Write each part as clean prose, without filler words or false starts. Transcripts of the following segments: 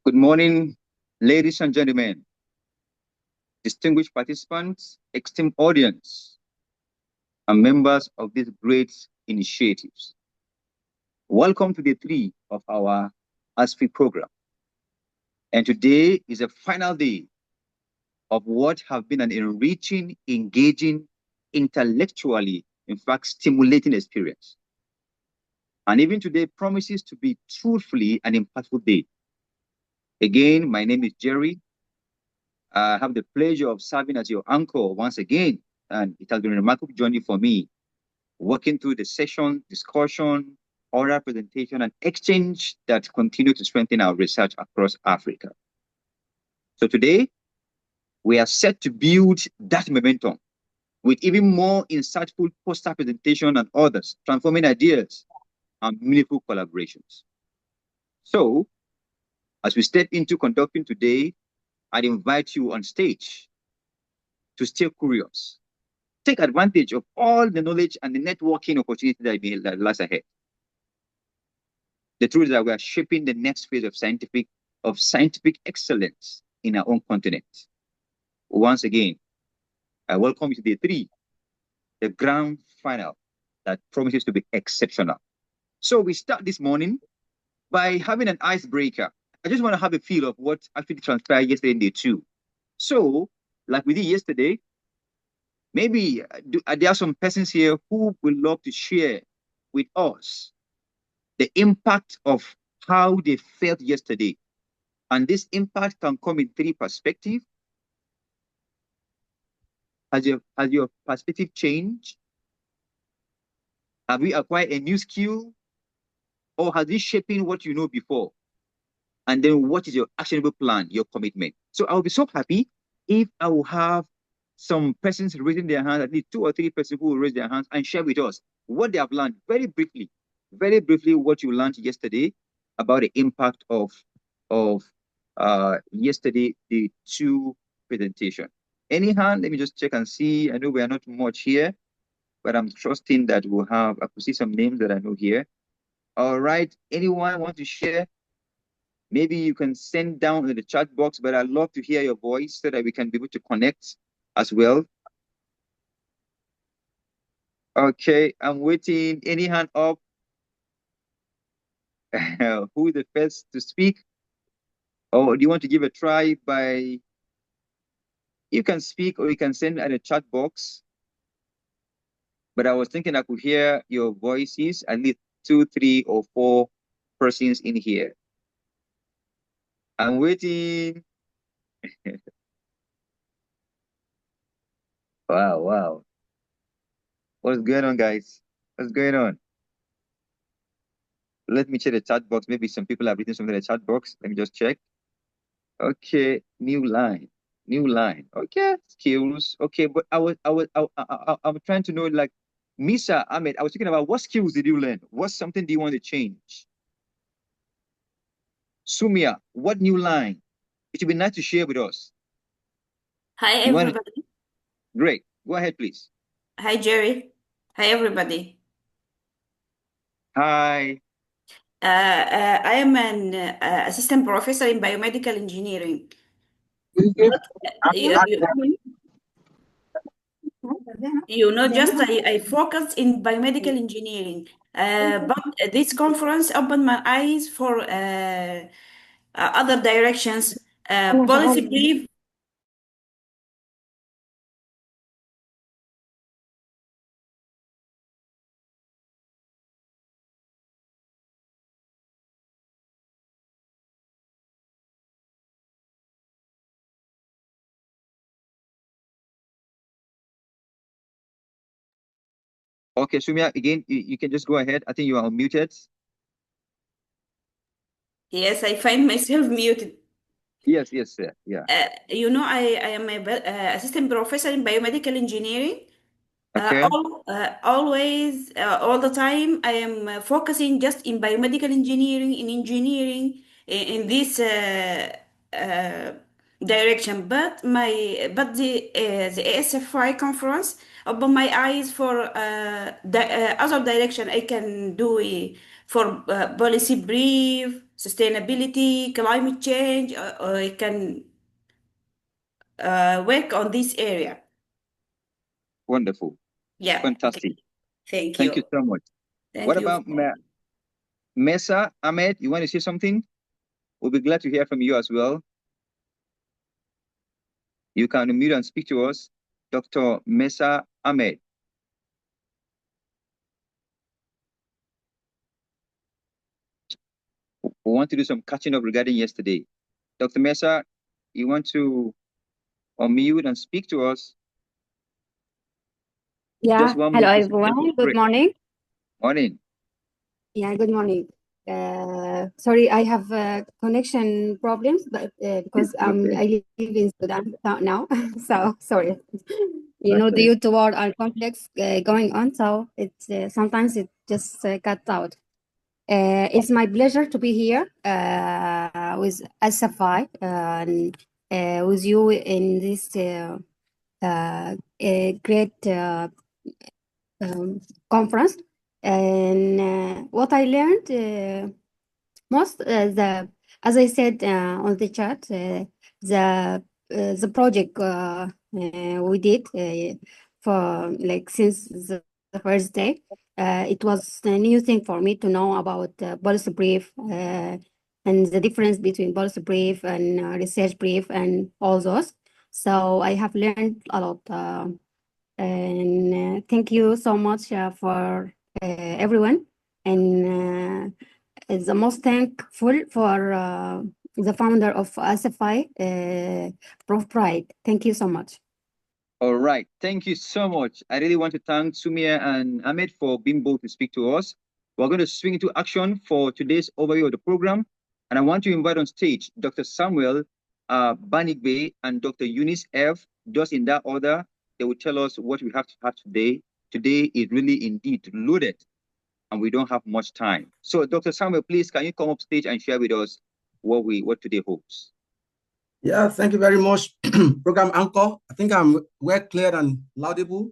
Good morning, ladies and gentlemen, distinguished participants, esteemed audience, and members of these great initiatives. Welcome to day 3 of our ASFI program. And today is a final day of what have been an enriching, engaging, intellectually, in fact, stimulating experience. And even today promises to be truthfully an impactful day. Again, my name is Jerry. I have the pleasure of serving as your anchor once again, and it has been a remarkable journey for me, working through the session, discussion, oral presentation, and exchange that continue to strengthen our research across Africa. So today, we are set to build that momentum with even more insightful poster presentation and others, transforming ideas and meaningful collaborations. So, as we step into conducting today, I'd invite you on stage to stay curious. Take advantage of all the knowledge and the networking opportunities that lies ahead. The truth is that we are shaping the next phase of scientific excellence in our own continent. Once again, I welcome you to day 3, the grand final that promises to be exceptional. So we start this morning by having an icebreaker. I just want to have a feel of what actually transpired yesterday in day 2. So, like we did yesterday, maybe there are some persons here who would love to share with us the impact of how they felt yesterday. And this impact can come in 3 perspectives. Has your perspective changed? Have you acquired a new skill? Or has it shaping what you know before? And then what is your actionable plan, your commitment? So I'll be so happy if I will have some persons raising their hands, at least 2 or 3 persons who will raise their hands and share with us what they have learned very briefly what you learned yesterday about the impact of yesterday, the 2 presentation. Any hand? Let me just check and see. I know we are not much here, but I'm trusting that we'll have, I could see some names that I know here. All right, anyone want to share? Maybe you can send down in the chat box, but I'd love to hear your voice so that we can be able to connect as well. Okay, I'm waiting. Any hand up? Who is the first to speak? Or do you want to give a try by, you can speak or you can send in the chat box. But I was thinking I could hear your voices, at least 2, 3, or 4 persons in here. I'm waiting. Wow. What's going on, guys? What's going on? Let me check the chat box. Maybe some people have written something in the chat box. Let me just check. Okay, new line. Okay, skills. Okay, but I'm trying to know, like, Misa Ahmed, I was thinking about what skills did you learn? What something do you want to change? Sumia, what new line? It would be nice to share with us. Hi, everybody. Great. Go ahead, please. Hi, Jerry. Hi, everybody. Hi. I am an assistant professor in biomedical engineering. Just I focused in biomedical engineering. But this conference opened my eyes for other directions. Policy brief. Okay, Sumia, again, you can just go ahead. I think you are unmuted. Yes, I find myself muted. Yes, sir. Yeah. I am a assistant professor in biomedical engineering. Okay. Always, all the time, I am focusing just in biomedical engineering, in this uh, direction. But the ASFI conference opened my eyes for other direction I can do for policy brief, sustainability, climate change, it can work on this area. Wonderful. Yeah. Okay. Fantastic. Thank Thank you you. so much. Thank What you. about Mesa Ahmed? You want to say something? We'll be glad to hear from you as well. You can unmute and speak to us, Dr. Mesa Ahmed. We want to do some catching up regarding yesterday. Dr. Mesa, you want to unmute and speak to us? Yeah. Just one Hello, minute. everyone. Good morning. Morning. Yeah, good morning. Sorry, I have connection problems, but because Okay. I live in Sudan now, so sorry. Okay. Due to war and conflicts going on, so it's sometimes it just cuts out. It's my pleasure to be here with ASFI and with you in this great conference. And what I learned most, as I said on the chat, the project we did for like since the first day, it was a new thing for me to know about policy brief and the difference between policy brief and research brief and all those. So I have learned a lot. And thank you so much for everyone. And the most thankful for the founder of ASFI, Prof. Pride. Thank you so much. All right. Thank you so much. I really want to thank Sumia and Ahmed for being both to speak to us. We're going to swing into action for today's overview of the program. And I want to invite on stage Dr. Samuel Banigbe and Dr. Eunice F. Just in that order, they will tell us what we have to have today. Today is really indeed loaded, and we don't have much time. So, Dr. Samuel, please, can you come up stage and share with us what today holds? Yeah, thank you very much, Program Anchor. I think I'm well clear and laudable.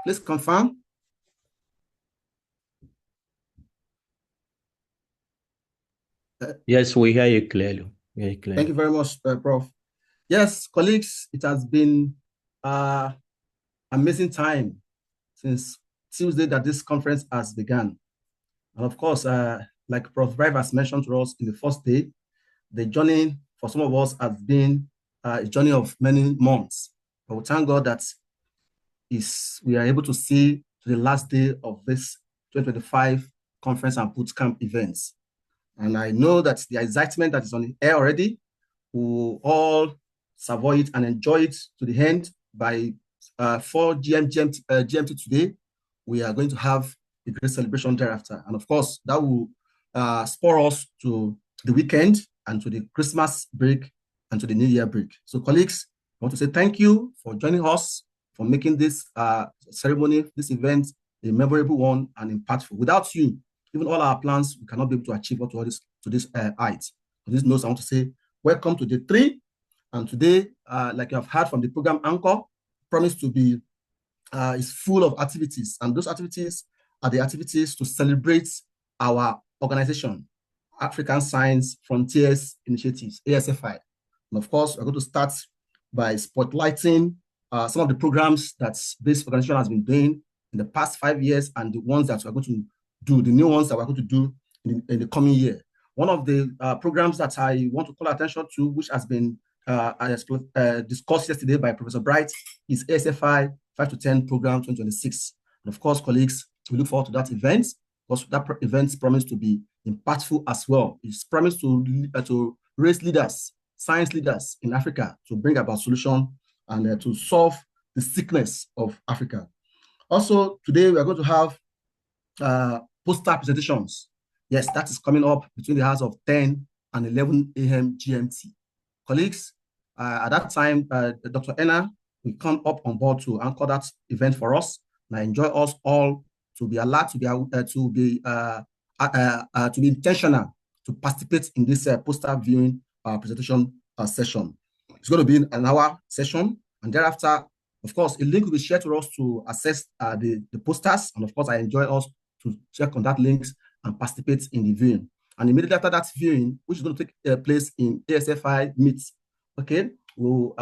Please confirm. Yes, we hear you clearly. Very clear. Thank you very much, Prof. Yes, colleagues, it has been amazing time since Tuesday that this conference has begun. And of course, like Prof. Brive has mentioned to us in the first day, the journey for some of us has been a journey of many months. But we thank God that we are able to see to the last day of this 2025 conference and bootcamp events. And I know that the excitement that is on the air already, we will all savour it and enjoy it to the end. By 4 GMT today, we are going to have a great celebration thereafter. And of course, that will spur us to the weekend and to the Christmas break and to the New Year break. So colleagues, I want to say thank you for joining us, for making this ceremony, this event, a memorable one and impactful. Without you, even all our plans, we cannot be able to achieve what to this height. On this note, I want to say welcome to day 3. And today, like you have heard from the program anchor, promised to be is full of activities. And those activities are the activities to celebrate our organization, African Science Frontiers Initiatives, ASFI. And of course, we're going to start by spotlighting some of the programs that this organization has been doing in the past 5 years and the ones that we're going to do, the new ones that we're going to do in the coming year. One of the programs that I want to call attention to, which has been discussed yesterday by Professor Bright, is ASFI 5 to 10 program 2026. And of course, colleagues, we look forward to that event because that event promised to be impactful as well. It's promised to raise leaders, science leaders in Africa to bring about solution and to solve the sickness of Africa. Also, today we are going to have poster presentations. Yes, that is coming up between the hours of 10 and 11 a.m. GMT. Colleagues, at that time, Dr. Enna will come up on board to anchor that event for us. And I enjoy us all to be allowed to be intentional to participate in this poster viewing presentation session. It's going to be an hour session, and thereafter, of course, a link will be shared to us to access the posters. And of course, I enjoy us to check on that links and participate in the viewing. And immediately after that viewing, which is going to take place in ASFI Meet, okay, we'll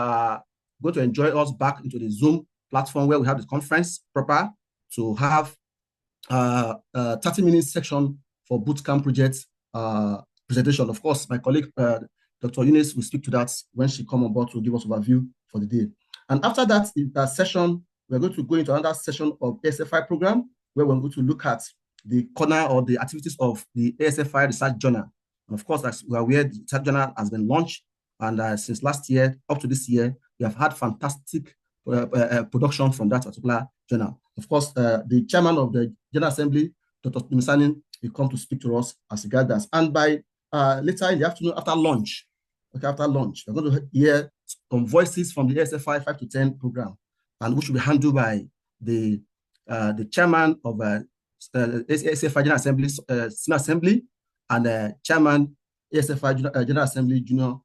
going to enjoy us back into the Zoom platform where we have the conference proper to have 30-minute section for bootcamp project presentation. Of course, my colleague, Dr. Eunice, will speak to that when she comes on board to give us overview for the day. And after that session, we're going to go into another session of ASFI program where we're going to look at the corner or the activities of the ASFI Research Journal. And of course, as we are aware, the Research Journal has been launched, and since last year up to this year, we have had fantastic production from that particular journal. Of course, the chairman of the General Assembly, Dr. Misanin, will come to speak to us as regards that. And by later in the afternoon, after lunch, we're going to hear some voices from the ASFI 5 to 10 program, and which will be handled by the chairman of ASFI General Assembly, Senior Assembly, and chairman ASFI General Assembly, Junior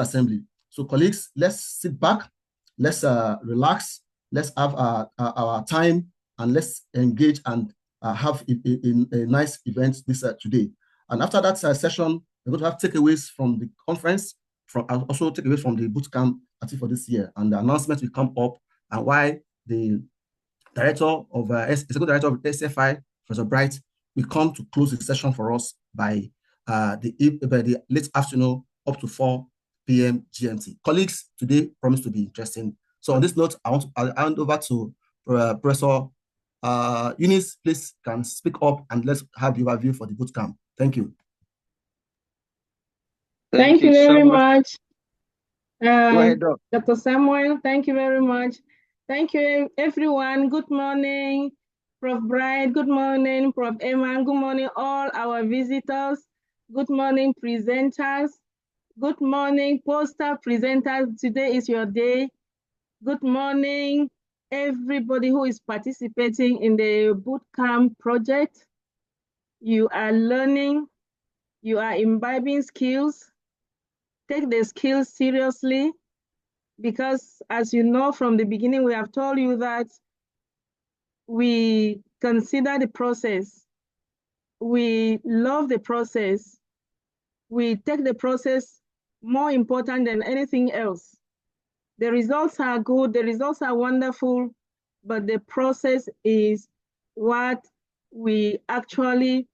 Assembly. So colleagues, let's sit back, let's relax, let's have our time, and let's engage and have a nice event this today. And after that session, we're going to have takeaways from the conference, also takeaways from the bootcamp activity for this year, and the announcement will come up, and why the director of executive director of ASFI, Professor Bright, will come to close the session for us by the late afternoon up to 4 p.m. GMT. Colleagues, today promised to be interesting. So on this note, I'll hand over to Professor Eunice. Please can speak up and let's have the overview for the bootcamp. Thank you. Thank you very much. Go ahead, Doc. Dr. Samuel, thank you very much. Thank you, everyone. Good morning, Prof. Bright. Good morning, Prof. Eman. Good morning, all our visitors. Good morning, presenters. Good morning, poster presenters. Today is your day. Good morning, everybody who is participating in the bootcamp project. You are learning, you are imbibing skills. Take the skills seriously, because as you know from the beginning, we have told you that we consider the process. We love the process. We take the process more important than anything else. The results are good, the results are wonderful, but the process is what we actually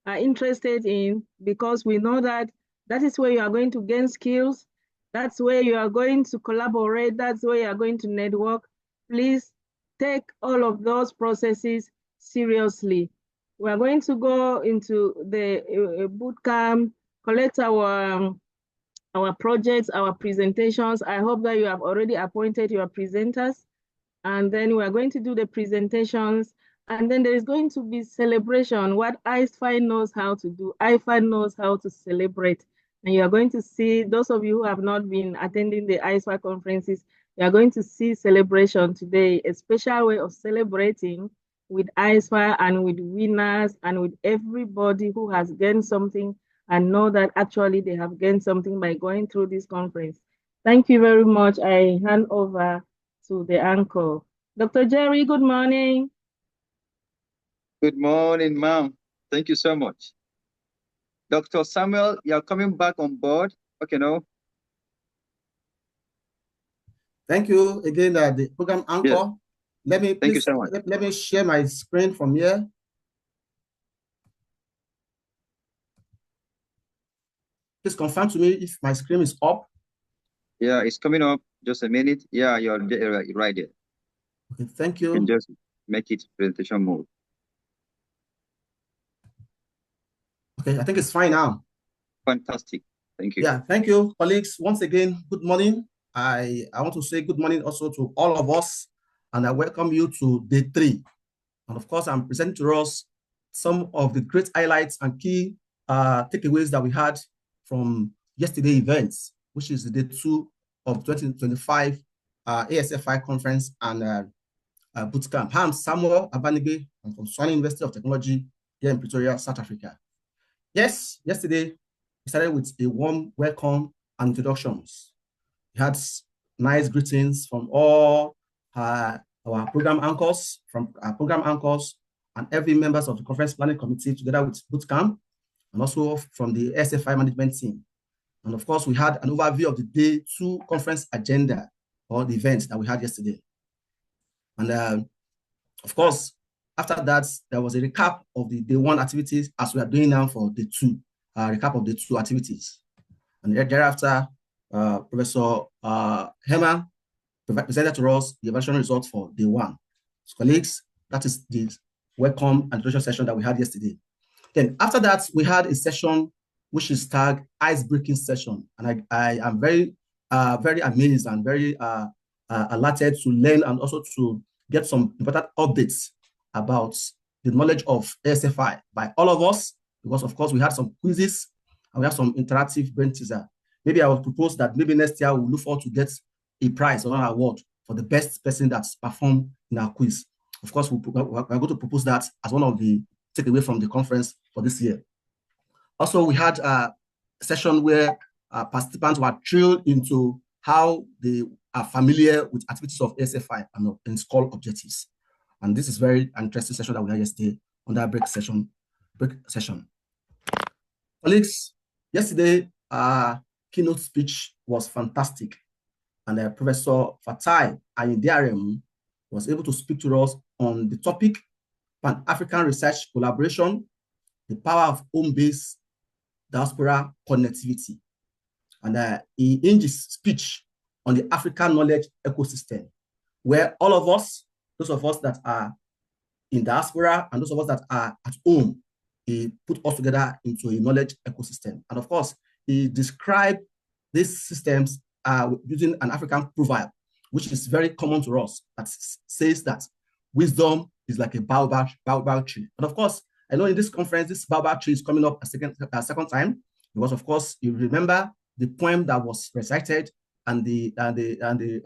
are interested in, because we know that that is where you are going to gain skills. That's where you are going to collaborate. That's where you are going to network. Please take all of those processes seriously. We are going to go into the bootcamp, collect our projects, our presentations. I hope that you have already appointed your presenters. And then we are going to do the presentations. And then there is going to be celebration, what ASFI knows how to do. ASFI knows how to celebrate. And you are going to see, those of you who have not been attending the ASFI conferences, you are going to see celebration today, a special way of celebrating with ASFI and with winners and with everybody who has gained something and know that actually they have gained something by going through this conference. Thank you very much. I hand over to the anchor. Dr. Jerry, good morning. Good morning, ma'am. Thank you so much. Dr. Samuel, you're coming back on board. Okay, no? Thank you again, the program anchor. Yes. Let me Thank you so much. let me share my screen from here. Please confirm to me if my screen is up. Yeah, it's coming up. Just a minute. Yeah, you're right there. Okay, thank you. You can just make it presentation mode. Okay, I think it's fine now. Fantastic. Thank you. Yeah, thank you, colleagues. Once again, good morning. I want to say good morning also to all of us, and I welcome you to day 3. And of course, I'm presenting to us some of the great highlights and key takeaways that we had from yesterday events, which is the day 2 of 2025 ASFI conference and bootcamp. I'm Samuel Abanigbe. I'm from Swan University of Technology here in Pretoria, South Africa. Yes, yesterday we started with a warm welcome and introductions. We had nice greetings from all our program anchors, and every members of the conference planning committee together with Bootcamp, and also from the ASFI management team. And of course, we had an overview of the day 2 conference agenda, or the events that we had yesterday. And of course, after that, there was a recap of the day 1 activities as we are doing now for day 2, recap of the 2 activities. And thereafter, Professor Hema presented to us the evaluation results for day 1. So colleagues, that is the welcome and introduction session that we had yesterday. Then after that, we had a session which is tagged ice-breaking session. And I am very, very amazed and very alerted to learn and also to get some important updates about the knowledge of ASFI by all of us, because of course we had some quizzes and we have some interactive brain teaser. Maybe I will propose that maybe next year we'll look forward to get a prize or an award for the best person that's performed in our quiz. Of course, we're going to propose that as one of the takeaway from the conference for this year. Also, we had a session where participants were drilled into how they are familiar with activities of ASFI and its core objectives. And this is very interesting session that we had yesterday on that break session. Colleagues, yesterday, keynote speech was fantastic. And Professor Fatai Ayindiaremu was able to speak to us on the topic Pan-African Research Collaboration, the power of home-based diaspora connectivity. And he hinged his speech on the African knowledge ecosystem, where all of us, those of us that are in diaspora and those of us that are at home, he put us together into a knowledge ecosystem. And of course, he described these systems using an African proverb, which is very common to us, that says that wisdom is like a baobab tree. And of course, I know in this conference, this baobab tree is coming up a second time, because of course, you remember the poem that was recited and the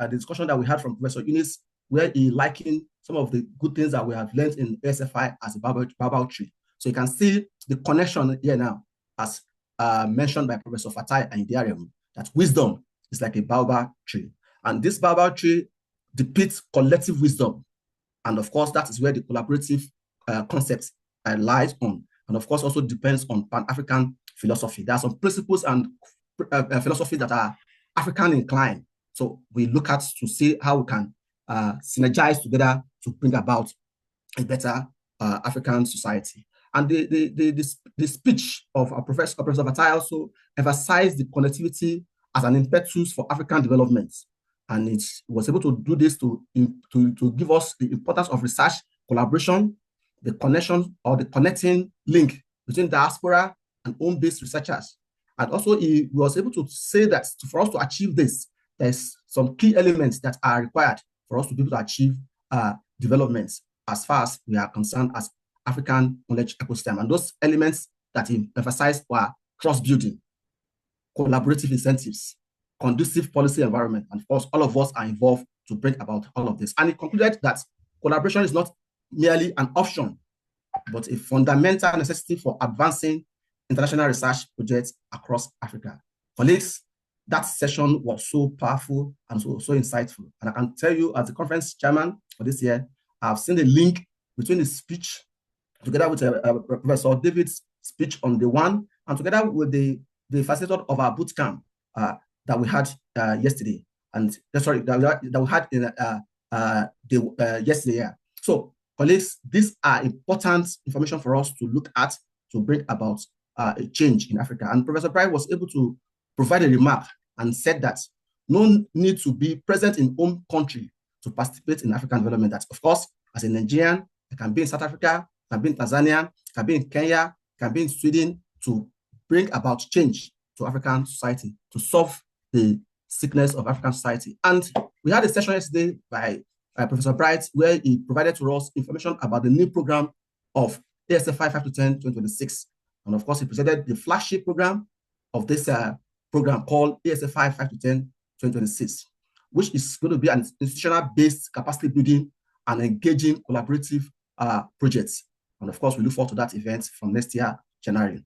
discussion that we had from Professor Eunice, where he likened some of the good things that we have learned in ASFI as a baobab tree. So you can see the connection here now, as mentioned by Professor Fatai Ayindiaremu, that wisdom is like a baobab tree. And this baobab tree depicts collective wisdom. And of course, that is where the collaborative concept lies on. And of course, also depends on Pan-African philosophy. There are some principles and philosophy that are African inclined. So we look at to see how we can synergize together to bring about a better African society. And the speech of Professor Fatai also emphasized the connectivity as an impetus for African development. And it was able to do this to give us the importance of research collaboration, the connection or the connecting link between diaspora and home-based researchers. And also he was able to say that for us to achieve this, there's some key elements that are required for us to be able to achieve developments as far as we are concerned as African knowledge ecosystem. And those elements that he emphasized were trust building, collaborative incentives, conducive policy environment, and of course, all of us are involved to bring about all of this. And he concluded that collaboration is not merely an option, but a fundamental necessity for advancing international research projects across Africa. Colleagues, that session was so powerful and so insightful. And I can tell you, as the conference chairman for this year, I've seen the link between the speech together with Professor David's speech on the one, and together with the facilitator of our bootcamp that we had yesterday, and sorry, that we had in yesterday. Yeah. So, colleagues, these are important information for us to look at to bring about a change in Africa. And Professor Bright was able to provide a remark and said that no need to be present in home country to participate in African development. That, of course, as a Nigerian, I can be in South Africa, can be in Tanzania, can be in Kenya, can be in Sweden to bring about change to African society, to solve the sickness of African society. And we had a session yesterday by Professor Bright, where he provided to us information about the new program of ASFI 5 to 10 2026. And of course, he presented the flagship program of this program called ASFI 5 to 10 2026, which is going to be an institutional-based capacity building and engaging collaborative projects. And of course, we look forward to that event from next year, January.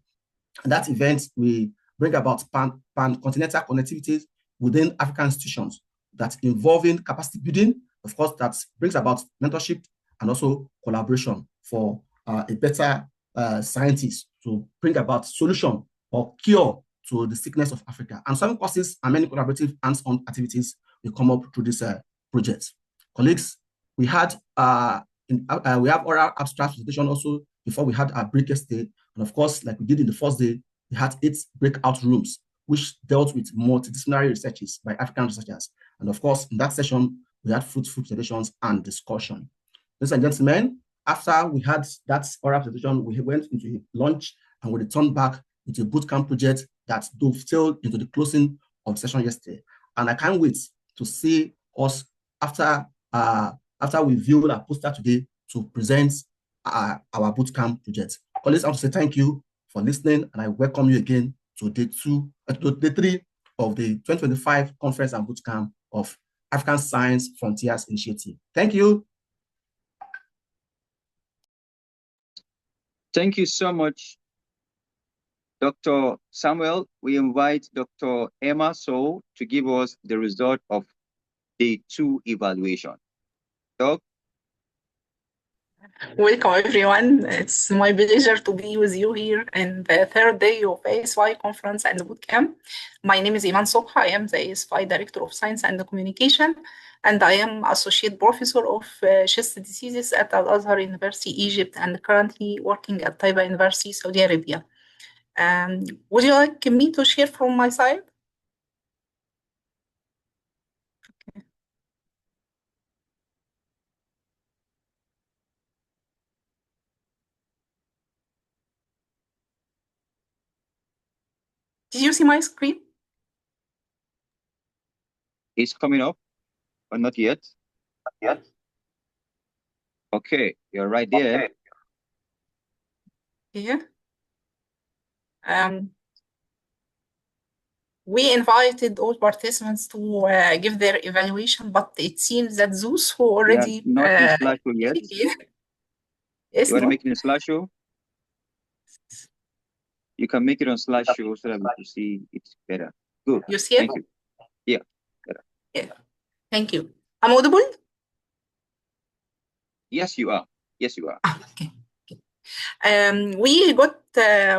And that event, we bring about pan-continental connectivities within African institutions that involving capacity building, of course, that brings about mentorship and also collaboration for a better scientist to bring about solution or cure to the sickness of Africa. And some courses and many collaborative hands-on activities will come up through this project. Colleagues, we have oral abstract presentation also before we had our breakfast day. And of course, like we did in the first day, we had 8 breakout rooms, which dealt with multidisciplinary researches by African researchers. And of course, in that session, we had fruitful presentations and discussion. Ladies and gentlemen, after we had that oral presentation, we went into lunch and we returned back into a bootcamp project that dovetailed into the closing of the session yesterday. And I can't wait to see us after we view our poster today to present our bootcamp project. Colleagues, I want to say thank you for listening, and I welcome you again to day 3 of the 2025 Conference and Bootcamp of African Science Frontiers Initiative. Thank you. Thank you so much, Dr. Samuel. We invite Dr. Emma So to give us the result of day 2 evaluation. Doc? Welcome, everyone. It's my pleasure to be with you here in the 3rd day of ASFI Conference and Bootcamp. My name is Iman Sobh. I am the ASFI Director of Science and Communication, and I am Associate Professor of Chest Diseases at Al-Azhar University, Egypt, and currently working at Taiba University, Saudi Arabia. Would you like me to share from my side? Okay. Did you see my screen? It's coming up, or not yet? Not yet. Okay, you're right there. Okay. Yeah. We invited all participants to give their evaluation, but it seems that those who already not in slideshow yet. Yes, you want to make it in slideshow? You can make it on slideshow so that we can see it better. Good. You see it? Thank you. Yeah. Better. Yeah. Thank you. I'm audible? Yes, you are. Yes, you are. Okay. We got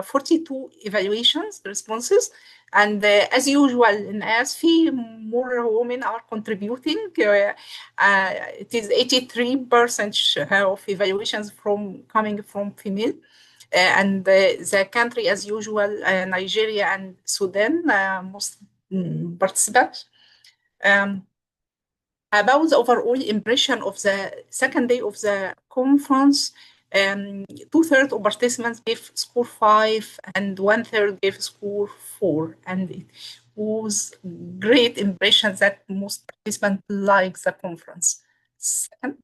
42 evaluations, responses, and as usual in ASFI, more women are contributing. It is 83% of evaluations coming from female. And the country, as usual, Nigeria and Sudan, most participants. About the overall impression of the 2nd day of the conference, 2/3 of participants gave score 5 and 1/3 gave score 4. And it was great impression that most participants like the conference. Second,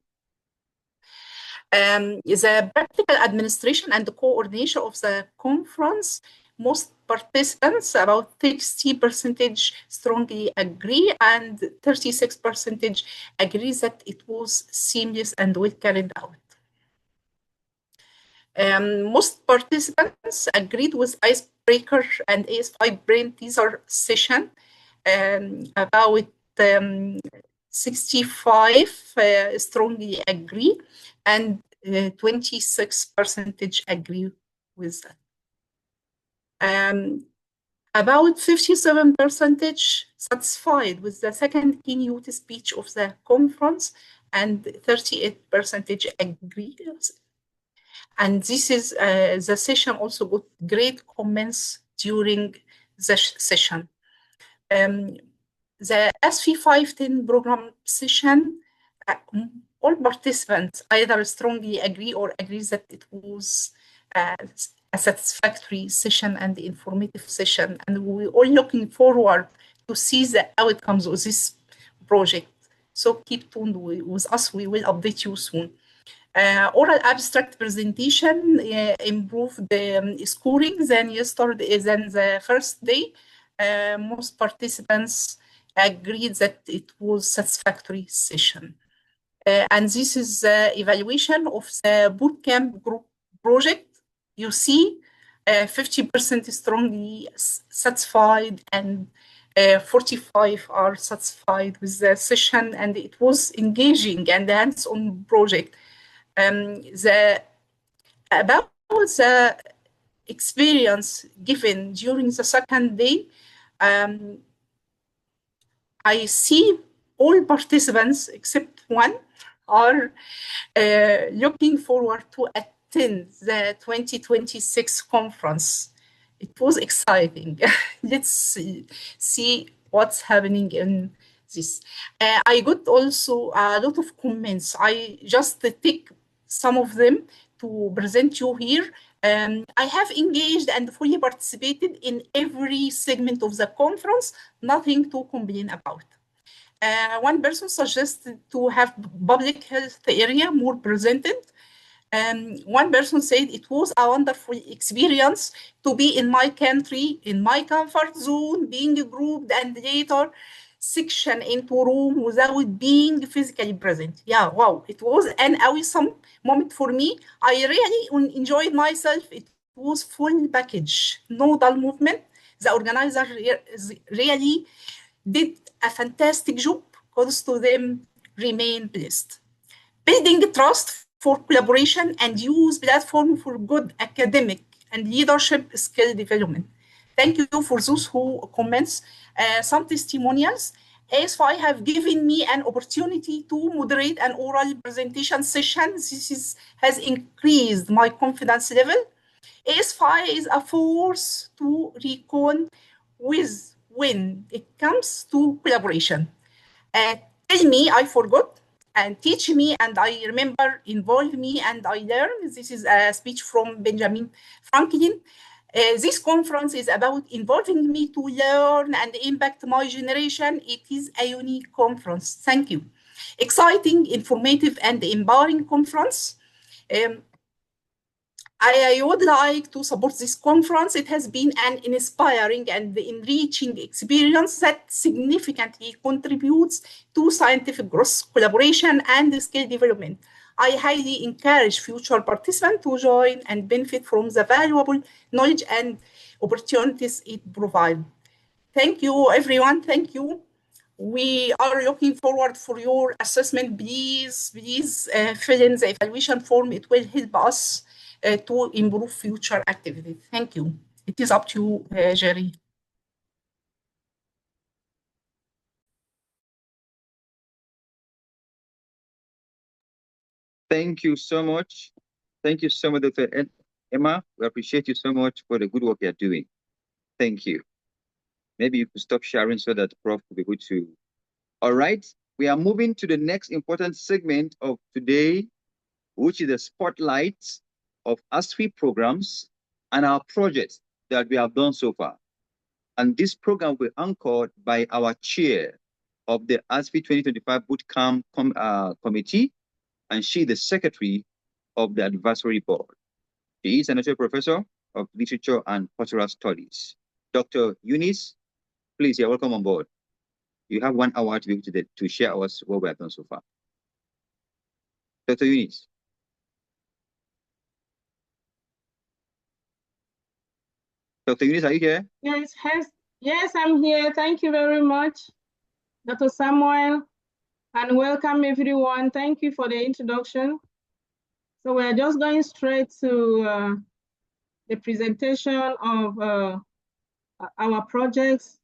the practical administration and the coordination of the conference, most participants, about 60% strongly agree, and 36% agree that it was seamless and well carried out. Most participants agreed with icebreaker and ASFI brain teaser session. About 65 strongly agree, and 26% agree with that. About 57% satisfied with the second keynote speech of the conference, and 38% agree. And this is the session also got great comments during the session. The ASFI 510 program session, all participants either strongly agree or agree that it was a satisfactory session and informative session. And we're all looking forward to see the outcomes of this project. So keep tuned with us. We will update you soon. Oral abstract presentation improved the scoring than the first day. Most participants agreed that it was satisfactory session. And this is the evaluation of the bootcamp group project. You see 50% strongly satisfied, and 45 are satisfied with the session, and it was engaging and hands-on project. The About the experience given during the second day, I see all participants except one are looking forward to attend the 2026 conference. It was exciting. Let's see what's happening in this. I got also a lot of comments. I just take some of them to present you here. I have engaged and fully participated in every segment of the conference, nothing to complain about. One person suggested to have public health area more presented. One person said it was a wonderful experience to be in my country, in my comfort zone, being grouped and later section into room without being physically present. Yeah, wow, it was an awesome moment for me. I really enjoyed myself. It was full package, no dull movement. The organizer really did a fantastic job. Kudos to them, remain blessed. Building trust for collaboration and use platform for good academic and leadership skill development. Thank you for those who comments. Some testimonials. ASFI have given me an opportunity to moderate an oral presentation session. Has increased my confidence level. ASFI is a force to reckon with when it comes to collaboration. Tell me I forgot and teach me and I remember, involve me and I learn. This is a speech from Benjamin Franklin. This conference is about involving me to learn and impact my generation. It is a unique conference. Thank you. Exciting, informative, and empowering conference. I would like to support this conference. It has been an inspiring and enriching experience that significantly contributes to scientific growth, collaboration, and skill development. I highly encourage future participants to join and benefit from the valuable knowledge and opportunities it provides. Thank you, everyone. Thank you. We are looking forward for your assessment. Please fill in the evaluation form. It will help us to improve future activities. Thank you. It is up to you, Jerry. Thank you so much. Thank you so much, Dr. Emma. We appreciate you so much for the good work you're doing. Thank you. Maybe you could stop sharing so that Prof will be able to. All right, we are moving to the next important segment of today, which is the spotlight of ASFI programs and our projects that we have done so far. And this program will be anchored by our chair of the ASFI 2025 Bootcamp Committee, and she the secretary of the advisory board. She is an associate professor of literature and cultural studies. Dr. Eunice, please, you're welcome on board. You have 1 hour to be able to share us what we have done so far. Dr. Eunice. Dr. Eunice, are you here? Yes, I'm here. Thank you very much, Dr. Samuel, and welcome everyone. Thank you for the introduction. So we're just going straight to the presentation of our projects.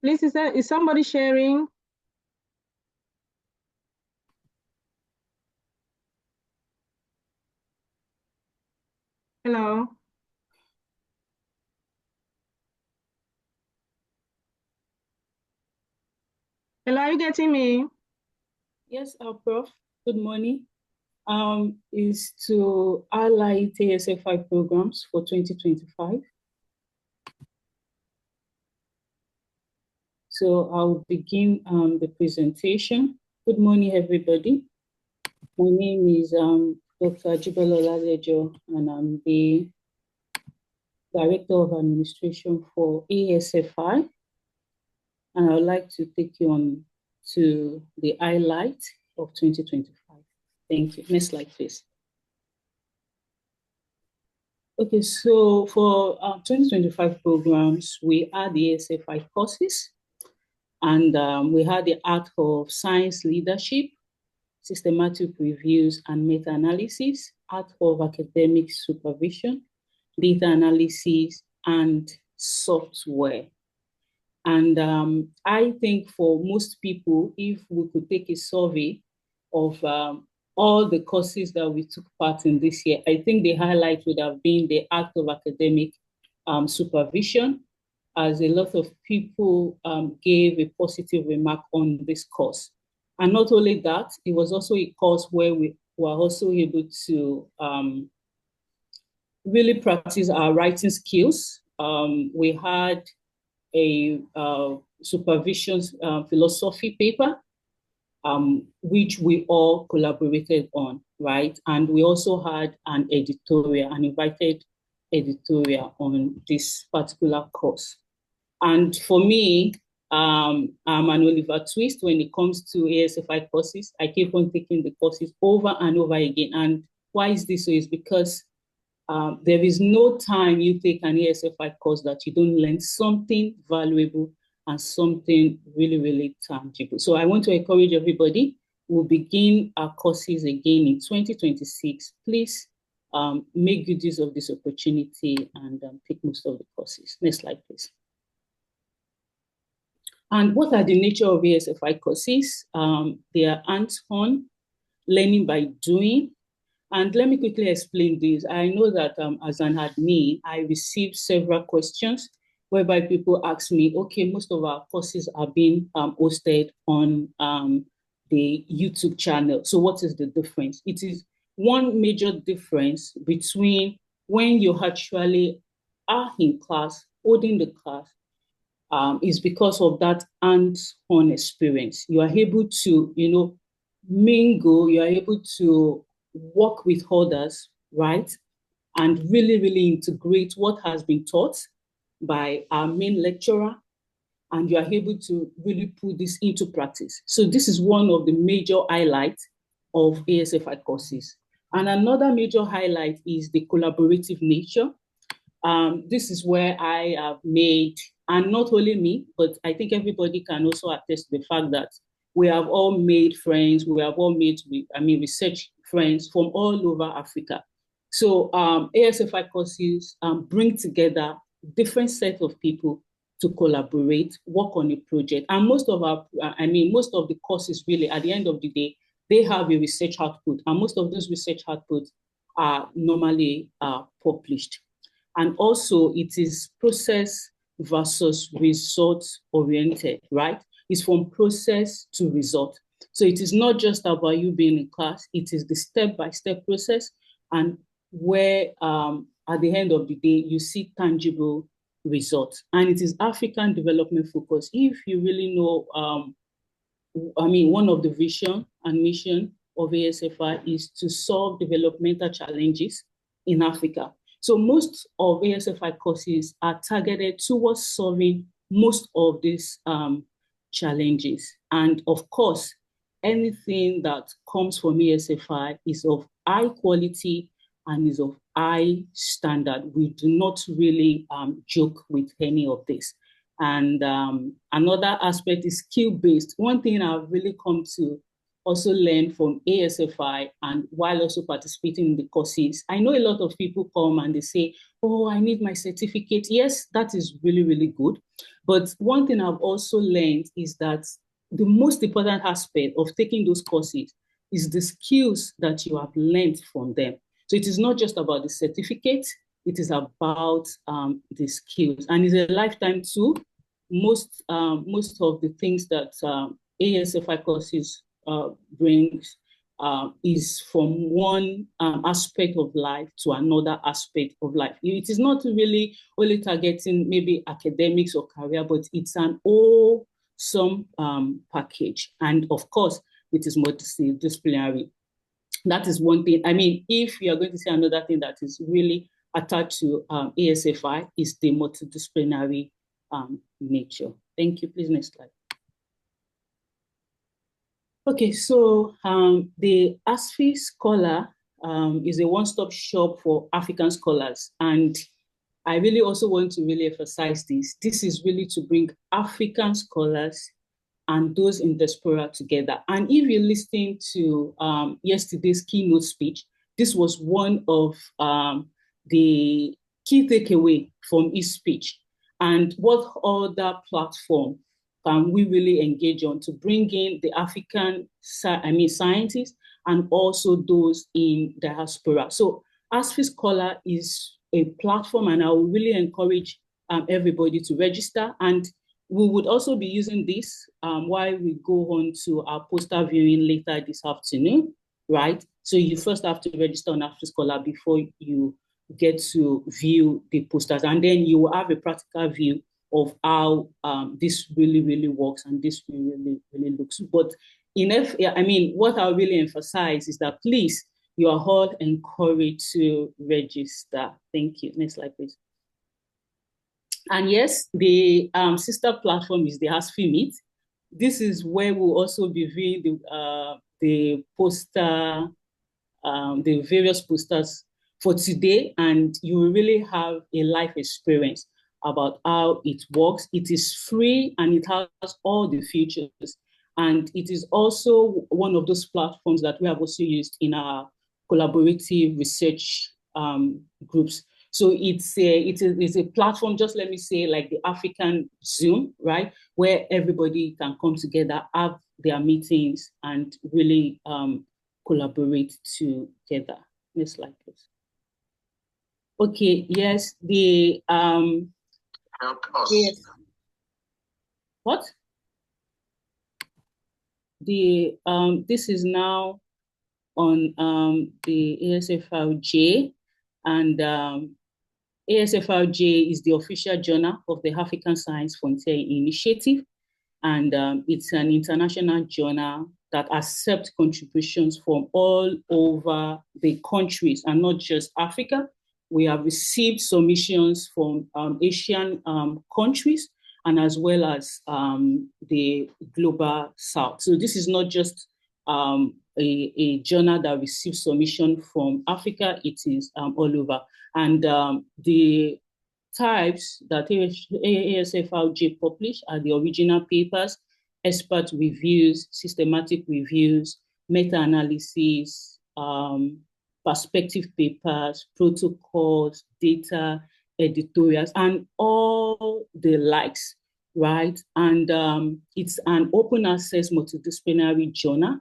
Please, is somebody sharing? Hello? Hello, are you getting me? Yes, Prof. Good morning. Is to highlight ASFI programs for 2025. So I'll begin the presentation. Good morning, everybody. My name is Dr. Ajibalola Lejo, and I'm the Director of Administration for ASFI. And I'd like to take you on to the highlight of 2025. Thank you. Next slide, please. Okay, so for our 2025 programs, we had the ASFI courses, and we had the Art of Science Leadership, systematic reviews and meta-analysis, art of academic supervision, data analysis, and software. And I think for most people, if we could take a survey of all the courses that we took part in this year, I think the highlight would have been the art of academic supervision, as a lot of people gave a positive remark on this course. And not only that, it was also a course where we were also able to really practice our writing skills. We had a supervision philosophy paper, which we all collaborated on, right? And we also had an editorial, an invited editorial on this particular course. And for me, I'm an Oliver Twist when it comes to ASFI courses. I keep on taking the courses over and over again. And why is this so? Is because there is no time you take an ASFI course that you don't learn something valuable and something really, really tangible. So I want to encourage everybody. We'll begin our courses again in 2026. Please make good use of this opportunity and take most of the courses. Next slide, please. And what are the nature of ASFI courses? They are hands-on, learning by doing. And let me quickly explain this. I know that as an admin, I received several questions whereby people ask me, okay, most of our courses are being hosted on the YouTube channel. So what is the difference? It is one major difference between when you actually are in class, holding the class, is because of that hands-on experience. You are able to, mingle, you are able to work with others, right? And really, really integrate what has been taught by our main lecturer, and you are able to really put this into practice. So this is one of the major highlights of ASFI courses. And another major highlight is the collaborative nature. This is where I have made, and not only me, but I think everybody can also attest to the fact that we have all made friends, we have all made, research friends from all over Africa. So ASFI courses bring together different set of people to collaborate, work on a project. And most of the courses really, at the end of the day, they have a research output. And most of those research outputs are normally published. And also it is process versus result oriented, right? It's from process to result. So it is not just about you being in class, it is the step-by-step process, and where at the end of the day, you see tangible results. And it is African development focus. If you really know, one of the vision and mission of ASFI is to solve developmental challenges in Africa. So most of ASFI courses are targeted towards solving most of these challenges. And of course, anything that comes from ASFI is of high quality and is of high standard. We do not really joke with any of this. And another aspect is skill-based. One thing I've really come to also learn from ASFI, and while also participating in the courses, I know a lot of people come and they say, oh, I need my certificate. Yes, that is really, really good. But one thing I've also learned is that the most important aspect of taking those courses is the skills that you have learned from them. So it is not just about the certificate, it is about the skills. And it's a lifetime tool. Most of the things that ASFI courses brings is from one aspect of life to another aspect of life. It is not really only targeting maybe academics or career, but it's an awesome package. And of course, it is multidisciplinary. That is one thing. I mean, if you are going to say another thing that is really attached to ASFI is the multidisciplinary nature. Thank you. Please, next slide. Okay, so the ASFI Scholar is a one-stop shop for African scholars. And I really also want to really emphasize this. This is really to bring African scholars and those in diaspora together. And if you listen to yesterday's keynote speech, this was one of the key takeaway from his speech. And what other platform can we really engage on to bring in the African, scientists and also those in diaspora? So ASFI Scholar is a platform, and I will really encourage everybody to register. And we would also be using this while we go on to our poster viewing later this afternoon, right? So you first have to register on ASFI Scholar before you get to view the posters, and then you will have a practical view of how this really works and this really looks. But what I really emphasize is that please, you are all encouraged to register. Thank you. Next slide, please. And yes, the sister platform is the ASFI Meet. This is where we'll also be viewing the poster, the various posters for today, and you will really have a life experience about how it works. It is free and it has all the features. And it is also one of those platforms that we have also used in our collaborative research groups. So it's a platform, just let me say, like the African Zoom, right? Where everybody can come together, have their meetings, and really collaborate together. Next slide, please. Okay, yes, the help us. yes. What? The this is now on the ASFI, and ASFI is the official journal of the African Science Frontier Initiative, and it's an international journal that accepts contributions from all over the countries and not just Africa. We have received submissions from Asian countries and as well as the global South. So this is not just a journal that receives submission from Africa, it is all over. And the types that ASFI publish are the original papers, expert reviews, systematic reviews, meta-analysis, perspective papers, protocols, data, editorials, and all the likes, right? And it's an open access multidisciplinary journal,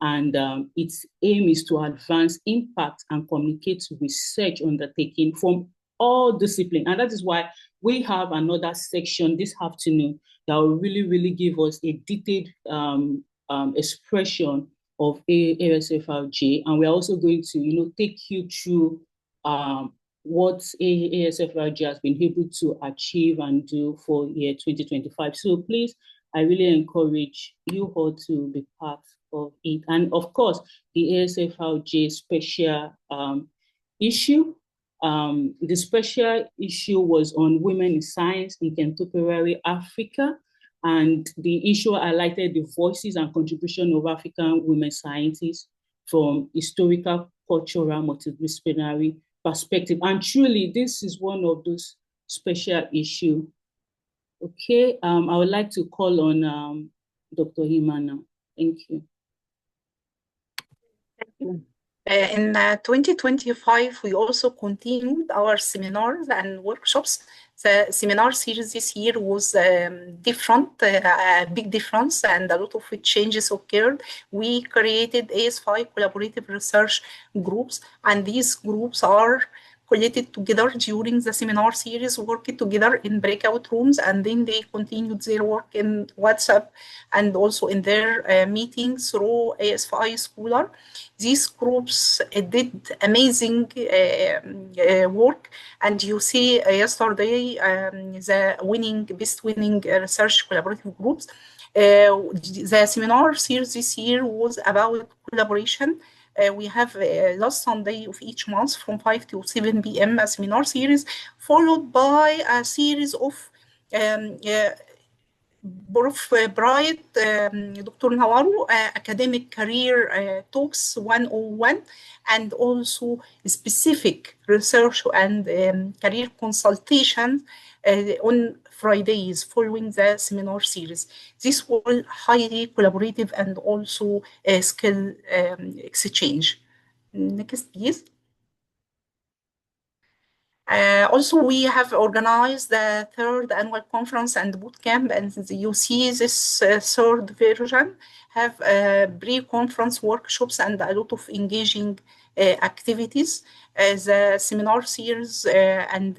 and its aim is to advance impact and communicate research undertaking from all disciplines. And that is why we have another section this afternoon that will really give us a detailed expression of ASFI, and we're also going to take you through what ASFI has been able to achieve and do for year 2025. So please, I really encourage you all to be part of it. And of course, the ASFI special issue. The special issue was on women in science in contemporary Africa, and the issue highlighted the voices and contribution of African women scientists from historical, cultural, multidisciplinary perspective. And truly, this is one of those special issues. Okay, I would like to call on Dr. Hima now. Thank you. Thank you. In 2025, we also continued our seminars and workshops. The seminar series this year was different, a big difference, and a lot of changes occurred. We created ASFI collaborative research groups, and these groups are collated together during the seminar series, working together in breakout rooms, and then they continued their work in WhatsApp and also in their meetings through ASFI Scholar. These groups did amazing work, and you see yesterday the best winning research collaborative groups. The seminar series this year was about collaboration. We have last Sunday of each month from 5 to 7 p.m. a seminar series, followed by a series of Prof. Bright, Dr. Nawaru, academic career talks 101, and also specific research and career consultation on Fridays following the seminar series. This will highly collaborative and also skill exchange. Next, please. Also, we have organized the third annual conference and bootcamp, and you see this third version have pre-conference workshops and a lot of engaging activities. The seminar series and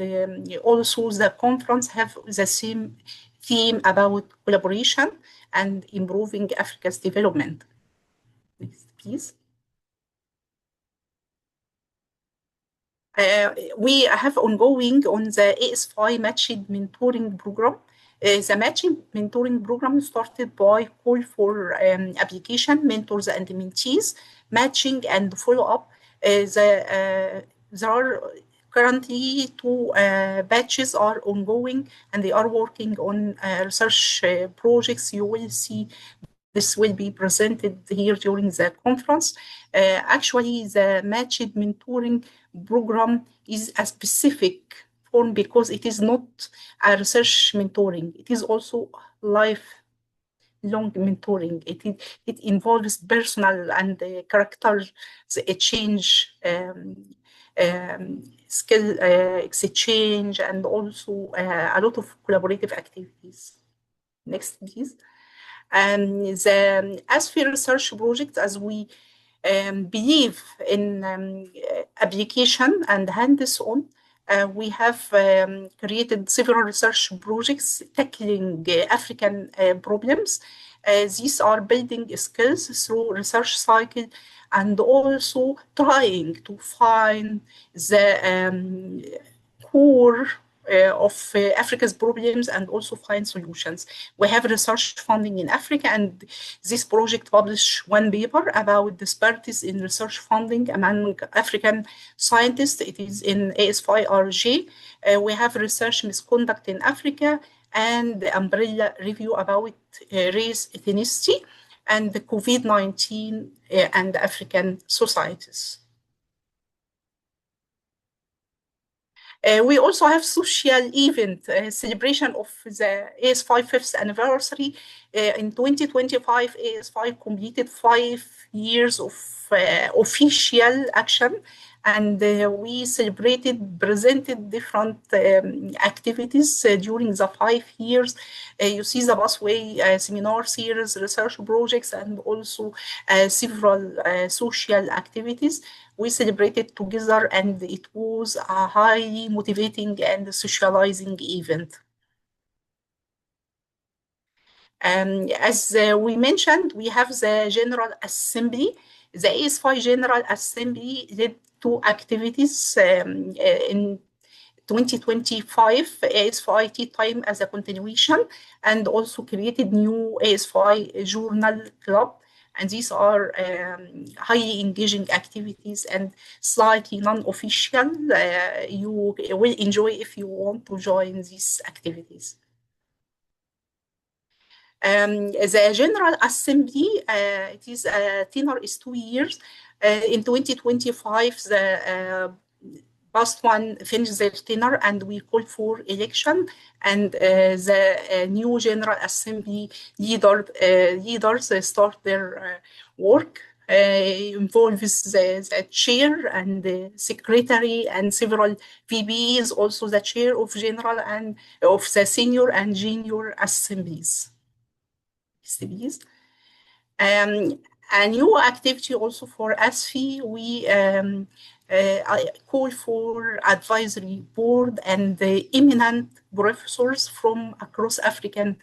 also the conference have the same theme about collaboration and improving Africa's development. Next, please. We have ongoing on the ASFI matching mentoring program. The matching mentoring program started by call for application, mentors and mentees, matching and follow-up. There are currently 2 batches are ongoing, and they are working on research projects. You will see this will be presented here during the conference. Actually, the matched mentoring program is a specific form because it is not a research mentoring. It is also lifelong mentoring. It involves personal and character change, skill exchange, and also a lot of collaborative activities. Next, please. The ASFI research project, as we believe in application and hands-on, we have created several research projects tackling African problems. These are building skills through research cycle and also trying to find the core of Africa's problems and also find solutions. We have research funding in Africa, and this project published 1 paper about disparities in research funding among African scientists. It is in ASFI RG. We have research misconduct in Africa and the umbrella review about race, ethnicity, and the COVID-19 and African societies. We also have social event, celebration of the ASFI 5th anniversary. In 2025, ASFI completed 5 years of official action, and we presented different activities during the 5 years. You see the busway seminar series, research projects, and also several social activities. We celebrated together, and it was a highly motivating and socializing event. As we mentioned, we have the General Assembly. The ASFI General Assembly led to activities in 2025, ASFI Tea Time as a continuation, and also created new ASFI Journal Club. And these are highly engaging activities and slightly non-official. You will enjoy if you want to join these activities. The General Assembly, it is tenure is 2 years. In 2025, the past one finished their tenure, and we call for election. And the new General Assembly leaders start their work. Involves the chair and the secretary and several VPs, also the chair of general and of the senior and junior assemblies. Please. A new activity also for ASFI, we I call for advisory board and the eminent professors from across African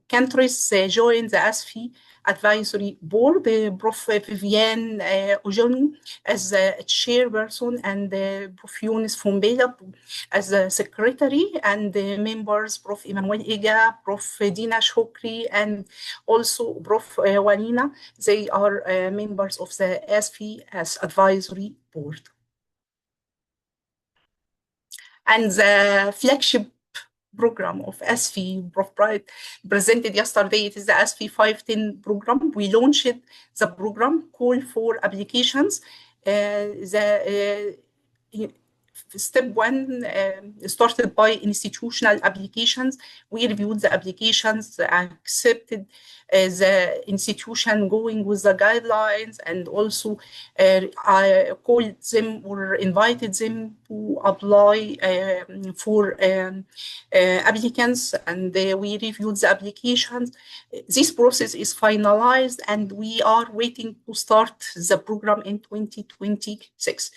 countries join the ASFI advisory board. Prof. Vivienne Ojoni as the chairperson, and Prof. Yunus Fumbela as the secretary, and the members Prof. Emmanuel Ega, Prof. Dina Shokri, and also Prof. Walina. They are members of the ASFI as advisory board. And the flagship program of ASFI, Prof. Bright presented yesterday. It is the ASFI 510 program. We launched the program call for applications. Step one started by institutional applications. We reviewed the applications, accepted the institution going with the guidelines, and also I called them or invited them to apply for applicants, and we reviewed the applications. This process is finalized, and we are waiting to start the program in 2026.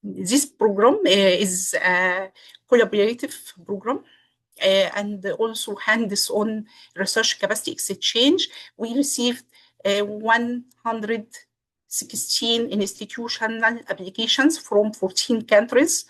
This program is a collaborative program and also hands-on research capacity exchange. We received 116 institutional applications from 14 countries.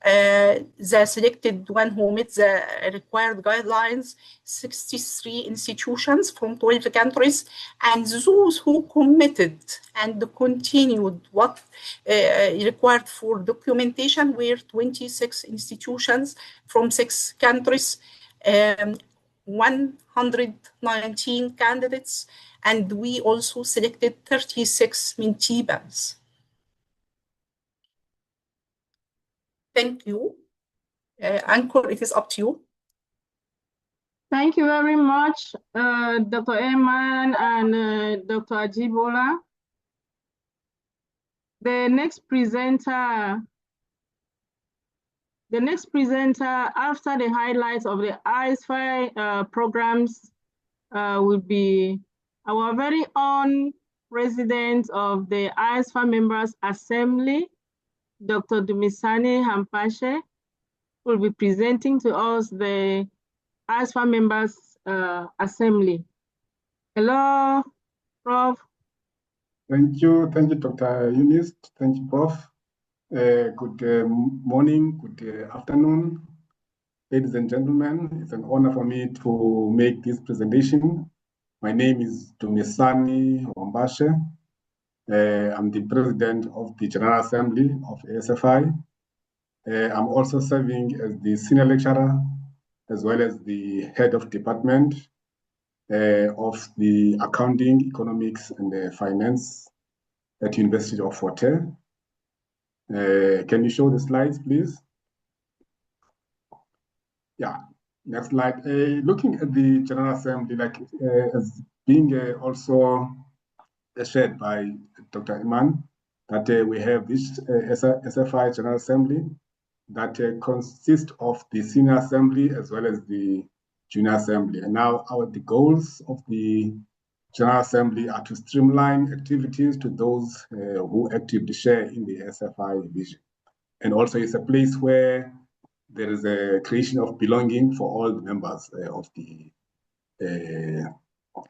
The selected one who met the required guidelines, 63 institutions from 12 countries, and those who committed and continued what required for documentation were 26 institutions from 6 countries, 119 candidates, and we also selected 36 mentee bands. Thank you. Ankur, it is up to you. Thank you very much, Dr. Eman and Dr. Ajibola. The next presenter after the highlights of the ASFI programs will be our very own president of the ASFI Members Assembly, Dr. Dumisani Hampashe, will be presenting to us the ASFI Members Assembly. Hello, Prof. Thank you, Dr. Eunice. Thank you, Prof. Good morning, good afternoon, ladies and gentlemen. It's an honor for me to make this presentation. My name is Dumisani Hampashe. I'm the president of the General Assembly of ASFI. I'm also serving as the senior lecturer as well as the head of department of the accounting, economics, and finance at University of Fort Hare. Can you show the slides, please? Yeah, next slide. Looking at the General Assembly, like as being also shared by Dr. Eman, that we have this ASFI General Assembly that consists of the Senior Assembly as well as the Junior Assembly. And now the goals of the General Assembly are to streamline activities to those who actively share in the ASFI vision. And also it's a place where there is a creation of belonging for all the members of the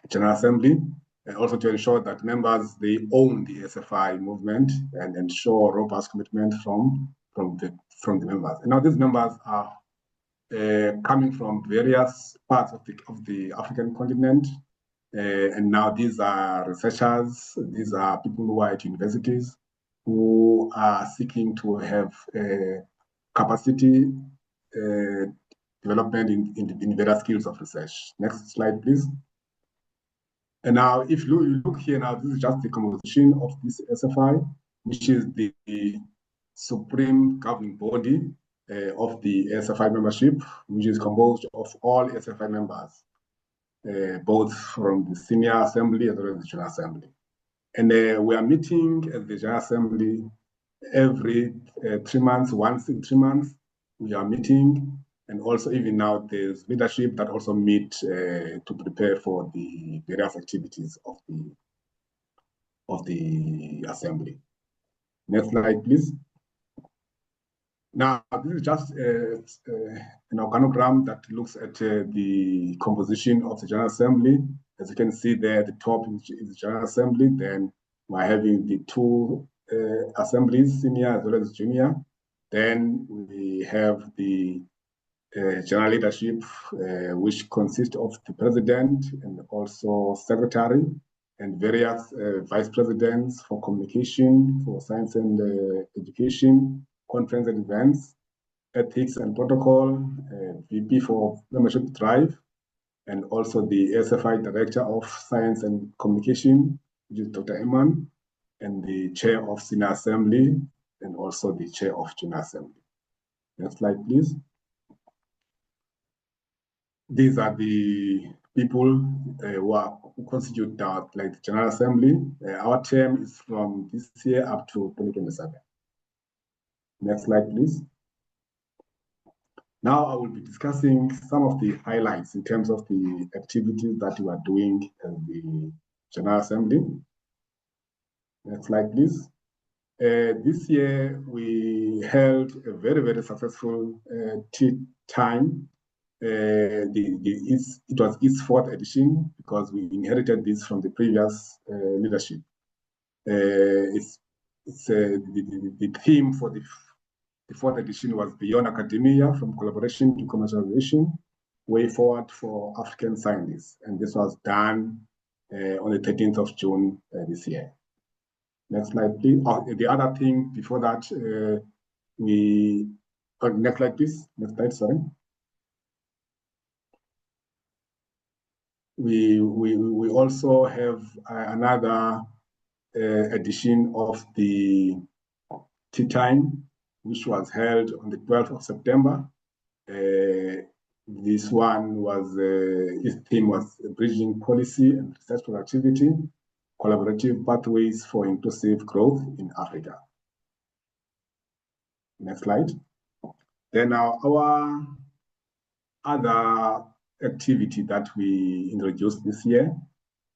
General Assembly. And also to ensure that members, they own the ASFI movement and ensure robust commitment from the members. And now these members are coming from various parts of the African continent. And now these are researchers, these are people who are at universities who are seeking to have capacity development in various skills of research. Next slide, please. And now, if you look here now, this is just the composition of this ASFI, which is the supreme governing body of the ASFI membership, which is composed of all ASFI members, both from the Senior Assembly as well as the General Assembly. And we are meeting at the General Assembly every 3 months, once in 3 months, we are meeting. And also even now there's leadership that also meet to prepare for the various activities of the assembly. Next slide, please. Now, this is just an organogram that looks at the composition of the General Assembly. As you can see there, at the top is the General Assembly. Then we're having the 2 assemblies, senior as well as junior. Then we have the general leadership, which consists of the president and also secretary and various vice presidents for communication, for science and education, conference and events, Ethics and Protocol, VP for Membership Drive, and also the ASFI Director of Science and Communication, which is Dr. Eman, and the Chair of Senior Assembly, and also the Chair of Junior Assembly. Next slide, please. These are the people who constitute like the General Assembly. Our term is from this year up to 2027. Next slide, please. Now I will be discussing some of the highlights in terms of the activities that we are doing in the General Assembly. Next slide, please. This year we held a very, very successful tea time. It was its fourth edition because we inherited this from the previous leadership. The theme for the fourth edition was Beyond Academia, from Collaboration to Commercialization, Way Forward for African Scientists. And this was done on the 13th of June this year. Next slide, please. The other thing before that, next slide, please. Next slide, sorry. We also have another edition of the tea time, which was held on the 12th of September. This one was, its theme was Bridging Policy and Research Productivity, Collaborative Pathways for Inclusive Growth in Africa. Next slide. Then our other activity that we introduced this year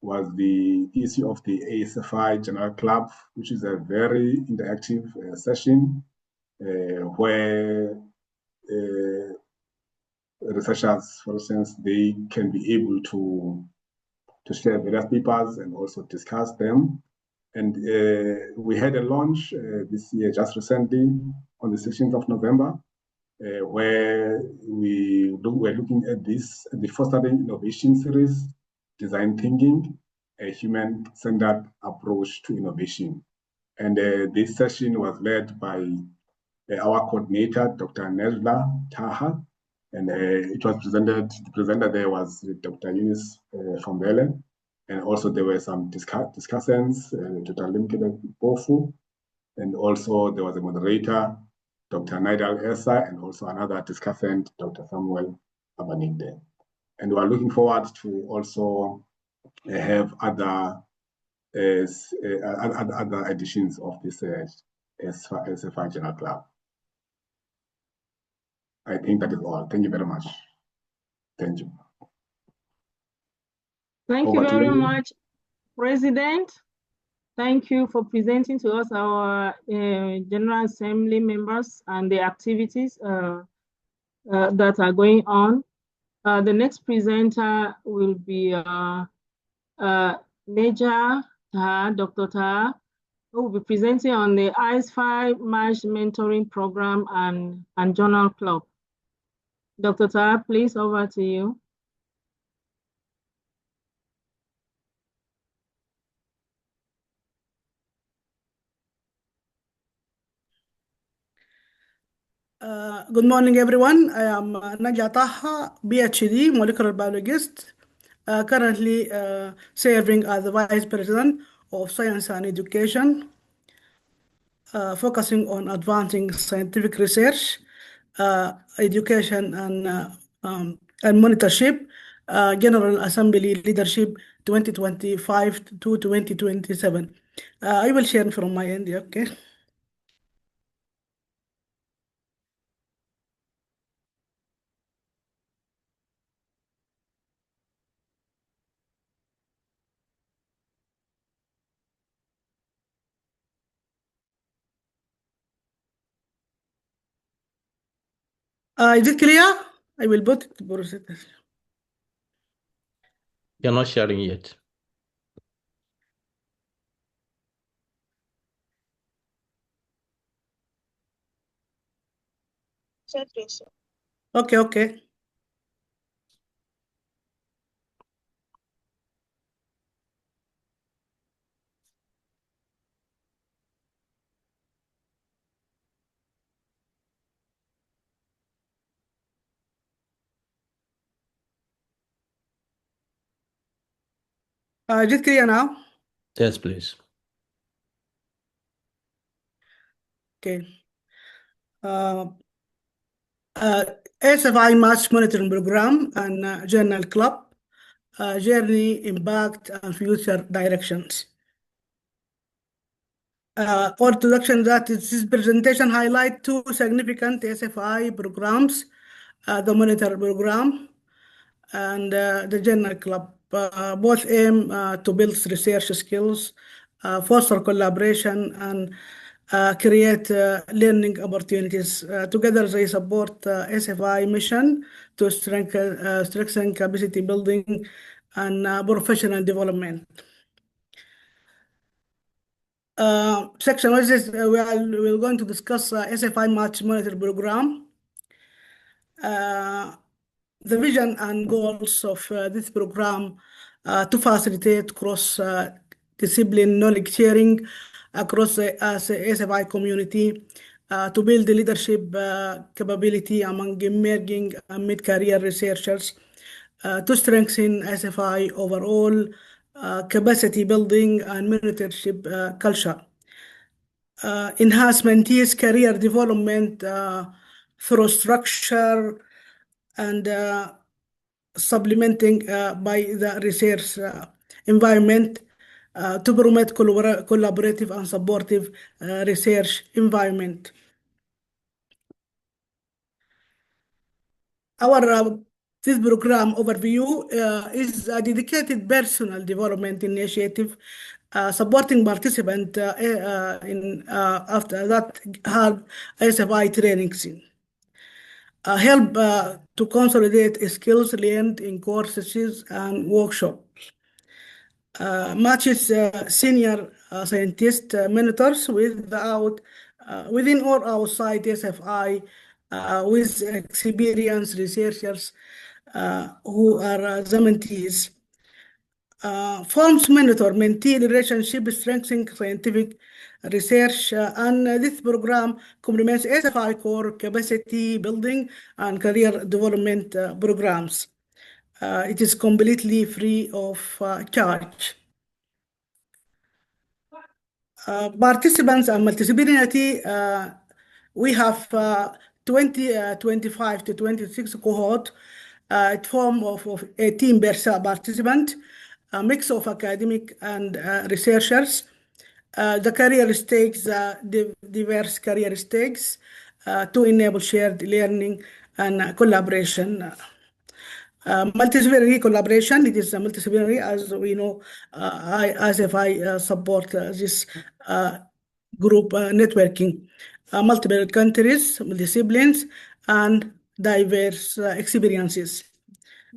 was the issue of the ASFI General Club, which is a very interactive session where researchers, for instance, they can be able to share various papers and also discuss them. And we had a launch this year, just recently, on the 16th of November, where we're looking at the Fostering Innovation Series, Design Thinking, a human-centered approach to innovation. And this session was led by our coordinator, Dr. Nejla Taha, and it was presented, the presenter there was Dr. Eunice from Belen, and also there were some discussants, Dr. Limkele Bofu, and also there was a moderator, Dr. Nidal Esa, and also another discussant, Dr. Samuel Abaninde. And we are looking forward to also have other editions of this ASFI General Club. I think that is all. Thank you very much. Thank you. Thank you very much, President. Thank you for presenting to us our General Assembly members and the activities that are going on. The next presenter will be Major Taha, Dr. Taha, who will be presenting on the ASFI MASH Mentoring Program and Journal Club. Dr. Taha, please, over to you. Good morning, everyone. I am Najla Taha, PhD, molecular biologist, currently serving as the Vice President of Science and Education, focusing on advancing scientific research, education, and monitorship, General Assembly Leadership 2025 to 2027. I will share from my end, okay? Is it clear? I will put it process. You're not sharing yet. Okay, okay. Is it clear now? Yes, please. Okay. ASFI Match Monitoring Program and Journal Club, Journey, Impact, and Future Directions. For introduction, this presentation highlight two significant ASFI programs, the Monitor Program and the Journal Club. Both aim to build research skills, foster collaboration, and create learning opportunities. Together, they support SFI mission to strengthen capacity building and professional development. Section 1 is we're going to discuss SFI Match Monitor Program. The vision and goals of this program to facilitate cross-discipline knowledge sharing across the ASFI community, to build the leadership capability among emerging and mid-career researchers, to strengthen ASFI overall capacity building and mentorship culture. Enhancement is career development through structure and supplementing by the research environment to promote collaborative and supportive research environment. Our this program overview is a dedicated personal development initiative supporting participants after that have ASFI trainings. Help to consolidate skills learned in courses and workshops. Matches senior scientist mentors within or outside SFI with experienced researchers who are the mentees. Forms mentor-mentee relationship strengthening scientific research, and this program complements SFI core capacity building and career development programs. It is completely free of charge. Participants and multidisciplinarity, we have 25 to 26 cohort. It form of 18 participants, a mix of academic and researchers. The career stakes, diverse career stakes to enable shared learning and collaboration. Multidisciplinary collaboration, it is multidisciplinary, as we know, as if I support this group networking. Multiple countries, disciplines, and diverse experiences.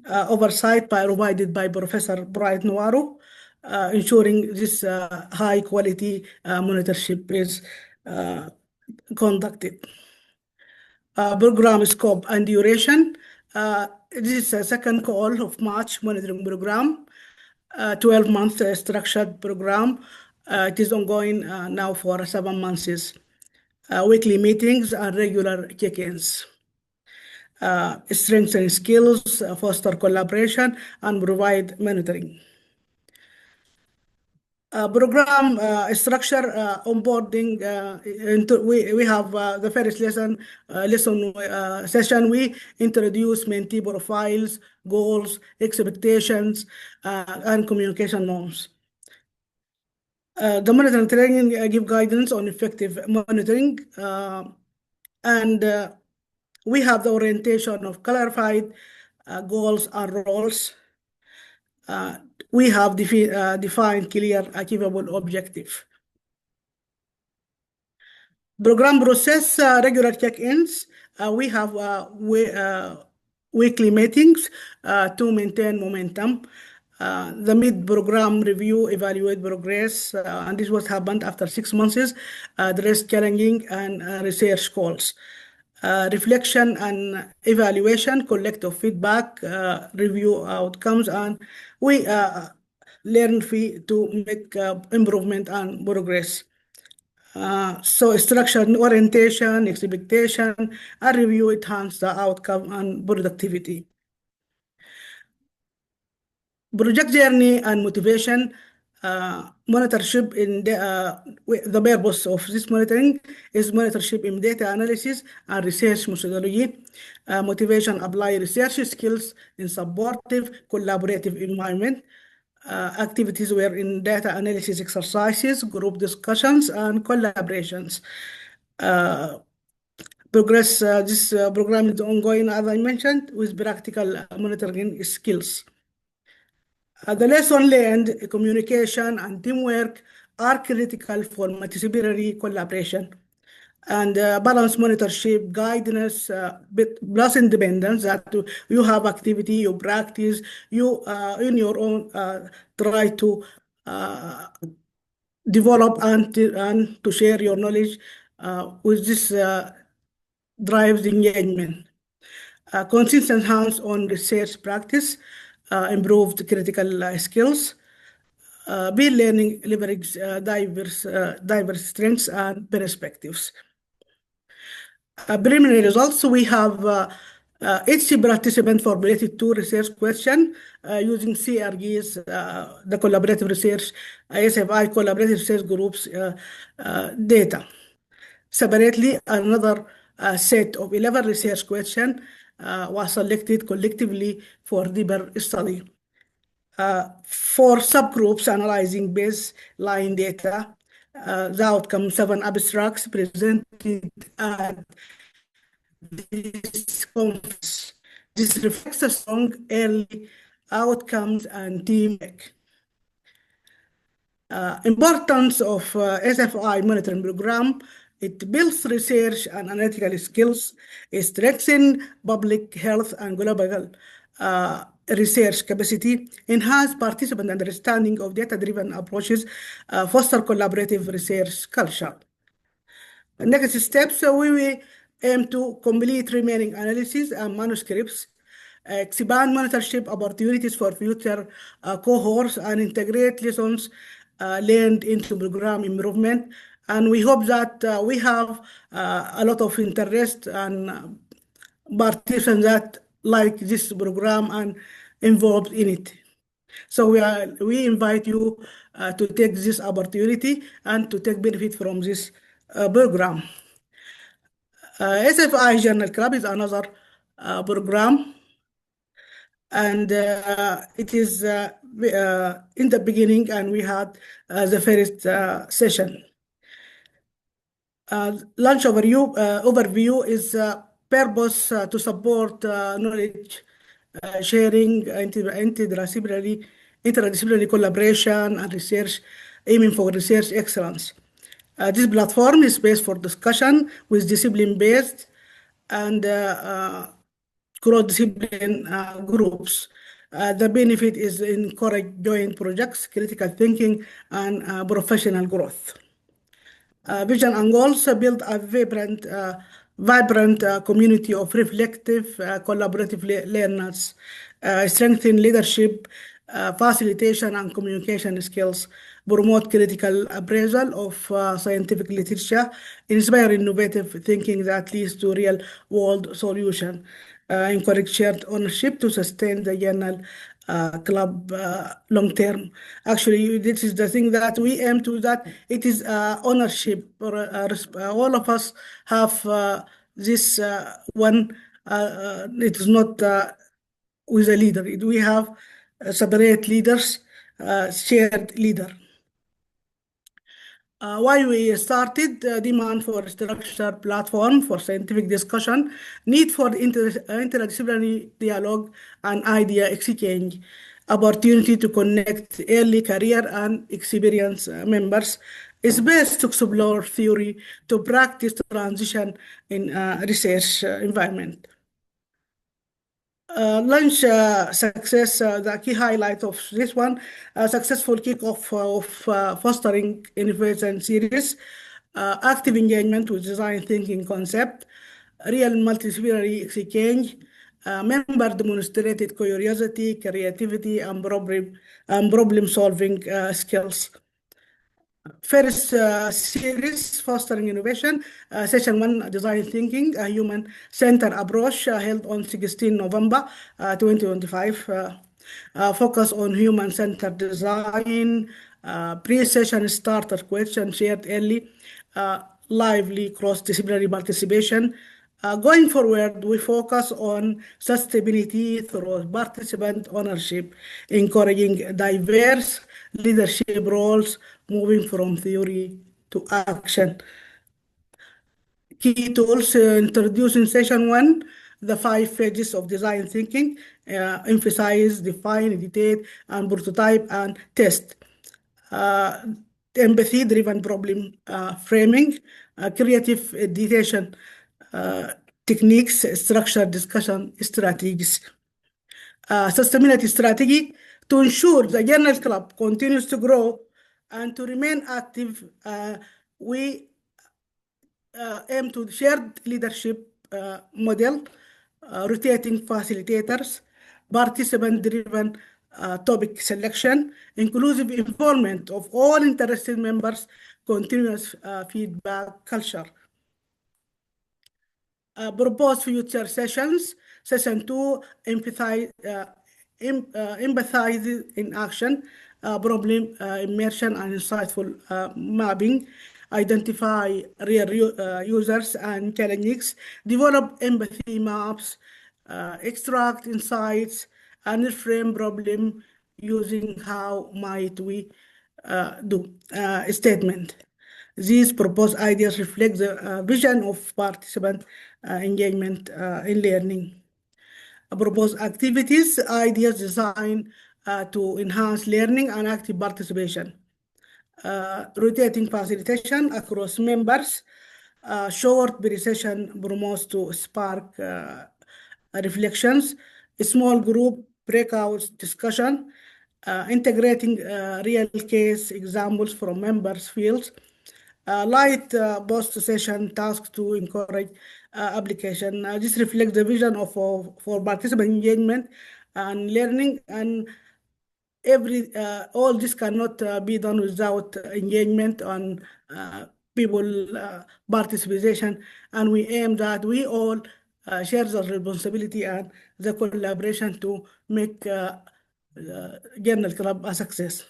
Oversight provided by Professor Bright Noiro, ensuring this high quality monitorship is conducted. Program scope and duration. This is a second call of March monitoring program, 12-month structured program. It is ongoing now for 7 months. Weekly meetings and regular check-ins. Strengthen skills, foster collaboration, and provide monitoring. Program structure onboarding. We have the first lesson session. We introduce mentee profiles, goals, expectations, and communication norms. The monitoring training give guidance on effective monitoring, and we have the orientation of clarified goals and roles. We have defined clear, achievable objective. Program process, regular check-ins. We have weekly meetings to maintain momentum. The mid-program review, evaluate progress, and this was happened after 6 months, address challenging and research goals. Reflection and evaluation, collective feedback, review outcomes, and we learn to make improvement and progress. So structure, orientation, expectation, and review enhance the outcome and productivity. Project journey and motivation. Monitorship in the purpose of this monitoring is monitorship in data analysis and research methodology. Motivation apply research skills in supportive collaborative environment. Activities were in data analysis exercises, group discussions, and collaborations. Progress, this program is ongoing, as I mentioned, with practical monitoring skills. The lesson learned, communication and teamwork are critical for multidisciplinary collaboration. And balance monitorship, guidance, plus independence, that you have activity, you practice, you in your own try to develop and to share your knowledge with this drives engagement. Consistent hands-on research practice, improved critical skills, peer learning leverage diverse strengths and perspectives. Preliminary results, we have each participant formulated 2 research questions using CRG's, the collaborative research, ASFI collaborative research groups data. Separately, another set of 11 research questions was selected collectively for deeper study. 4 subgroups analyzing baseline data, the outcome 7 abstracts presented at this conference. This reflects a strong early outcomes and teamwork. Importance of ASFI monitoring program. It builds research and analytical skills, strengthens public health and global research capacity, enhance participant understanding of data-driven approaches, foster collaborative research culture. Next steps, we will aim to complete remaining analysis and manuscripts, expand monitorship opportunities for future cohorts, and integrate lessons learned into program improvement. And we hope that we have a lot of interest and participants that like this program and involved in it. So we invite you to take this opportunity and to take benefit from this program. ASFI Journal Club is another program, and it is in the beginning, and we had the first session. Launch overview is purpose to support knowledge sharing, interdisciplinary collaboration, and research, aiming for research excellence. This platform is space for discussion with discipline-based and cross-discipline groups. The benefit is encourage joint projects, critical thinking, and professional growth. Vision and goals build a vibrant community of reflective, collaborative learners, strengthen leadership, facilitation and communication skills, promote critical appraisal of scientific literature, inspire innovative thinking that leads to real-world solution, encourage shared ownership to sustain the journal club long term. Actually, this is the thing that we aim to, that it is ownership. All of us have this one. It is not with a leader. We have separate leaders, shared leader. Why we started demand for structured platform for scientific discussion, need for interdisciplinary dialogue and idea exchange, opportunity to connect early career and experienced members, space to explore theory to practice transition in research environment. Launch success, the key highlight of this one, successful kickoff of fostering innovation series, active engagement with design thinking concept, real multidisciplinary exchange, member demonstrated curiosity, creativity, and problem solving skills. First series, Fostering Innovation, Session 1, Design Thinking, a Human-Centered Approach, held on 16 November 2025. Focus on human-centered design, pre-session starter question shared early, lively cross-disciplinary participation. Going forward, we focus on sustainability through participant ownership, encouraging diverse leadership roles, moving from theory to action. Key tools introduced in session 1, the 5 phases of design thinking, emphasize, define, editate, and prototype and test. Empathy-driven problem framing, creative editation techniques, structured discussion strategies. Sustainability strategy to ensure the journal club continues to grow and to remain active. We aim to shared leadership model, rotating facilitators, participant-driven topic selection, inclusive involvement of all interested members, continuous feedback culture. Propose future sessions. Session 2, empathize in action, problem immersion and insightful mapping, identify real users and challenges, develop empathy maps, extract insights, and reframe problem using how might we do statement. These proposed ideas reflect the vision of participant engagement in learning. Proposed activities, ideas designed to enhance learning and active participation. Rotating facilitation across members, short pre-session promotes to spark reflections, small group breakout discussion, integrating real case examples from members' fields, light post-session tasks to encourage application. This reflects the vision of for participant engagement and learning, and all this cannot be done without engagement on people participation, and we aim that we all share the responsibility and the collaboration to make Journal Club a success.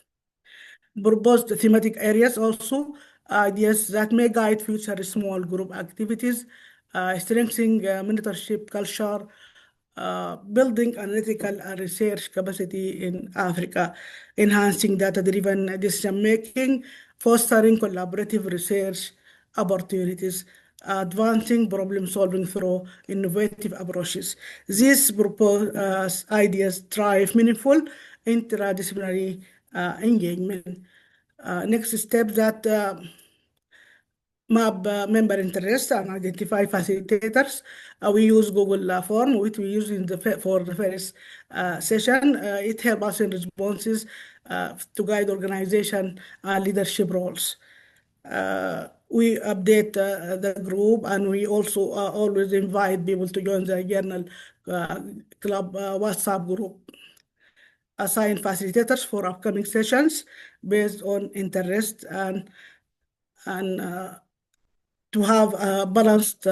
Proposed thematic areas also, ideas that may guide future small group activities, strengthening mentorship culture, building analytical and research capacity in Africa, enhancing data-driven decision-making, fostering collaborative research opportunities, advancing problem-solving through innovative approaches. These proposed ideas drive meaningful interdisciplinary engagement. Next step that map member interest and identify facilitators. We use Google form, which we use for the first session. It helps us in responses to guide organization leadership roles. We update the group, and we also always invite people to join the Journal Club WhatsApp group. Assign facilitators for upcoming sessions based on interest, and to have a balanced,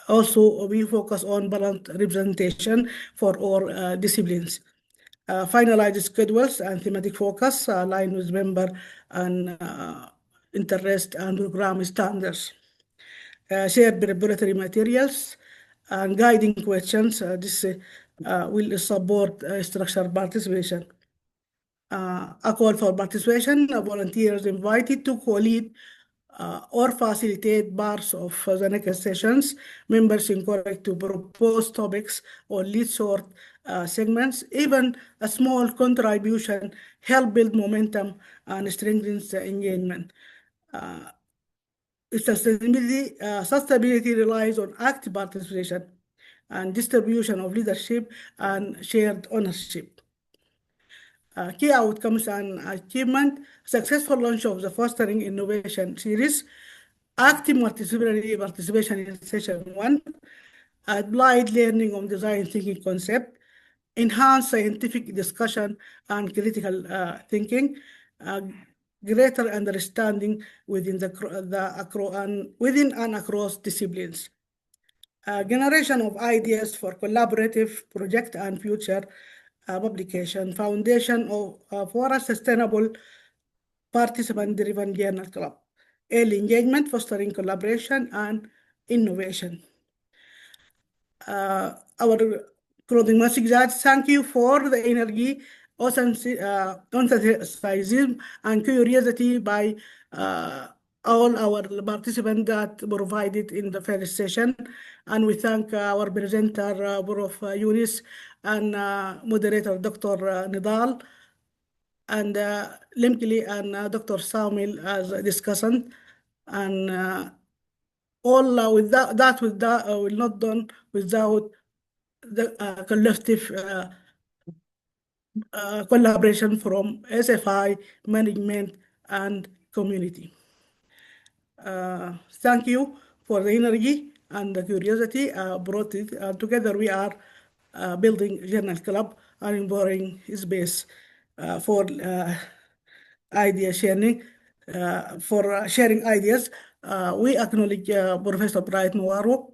also we focus on balanced representation for all disciplines. Finalize schedules and thematic focus align with member and interest and program standards. Share preparatory materials and guiding questions. This will support structured participation. A call for participation, volunteers invited to co-lead or facilitate parts of the next sessions. Members encouraged to propose topics or lead short segments. Even a small contribution help build momentum and strengthens the engagement. Sustainability relies on active participation and distribution of leadership and shared ownership. Key outcomes and achievement: successful launch of the Fostering Innovation series, active multidisciplinary participation in session 1, applied learning on design thinking concept, enhanced scientific discussion and critical thinking, greater understanding within and across disciplines. Generation of ideas for collaborative project and future publication, Foundation for a Sustainable Participant-Driven Journal Club, early engagement, fostering collaboration and innovation. Our closing message is thank you for the energy, enthusiasm, and curiosity by all our participants that provided in the first session. And we thank our presenter, Prof. Yunus, and moderator, Dr. Nidal, and Limkili and Dr. Samuel as a discussant. And all that will not done without the collective collaboration from ASFI, management, and community. Thank you for the energy and the curiosity brought it. Together we are building Journal Club and empowering space for idea sharing, for sharing ideas. We acknowledge Professor Bright Nwaro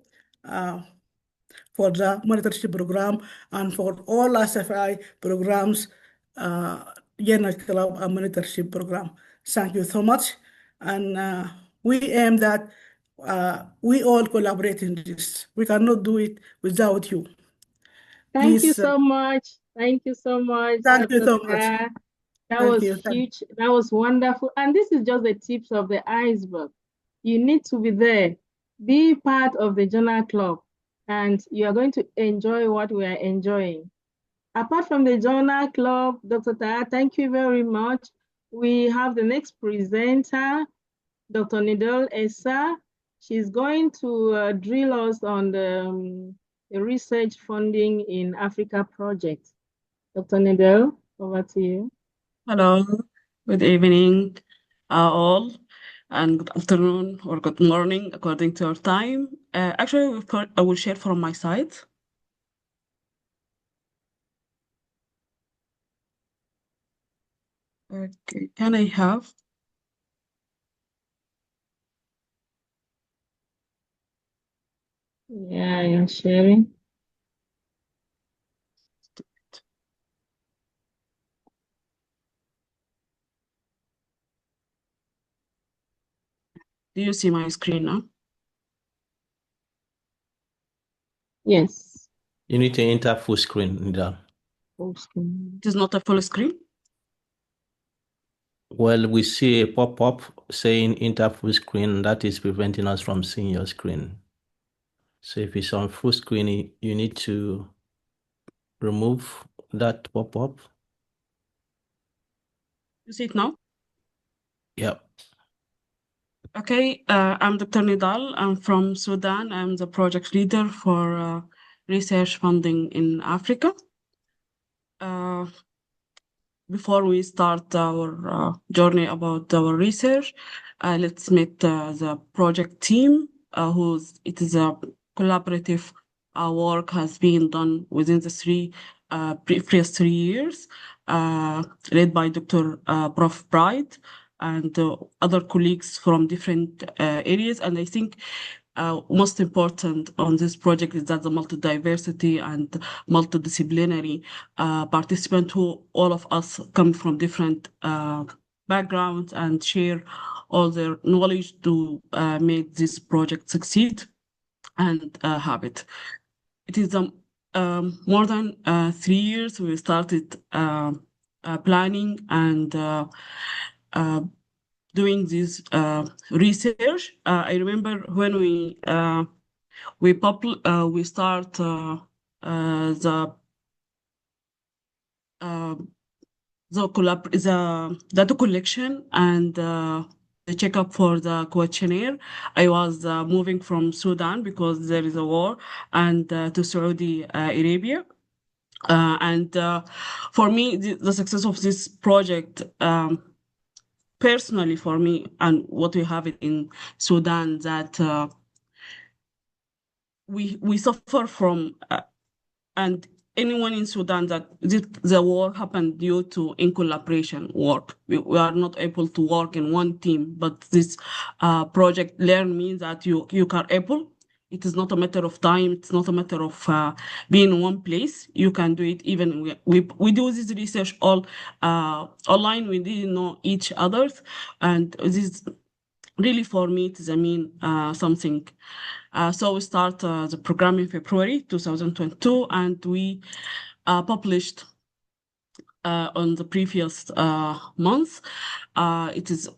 for the mentorship program and for all ASFI programs, Journal Club and mentorship program. Thank you so much. And we aim that we all collaborate in this. We cannot do it without you. Thank you Please, so much. Thank you so much. Thank you so Dr. much. Tara. That Thank was you. huge. That was wonderful. And this is just the tips of the iceberg. You need to be there. Be part of the Journal Club, and you are going to enjoy what we are enjoying. Apart from the Journal Club, Dr. Tara, thank you very much. We have the next presenter, Dr. Nidal Essa. She's going to drill us on the research funding in Africa project. Dr. Nidal, over to you. Hello, good evening, all, and good afternoon or good morning, according to your time. Actually, I will share from my side. Okay, can I have? Yeah, you're sharing. Do you see my screen now? Yes. You need to enter full screen, Nidal. Full screen. It is not a full screen? Well, we see a pop-up saying enter full screen. That is preventing us from seeing your screen. So if it's on full screen, you need to remove that pop-up. You see it now? Yep. Okay, I'm Dr. Nidal. I'm from Sudan. I'm the project leader for research funding in Africa. Before we start our journey about our research, let's meet the project team, it is a collaborative work has been done within the previous 3 years, led by Dr. Prof. Bright and other colleagues from different areas. And I think most important on this project is that the multidiversity and multidisciplinary participants, who all of us come from different backgrounds and share all their knowledge to make this project succeed and have it. It is more than 3 years we started planning and doing this research. I remember when we start the data collection and the checkup for the questionnaire. I was moving from Sudan because there is a war, and to Saudi Arabia. And for me, the success of this project, personally for me, and what we have in Sudan, that we suffer from, and anyone in Sudan, that the war happened due to in collaboration work. We are not able to work in one team, but this project learned me that you are able It is not a matter of time. It's not a matter of being in one place. You can do it even we do this research all online. We didn't know each other, and this really for me it is something. So we start the program in February 2022, and we published on the previous month. It is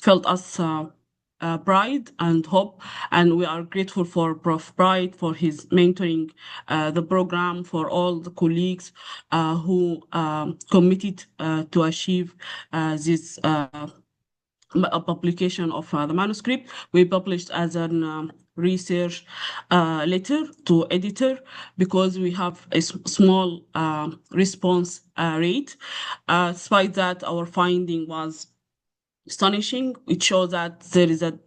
felt as pride and hope, and we are grateful for Prof. Pride for his mentoring the program, for all the colleagues who committed to achieve this a publication of the manuscript. We published as an research letter to editor because we have a small response rate. Despite that, our finding was astonishing. It shows that there is a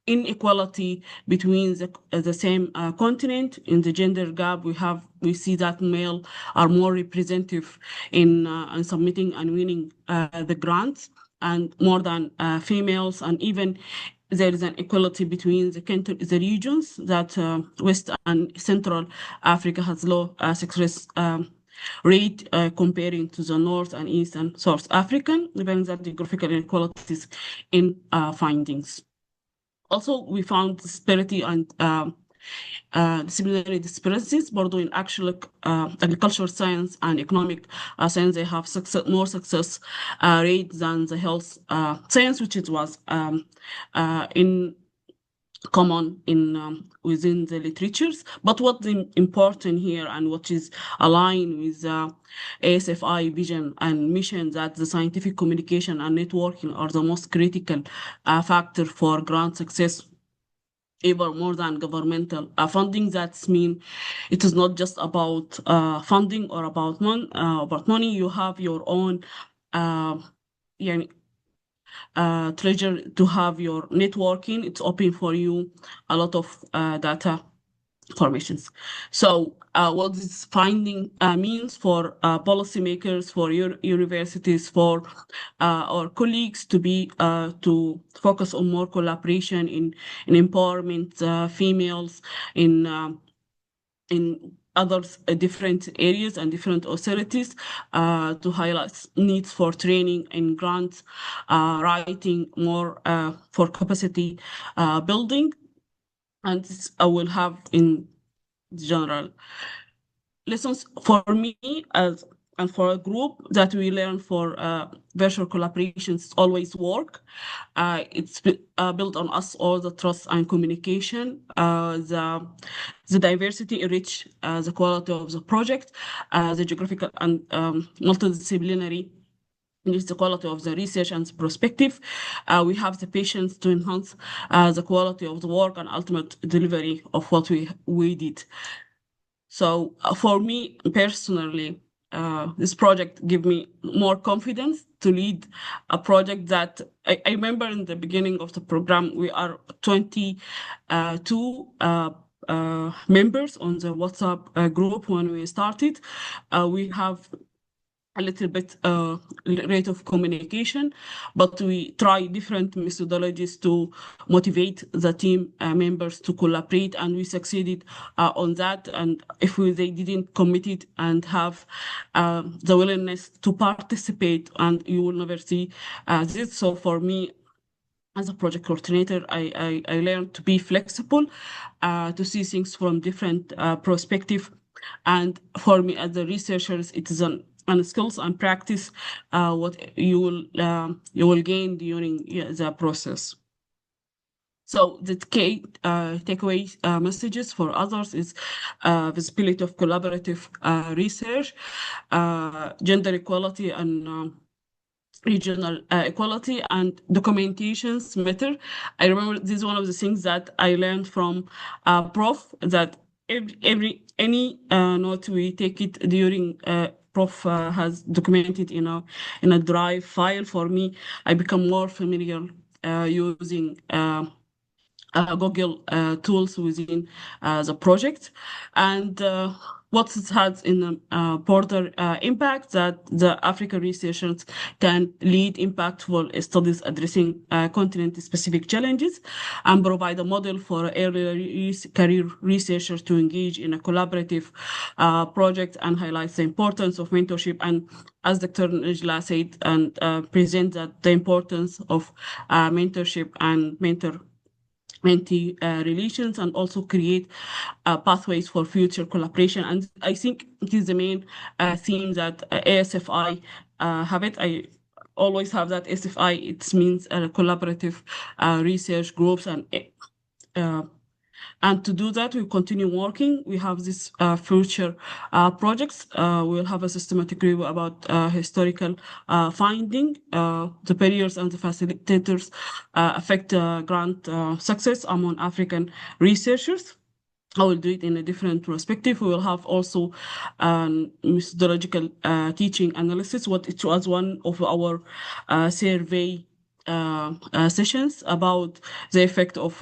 inequality between the same continent. In the gender gap, we see that male are more representative in submitting and winning the grants, and more than females, and even there is an equality between the regions that West and Central Africa has low success rate comparing to the North and East and South African, even that geographical inequalities in findings. Also, we found disparity and disciplinary disparities, both in actual agricultural science and economic science. They have more success rate than the health science, which it was in common in within the literatures. But what's important here and what is aligned with ASFI vision and mission, that the scientific communication and networking are the most critical factor for grant success, even more than governmental funding. That's mean it is not just about funding or about money. You have your own treasure to have your networking. It's open for you a lot of data formations. So what this finding means for policymakers, for your universities, for our colleagues to be to focus on more collaboration in empowerment females in other different areas and different authorities to highlight needs for training and grants writing more for capacity building. And this I will have in general lessons for me as and for a group that we learn for virtual collaborations always work. It's built on us all the trust and communication, the diversity enrich the quality of the project, the geographical and multidisciplinary enrich the quality of the research and the perspective. We have the patience to enhance the quality of the work and ultimate delivery of what we did. So for me personally, this project gave me more confidence to lead a project that I remember in the beginning of the program, we are 22 members on the WhatsApp group when we started. We have a little bit rate of communication, but we try different methodologies to motivate the team members to collaborate, and we succeeded on that. And if they didn't commit it and have the willingness to participate, and you will never see this. So for me, as a project coordinator, I learned to be flexible, to see things from different perspective. And for me, as a researchers, it is an skills and practice what you will gain during the process. So the key takeaway messages for others is visibility of collaborative research, gender equality and regional equality, and documentations matter. I remember this is one of the things that I learned from Prof, that any note we take it during Prof has documented in a Drive file. For me, I become more familiar using Google tools within the project. And what it has in broader impact, that the African researchers can lead impactful studies addressing continent-specific challenges and provide a model for early career researchers to engage in a collaborative project and highlights the importance of mentorship. And as Dr. Najla said, and present that the importance of mentorship and mentee relations, and also create pathways for future collaboration. And I think it is the main theme that ASFI have it. I always have that ASFI. It means collaborative research groups, and to do that, we continue working. We have this future projects. We'll have a systematic review about historical finding, the barriers and the facilitators affect grant success among African researchers. I will do it in a different perspective. We will have also methodological teaching analysis. It was one of our survey sessions about the effect of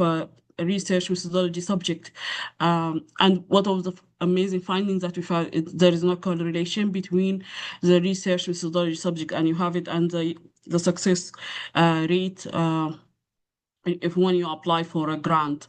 research methodology subject. And what of the amazing findings that we found, there is no correlation between the research methodology subject and you have it and the success rate if when you apply for a grant.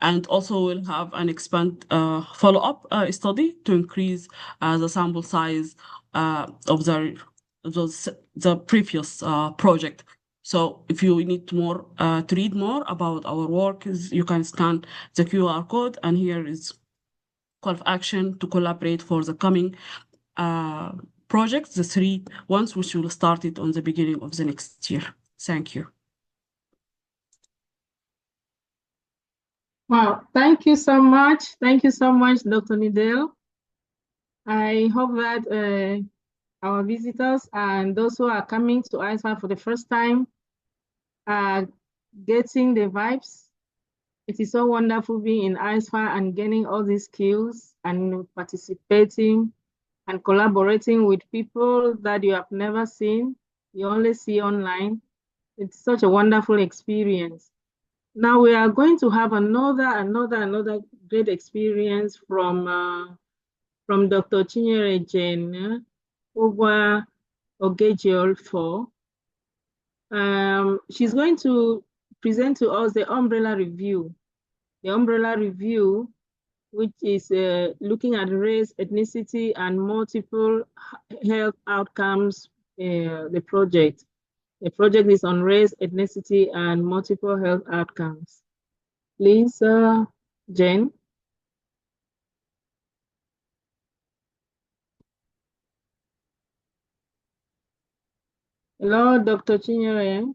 And also we'll have an expand follow-up study to increase the sample size of the previous project. So if you need more to read more about our work, you can scan the QR code, and here is call of action to collaborate for the coming projects, the 3 ones which will start it on the beginning of the next year. Thank you. Wow, thank you so much. Thank you so much, Dr. Nidel. I hope that our visitors and those who are coming to ASFI for the first time are getting the vibes. It is so wonderful being in ASFI and gaining all these skills and participating and collaborating with people that you have never seen, you only see online. It's such a wonderful experience. Now we are going to have another great experience from Dr. Chinyere Jane Ogwa Ogejiolfo. She's going to present to us the umbrella review. The umbrella review, which is looking at race, ethnicity, and multiple health outcomes, the project. The project is on race, ethnicity, and multiple health outcomes. Please, Jane. Hello, Dr. Chinyere.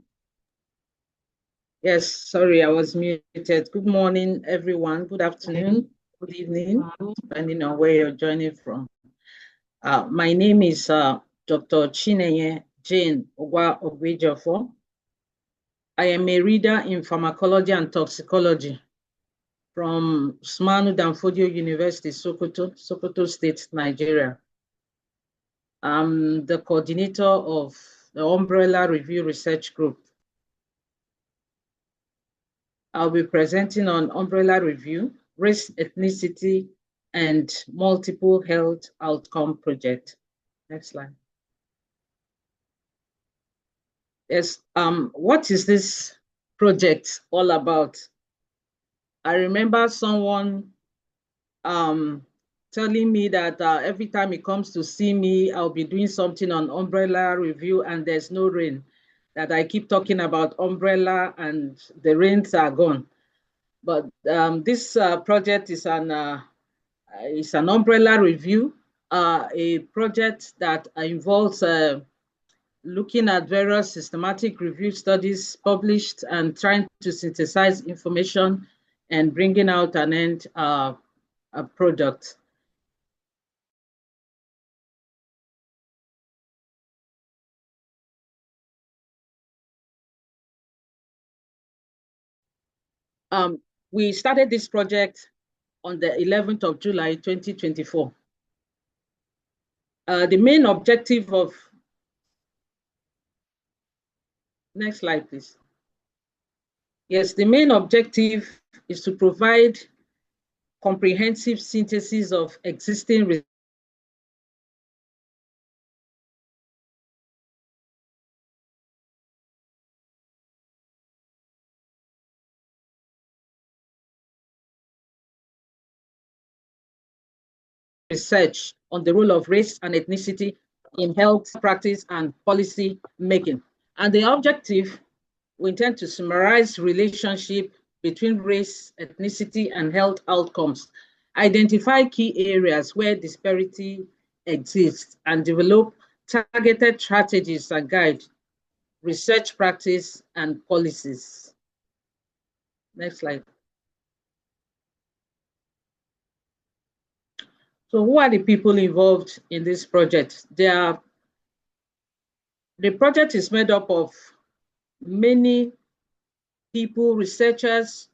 Yes, sorry, I was muted. Good morning, everyone. Good afternoon, good evening, depending on where you're joining from. My name is Dr. Chinenye Jane Ogwa Ogwejofo. I am a reader in pharmacology and toxicology from Smanu Danfodio University, Sokoto State, Nigeria. I'm the coordinator of the Umbrella Review Research Group. I'll be presenting on umbrella review, race, ethnicity, and multiple health outcome project. Next slide. Yes, what is this project all about? I remember someone telling me that every time he comes to see me, I'll be doing something on umbrella review and there's no rain. That I keep talking about umbrella and the rains are gone. But this project is an umbrella review, a project that involves looking at various systematic review studies published and trying to synthesize information and bringing out an end a product. We started this project on the 11th of July, 2024. The main objective of, next slide, please. Yes, the main objective is to provide comprehensive synthesis of existing research on the role of race and ethnicity in health practice and policy making. And the objective, we intend to summarize relationship between race, ethnicity, and health outcomes, identify key areas where disparity exists, and develop targeted strategies and guide research practice and policies. Next slide. So who are the people involved in this project? The project is made up of many people, researchers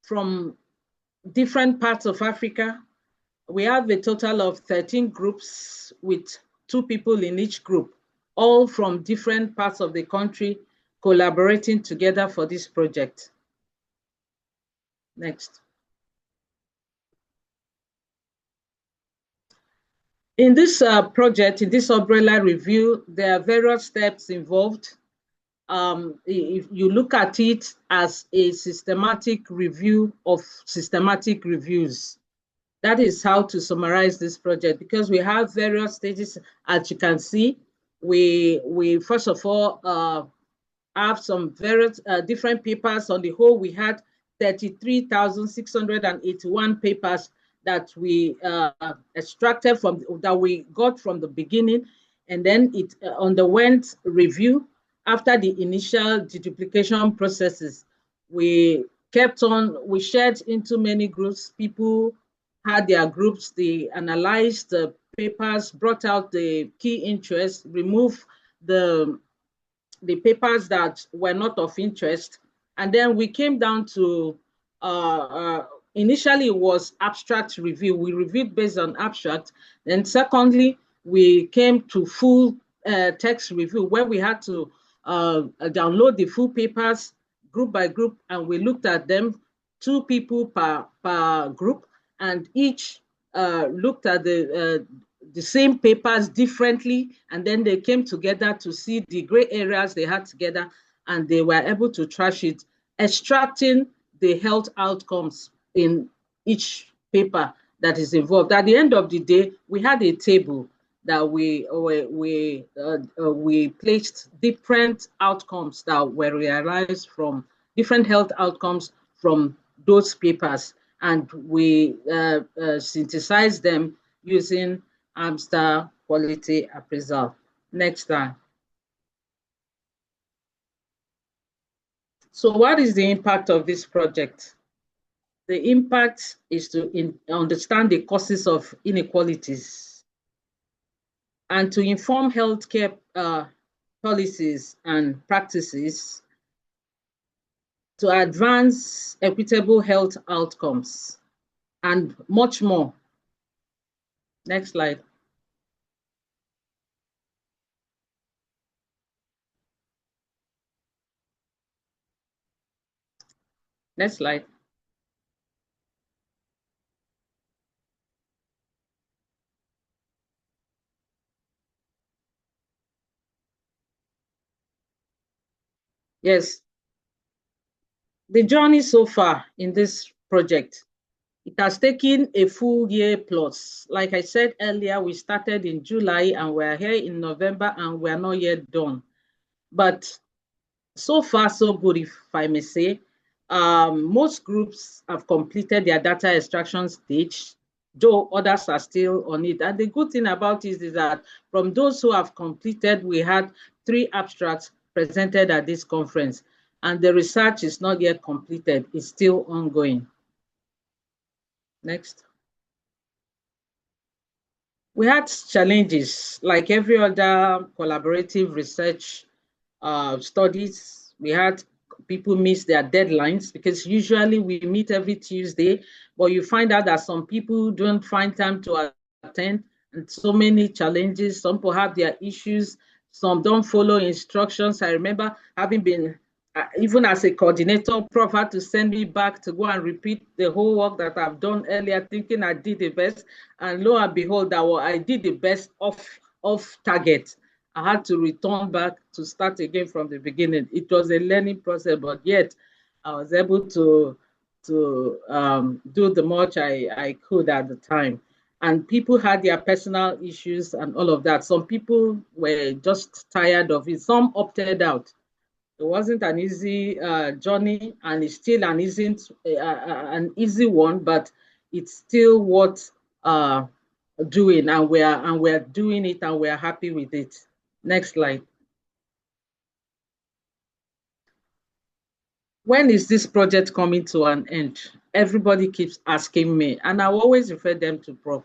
from different parts of Africa. We have a total of 13 groups with 2 people in each group, all from different parts of the country, collaborating together for this project. Next. In this project, in this umbrella review, there are various steps involved. If you look at it as a systematic review of systematic reviews, that is how to summarize this project, because we have various stages. As you can see, we first of all have some various different papers. On the whole, we had 33,681 papers that we extracted from, that we got from the beginning, and then it underwent review. After the initial deduplication processes, we kept on, we shared into many groups. People had their groups, they analyzed the papers, brought out the key interests, removed the papers that were not of interest. And then we came down to, initially it was abstract review. We reviewed based on abstract. Then secondly, we came to full text review, where we had to download the full papers group by group, and we looked at them, 2 people per group, and each looked at the same papers differently, and then they came together to see the gray areas they had together, and they were able to trash it, extracting the health outcomes in each paper that is involved. At the end of the day, we had a table that we placed different outcomes that were realized from different health outcomes from those papers, and we synthesized them using AMSTAR quality appraisal. Next time. So what is the impact of this project? The impact is to understand the causes of inequalities and to inform healthcare policies and practices to advance equitable health outcomes and much more. Next slide. Next slide. Yes. The journey so far in this project, it has taken a full year plus. Like I said earlier, we started in July and we're here in November and we're not yet done. But so far, so good, if I may say. Most groups have completed their data extraction stage, though others are still on it. And the good thing about it is that from those who have completed, we had 3 abstracts presented at this conference, and the research is not yet completed, it's still ongoing. Next. We had challenges like every other collaborative research studies. We had people miss their deadlines, because usually we meet every Tuesday, but you find out that some people don't find time to attend, and so many challenges. Some people have their issues, some don't follow instructions. I remember having been even as a coordinator, Prof had to send me back to go and repeat the whole work that I've done earlier, thinking I did the best. And lo and behold, I did the best off target. I had to return back to start again from the beginning. It was a learning process, but yet I was able to do the much I could at the time. And people had their personal issues and all of that. Some people were just tired of it. Some opted out. It wasn't an easy journey, and it's still an easy one, but it's still worth doing, and we're doing it, and we're happy with it. Next slide. When is this project coming to an end? Everybody keeps asking me, and I always refer them to Prof.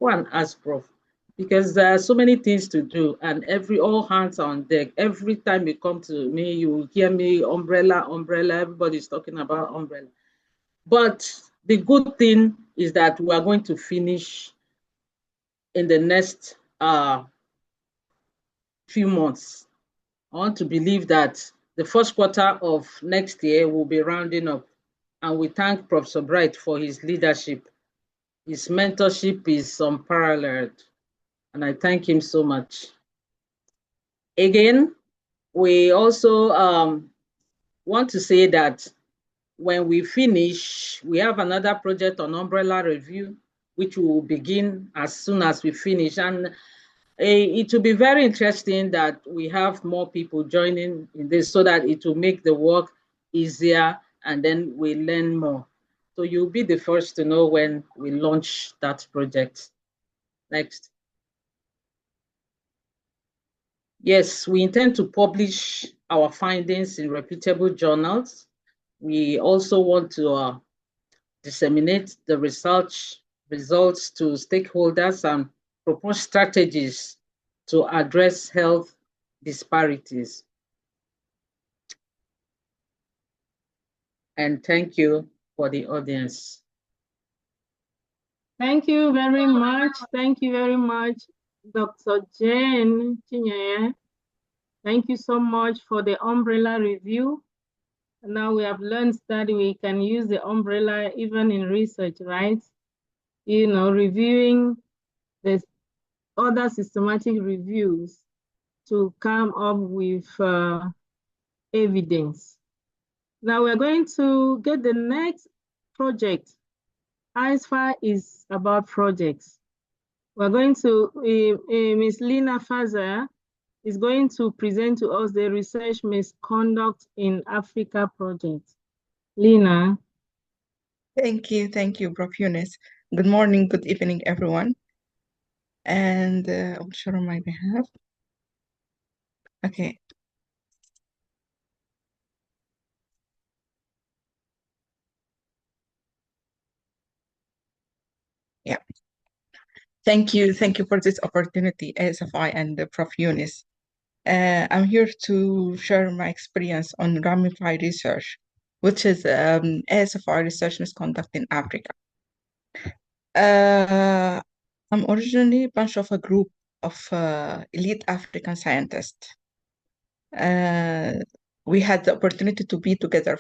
Go and ask Prof, because there are so many things to do, and all hands are on deck. Every time you come to me, you will hear me, umbrella, everybody's talking about umbrella. But the good thing is that we are going to finish in the next few months. I want to believe that the first quarter of next year will be rounding up, and we thank Professor Bright for his leadership. His mentorship is unparalleled, and I thank him so much. Again, we also want to say that when we finish, we have another project on umbrella review, which we will begin as soon as we finish. And it will be very interesting that we have more people joining in this so that it will make the work easier, and then we learn more. So you'll be the first to know when we launch that project. Next. Yes, we intend to publish our findings in reputable journals. We also want to disseminate the research results to stakeholders and propose strategies to address health disparities. And thank you for the audience. Thank you very much. Thank you very much, Dr. Jane Chinyere. Thank you so much for the umbrella review. Now we have learned that we can use the umbrella even in research, right? You know, reviewing the other systematic reviews to come up with evidence. Now we're going to get the next project. ASFI is about projects. We're going to, Ms. Lina Fazer is going to present to us the research misconduct in Africa project. Lina. Thank you, Prof. Yunus. Good morning, good evening, everyone. And I'll share on my behalf. Okay. Yeah. Thank you for this opportunity, ASFI and Prof. Yunus. I'm here to share my experience on ramified research, which is ASFI research misconduct in Africa. I'm originally a bunch of a group of elite African scientists. We had the opportunity to be together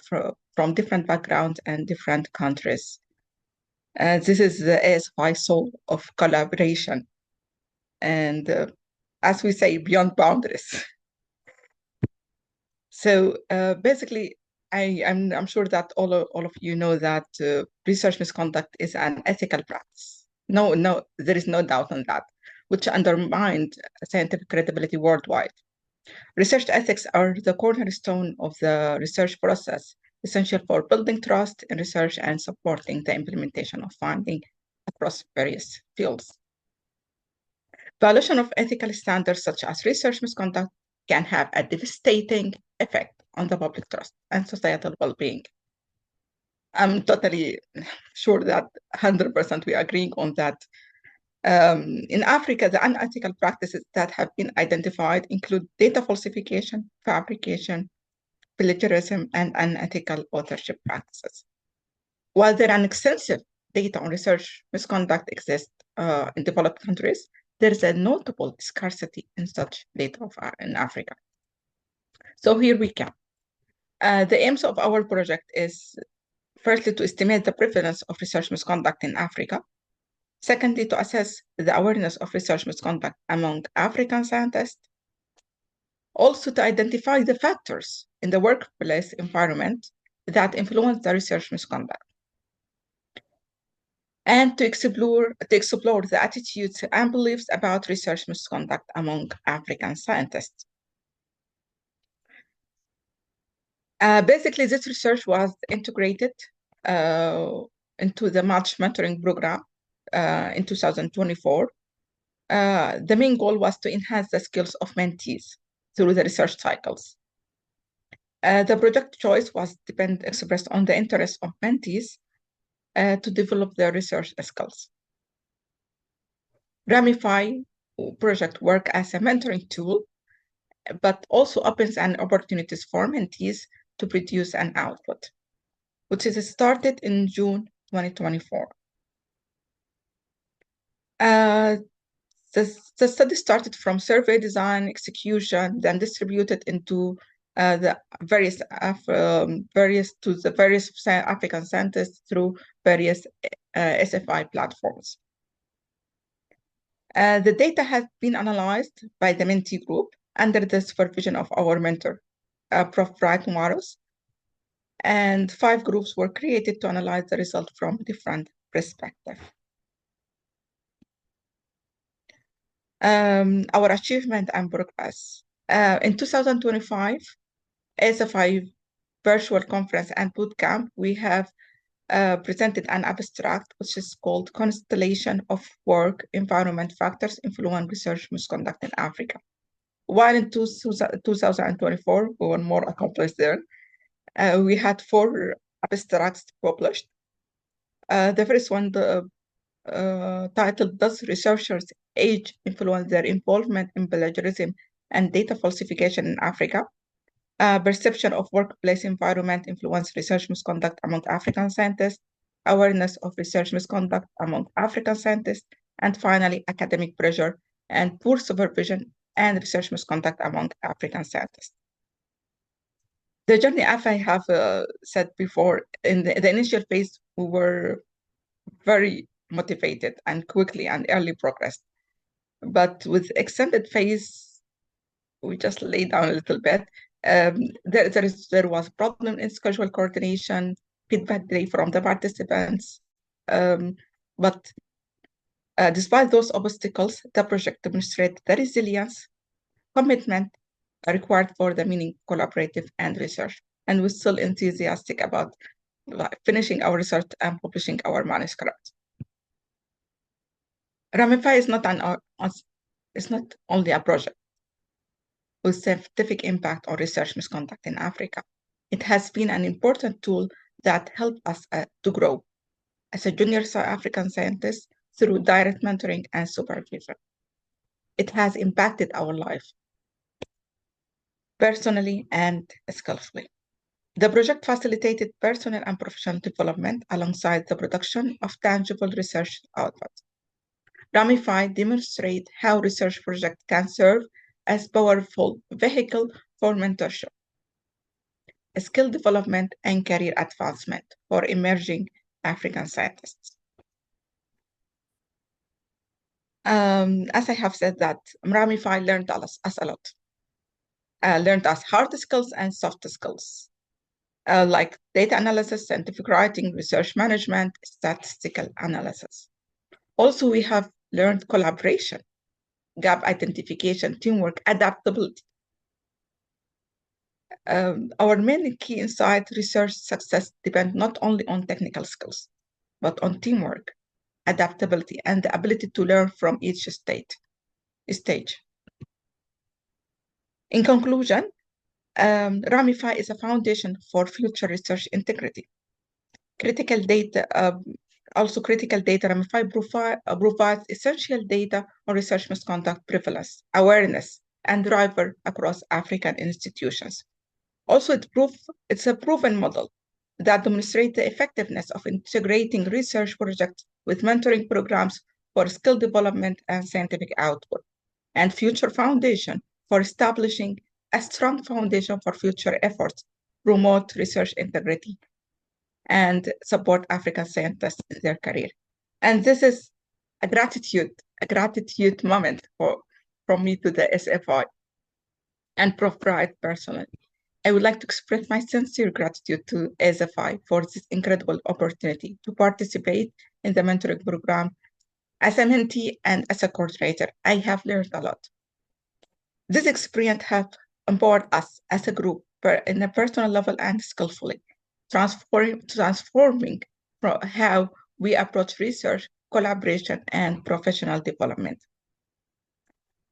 from different backgrounds and different countries. This is the ASFI soul of collaboration, and as we say, beyond boundaries. So basically, I'm sure that all of you know that research misconduct is an ethical practice. No, there is no doubt on that, which undermined scientific credibility worldwide. Research ethics are the cornerstone of the research process, essential for building trust in research and supporting the implementation of findings across various fields. Violation of ethical standards such as research misconduct can have a devastating effect on the public trust and societal well-being. I'm totally sure that 100% we are agreeing on that. In Africa, the unethical practices that have been identified include data falsification, fabrication, plagiarism, and unethical authorship practices. While there are extensive data on research misconduct exists in developed countries, there is a notable scarcity in such data in Africa. So here we come. The aims of our project is firstly to estimate the prevalence of research misconduct in Africa. Secondly, to assess the awareness of research misconduct among African scientists. Also to identify the factors in the workplace environment that influence the research misconduct. And to explore the attitudes and beliefs about research misconduct among African scientists. Basically, this research was integrated into the March mentoring program in 2024. The main goal was to enhance the skills of mentees through the research cycles. The project choice was expressed on the interest of mentees to develop their research skills. Ramify project work as a mentoring tool, but also opens an opportunities for mentees to produce an output, which is started in June 2024. The study started from survey design, execution, then distributed into the various African scientists through various ASFI platforms. The data has been analyzed by the mentee group under the supervision of our mentor, Prof. Bright Maros, and 5 groups were created to analyze the result from different perspectives. Our achievement and progress. In 2025, ASFI virtual conference and bootcamp, we have presented an abstract which is called Constellation of Work Environment Factors Influence Research Misconduct in Africa. While in 2024, we were more accomplished there. We had 4 abstracts published. The first one, titled, Does Researchers' Age Influence Their Involvement in Plagiarism and Data Falsification in Africa? Perception of workplace environment influence research misconduct among African scientists, awareness of research misconduct among African scientists, and finally, academic pressure and poor supervision and research misconduct among African scientists. The journey, as I have said before, in the initial phase, we were very motivated and quickly and early progressed. But with extended phase, we just laid down a little bit. There was problem in schedule coordination, feedback delay from the participants. But despite those obstacles, the project demonstrated the resilience, commitment required for the meaning collaborative and research. And we're still enthusiastic about finishing our research and publishing our manuscript. Ramify is not only a project with scientific impact on research misconduct in Africa. It has been an important tool that helped us to grow as a junior South African scientist through direct mentoring and supervision. It has impacted our life personally and skillfully. The project facilitated personal and professional development alongside the production of tangible research output. Ramify demonstrates how research projects can serve as powerful vehicle for mentorship, skill development, and career advancement for emerging African scientists. As I have said that Ramify learned us a lot. Learned us hard skills and soft skills, like data analysis, scientific writing, research management, statistical analysis. Also, we have learned collaboration, gap identification, teamwork, adaptability. Our main key insight, research success depends not only on technical skills, but on teamwork, adaptability, and the ability to learn from each stage. In conclusion, Ramify is a foundation for future research integrity. Critical data, Ramify provides essential data on research misconduct prevalence, awareness, and driver across African institutions. Also, it's a proven model that demonstrates the effectiveness of integrating research projects with mentoring programs for skill development and scientific output, and future foundation for establishing a strong foundation for future efforts promote research integrity, and support African scientists in their career. And this is a gratitude moment from me to the ASFI and Prof. Bright personally. I would like to express my sincere gratitude to ASFI for this incredible opportunity to participate in the mentoring program. As a mentee and as a coordinator, I have learned a lot. This experience has empowered us as a group in a personal level and skillfully, transforming how we approach research, collaboration, and professional development.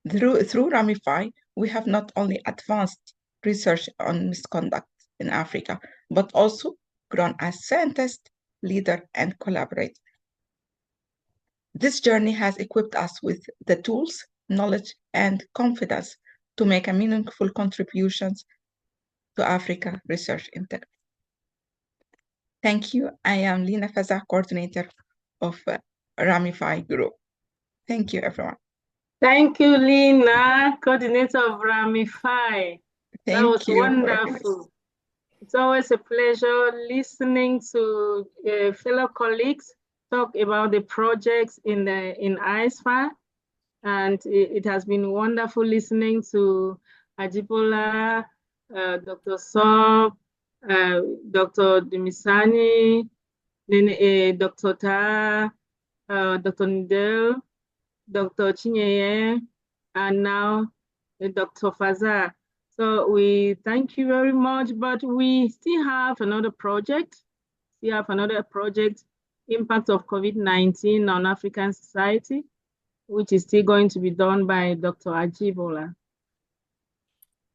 Through RAMIFI, we have not only advanced research on misconduct in Africa, but also grown as scientists, leaders, and collaborators. This journey has equipped us with the tools, knowledge, and confidence to make a meaningful contributions to Africa research integrity. Thank you. I am Lina Fazah, coordinator of RAMIFI Group. Thank you, everyone. Thank you, Lina, coordinator of RAMIFI. That was Thank you. wonderful. It's always a pleasure listening to fellow colleagues talk about the projects in ASFI. And it has been wonderful listening to Ajibola, Dr. Sob, Dr. Dimisani, Dr. Ta, Dr. Nidel, Dr. Chinyeye, and now Dr. Fazah. So we thank you very much, but we still have another project. Impact of COVID-19 on African society, which is still going to be done by Dr. Ajibola.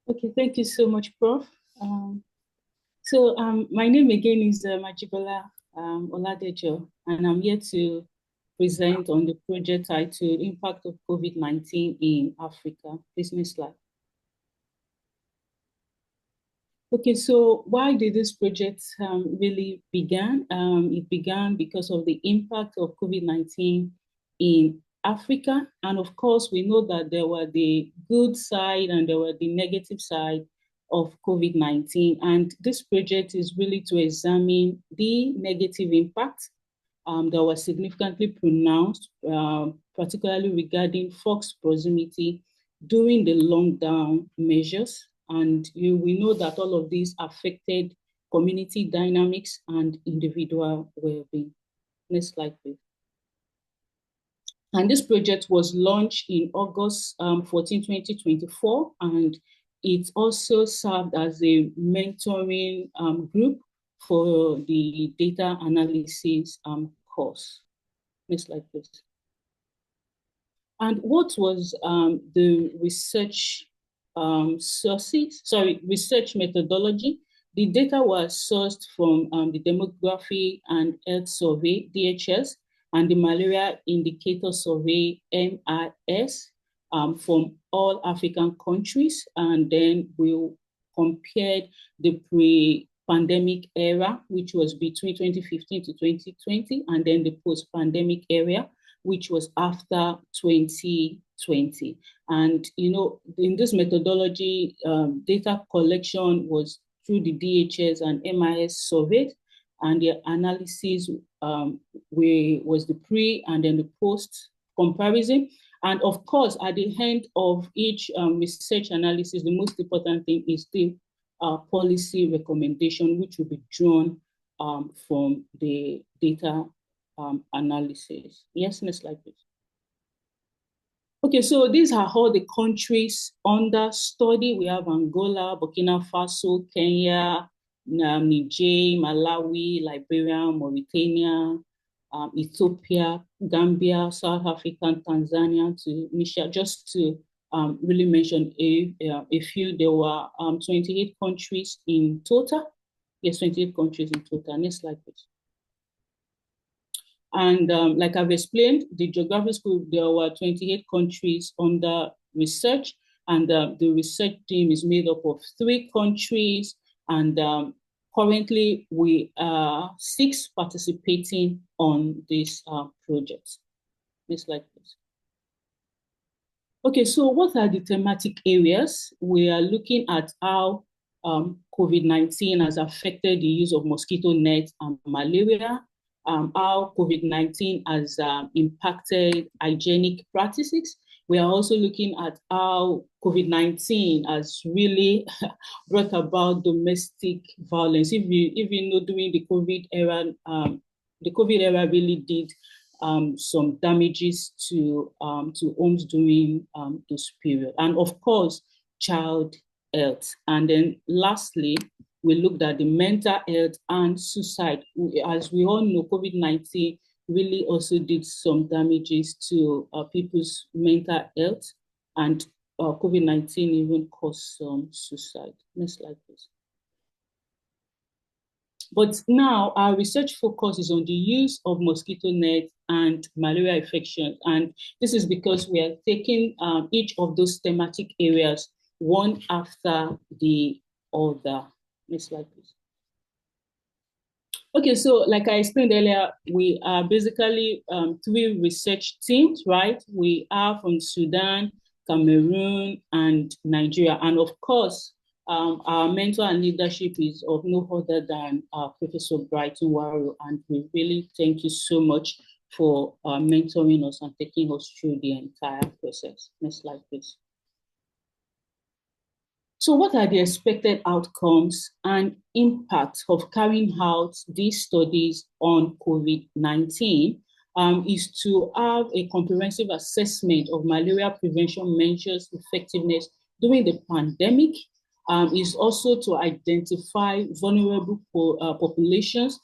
Okay, thank you so much, Prof. My name again is Ajibola Oladejo, and I'm here to present on the project titled Impact of COVID-19 in Africa. Please, next slide. Okay, so why did this project really begin? It began because of the impact of COVID-19 in Africa. And of course, we know that there were the good side and there were the negative side of COVID-19. And this project is really to examine the negative impact that was significantly pronounced, particularly regarding forced proximity during the lockdown measures. And we know that all of these affected community dynamics and individual well-being. Next slide, please. And this project was launched in August 14, 2024, and it also served as a mentoring group for the data analysis course. Next slide, please. And what was the research research methodology? The data was sourced from the Demography and Health Survey, DHS, and the Malaria Indicator Survey, MIS, from all African countries. And then we compared the pre-pandemic era, which was between 2015 to 2020, and then the post-pandemic era, which was after 2020. And, in this methodology, data collection was through the DHS and MIS surveyed, and the analysis was the pre and then the post comparison. And of course, at the end of each research analysis, the most important thing is the policy recommendation, which will be drawn from the data analysis. Yes, next slide, please. Okay, so these are all the countries under study. We have Angola, Burkina Faso, Kenya, Niger, Malawi, Liberia, Mauritania, Ethiopia, Gambia, South Africa, Tanzania, Tunisia, just to really mention a few. There were 28 countries in total. Yes, 28 countries in total. Next slide, please. And like I've explained, the geographic group, there were 28 countries under research, and the research team is made up of 3 countries, and currently we are 6 participating on this project. Next slide, please. Okay, so what are the thematic areas? We are looking at how COVID-19 has affected the use of mosquito nets and malaria, how COVID-19 has impacted hygienic practices. We are also looking at how COVID-19 has really brought about domestic violence. If you know, during the COVID era really did some damages to homes during this period. And of course, child health. And then lastly, we looked at the mental health and suicide. As we all know, COVID-19 really also did some damages to people's mental health, and COVID-19 even caused some suicide. Next slide, please. But now our research focus is on the use of mosquito nets and malaria infections. And this is because we are taking each of those thematic areas one after the other. Next slide, please. Okay, so like I explained earlier, we are basically 3 research teams, right? We are from Sudan, Cameroon, and Nigeria. And of course, our mentor and leadership is of no other than Professor Brighton Warrior. And we really thank you so much for mentoring us and taking us through the entire process. Next slide, please. So what are the expected outcomes and impact of carrying out these studies on COVID-19? Is to have a comprehensive assessment of malaria prevention measures effectiveness during the pandemic. Is also to identify vulnerable populations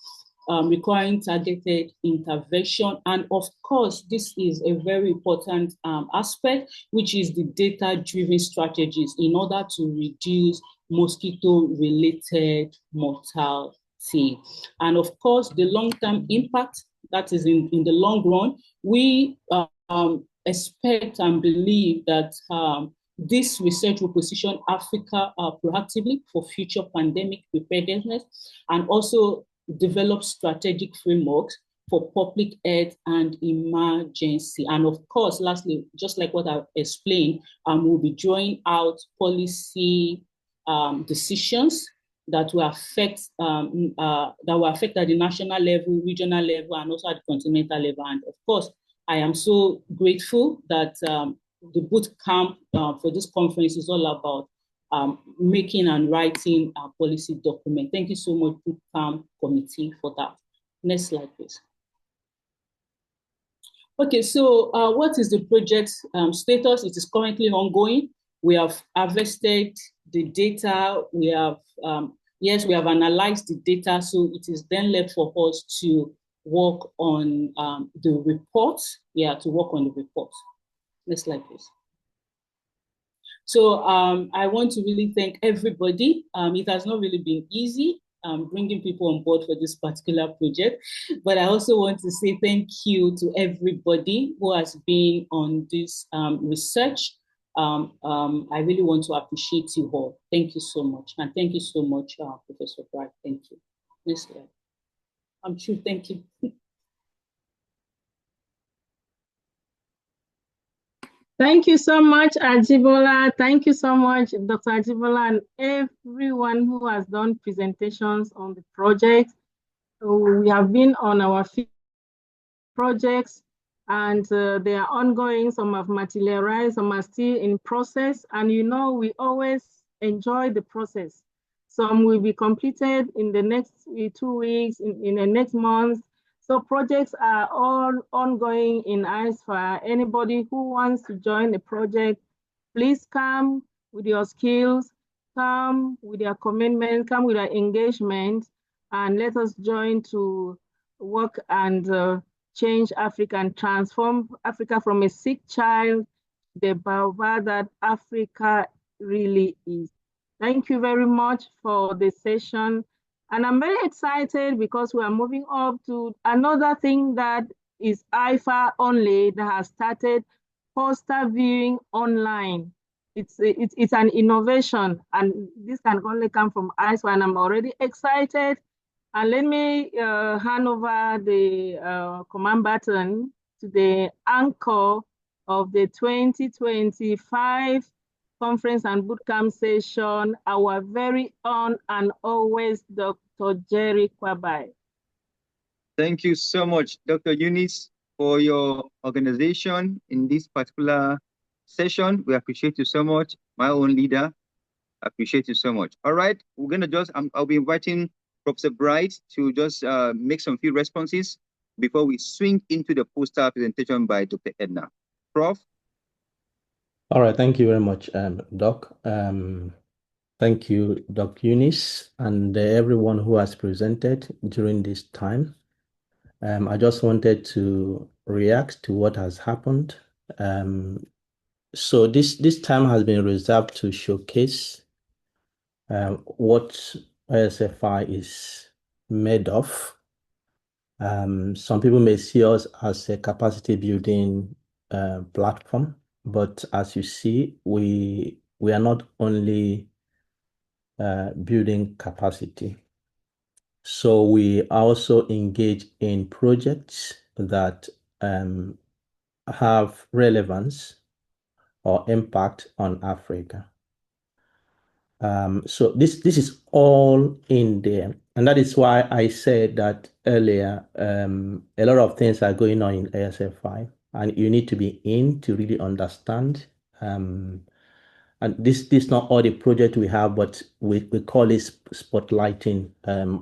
requiring targeted intervention. And of course, this is a very important aspect, which is the data-driven strategies in order to reduce mosquito-related mortality. And of course, the long-term impact, that is in the long run, we expect and believe that this research will position Africa proactively for future pandemic preparedness, and also develop strategic frameworks for public health and emergency. And of course, lastly, just like what I explained, we'll be drawing out policy decisions that will affect at the national level, regional level, and also at the continental level. And of course, I am so grateful that the boot camp for this conference is all about making and writing a policy document. Thank you so much, boot camp committee, for that. Next slide, please. Okay, so what is the project status? It is currently ongoing. We have harvested the data. We have, yes, we have analyzed the data. So it is then left for us to work on the report. Yeah, to work on the report. Next slide, please. So I want to really thank everybody. It has not really been easy bringing people on board for this particular project, but I also want to say thank you to everybody who has been on this research. I really want to appreciate you all. Thank you so much. And thank you so much, Professor Bright. Thank you. Next slide. I'm sure, thank you. Thank you so much, Ajibola. Thank you so much, Dr. Ajibola, and everyone who has done presentations on the project. We have been on our projects, and they are ongoing. Some have materialized, some are still in process. And you know, we always enjoy the process. Some will be completed in the next 2 weeks, in the next month. So projects are all ongoing in ASFI. Anybody who wants to join the project, please come with your skills, come with your commitment, come with your engagement, and let us join to work and change Africa and transform Africa from a sick child, the baobab that Africa really is. Thank you very much for the session. And I'm very excited because we are moving up to another thing that is IFA only, that has started poster viewing online. It's an innovation, and this can only come from IFA, and I'm already excited. And let me hand over the command button to the anchor of the 2025 conference and bootcamp session, our very own and always Dr. Jerry Kwabai. Thank you so much, Dr. Eunice, for your organization in this particular session. We appreciate you so much. My own leader, I appreciate you so much. All right, we're gonna just, I'll be inviting Professor Bright to just make some few responses before we swing into the poster presentation by Dr. Edna. Prof? All right, thank you very much, Doc. Thank you, Dr. Eunice, and everyone who has presented during this time. I just wanted to react to what has happened. So this time has been reserved to showcase what ASFI is made of. Some people may see us as a capacity building platform, but as you see, we are not only building capacity. So we also engage in projects that have relevance or impact on Africa. So this is all in there. And that is why I said that earlier, a lot of things are going on in ASFI, and you need to be in to really understand. And this is not all the project we have, but we call it spotlighting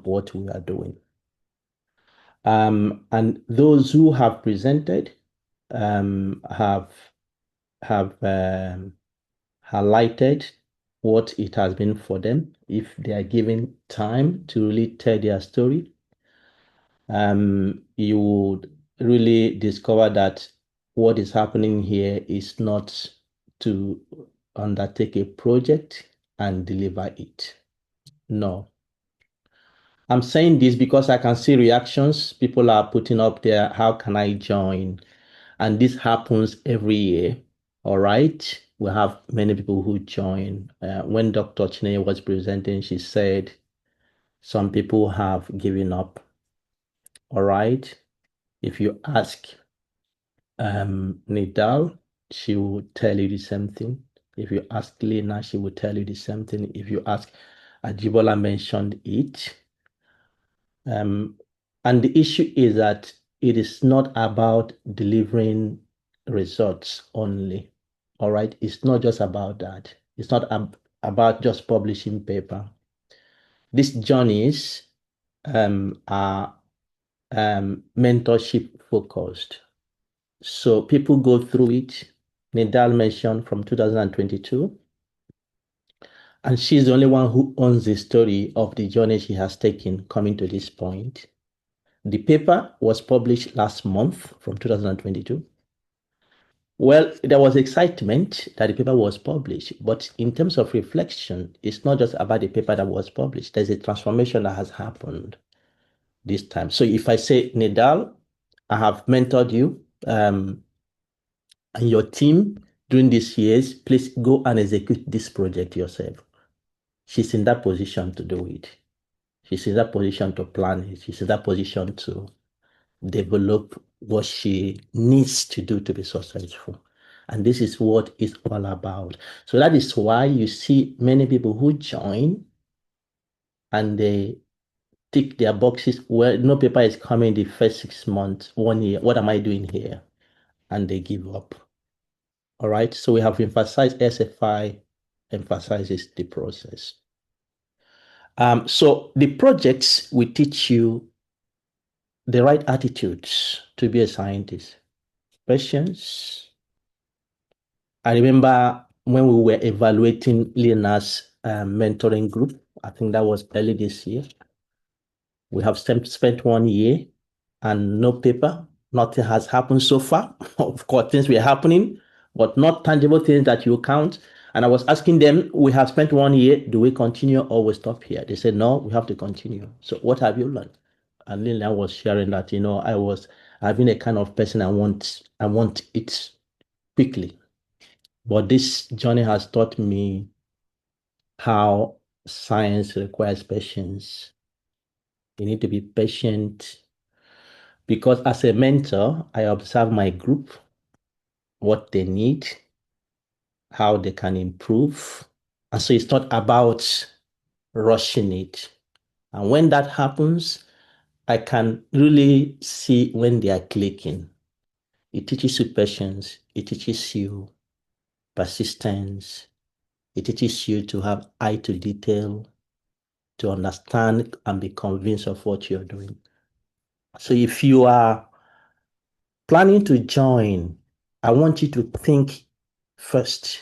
what we are doing. And those who have presented have highlighted what it has been for them if they are given time to really tell their story. You would really discover that what is happening here is not to undertake a project and deliver it. No. I'm saying this because I can see reactions. People are putting up there, how can I join? And this happens every year. All right. We have many people who join. When Dr. Chineye was presenting, she said some people have given up. All right. If you ask Nidal, she will tell you the same thing. If you ask Lena, she will tell you the same thing. If you ask Ajibola mentioned it. And the issue is that it is not about delivering results only. All right. It's not just about that. It's not about just publishing paper. These journeys are mentorship focused. So people go through it. Nidal mentioned from 2022. And she's the only one who owns the story of the journey she has taken coming to this point. The paper was published last month from 2022. Well, there was excitement that the paper was published, but in terms of reflection, it's not just about the paper that was published. There's a transformation that has happened this time. So if I say, Nidal, I have mentored you and your team during these years, please go and execute this project yourself. She's in that position to do it. She's in that position to plan it. She's in that position to develop what she needs to do to be successful. And this is what it's all about. So that is why you see many people who join and they tick their boxes. Well, no paper is coming the first 6 months, 1 year. What am I doing here? And they give up. All right. So we have emphasized ASFI emphasizes the process. So the projects will teach you the right attitudes to be a scientist. Patience. I remember when we were evaluating Lena's mentoring group, I think that was early this year. We have spent 1 year and no paper. Nothing has happened so far. Of course, things were happening, but not tangible things that you count. And I was asking them, we have spent 1 year, do we continue or we stop here? They said, no, we have to continue. So what have you learned? And Lena was sharing that, I've been a kind of person I want it quickly. But this journey has taught me how science requires patience. You need to be patient because as a mentor, I observe my group, what they need, how they can improve. And so it's not about rushing it. And when that happens, I can really see when they are clicking. It teaches you patience. It teaches you persistence. It teaches you to have eye to detail, to understand and be convinced of what you're doing. So if you are planning to join, I want you to think first.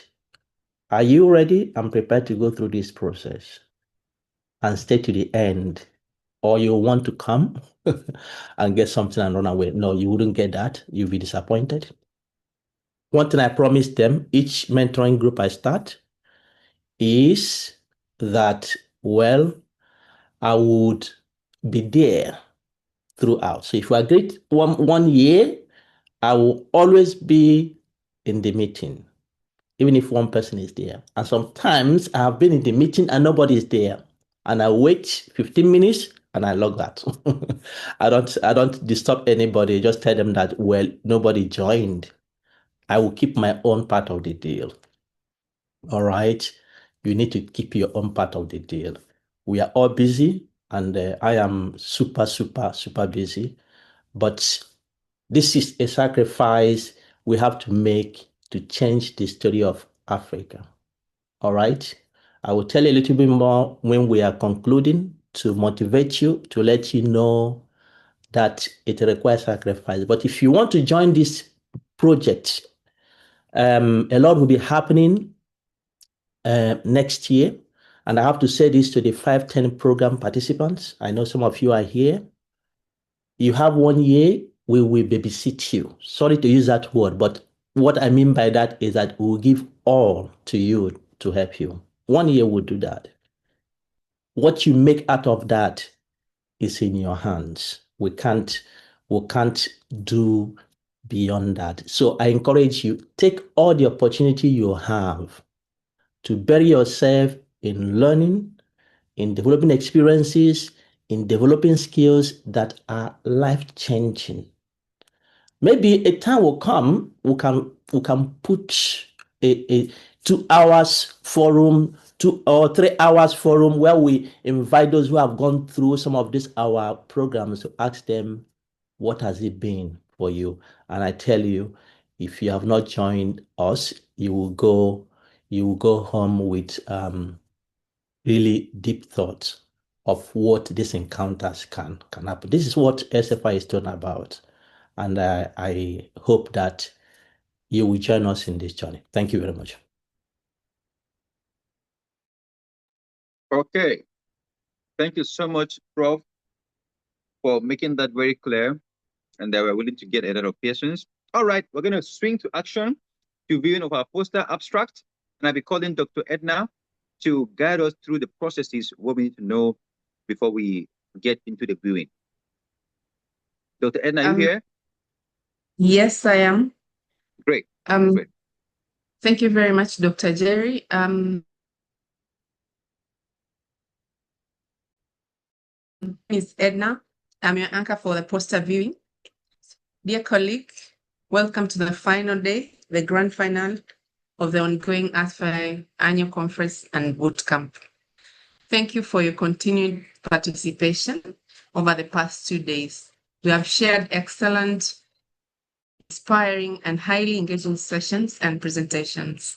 Are you ready and prepared to go through this process and stay to the end? Or you want to come and get something and run away? No, you wouldn't get that. You'll be disappointed. One thing I promised them, each mentoring group I start, is that, well, I would be there throughout. So if we agreed 1 year, I will always be in the meeting, even if one person is there. And sometimes I have been in the meeting and nobody is there. And I wait 15 minutes and I log that. I don't disturb anybody, just tell them that, well, nobody joined. I will keep my own part of the deal. All right. You need to keep your own part of the deal. We are all busy, and I am super, super, super busy. But this is a sacrifice we have to make to change the story of Africa. All right. I will tell you a little bit more when we are concluding to motivate you, to let you know that it requires sacrifice. But if you want to join this project, a lot will be happening next year. And I have to say this to the 510 program participants. I know some of you are here. You have 1 year, we will babysit you. Sorry to use that word, but what I mean by that is that we will give all to you to help you. 1 year will do that. What you make out of that is in your hands. We can't do beyond that. So I encourage you, take all the opportunity you have to bury yourself in learning, in developing experiences, in developing skills that are life-changing. Maybe a time will come, we can put a 2 hours forum, 2 or 3 hours forum where we invite those who have gone through some of these our programs to ask them, what has it been for you? And I tell you, if you have not joined us, you will go home with really deep thoughts of what these encounters can happen. This is what ASFI is talking about. And I hope that you will join us in this journey. Thank you very much. Okay. Thank you so much, Prof, for making that very clear, and that we're willing to get a lot of patience. All right, we're going to swing to action, to viewing of our poster abstract, and I'll be calling Dr. Edna to guide us through the processes what we need to know before we get into the viewing. Dr. Edna, are you here? Yes, I am. Great. Great. Thank you very much, Dr. Jerry. Ms. Edna, I'm your anchor for the poster viewing. Dear colleague, welcome to the final day, the grand final of the ongoing ASFI annual conference and bootcamp. Thank you for your continued participation over the past 2 days. We have shared excellent, inspiring, and highly engaging sessions and presentations.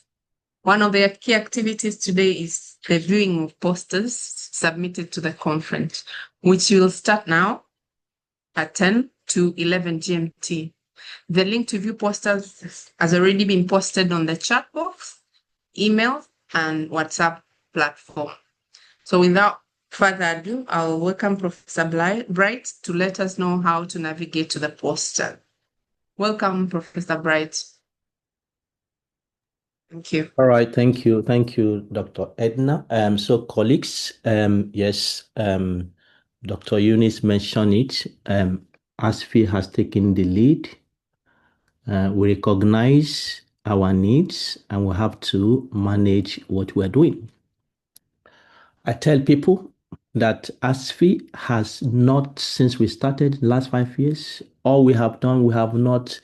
One of the key activities today is the viewing of posters submitted to the conference, which will start now at 10 to 11 GMT. The link to view posters has already been posted on the chat box, email, and WhatsApp platform. So without further ado, I'll welcome Professor Bright to let us know how to navigate to the poster. Welcome, Professor Bright. Thank you. All right, thank you, Dr. Edna. So colleagues, yes, Dr. Eunice mentioned it. ASFI has taken the lead. We recognize our needs and we have to manage what we're doing. I tell people that ASFI has not, since we started last 5 years, all we have done, we have not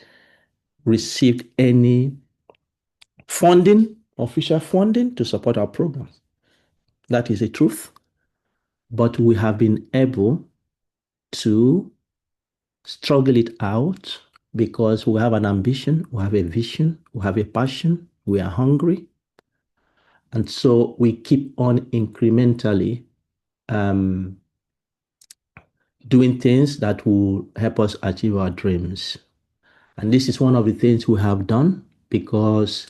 received any funding official funding to support our programs. That is the truth. But we have been able to struggle it out because we have an ambition, we have a vision, we have a passion, we are hungry. And so we keep on incrementally doing things that will help us achieve our dreams. And this is one of the things we have done, because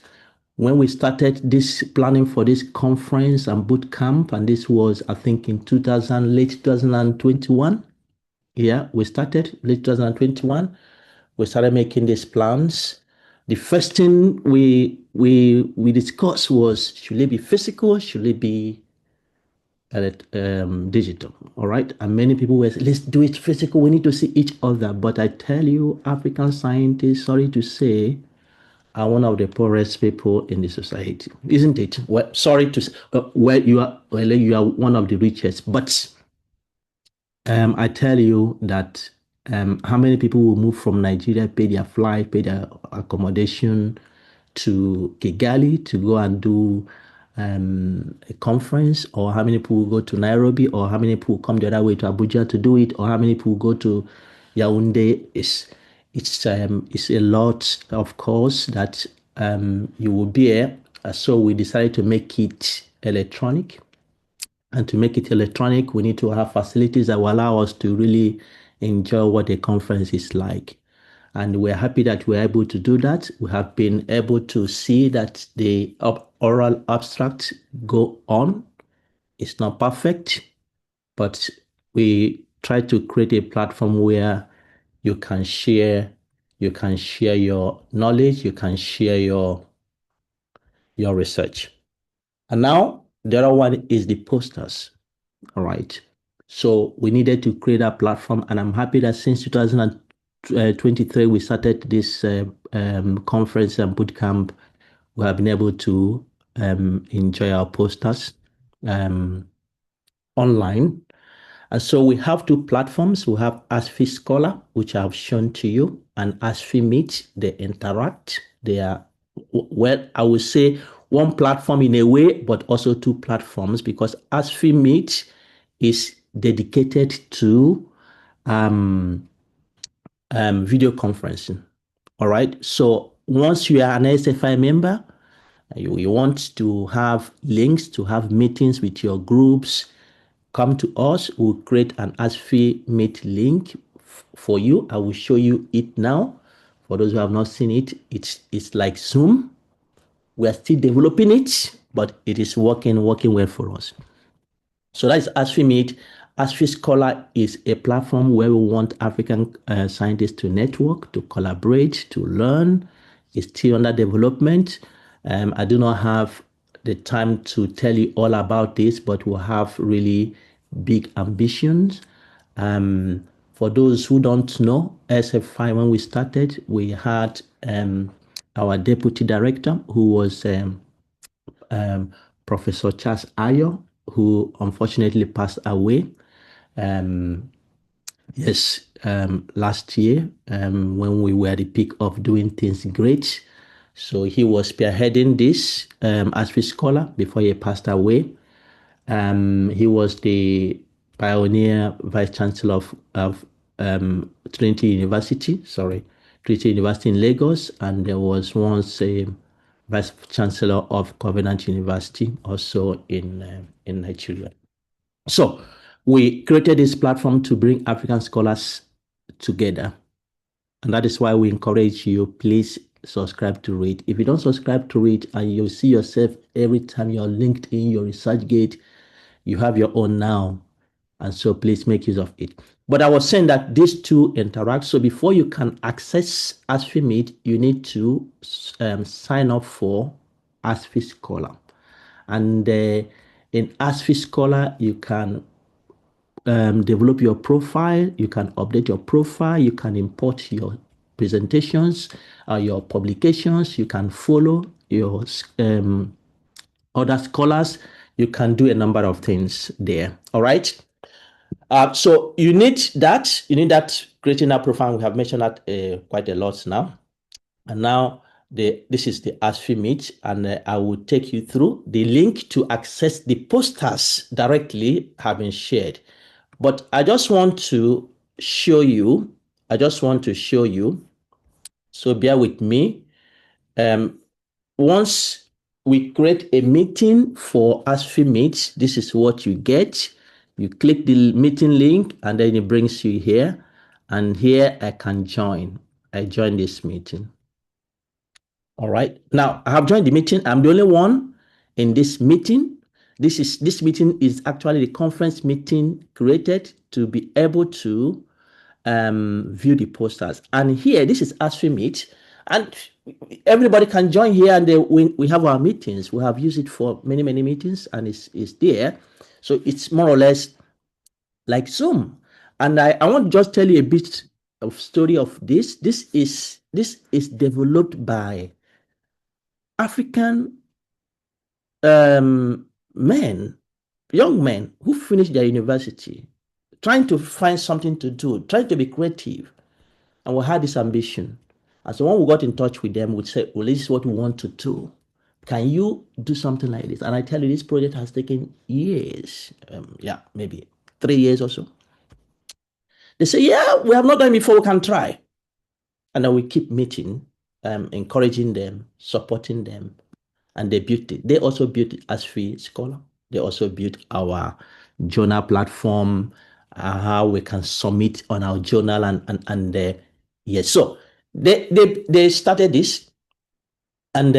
when we started this planning for this conference and boot camp, and this was, I think, in late 2021. Yeah, we started late 2021. We started making these plans. The first thing we discussed was, should it be physical? Should it be digital? All right. And many people were saying, let's do it physical. We need to see each other. But I tell you, African scientists, sorry to say, are one of the poorest people in the society, isn't it? Well, sorry to say, you are one of the richest. But I tell you that how many people will move from Nigeria, pay their flight, pay their accommodation to Kigali to go and do a conference, or how many people will go to Nairobi, or how many people will come the other way to Abuja to do it, or how many people will go to Yaoundé. It's a lot, of course, that you will bear. So we decided to make it electronic. And to make it electronic, we need to have facilities that will allow us to really enjoy what a conference is like. And we're happy that we're able to do that. We have been able to see that the oral abstracts go on. It's not perfect, but we try to create a platform where you can share your knowledge, you can share your research. And now the other one is the posters. All right. So we needed to create a platform, and I'm happy that since 2023 we started this conference and bootcamp, we have been able to enjoy our posters online. And so we have two platforms. We have ASFI Scholar, which I've shown to you, and ASFI Meet. They interact. They are, well, I would say one platform in a way, but also two platforms, because ASFI Meet is dedicated to video conferencing. All right. So once you are an ASFI member, you want to have links to have meetings with your groups, come to us. We'll create an ASFI Meet link for you. I will show you it now. For those who have not seen it, it's like Zoom. We are still developing it, but it is working well for us. So that's ASFI Meet. ASFI Scholar is a platform where we want African scientists to network, to collaborate, to learn. It's still under development. I do not have the time to tell you all about this, but we have really big ambitions. For those who don't know, ASFI, when we started, we had our deputy director, who was Professor Charles Ayo, who unfortunately passed away. Last year, when we were at the peak of doing things great. So he was spearheading this ASFI Scholar before he passed away. He was the pioneer vice chancellor of Trinity University in Lagos, and there was once a vice chancellor of Covenant University, also in Nigeria. So we created this platform to bring African scholars together, and that is why we encourage you, please subscribe to it. If you don't subscribe to it, and you see yourself every time you're linked in your ResearchGate, you have your own now, and so please make use of it. But I was saying that these two interact. So before you can access ASFI Meet, you need to sign up for ASFI Scholar. And in ASFI Scholar, you can develop your profile, you can update your profile, you can import your presentations, your publications, you can follow your other scholars, you can do a number of things there. All right. So you need that creating that profile. We have mentioned that quite a lot now. And now this is the ASFI Meet, and I will take you through. The link to access the posters directly have been shared. But I just want to show you, so bear with me. Once we create a meeting for ASFI Meet, this is what you get. You click the meeting link and then it brings you here. And here I can join. I join this meeting. All right. Now I have joined the meeting. I'm the only one in this meeting. This meeting is actually the conference meeting created to be able to view the posters. And here, this is ASFI Meet, and everybody can join here. And we have our meetings. We have used it for many meetings, and it's there. So it's more or less like Zoom. And I want to just tell you a bit of story of this. This is developed by African men, young men who finished their university, trying to find something to do, trying to be creative, and we had this ambition. And so when we got in touch with them, we said, well, this is what we want to do. Can you do something like this? And I tell you, this project has taken years, maybe 3 years or so. They say, yeah, we have not done it before, we can try. And then we keep meeting, encouraging them, supporting them, and they built it. They also built ASFI Scholar. They also built our journal platform, how we can submit on our journal, and yes. So they started this, and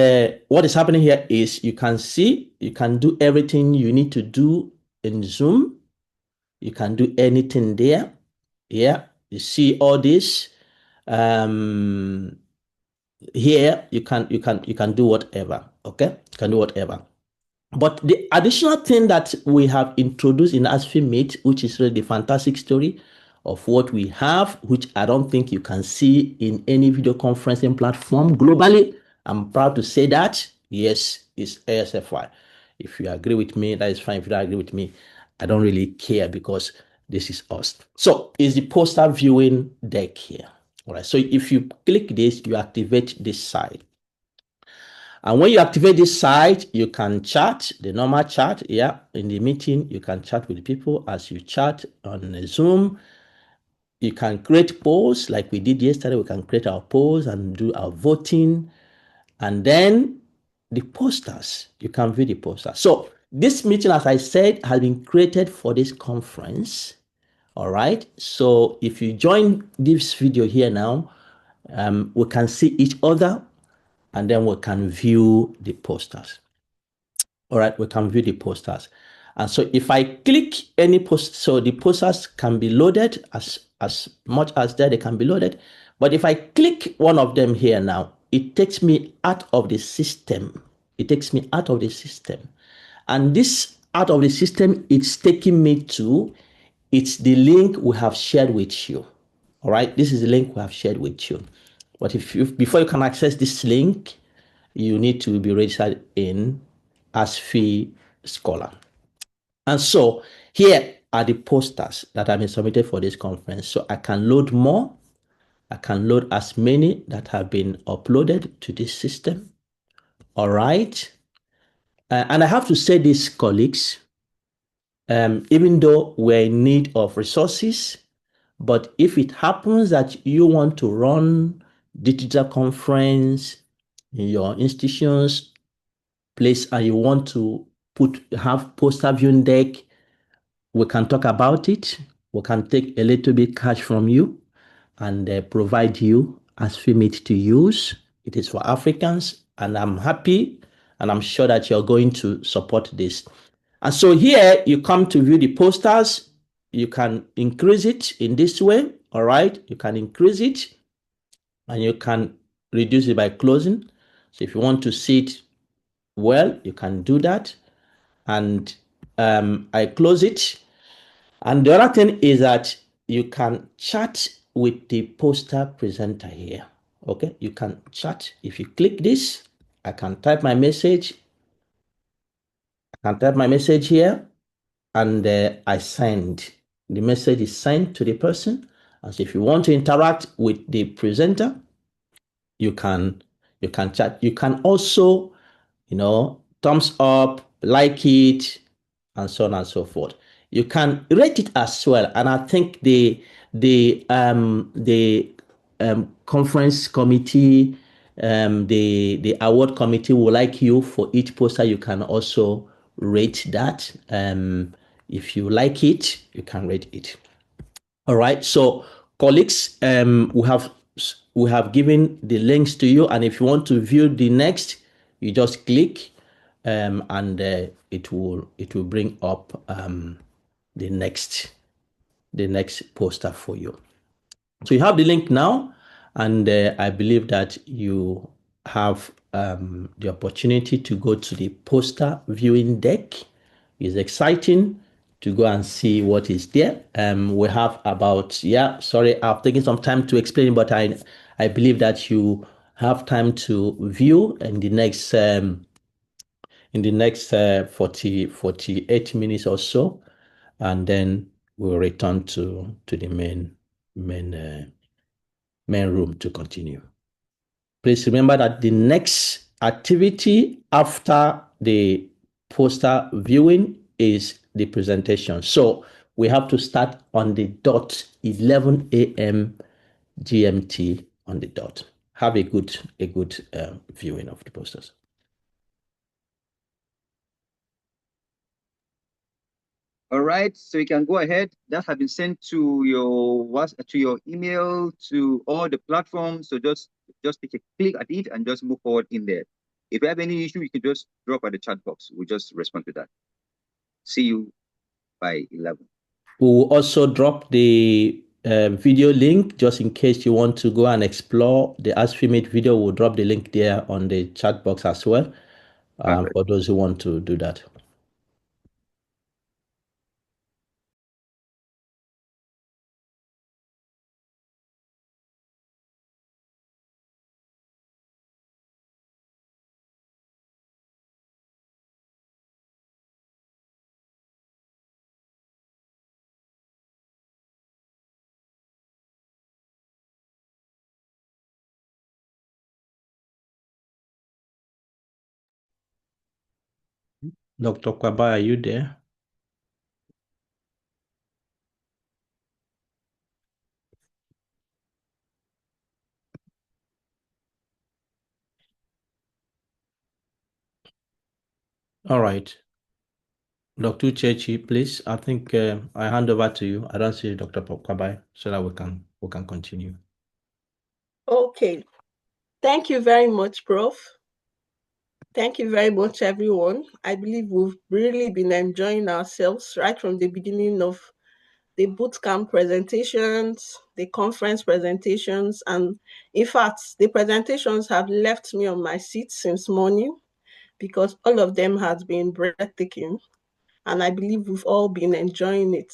what is happening here is you can do everything you need to do in Zoom. You can do anything there. Yeah, you see all this. Here you can do whatever. Okay, you can do whatever. But the additional thing that we have introduced in ASFI Meet, which is really the fantastic story of what we have, which I don't think you can see in any video conferencing platform globally. I'm proud to say that. Yes, it's ASFI. If you agree with me, that is fine. If you don't agree with me, I don't really care, because this is us. So it's the poster viewing deck here. All right. So if you click this, you activate this side. And when you activate this site, you can chat, the normal chat. Yeah, in the meeting, you can chat with people as you chat on Zoom. You can create polls like we did yesterday. We can create our polls and do our voting. And then the posters, you can view the posters. So this meeting, as I said, has been created for this conference. All right. So if you join this video here now, we can see each other, and then we can view the posters. All right, we can view the posters. And so if I click any post, so the posters can be loaded as much as they can be loaded. But if I click one of them here now, it takes me out of the system. It takes me out of the system. And this out of the system, it's taking me to, it's the link we have shared with you. All right, this is the link we have shared with you. But before you can access this link, you need to be registered in ASFI Scholar. And so here are the posters that have been submitted for this conference. So I can load more. I can load as many that have been uploaded to this system. All right. And I have to say this, colleagues, even though we're in need of resources, but if it happens that you want to run digital conference in your institutions place and you want to have poster viewing deck, we can talk about it. We can take a little bit cash from you and provide you ASFI Meet to use. It is for Africans, and I'm happy and I'm sure that you're going to support this. And so here you come to view the posters. You can increase it in this way. All right, you can increase it and you can reduce it by closing. So if you want to see it well, you can do that. And I close it. And the other thing is that you can chat with the poster presenter here. Okay, you can chat. If you click this, I can type my message. I can type my message here, and I send. The message is sent to the person. And so if you want to interact with the presenter, you can You can chat. You can also, thumbs up, like it, and so on and so forth. You can rate it as well. And I think the conference committee, the award committee will like you for each poster. You can also rate that. If you like it, you can rate it. All right. So, colleagues, we have given the links to you, and if you want to view the next, you just click, and it will bring up the next poster for you. So you have the link now, and I believe that you have the opportunity to go to the poster viewing deck. It's exciting to go and see what is there. We have about, I've taken some time to explain, but I believe that you have time to view in the next 48 minutes or so, and then we'll return to the main room to continue. Please remember that the next activity after the poster viewing is the presentation. So we have to start on the dot 11 a.m. GMT on the dot. Have a good viewing of the posters. All right, so you can go ahead. That has been sent to your email, to all the platforms. So just take a click at it and just move forward in there. If you have any issue, you can just drop at the chat box. We'll just respond to that. See you by 11. We will also drop the video link just in case you want to go and explore the ASFI Meet video. We'll drop the link there on the chat box as well, for those who want to do that. Dr. Kwaba, are you there? All right. Dr. Uchechi, please. I think I hand over to you. I don't see Dr. Kwaba, so that we can continue. Okay. Thank you very much, Prof. Thank you very much, everyone. I believe we've really been enjoying ourselves right from the beginning of the bootcamp presentations, the conference presentations, and in fact, the presentations have left me on my seat since morning because all of them has been breathtaking, and I believe we've all been enjoying it.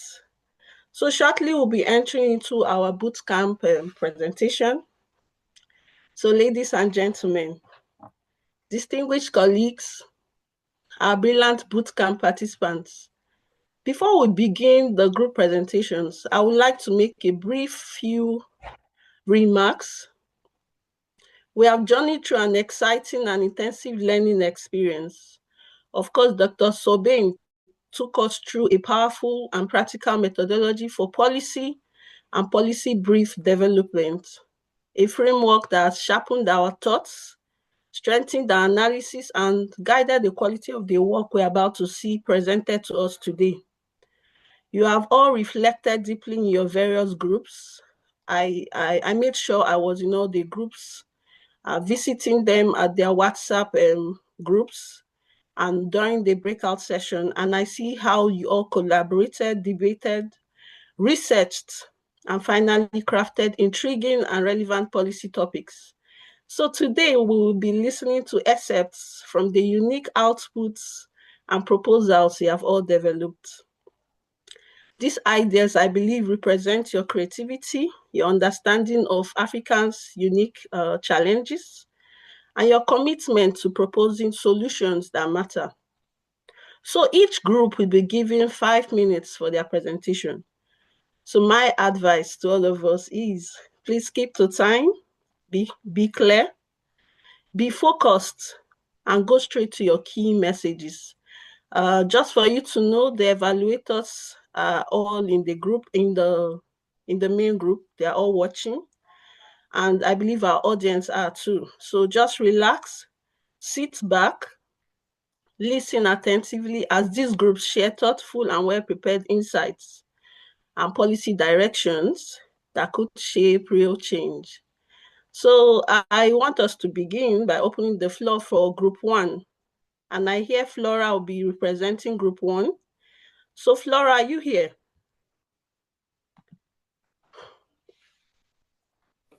So shortly, we'll be entering into our bootcamp presentation. So ladies and gentlemen, distinguished colleagues, our brilliant bootcamp participants, before we begin the group presentations, I would like to make a brief few remarks. We have journeyed through an exciting and intensive learning experience. Of course, Dr. Sobain took us through a powerful and practical methodology for policy and policy brief development, a framework that has sharpened our thoughts, strengthened our analysis, and guided the quality of the work we're about to see presented to us today. You have all reflected deeply in your various groups. I made sure I was in all the groups, visiting them at their WhatsApp groups and during the breakout session, and I see how you all collaborated, debated, researched, and finally crafted intriguing and relevant policy topics. So today we will be listening to excerpts from the unique outputs and proposals you have all developed. These ideas, I believe, represent your creativity, your understanding of Africans' unique challenges, and your commitment to proposing solutions that matter. So each group will be given 5 minutes for their presentation. So my advice to all of us is, please keep to time, be clear. Be focused and go straight to your key messages. Just for you to know, the evaluators are all in the group, in the main group. They are all watching, and I believe our audience are too. So just relax, sit back, listen attentively as these groups share thoughtful and well-prepared insights and policy directions that could shape real change. So I want us to begin by opening the floor for Group 1. And I hear Flora will be representing Group 1. So Flora, are you here?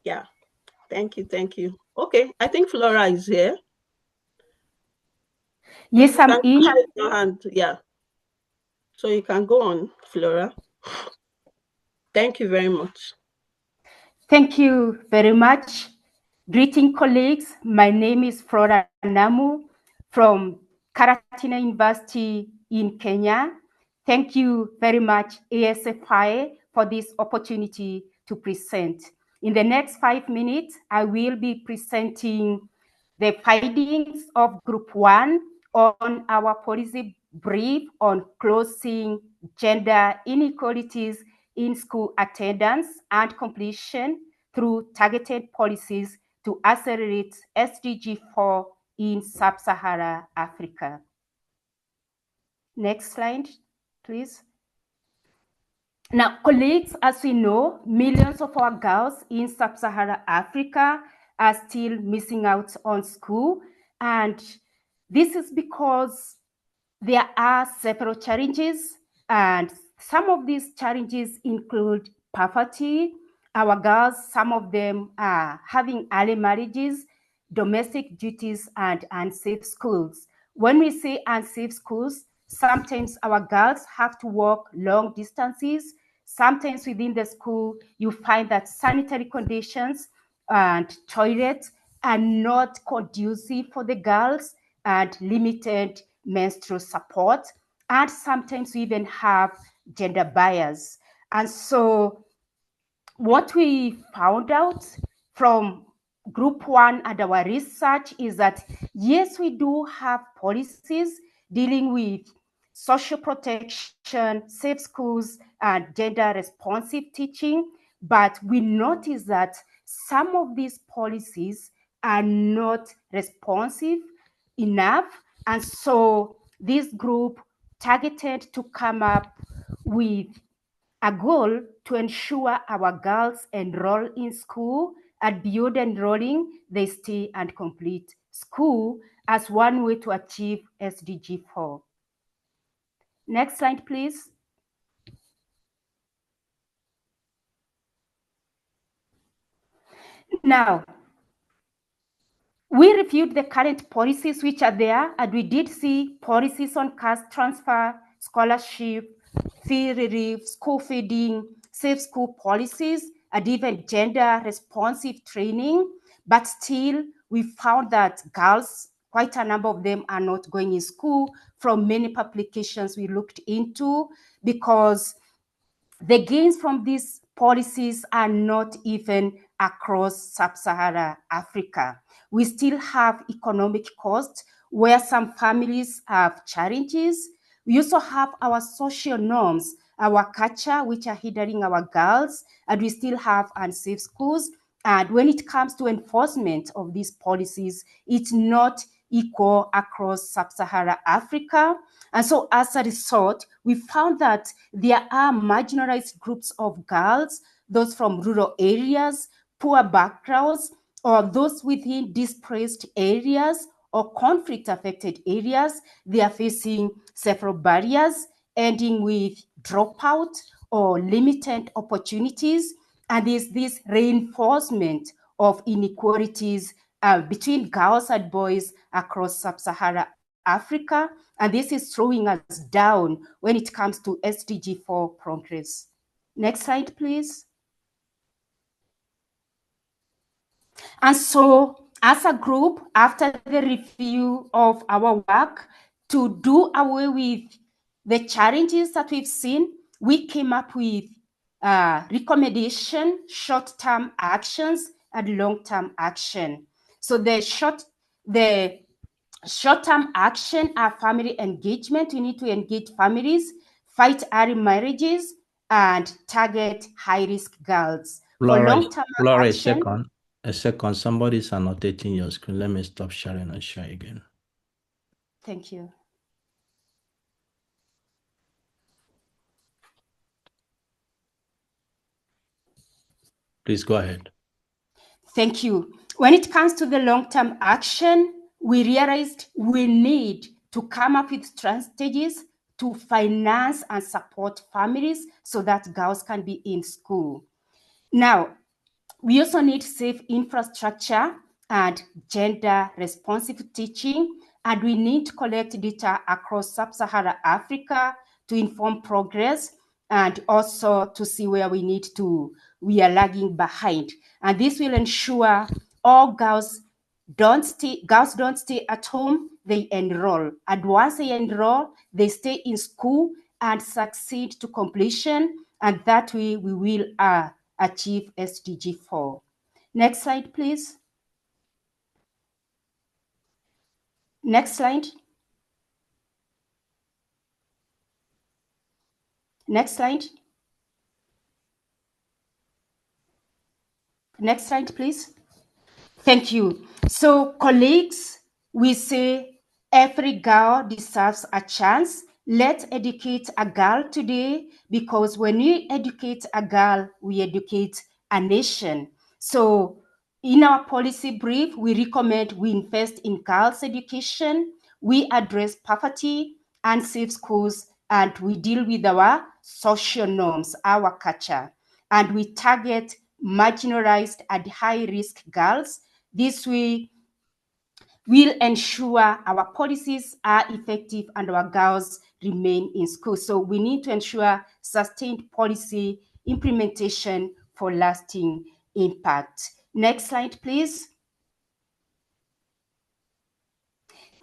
Yeah, thank you. Okay, I think Flora is here. Yes, I'm in. Your hand. Yeah. So you can go on, Flora. Thank you very much. Thank you very much. Greeting colleagues. My name is Flora Namu from Karatina University in Kenya. Thank you very much, ASFI, for this opportunity to present. In the next 5 minutes, I will be presenting the findings of Group 1 on our policy brief on closing gender inequalities in school attendance and completion through targeted policies to accelerate SDG 4 in sub-Saharan Africa. Next slide, please. Now, colleagues, as we know, millions of our girls in sub-Saharan Africa are still missing out on school. And this is because there are several challenges, and some of these challenges include poverty. Our girls, some of them are having early marriages, domestic duties, and unsafe schools. When we say unsafe schools, sometimes our girls have to walk long distances. Sometimes within the school, you find that sanitary conditions and toilets are not conducive for the girls and limited menstrual support. And sometimes we even have gender bias. And so what we found out from Group 1 and our research is that, yes, we do have policies dealing with social protection, safe schools, and gender responsive teaching, but we notice that some of these policies are not responsive enough. And so this group targeted to come up with a goal to ensure our girls enroll in school, and beyond enrolling, they stay and complete school as one way to achieve SDG 4. Next slide, please. Now, we reviewed the current policies which are there, and we did see policies on cash transfer, scholarship, fee relief, school feeding, safe school policies, and even gender responsive training. But still, we found that girls, quite a number of them, are not going in school from many publications we looked into, because the gains from these policies are not even across sub-Saharan Africa. We still have economic costs where some families have challenges. We also have our social norms, our culture, which are hindering our girls, and we still have unsafe schools. And when it comes to enforcement of these policies, it's not equal across sub-Saharan Africa. And so as a result, we found that there are marginalized groups of girls, those from rural areas, poor backgrounds, or those within displaced areas or conflict-affected areas. They are facing several barriers, ending with dropout or limited opportunities. And there's this reinforcement of inequalities between girls and boys across sub-Saharan Africa, and this is throwing us down when it comes to SDG 4 progress. Next slide, please. And so, as a group, after the review of our work, to do away with the challenges that we've seen, we came up with recommendation, short-term actions, and long-term action. So the The short-term action are family engagement. We need to engage families, fight early marriages, and target high-risk girls. For Laura, long-term Laura, action, a second. Somebody's annotating your screen. Let me stop sharing and share again. thank you. Please go ahead. Thank you. When it comes to the long-term action, we realized we need to come up with strategies to finance and support families so that girls can be in school. Now, we also need safe infrastructure and gender-responsive teaching, and we need to collect data across sub-Saharan Africa to inform progress and also to see where we are lagging behind. And this will ensure all girls don't stay at home, they enroll. And once they enroll, they stay in school and succeed to completion. And that way we will achieve SDG 4. Next slide, please. Next slide. Next slide. Next slide, please. Thank you. So, colleagues, we say every girl deserves a chance. Let's educate a girl today, because when we educate a girl, we educate a nation. So, in our policy brief, we recommend we invest in girls' education, we address poverty, unsafe schools, and we deal with our social norms, our culture, and we target marginalized and high-risk girls. This way will ensure our policies are effective and our girls remain in school. So we need to ensure sustained policy implementation for lasting impact. Next slide, please.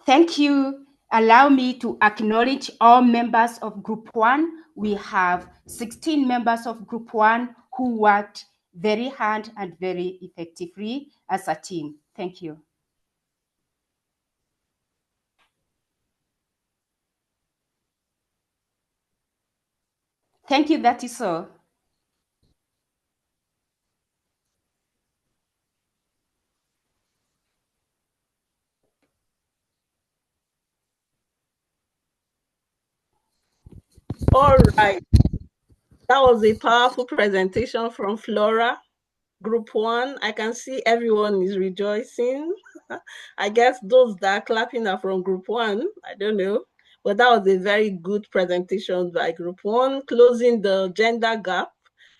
Thank you. Allow me to acknowledge all members of Group 1. We have 16 members of Group 1 who worked very hard and very effectively as a team. Thank you. Thank you, that is all. All right. That was a powerful presentation from Flora. Group 1, I can see everyone is rejoicing. I guess those that are clapping are from Group 1. I don't know. But that was a very good presentation by Group 1, closing the gender gap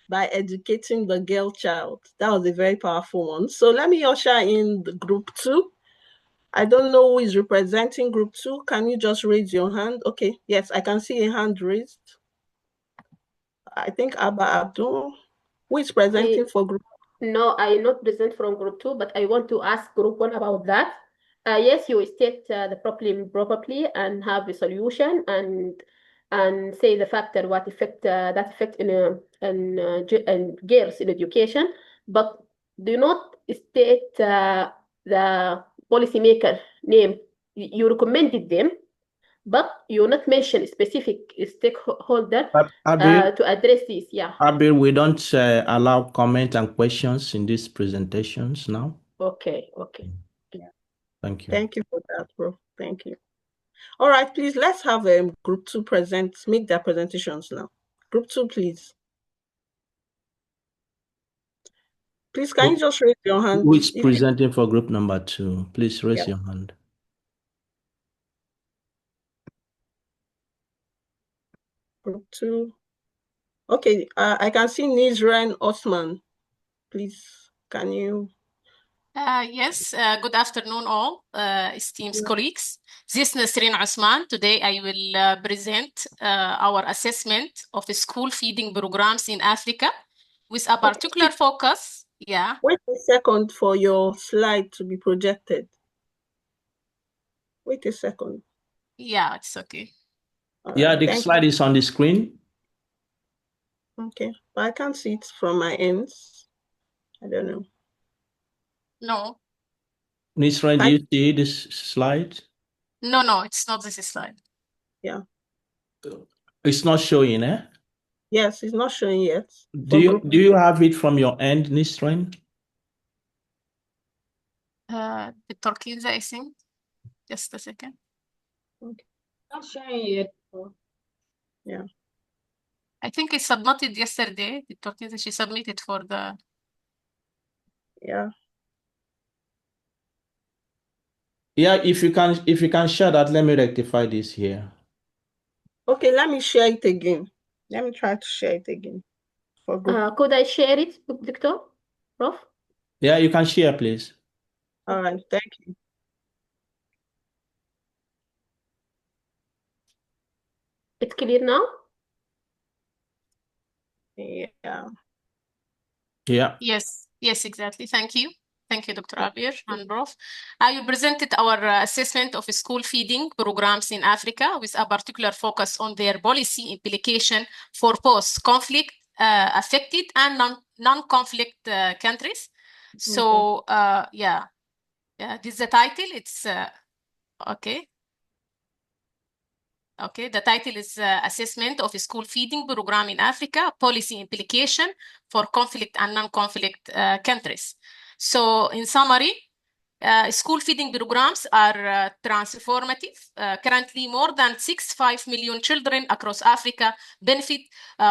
by educating the girl child. That was a very powerful one. So let me usher in the Group 2. I don't know who is representing Group 2. Can you just raise your hand? Okay, yes, I can see a hand raised. I think Abba Abdul. Who is presenting for Group 2? No, I not present from Group 2, but I want to ask Group 1 about that. Yes, you state the problem properly and have a solution and say the factor what effect that affect in girls in education, but do not state the policymaker name. You recommended them, but you not mention specific stakeholder to address this. Yeah. Abil, we don't allow comment and questions in these presentations now. Okay. Okay. Thank you. Thank you for that, bro. Thank you. All right, please, let's have Group 2 make their presentations now. Group 2, please. Please, can you just raise your hand? Who is presenting for group number 2? Please raise your hand. Group 2. Okay, I can see Nizran Osman. Please, can you? Yes, good afternoon all, esteemed colleagues. This is Nasreen Osman. Today I will present our assessment of the school feeding programs in Africa with a particular focus. Yeah. Wait a second for your slide to be projected. Wait a second. Yeah, it's okay. Yeah, the slide is on the screen. Okay, but I can't see it from my ends. I don't know. No. Nisran, do you see this slide? No, it's not this slide. Yeah. It's not showing, eh? Yes, it's not showing yet. Do you have it from your end, Nisran? The Turkish, I think. Just a second. Okay. Not showing yet. Yeah. I think I submitted yesterday. The Turkish, she submitted for the. Yeah. Yeah, if you can share that, let me rectify this here. Okay, let me share it again. Let me try to share it again. For group. Could I share it, Victor? Prof? Yeah, you can share, please. All right, thank you. It's clear now? Yeah. Yeah. Yes, exactly. Thank you. Thank you, Dr. Abir and Prof. I will present our assessment of school feeding programs in Africa with a particular focus on their policy implication for post-conflict affected and non-conflict countries. So, yeah, this is the title. It's okay. Okay, the title is Assessment of a School Feeding Program in Africa, Policy Implication for Conflict and Non-Conflict Countries. So in summary, school feeding programs are transformative. Currently, more than 65 million children across Africa benefit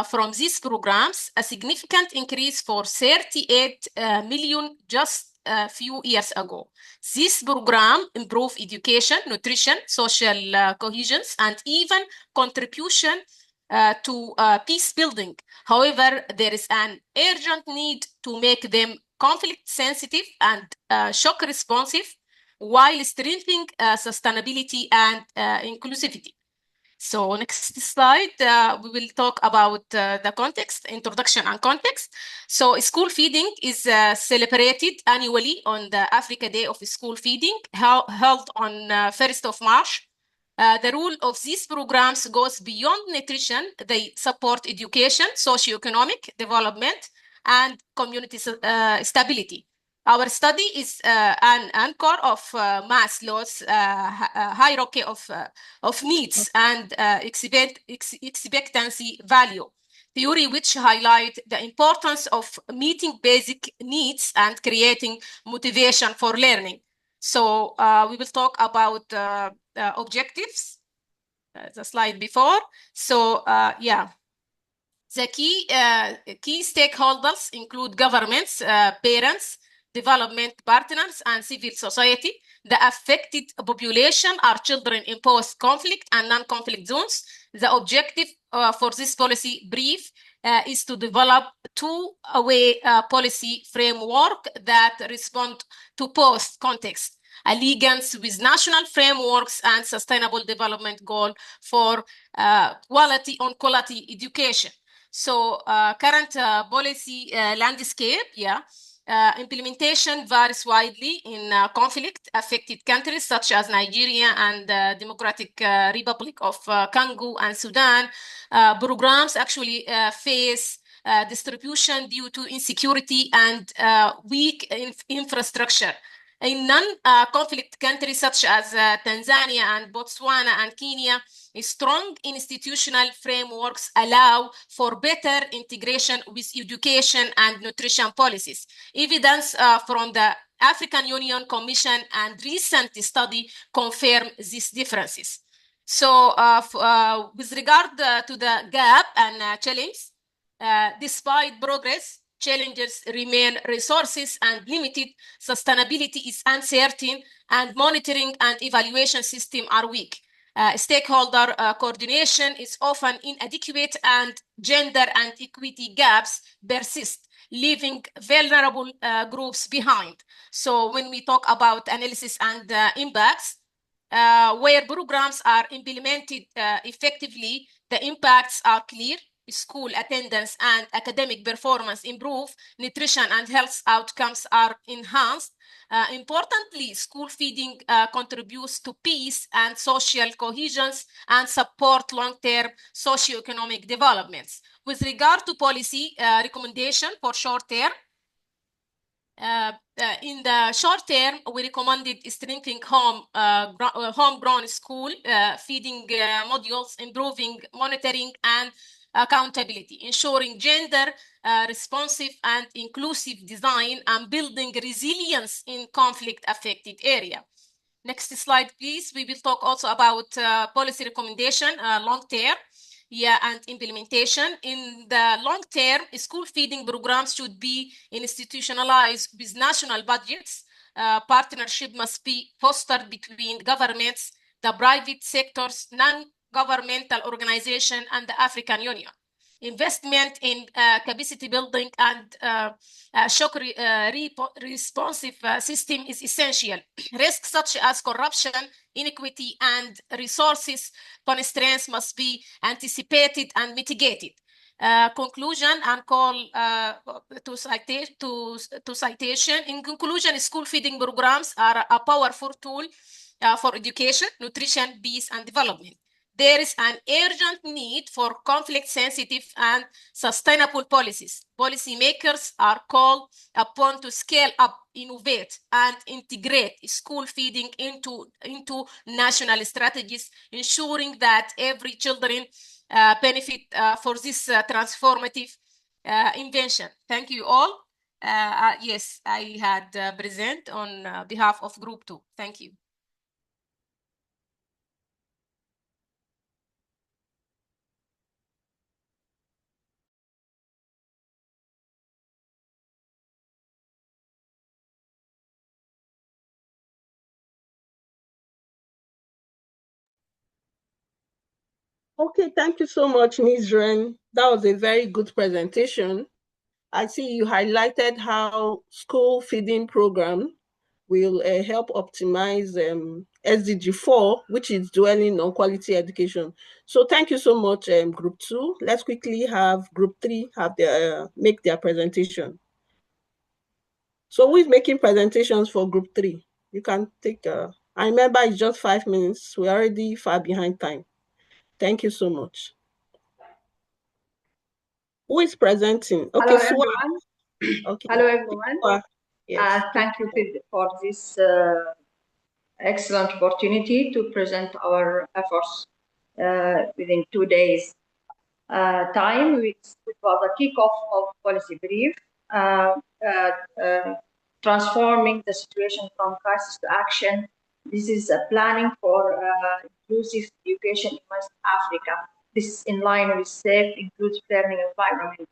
from these programs, a significant increase for 38 million just a few years ago. This program improve education, nutrition, social cohesion, and even contribution to peace building. However, there is an urgent need to make them conflict sensitive and shock responsive while strengthening sustainability and inclusivity. So next slide, we will talk about the context, introduction and context. So school feeding is celebrated annually on the Africa Day of School Feeding, held on 1st of March. The role of these programs goes beyond nutrition. They support education, socioeconomic development, and community stability. Our study is an anchor of Maslow's hierarchy of needs and expectancy value theory, which highlight the importance of meeting basic needs and creating motivation for learning. So we will talk about objectives, the slide before. So yeah. The key stakeholders include governments, parents, development partners, and civil society. The affected population are children in post-conflict and non-conflict zones. The objective for this policy brief is to develop two-way policy framework that respond to post-context, allegiance with national frameworks and sustainable development goal for quality education. So current policy landscape, implementation varies widely in conflict-affected countries such as Nigeria and Democratic Republic of Congo and Sudan. Programs actually face distribution due to insecurity and weak infrastructure. In non-conflict countries such as Tanzania and Botswana and Kenya, strong institutional frameworks allow for better integration with education and nutrition policies. Evidence from the African Union Commission and recent study confirm these differences. So with regard to the gap and challenge, despite progress, challenges remain. Resources and limited, sustainability is uncertain, and monitoring and evaluation system are weak. Stakeholder coordination is often inadequate, and gender and equity gaps persist, leaving vulnerable groups behind. So when we talk about analysis and impacts, where programs are implemented effectively, the impacts are clear. School attendance and academic performance improve, nutrition and health outcomes are enhanced. Importantly, school feeding contributes to peace and social cohesion and support long-term socioeconomic developments. With regard to policy recommendation for short-term, In the short term, we recommended strengthening homegrown school feeding modules, improving monitoring and accountability, ensuring gender responsive and inclusive design, and building resilience in conflict-affected area. Next slide, please. We will talk also about policy recommendation, long term, and implementation. In the long term, school feeding programs should be institutionalized with national budgets. Partnership must be fostered between governments, the private sectors, non-governmental organizations, and the African Union. Investment in capacity building and shock responsive system is essential. Risks such as corruption, inequity, and resources constraints must be anticipated and mitigated. Conclusion and call to citation. In conclusion, school feeding programs are a powerful tool for education, nutrition, peace, and development. There is an urgent need for conflict-sensitive and sustainable policies. Policymakers are called upon to scale up, innovate, and integrate school feeding into national strategies, ensuring that every children benefit for this transformative invention. Thank you all. Yes, I had present on behalf of Group 2. Thank you. Okay, thank you so much, Ms. Ren. That was a very good presentation. I see you highlighted how school feeding program will help optimize SDG 4, which is dwelling on quality education. So thank you so much, Group 2. Let's quickly have Group 3 have their, make their presentation. So who is making presentations for Group 3? You can take, I remember it's just 5 minutes. We're already far behind time. Thank you so much. Who is presenting? Okay, Hello, everyone. Okay. Hello, everyone. Yes. Thank you for this excellent opportunity to present our efforts within 2 days time. It was a kickoff of policy brief, transforming the situation from crisis to action. This is planning for inclusive education in West Africa. This is in line with safe, inclusive learning environment,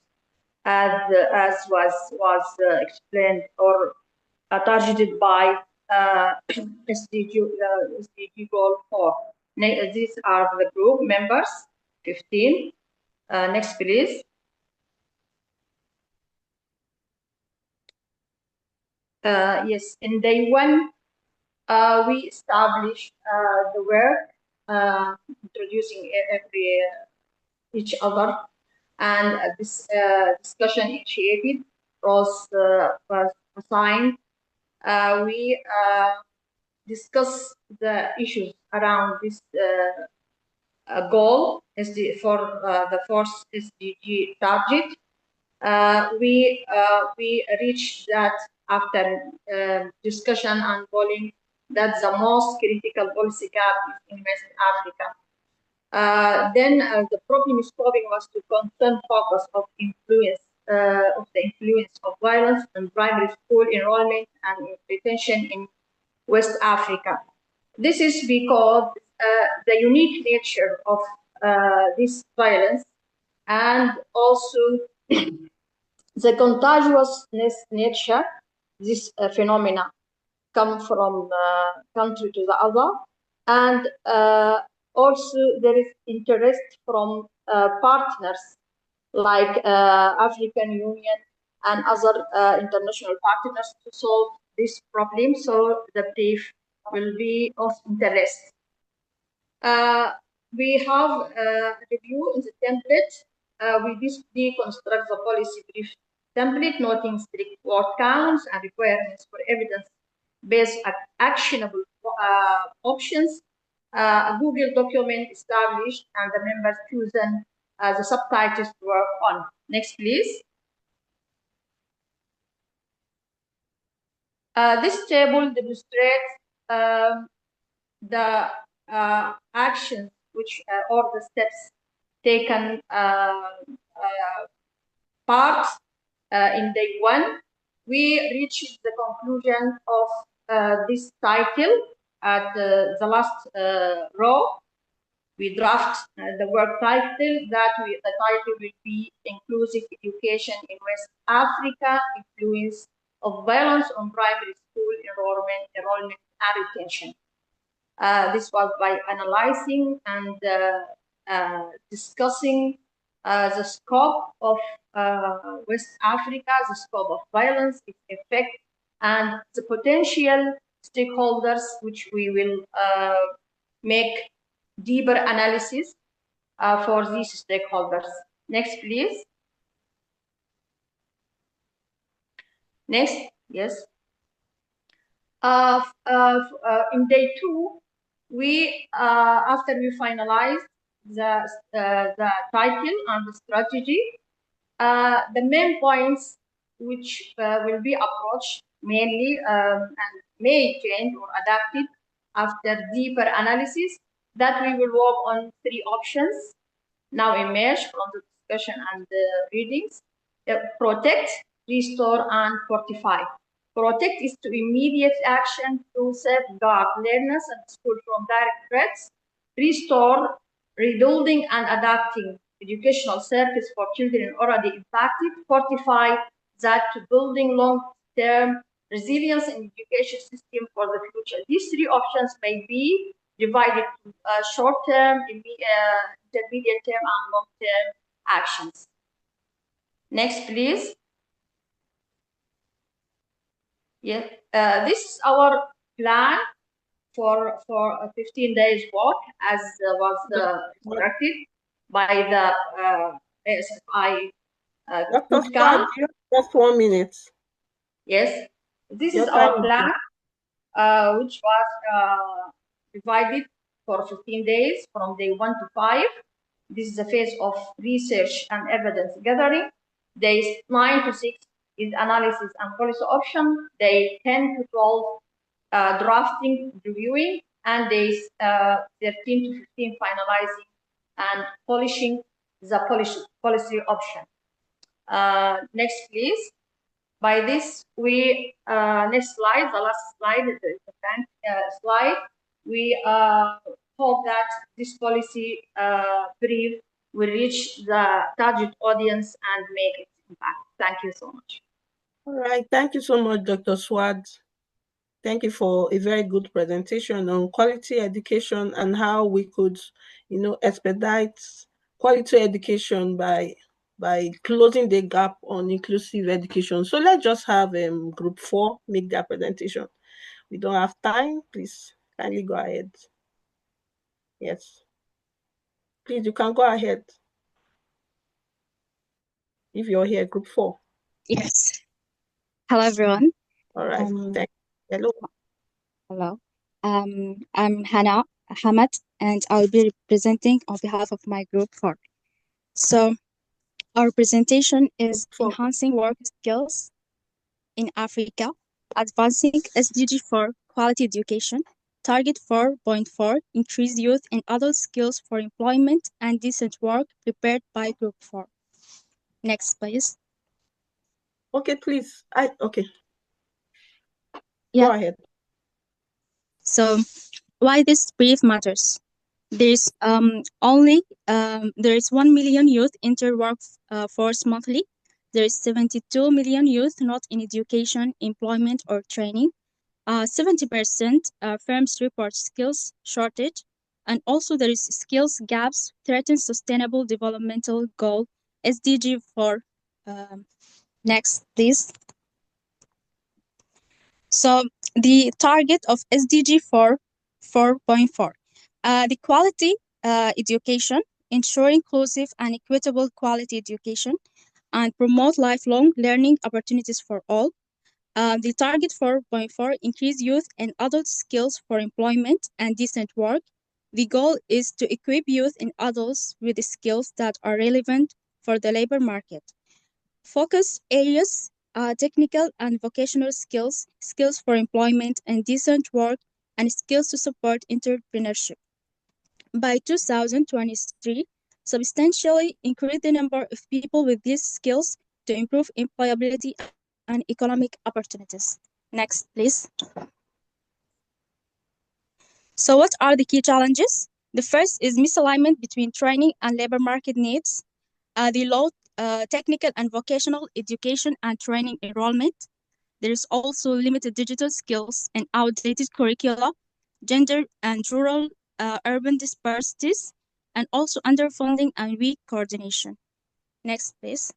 as was explained or targeted by SDG goal 4. These are the group members, 15. Next, please. Yes, in day 1, we established the work, introducing each other, and this discussion initiated was assigned. We discuss the issues around this goal for the fourth SDG target. We reached that after discussion and polling that the most critical policy gap is in West Africa. Then the problem solving was to concern focus of influence of the influence of violence on primary school enrollment and retention in West Africa. This is because the unique nature of this violence and also the contagiousness nature, this phenomena come from country to the other, and also there is interest from partners like African Union and other international partners to solve this problem. So the brief will be of interest. We have a review in the template. We deconstruct the policy brief template, noting strict word counts and requirements for evidence-based actionable options. A Google document established and the members chosen the subtitles to work on. Next, please. This table demonstrates the actions which or the steps taken part in day one. We reached the conclusion of this title at the last row. We draft the work title the title will be Inclusive Education in West Africa, Influence of Violence on Primary School Enrollment and Retention. This was by analyzing and discussing the scope of West Africa, the scope of violence, its effect, and the potential stakeholders which we will make deeper analysis for these stakeholders. Next, please. Next, yes. In day two, we after we finalize the title and the strategy, the main points which will be approached mainly and may change or adapted after deeper analysis, that we will work on 3 options now emerge from the discussion and the readings: protect, restore, and fortify. Protect is to immediate action to safeguard learners and school from direct threats. Restore, rebuilding and adapting educational service for children already impacted. Fortify, that to building long-term resilience in education system for the future. These 3 options may be divided to short-term, intermediate term, and long-term actions. Next, please. Yeah, this is our plan for a 15 days work, as was directed by the ASFI Dr. you have just 1 minute. Yes, this Your is our time plan, which was divided for 15 days from day 1 to 5. This is the phase of research and evidence gathering. Days 9 to 6 is analysis and policy option. Day 10 to 12, drafting, reviewing, and days 13 to 15, finalizing and polishing the policy option. Next, please. By this, we next slide, the last slide, the bank slide. We hope that this policy brief will reach the target audience and make its impact. Thank you so much. All right, thank you so much, Dr. Swad. Thank you for a very good presentation on quality education and how we could, expedite quality education by closing the gap on inclusive education. So let's just have group 4 make their presentation. We don't have time. Please, kindly go ahead. Yes. Please, you can go ahead. If you're here, group 4. Yes. Hello, everyone. All right. Hello. Hello. I'm Hannah Ahmed, and I'll be presenting on behalf of my group 4. So, our presentation is enhancing work skills in Africa, advancing SDG for quality education, target 4.4, increase youth and adult skills for employment and decent work, prepared by group 4. Next, please. Okay, please. Okay. Yeah. Go ahead. So, why this brief matters? There's there is 1 million youth enter workforce monthly. There is 72 million youth not in education, employment, or training. 70% firms report skills shortage, and also there is skills gaps threaten sustainable developmental goal SDG 4. Next, please. So the target of SDG 4.4, the quality education, ensure inclusive and equitable quality education, and promote lifelong learning opportunities for all. The target 4.4, increase youth and adult skills for employment and decent work. The goal is to equip youth and adults with the skills that are relevant for the labor market. Focus areas technical and vocational skills, skills for employment and decent work, and skills to support entrepreneurship. By 2023, substantially increased the number of people with these skills to improve employability and economic opportunities. Next, please. So what are the key challenges? The first is misalignment between training and labor market needs, the low technical and vocational education and training enrollment. There is also limited digital skills and outdated curricula, gender and rural urban disparities, and also underfunding and weak coordination. Next, please.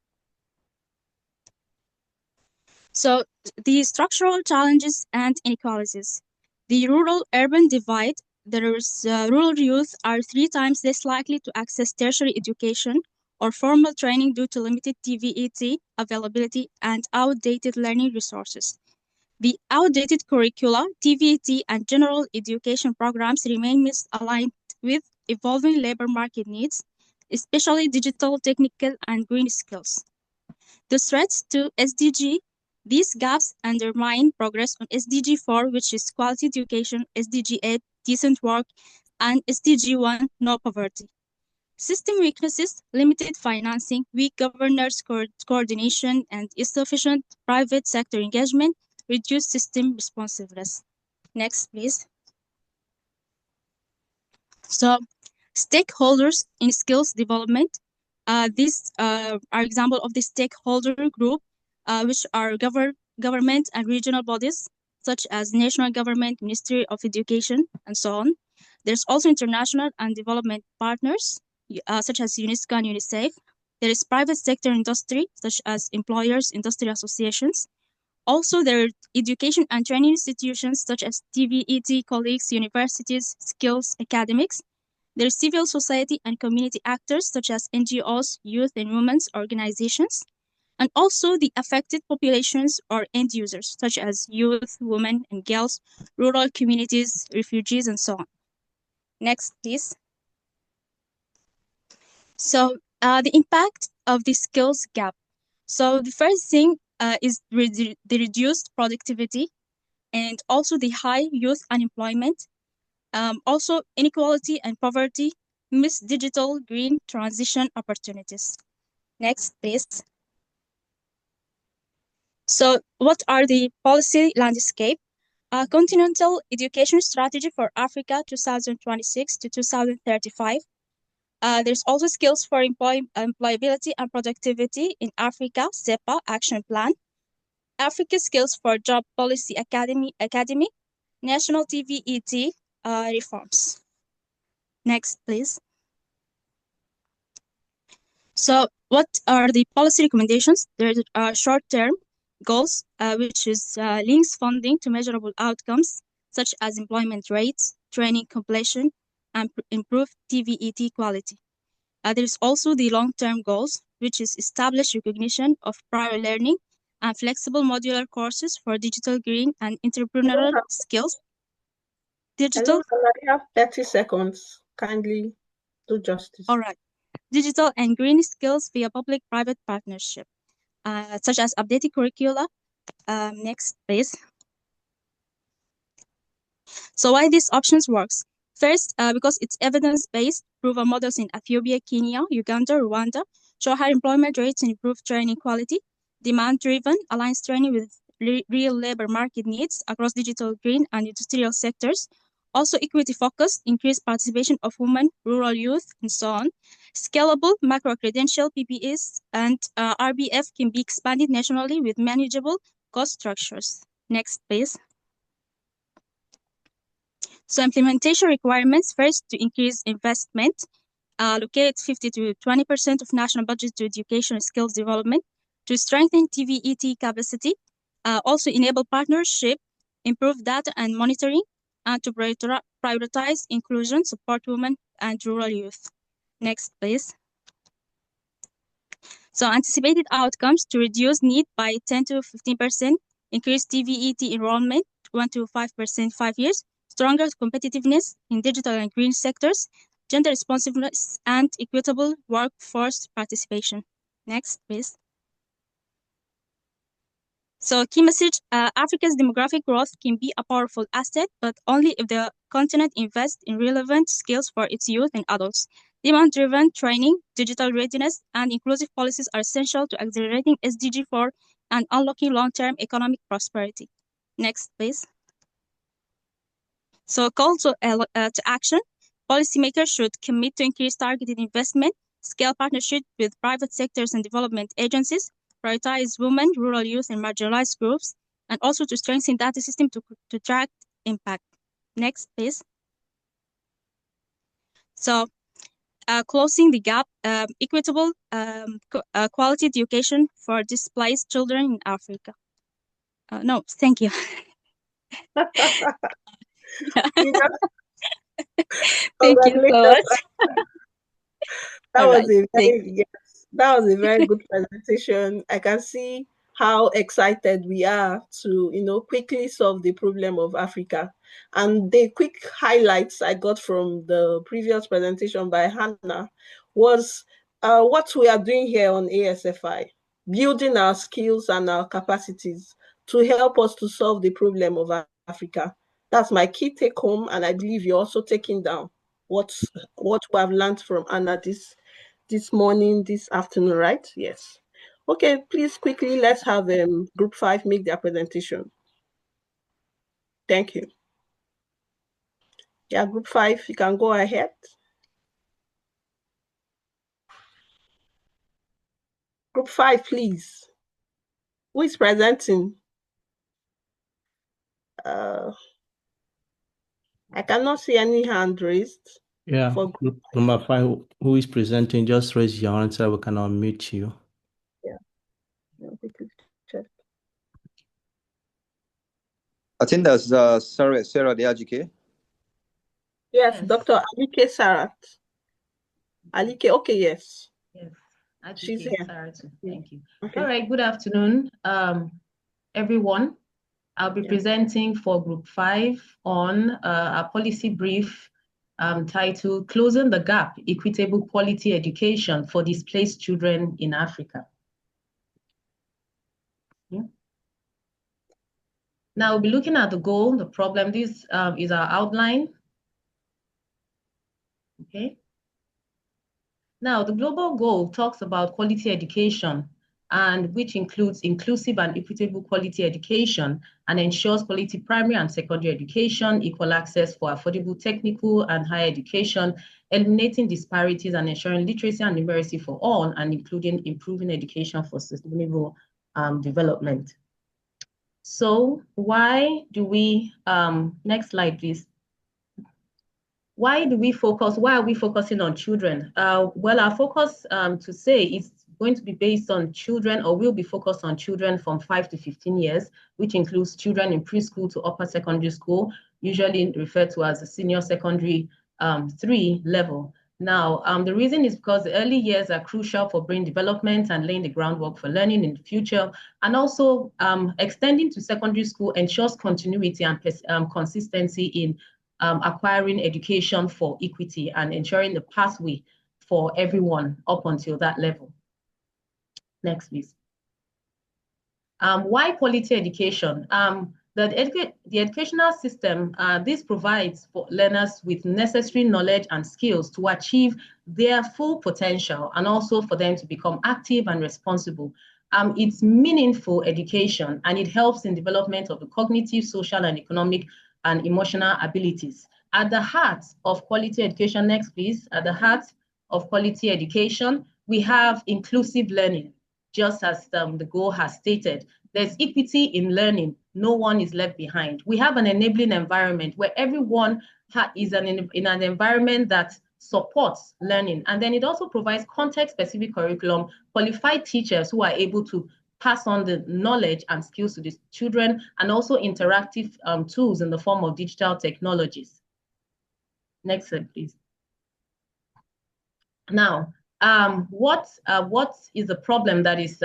So the structural challenges and inequalities. The rural-urban divide, rural youth are 3 times less likely to access tertiary education or formal training due to limited TVET availability and outdated learning resources. The outdated curricula, TVET, and general education programs remain misaligned with evolving labor market needs, especially digital, technical, and green skills. The threats to SDG, these gaps undermine progress on SDG 4, which is quality education, SDG 8, decent work, and SDG 1, no poverty. System weaknesses, limited financing, weak governance coordination, and insufficient private sector engagement reduce system responsiveness. Next, please. So, stakeholders in skills development. These are example of the stakeholder group, which are government and regional bodies, such as national government, Ministry of Education, and so on. There's also international and development partners, such as UNESCO and UNICEF. There is private sector industry, such as employers, industry associations. Also, there are education and training institutions, such as TVET, colleagues, universities, skills, academics. There is civil society and community actors, such as NGOs, youth and women's organizations. And also the affected populations or end users, such as youth, women and girls, rural communities, refugees, and so on. Next, please. So the impact of the skills gap. So the first thing is the reduced productivity and also the high youth unemployment, also inequality and poverty, missed digital green transition opportunities. Next, please. So what are the policy landscape? Continental Education Strategy for Africa 2026 to 2035. There's also skills for employability and productivity in Africa, SEPA Action Plan. Africa Skills for Job Policy Academy, National TVET reforms. Next, please. So what are the policy recommendations? There are short-term goals, which is links funding to measurable outcomes, such as employment rates, training completion, and improved TVET quality. There is also the long-term goals, which is establish recognition of prior learning and flexible modular courses for digital green and entrepreneurial skills. Digital. Hello, I have 30 seconds. Kindly do justice. All right. Digital and green skills via public-private partnership, such as updated curricula. Next, please. So why these options works? First, because it's evidence-based, proven models in Ethiopia, Kenya, Uganda, Rwanda show high employment rates and improved training quality. Demand-driven aligns training with real labor market needs across digital, green, and industrial sectors. Also equity-focused, increased participation of women, rural youth, and so on. Scalable macro-credential PPEs and RBF can be expanded nationally with manageable cost structures. Next, please. So implementation requirements, first, to increase investment, allocate 50 to 20% of national budget to education and skills development, to strengthen TVET capacity, also enable partnership, improve data and monitoring, and to prioritize inclusion, support women and rural youth. Next, please. So anticipated outcomes to reduce need by 10 to 15%, increase TVET enrollment 1 to 5% 5 years, stronger competitiveness in digital and green sectors, gender responsiveness, and equitable workforce participation. Next, please. So key message, Africa's demographic growth can be a powerful asset, but only if the continent invests in relevant skills for its youth and adults. Demand-driven training, digital readiness, and inclusive policies are essential to accelerating SDG 4 and unlocking long-term economic prosperity. Next, please. So call to action. Policymakers should commit to increase targeted investment, scale partnership with private sectors and development agencies, prioritize women, rural youth, and marginalized groups, and also to strengthen data system to track impact. Next, please. So, closing the gap, equitable quality education for displaced children in Africa. No, thank you. Thank you so much. That All was right, that was a very good presentation. I can see how excited we are to, quickly solve the problem of Africa. And the quick highlights I got from the previous presentation by Hannah was what we are doing here on ASFI, building our skills and our capacities to help us to solve the problem of Africa. That's my key take home, and I believe you're also taking down what we have learned from Anna this morning, this afternoon, right? Yes. Okay, please quickly let's have group 5 make their presentation. Thank you. Yeah, group 5, you can go ahead. Group 5, please. Who is presenting? I cannot see any hand raised. Yeah, group number 5, who is presenting, just raise your hand so we can unmute you. Yeah. Check. I think that's Sarah Diajike. Yes, Dr. Alike Sarat. Alike, okay, yes. Yes, She's Alike here. Sarat. Thank you. Okay. All right, good afternoon, everyone. I'll be presenting for Group 5 on a policy brief titled Closing the Gap, Equitable Quality Education for Displaced Children in Africa. Yeah. Now we'll be looking at the goal, the problem. This is our outline. Okay. Now, the global goal talks about quality education, and which includes inclusive and equitable quality education and ensures quality primary and secondary education, equal access for affordable technical and higher education, eliminating disparities and ensuring literacy and numeracy for all, and including improving education for sustainable development. So why do we, next slide, please. Why are we focusing on children? Well, our focus to say is going to be based on children, or will be focused on children from 5 to 15 years, which includes children in preschool to upper secondary school, usually referred to as the senior secondary 3 level. Now, the reason is because the early years are crucial for brain development and laying the groundwork for learning in the future, and also extending to secondary school ensures continuity and consistency in acquiring education for equity and ensuring the pathway for everyone up until that level. Next, please. Why quality education? The educational system, this provides for learners with necessary knowledge and skills to achieve their full potential, and also for them to become active and responsible. It's meaningful education, and it helps in development of the cognitive, social, and economic and emotional abilities. At the heart of quality education, next please, at the heart of quality education, we have inclusive learning, just as the goal has stated. There's equity in learning, no one is left behind. We have an enabling environment where everyone is in an environment that supports learning, and then it also provides context-specific curriculum, qualified teachers who are able to pass on the knowledge and skills to the children, and also interactive tools in the form of digital technologies. Next slide, please. Now, what is the problem that is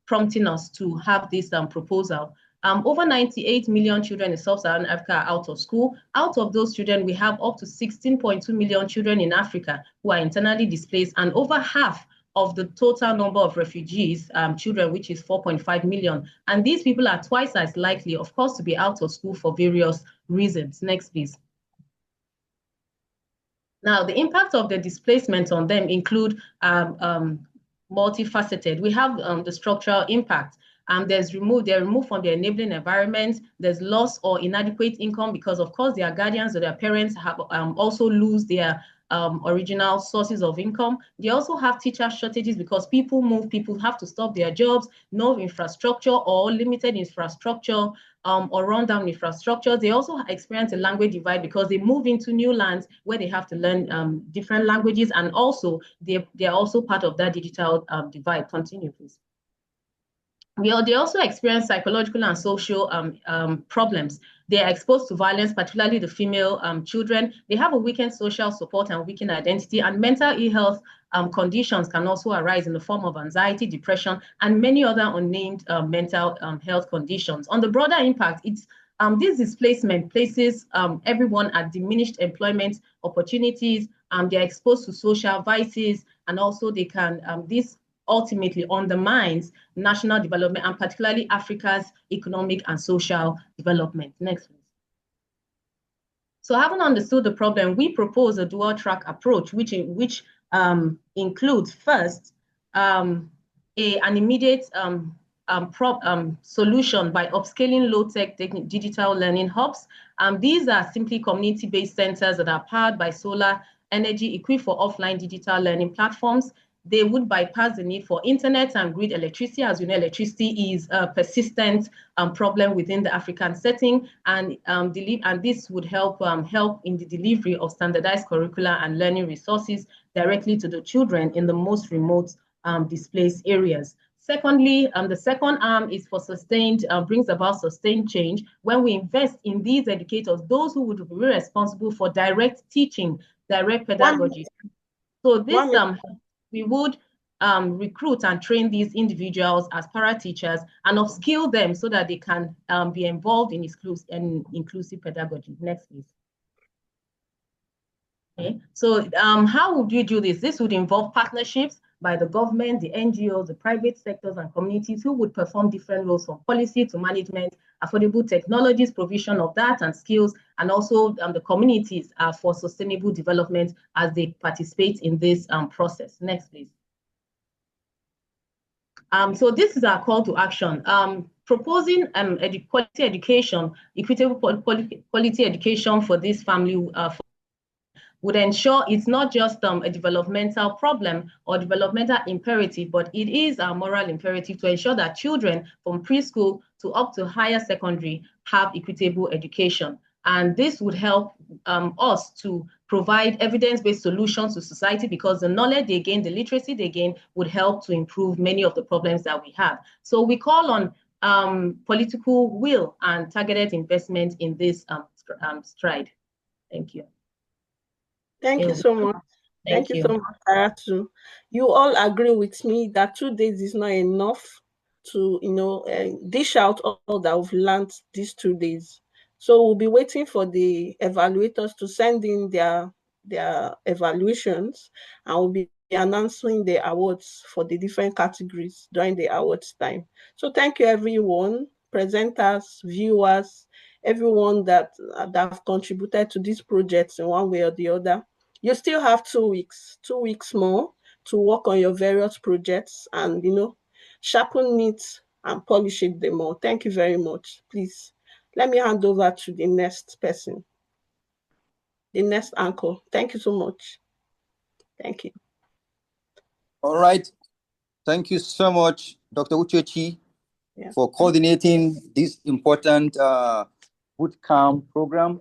prompting us to have this proposal? Over 98 million children in Sub-Saharan Africa are out of school. Out of those children, we have up to 16.2 million children in Africa who are internally displaced, and over half of the total number of refugees children, which is 4.5 million. And these people are twice as likely, of course, to be out of school for various reasons. Next, please. Now, the impact of the displacement on them include multifaceted. We have the structural impact. They're removed from their enabling environment. There's loss or inadequate income because, of course, their guardians or their parents have also lose their original sources of income. They also have teacher shortages because people move, people have to stop their jobs, no infrastructure or limited infrastructure or rundown infrastructure. They also experience a language divide because they move into new lands where they have to learn different languages, and also they're also part of that digital divide. Continue, please. They also experience psychological and social problems. They are exposed to violence, particularly the female children. They have a weakened social support and weakened identity, and mental ill health conditions can also arise in the form of anxiety, depression, and many other unnamed mental health conditions. On the broader impact, this displacement places everyone at diminished employment opportunities. They're exposed to social vices, and also they can, this ultimately undermines national development and particularly Africa's economic and social development. Next, please. So having understood the problem, we propose a dual track approach, which includes first an immediate solution by upscaling low-tech digital learning hubs. These are simply community-based centers that are powered by solar energy, equipped for offline digital learning platforms. They would bypass the need for internet and grid electricity. As you know, electricity is a persistent problem within the African setting, and this would help in the delivery of standardized curricula and learning resources directly to the children in the most remote displaced areas. Secondly, the second arm is for brings about sustained change when we invest in these educators, those who would be responsible for direct teaching, direct pedagogy. So this we would recruit and train these individuals as para-teachers and upskill them so that they can be involved in inclusive pedagogy. Next, please. Okay, so how would you do this? This would involve partnerships by the government, the NGOs, the private sectors, and communities who would perform different roles from policy to management, affordable technologies, provision of that and skills, and also the communities for sustainable development as they participate in this process. Next, please. So this is our call to action. Proposing quality education, equitable quality education for this family would ensure it's not just a developmental problem or developmental imperative, but it is a moral imperative to ensure that children from preschool to up to higher secondary have equitable education. And this would help us to provide evidence-based solutions to society, because the knowledge they gain, the literacy they gain would help to improve many of the problems that we have. So we call on political will and targeted investment in this stride. Thank you. Thank you so much. Thank you so much, Aratu. You all agree with me that 2 days is not enough to, dish out all that we've learned these 2 days. So we'll be waiting for the evaluators to send in their evaluations, and we'll be announcing the awards for the different categories during the awards time. So thank you, everyone, presenters, viewers, everyone that have contributed to these projects in one way or the other. You still have 2 weeks more to work on your various projects and, sharpen it and polish it the more. Thank you very much. Please, let me hand over to the next person, the next anchor. Thank you so much. Thank you. All right. Thank you so much, Dr. Uchechi, for coordinating this important bootcamp program.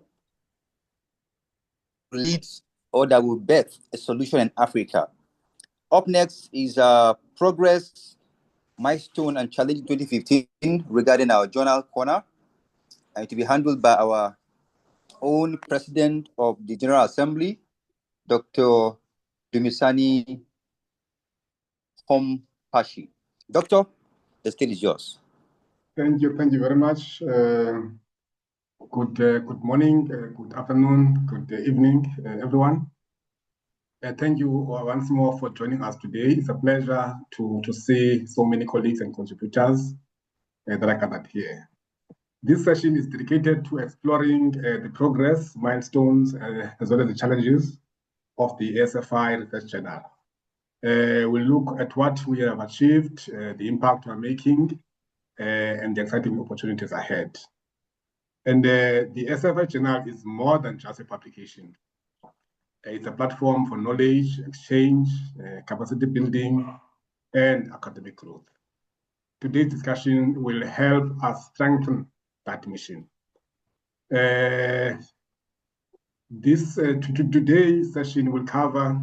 Leads or that will birth a solution in Africa. Up next is progress, milestone, and challenge 2015 regarding our journal corner, and to be handled by our own President of the General Assembly, Dr. Dumisani Hompashi. Doctor, the stage is yours. Thank you very much. Good morning, good afternoon, good evening, everyone. Thank you once more for joining us today. It's a pleasure to see so many colleagues and contributors that are gathered here. This session is dedicated to exploring the progress, milestones, as well as the challenges of the ASFI Research Journal. We'll look at what we have achieved, the impact we're making, and the exciting opportunities ahead. And the ASFI Journal is more than just a publication. It's a platform for knowledge exchange, capacity building, and academic growth. Today's discussion will help us strengthen that mission. Today's session will cover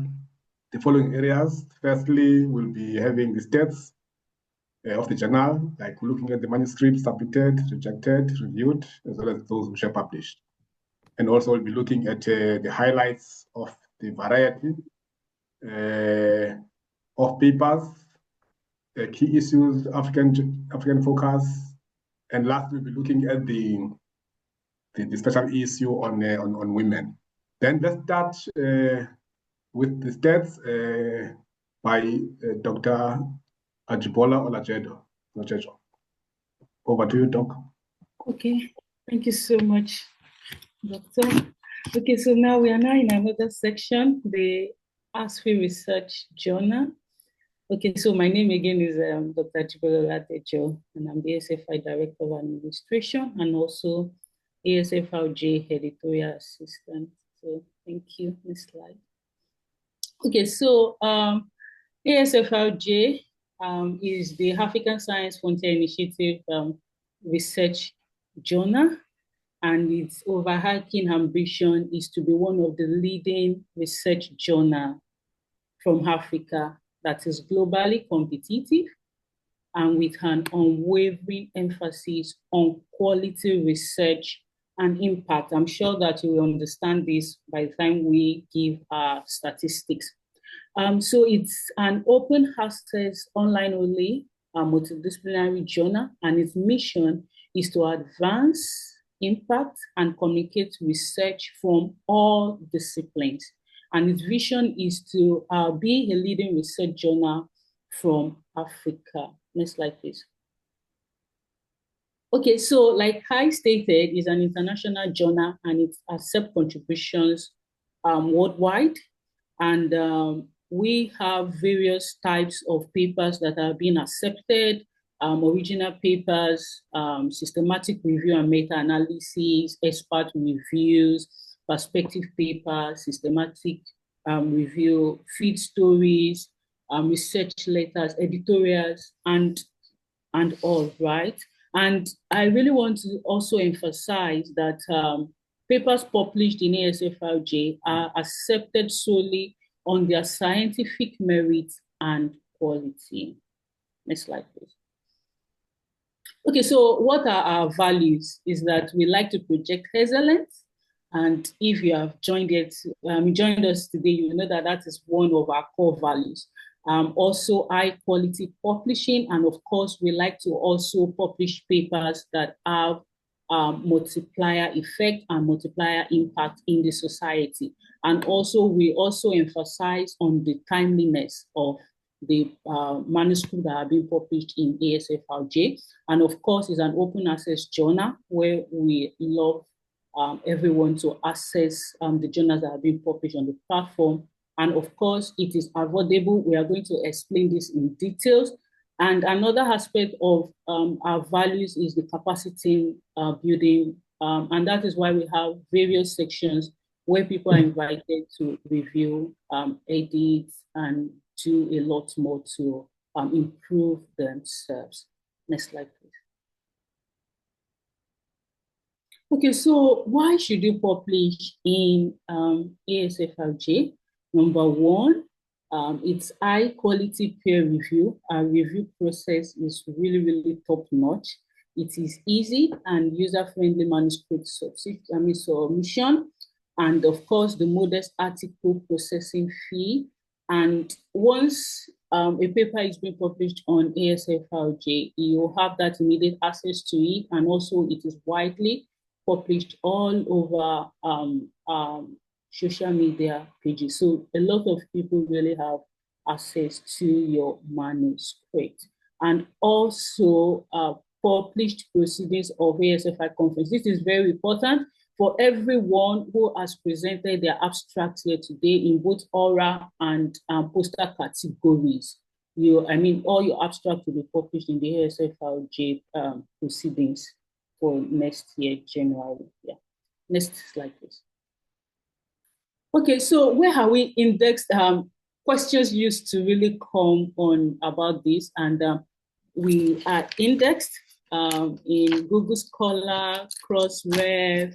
the following areas. Firstly, we'll be having the stats of the journal, like looking at the manuscripts submitted, rejected, reviewed, as well as those which are published. And also we'll be looking at the highlights of the variety of papers, key issues, African focus, and lastly, we'll be looking at the special issue on women. Then let's start with the stats by Dr. Ajibola Olajejo. Over to you, Doc. Okay, thank you so much, Doctor. Okay, so now we are now in another section, the ASFI Research Journal. Okay, so my name again is Dr. Ajibola Olajejo, and I'm the ASFI Director of Administration and also ASFI Editorial Assistant. So thank you. Next slide. Okay, so ASFI is the African Science Frontier Initiative Research Journal, and its overarching ambition is to be one of the leading research journals from Africa that is globally competitive and with an unwavering emphasis on quality research and impact. I'm sure that you will understand this by the time we give our statistics. So it's an open access, online only, multidisciplinary journal, and its mission is to advance, impact, and communicate research from all disciplines. And its vision is to be a leading research journal from Africa. Next slide, please. Okay, so like I stated, it's an international journal and it accepts contributions worldwide. And we have various types of papers that are being accepted, original papers, systematic review and meta-analysis, expert reviews, perspective papers, systematic review, feed stories, research letters, editorials, and all, right? And I really want to also emphasize that papers published in ASFI are accepted solely on their scientific merit and quality. Next slide, please. Okay, so what are our values? Is that we like to project excellence. And if you have joined us today, you know that that is one of our core values. Also high quality publishing, and of course, we like to also publish papers that have multiplier effect and multiplier impact in the society. And also, we also emphasize on the timeliness of the manuscript that have been published in ASFI. And of course, it's an open access journal where we love everyone to access the journals that have been published on the platform. And of course, it is affordable. We are going to explain this in details. And another aspect of our values is the capacity building. And that is why we have various sections where people are invited to review, edit, and do a lot more to improve themselves. Next slide, please. Okay, so why should you publish in ASFI? Number one, it's high quality peer review. Our review process is really, really top notch. It is easy and user-friendly manuscript submission. And of course, the modest article processing fee. And once a paper is being published on ASFI, you have that immediate access to it. And also it is widely published all over social media pages. So a lot of people really have access to your manuscript. And also published proceedings of ASFI conference. This is very important for everyone who has presented their abstract here today in both oral and poster categories. All your abstract will be published in the ASFI proceedings for next year, January. Yeah. Next slide, please. Okay, so where have we indexed questions used to really come on about this? And we are indexed in Google Scholar, Crossref,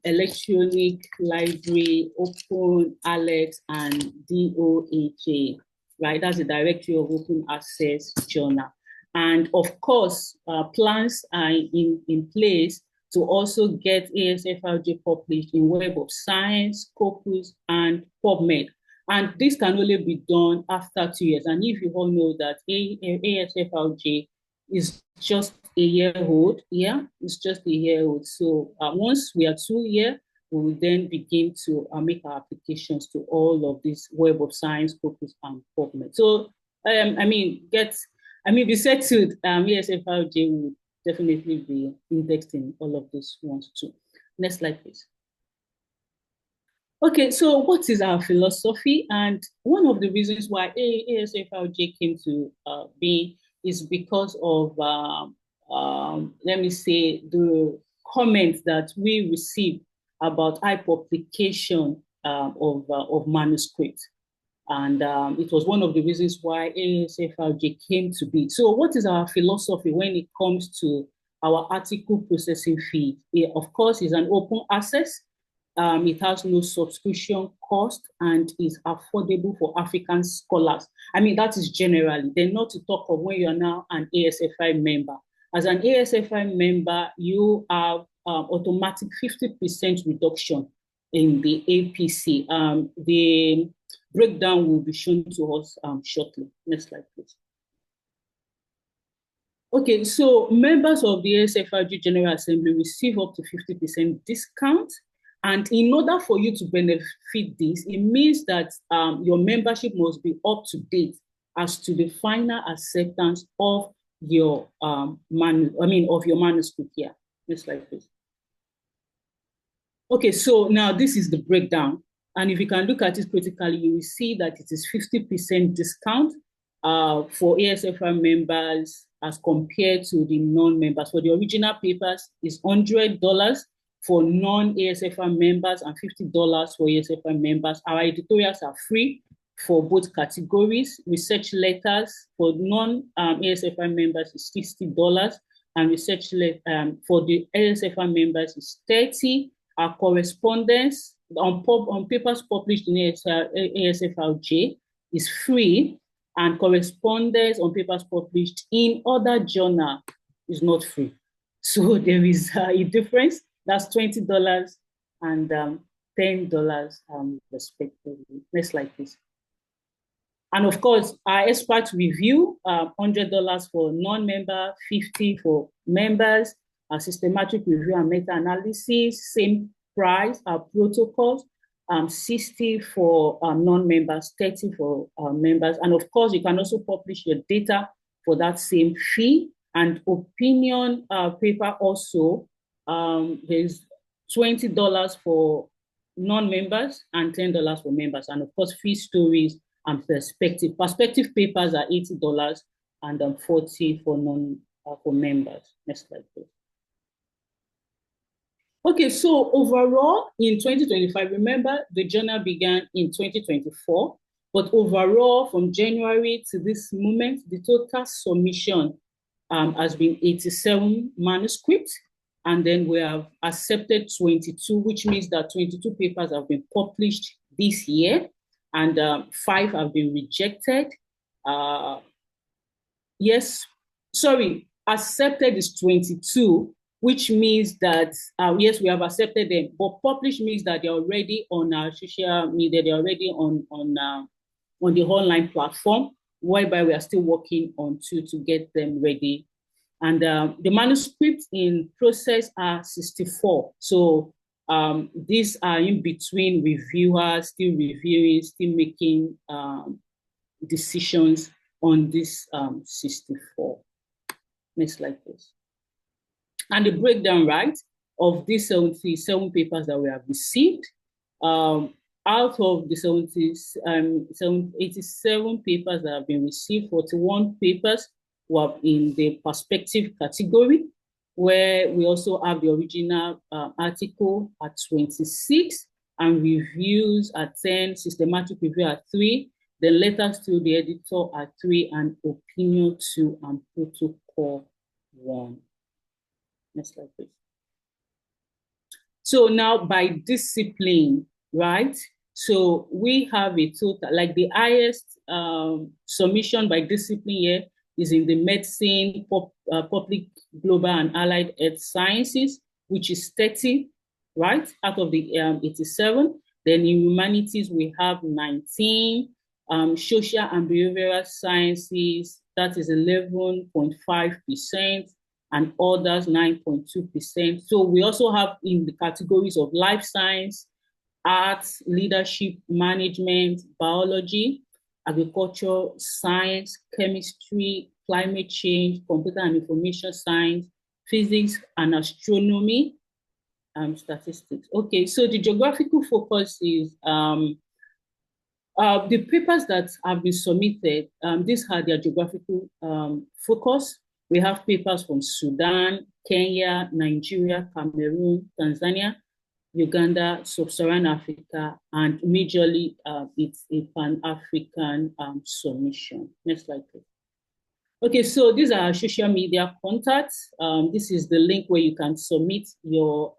Electronic Library, Open, Alex, and DOHA, right? That's the Directory of Open Access Journal. And of course, plans are in place to also get ASFI published in Web of Science, Scopus, and PubMed. And this can only be done after 2 years. And if you all know that ASFI is just a year old, yeah, it's just a year old. So once we are 2 years, we will then begin to make our applications to all of this Web of Science, Scopus, and PubMed. So, be settled, ASFI will definitely be indexed in all of these ones too. Next slide, please. Okay, so what is our philosophy? And one of the reasons why ASFI came to be is because of, let me say, the comments that we received about high publication of manuscripts. And it was one of the reasons why ASFI came to be. So what is our philosophy when it comes to our article processing fee? Of course, it's an open access. It has no subscription cost and is affordable for African scholars. That is generally. Then not to talk of when you are now an ASFI member. As an ASFI member, you have automatic 50% reduction in the APC. The breakdown will be shown to us shortly. Next slide, please. Okay, so members of the ASFI General Assembly receive up to 50% discount. And in order for you to benefit this, it means that your membership must be up to date as to the final acceptance of your manuscript here. Next slide, please. Okay, so now this is the breakdown. And if you can look at it critically, you will see that it is 50% discount for ASFI members as compared to the non-members. For the original papers, it's $100 for non-ASFI members and $50 for ASFI members. Our editorials are free for both categories. Research letters for non-ASFI members is $60, and research for the ASFI members is $30. Our correspondence on papers published in ASFI is free, and correspondence on papers published in other journals is not free. So there is a difference. That's $20 and $10 respectively. Next slide, please. And of course, our expert review, $100 for non-member, $50 for members. Our systematic review and meta-analysis, same price. Our protocols, $60 for non-members, $30 for members. And of course, you can also publish your data for that same fee. And opinion paper also, there's $20 for non-members and $10 for members. And of course, free stories and perspective. Perspective papers are $80 and $40 for members. Next slide, please. Okay, so overall in 2025, remember the journal began in 2024, but overall from January to this moment, the total submission has been 87 manuscripts, and then we have accepted 22, which means that 22 papers have been published this year, and 5 have been rejected. Accepted is 22, which means that, yes, we have accepted them, but published means that they're already on our social media, they're already on the online platform, whereby we are still working on to get them ready. And the manuscripts in process are 64. So These are in between reviewers, still reviewing, still making decisions on this 64. Next slide, please. And the breakdown, right, of these 77 papers that we have received, out of the 87 papers that have been received, 41 papers were in the perspective category, where we also have the original article at 26, and reviews at 10, systematic review at 3, then letters to the editor at 3, and opinion 2, and protocol 1. Next slide, please. So now by discipline, right? So we have a total, like the highest submission by discipline here is in the medicine, public, global, and allied health sciences, which is 30, right, out of the 87. Then in humanities, we have 19. Social and behavioral sciences, that is 11.5%. And others 9.2%. So we also have in the categories of life science, arts, leadership, management, biology, agriculture, science, chemistry, climate change, computer and information science, physics and astronomy, statistics. Okay, so the geographical focus is the papers that have been submitted, these are their geographical focus. We have papers from Sudan, Kenya, Nigeria, Cameroon, Tanzania, Uganda, Sub-Saharan Africa, and majorly it's a Pan-African submission. Next slide, please. Okay, so these are our social media contacts. This is the link where you can submit your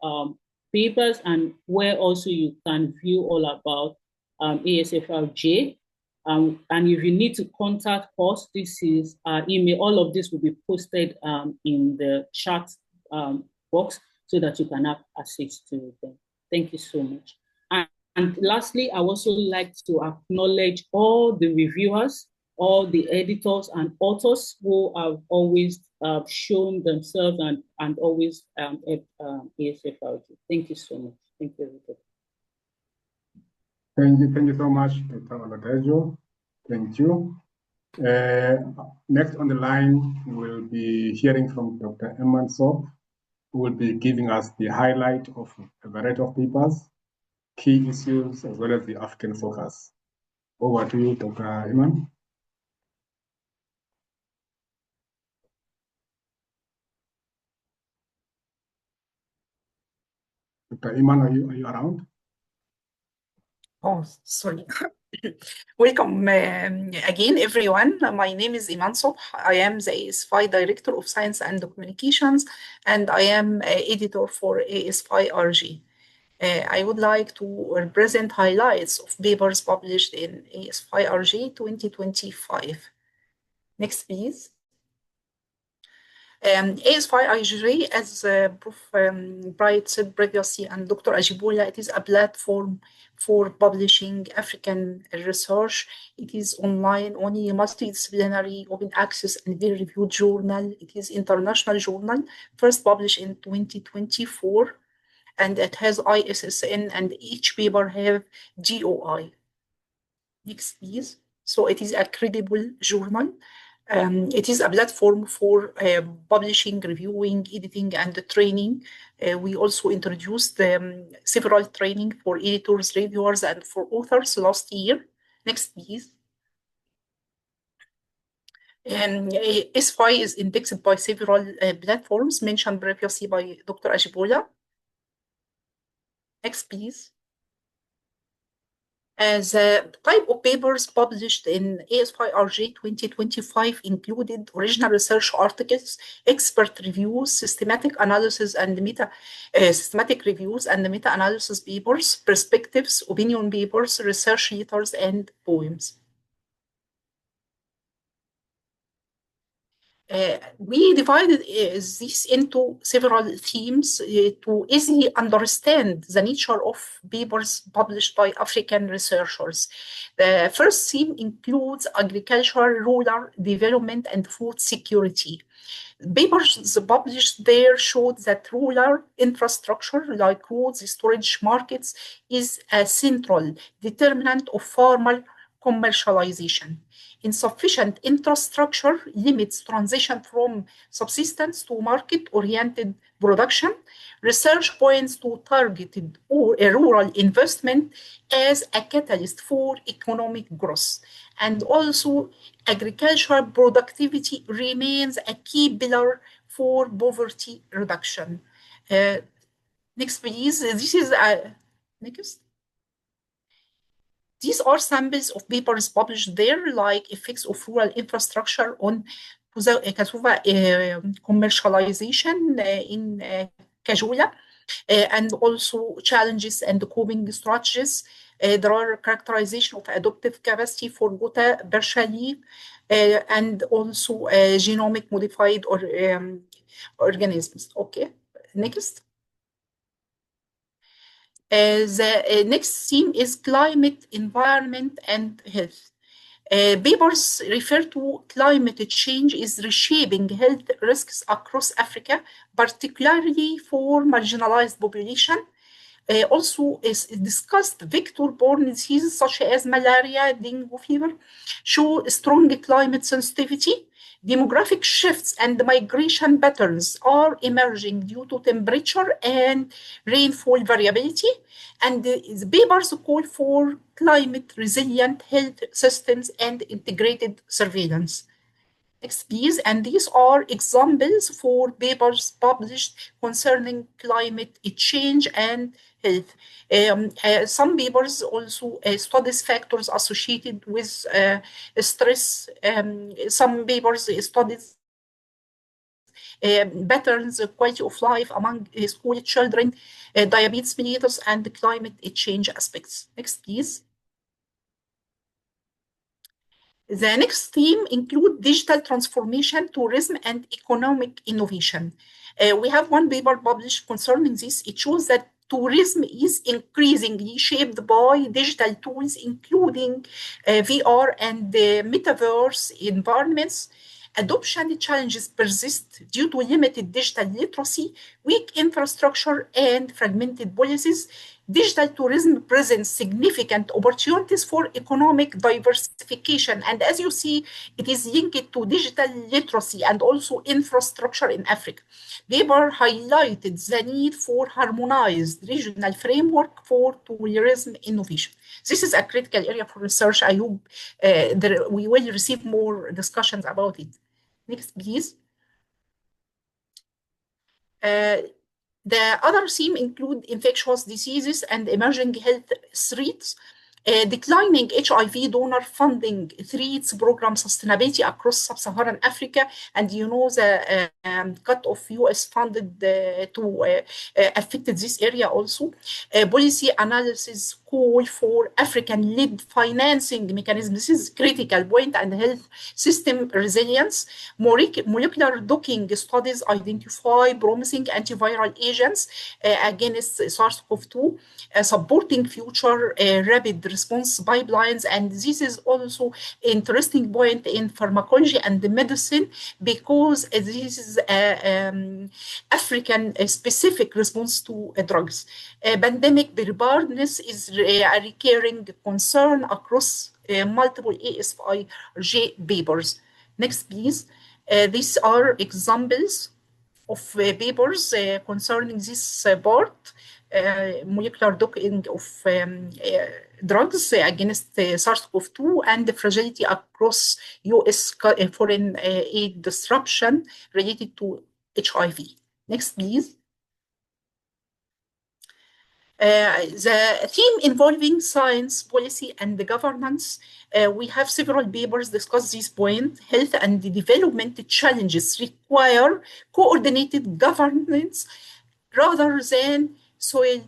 papers, and where also you can view all about ASFRJ. And if you need to contact us, this is our email. All of this will be posted in the chat box so that you can have access to them. Thank you so much. And lastly, I also like to acknowledge all the reviewers, all the editors and authors who have always shown themselves and always helped ASFRJ. Thank you so much. Thank you, everybody. Thank you so much, Dr. Oladejo. Thank you. Next on the line, we'll be hearing from Dr. Iman Sob, who will be giving us the highlight of a variety of papers, key issues, as well as the African focus. Over to you, Dr. Iman. Dr. Iman, are you around? Oh, sorry. Welcome again, everyone. My name is Iman Sobh. I am the ASFI Director of Science and Communications, and I am editor for ASFI RG. I would like to present highlights of papers published in ASFI RG 2025. Next, please. ASFI RG, as Prof. Bright said previously, and Dr. Ajibola, it is a platform for publishing African research. It is online, only multidisciplinary, open access, and peer-reviewed journal. It is international journal, first published in 2024, and it has ISSN, and each paper have GOI. Next, please. So it is a credible journal. It is a platform for publishing, reviewing, editing, and training. We also introduced several training for editors, reviewers, and for authors last year. Next, please. ASFI is indexed by several platforms mentioned previously by Dr. Ajibola. Next, please. The type of papers published in ASFI RG 2025 included original research articles, expert reviews, systematic analysis and systematic reviews and meta-analysis papers, perspectives, opinion papers, research letters, and poems. We divided this into several themes to easily understand the nature of papers published by African researchers. The first theme includes agriculture, rural development, and food security. Papers published there showed that rural infrastructure like roads, storage markets is a central determinant of farmer commercialization. Insufficient infrastructure limits transition from subsistence to market-oriented production. Research points to targeted or rural investment as a catalyst for economic growth. And also, agricultural productivity remains a key pillar for poverty reduction. Next, please. This is next. These are samples of papers published there, like effects of rural infrastructure on cassava commercialization in Kajula, and also challenges and coping strategies. There are characterization of adoptive capacity for Gota Bershali, and also genomic modified organisms. Okay, next. The next theme is climate, environment, and health. Papers refer to climate change is reshaping health risks across Africa, particularly for marginalized population. Also is discussed vector-borne diseases such as malaria, dengue fever, show strong climate sensitivity. Demographic shifts and migration patterns are emerging due to temperature and rainfall variability. And the papers call for climate resilient health systems and integrated surveillance. Next, please. And these are examples for papers published concerning climate change and health. Some papers also studies factors associated with stress. Some papers studies patterns, quality of life among school children, diabetes mellitus, and climate change aspects. Next, please. The next theme include digital transformation, tourism, and economic innovation. We have one paper published concerning this. It shows that tourism is increasingly shaped by digital tools, including VR and metaverse environments. Adoption challenges persist due to limited digital literacy, weak infrastructure, and fragmented policies. Digital tourism presents significant opportunities for economic diversification. And as you see, it is linked to digital literacy and also infrastructure in Africa. Paper highlighted the need for harmonized regional framework for tourism innovation. This is a critical area for research. I hope we will receive more discussions about it. Next, please. The other theme include infectious diseases and emerging health threats. Declining HIV donor funding threats program sustainability across sub-Saharan Africa, and you know the cut of US funded to affected this area also. Policy analysis call for African-led financing mechanisms. This is critical point, and health system resilience. Molecular docking studies identify promising antiviral agents against SARS-CoV-2, supporting future rapid response pipelines. And this is also interesting point in pharmacology and the medicine, because this is African specific response to drugs. Pandemic preparedness is a recurring concern across multiple ASFI papers. Next, please. These are examples of papers concerning this part. Molecular docking of drugs against SARS-CoV-2 and the fragility across US foreign aid disruption related to HIV. Next, please. The theme involving science, policy, and the governance. We have several papers discuss this point. Health and development challenges require coordinated governance rather than soil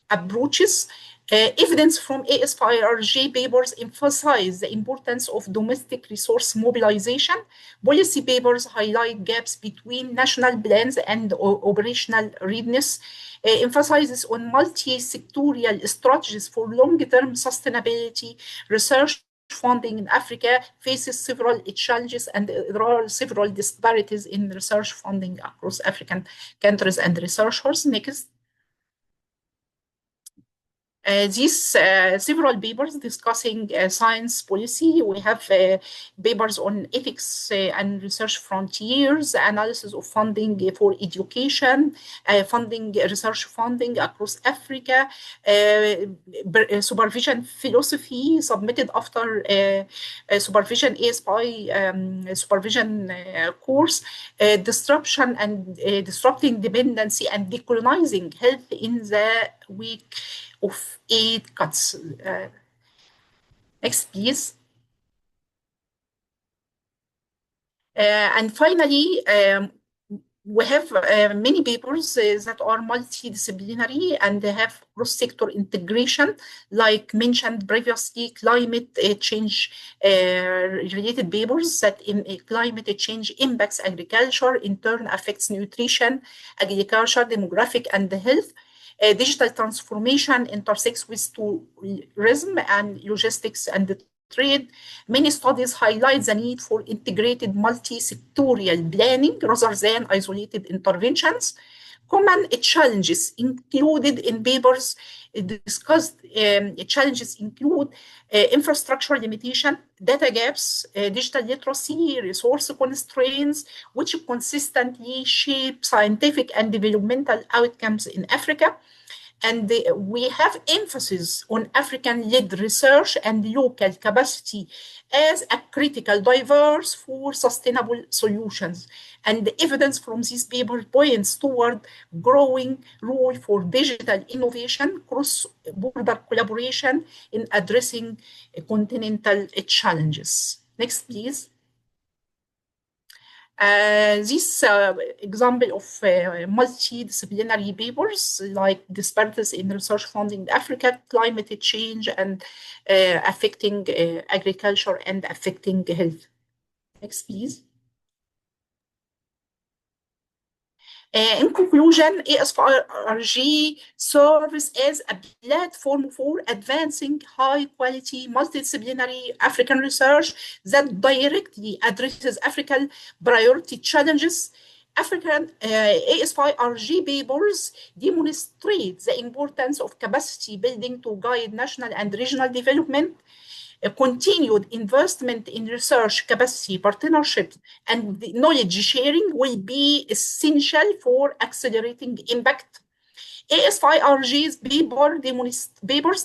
approaches. Evidence from ASFI papers emphasize the importance of domestic resource mobilization. Policy papers highlight gaps between national plans and operational readiness. Emphasizes on multi-sectorial strategies for long-term sustainability. Research funding in Africa faces several challenges, and there are several disparities in research funding across African countries and researchers. Next. These several papers discussing science policy. We have papers on ethics and research frontiers, analysis of funding for education, research funding across Africa, supervision philosophy submitted after supervision ASFI supervision course, disruption and disrupting dependency and decolonizing health in the week of aid cuts. Next, please. And finally, we have many papers that are multidisciplinary and they have cross-sector integration, like mentioned previously, climate change related papers that in climate change impacts agriculture, in turn affects nutrition, agriculture, demographic, and health. Digital transformation intersects with tourism and logistics and trade. Many studies highlight the need for integrated multi-sectorial planning rather than isolated interventions. Common challenges included in papers discussed challenges include infrastructure limitation, data gaps, digital literacy, resource constraints, which consistently shape scientific and developmental outcomes in Africa. And we have emphasis on African-led research and local capacity as a critical drivers for sustainable solutions. And the evidence from this paper points toward growing role for digital innovation, cross-border collaboration in addressing continental challenges. Next, please. This example of multidisciplinary papers like disparities in research funding in Africa, climate change, and affecting agriculture and affecting health. Next, please. In conclusion, ASFI serves as a platform for advancing high-quality, multidisciplinary African research that directly addresses African priority challenges. African ASFI papers demonstrate the importance of capacity building to guide national and regional development. A continued investment in research capacity, partnerships, and knowledge sharing will be essential for accelerating impact. ASFI's papers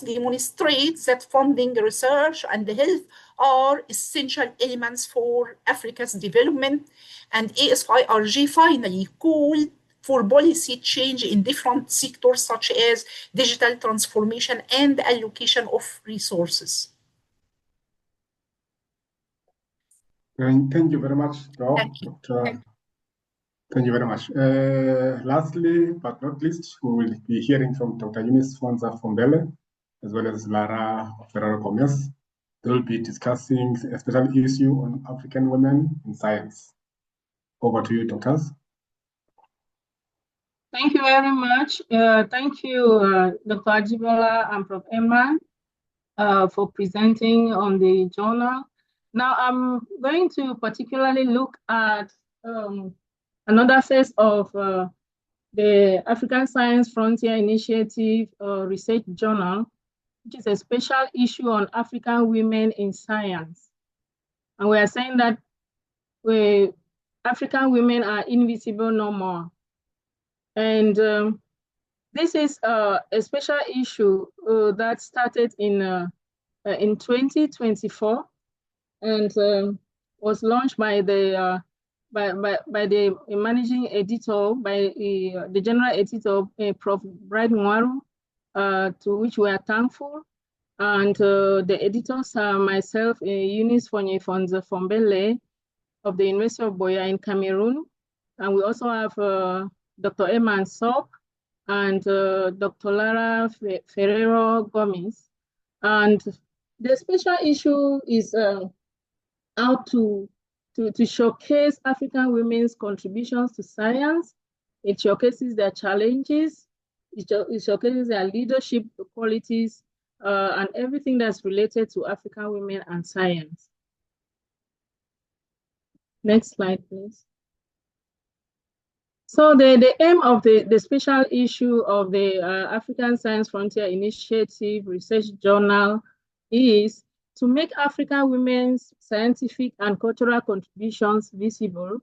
demonstrate that funding research and health are essential elements for Africa's development, and ASFI finally called for policy change in different sectors such as digital transformation and allocation of resources. Thank you very much, Prof. Thank you very much. Lastly, but not least, we will be hearing from Dr. Eunice Fonza-Fombele, as well as Lara Ferraro-Gomez. They will be discussing a special issue on African women in science. Over to you, doctors. Thank you very much. Thank you, Dr. Ajibola and Prof. Emma, for presenting on the journal. Now, I'm going to particularly look at another phase of the African Science Frontier Initiative Research Journal, which is a special issue on African women in science. And we are saying that African women are invisible no more. And this is a special issue that started in 2024 and was launched by the managing editor, by the general editor, Prof. Bright Nwaru, to which we are thankful. And the editors are myself, Eunice Fonza-Fombele of the University of Buea in Cameroon. And we also have Dr. Emma Sop and Dr. Lara Ferrero-Gomez. And the special issue is how to showcase African women's contributions to science. It showcases their challenges, it showcases their leadership qualities, and everything that's related to African women and science. Next slide, please. So the aim of the special issue of the African Science Frontier Initiative Research Journal is to make African women's scientific and cultural contributions visible,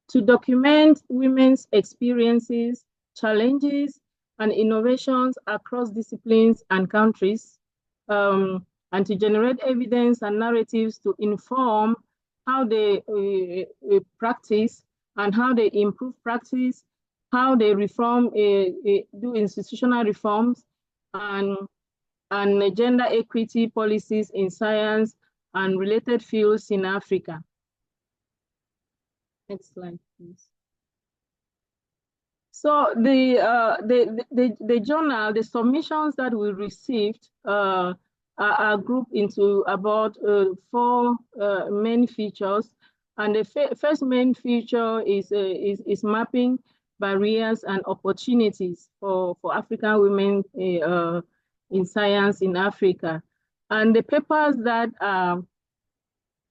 to document women's experiences, challenges, and innovations across disciplines and countries, and to generate evidence and narratives to inform how they practice and how they improve practice, how they reform, do institutional reforms, and gender equity policies in science and related fields in Africa. Next slide, please. So the journal, the submissions that we received are grouped into about 4 main features. And the first main feature is mapping barriers and opportunities for African women in science in Africa. And the papers that are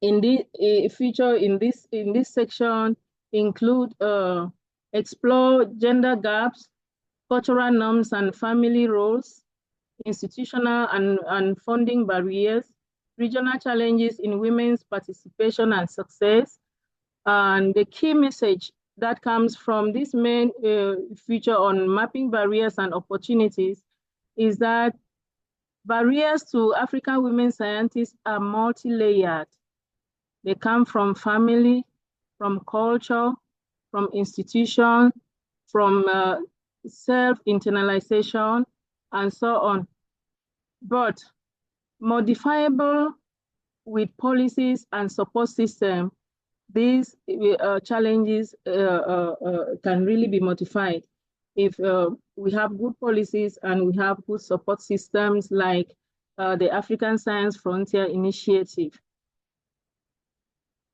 in the feature in this section include explore gender gaps, cultural norms and family roles, institutional and funding barriers, regional challenges in women's participation and success. And the key message that comes from this main feature on mapping barriers and opportunities is that barriers to African women scientists are multi-layered. They come from family, from culture, from institution, from self-internalization, and so on. But modifiable with policies and support system, these challenges can really be modified if we have good policies and we have good support systems like the African Science Frontier Initiative.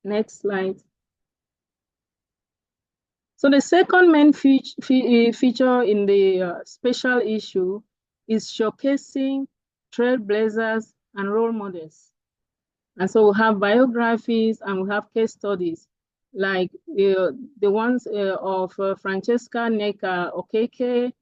Next slide. So the second main feature in the special issue is showcasing trailblazers and role models. And so we have biographies and we have case studies like the ones of Francesca Neka Okeke,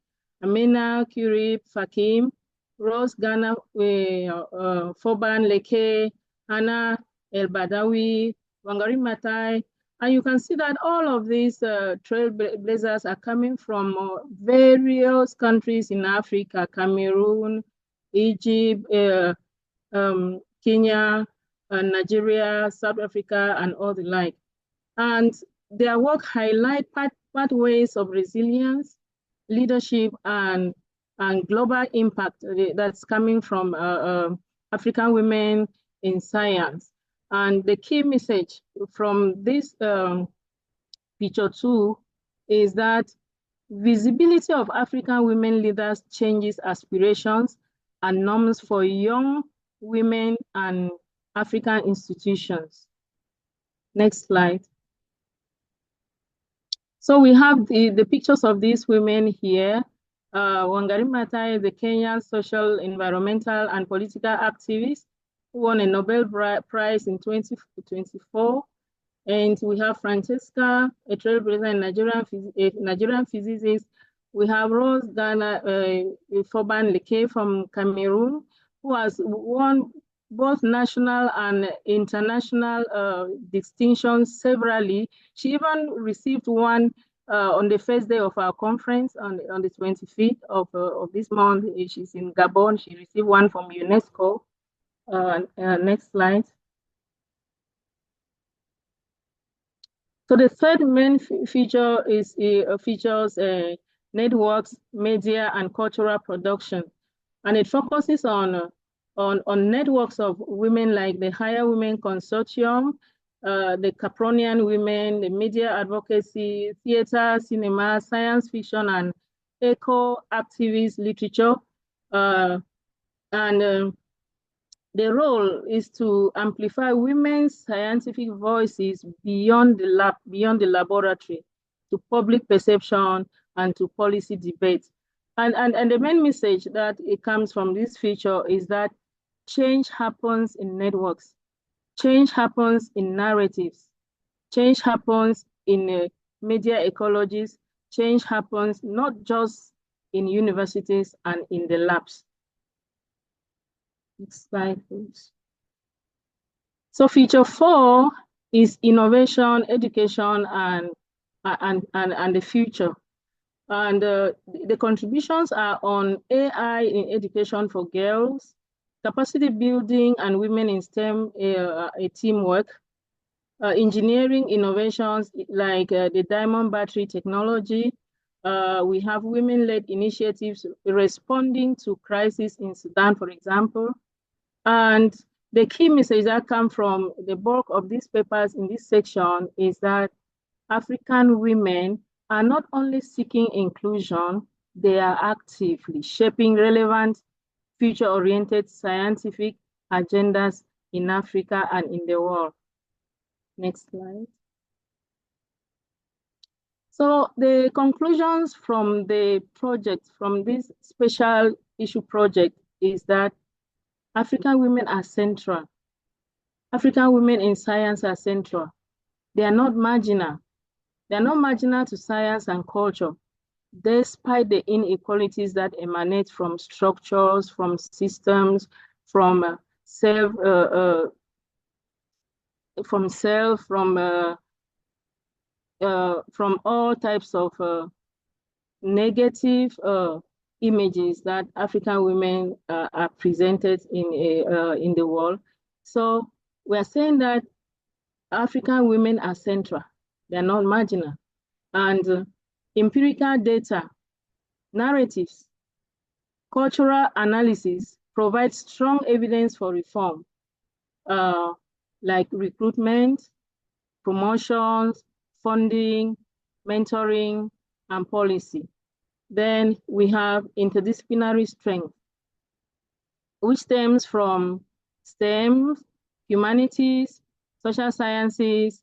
Amina Curry Fakim, Rose Ghana Foban Leke, Hannah El Badawi, Wangari Maathai. And you can see that all of these trailblazers are coming from various countries in Africa: Cameroon, Egypt, Kenya, Nigeria, South Africa, and all the like. And their work highlight pathways of resilience, leadership, and global impact that's coming from African women in science. And the key message from this picture 2 is that visibility of African women leaders changes aspirations and norms for young women and African institutions. Next slide. So we have the pictures of these women here. Wangari Maathai, the Kenyan social, environmental, and political activist who won a Nobel Prize in 2024. And we have Francesca, a trailblazer in Nigerian physicist. We have Rose Ghana Foban Leke from Cameroon, who has won both national and international distinctions severally. She even received one on the first day of our conference on the 25th of this month. She's in Gabon. She received one from UNESCO. Next slide. So the third main feature is features networks, media, and cultural production, and it focuses on networks of women like the Higher Women Consortium, the Capronian Women, the media advocacy, theater, cinema, science fiction, and eco-activist literature, the role is to amplify women's scientific voices beyond the laboratory, to public perception and to policy debate. And the main message that it comes from this feature is that change happens in networks, change happens in narratives, change happens in media ecologies, change happens not just in universities and in the labs. Next slide, please. So feature 4 is innovation, education, and the future. And the contributions are on AI in education for girls, capacity building and women in STEM, teamwork, engineering innovations like the diamond battery technology. We have women-led initiatives responding to crisis in Sudan, for example. And the key message that come from the bulk of these papers in this section is that African women are not only seeking inclusion, they are actively shaping relevant, future-oriented scientific agendas in Africa and in the world. Next slide. So the conclusions from the project, from this special issue project, is that African women are central. African women in science are central. They are not marginal. They are not marginal to science and culture, despite the inequalities that emanate from structures, from systems, from all types of negative images that African women are presented in the world. So we are saying that African women are central. They are not marginal. And empirical data, narratives, cultural analysis provide strong evidence for reform, like recruitment, promotions, funding, mentoring, and policy. Then we have interdisciplinary strength, which stems from STEM, humanities, social sciences,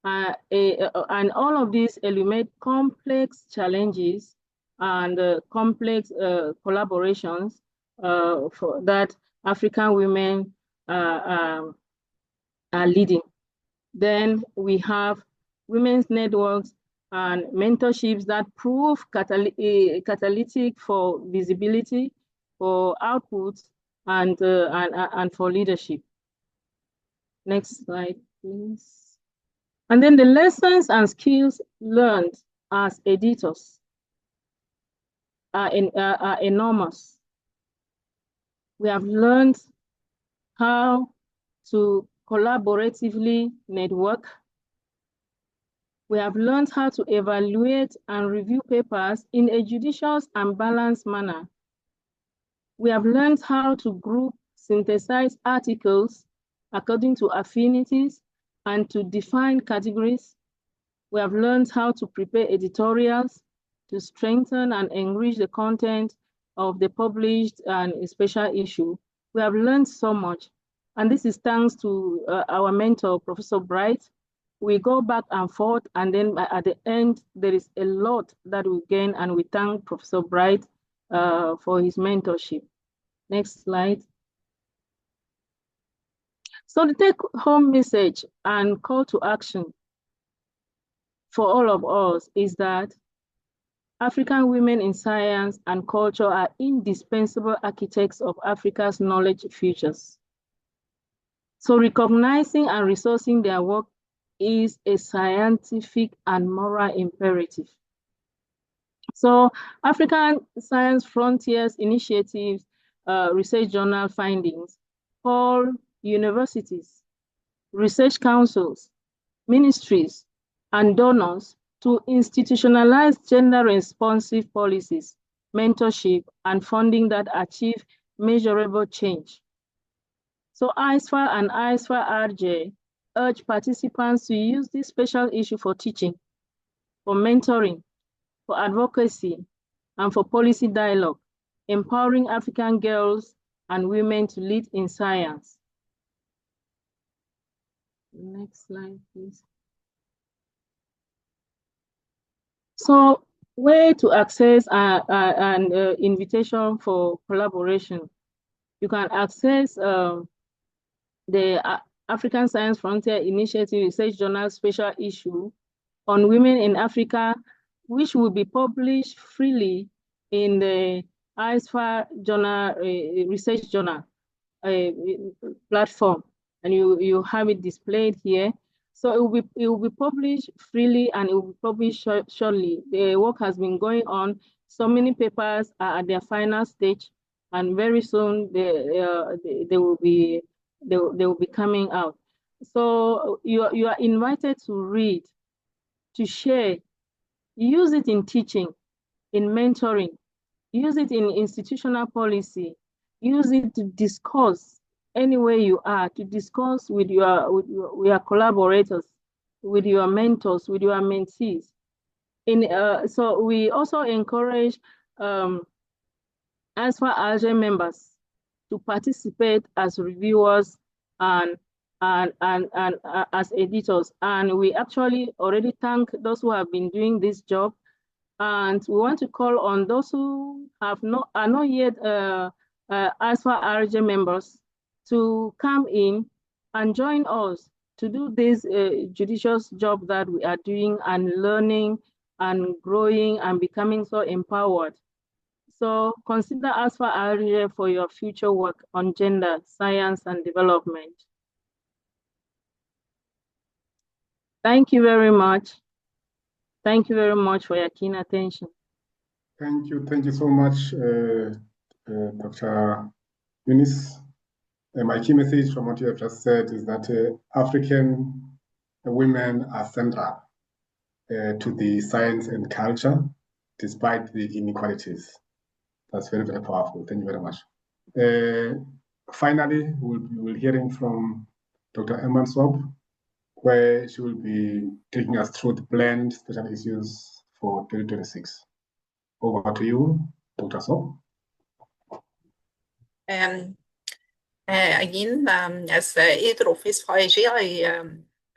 and all of these illuminate complex challenges and complex collaborations for that African women are leading. Then we have women's networks and mentorships that prove catalytic for visibility, for outputs, and for leadership. Next slide, please. And then the lessons and skills learned as editors are enormous. We have learned how to collaboratively network. We have learned how to evaluate and review papers in a judicious and balanced manner. We have learned how to group, synthesize articles according to affinities and to define categories. We have learned how to prepare editorials to strengthen and enrich the content of the published and special issue. We have learned so much. And this is thanks to our mentor, Professor Bright. We go back and forth, and then at the end, there is a lot that we gain, and we thank Professor Bright for his mentorship. Next slide. So the take-home message and call to action for all of us is that African women in science and culture are indispensable architects of Africa's knowledge futures. So recognizing and resourcing their work is a scientific and moral imperative. So African Science Frontiers Initiatives research journal findings call universities, research councils, ministries, and donors to institutionalize gender-responsive policies, mentorship, and funding that achieve measurable change. So ASFI and ASFI RJ urge participants to use this special issue for teaching, for mentoring, for advocacy, and for policy dialogue, empowering African girls and women to lead in science. Next slide, please. So way to access an invitation for collaboration. You can access the African Science Frontier Initiative Research Journal special issue on women in Africa, which will be published freely in the ASFI journal, research journal platform, and you have it displayed here. So it will be published freely, and it will be published shortly. The work has been going on. So many papers are at their final stage, and very soon they will be coming out. So you are invited to read, to share, use it in teaching, in mentoring, use it in institutional policy, use it to discuss anywhere you are, to discuss with your collaborators, with your mentors, with your mentees. So we also encourage ASFI members to participate as reviewers and as editors. And we actually already thank those who have been doing this job. And we want to call on those who are not yet ASFI members to come in and join us to do this judicious job that we are doing, and learning and growing and becoming so empowered. So consider ASFI for your future work on gender, science, and development. Thank you very much. Thank you very much for your keen attention. Thank you so much, Dr. Eunice. My key message from what you have just said is that African women are central to the science and culture, despite the inequalities. That's very, very powerful. Thank you very much. Finally, we'll be hearing from Dr. Emma Swab, where she will be taking us through the planned special issues for 2026. Over to you, Dr. Swab. Again, as editor of ASFI, I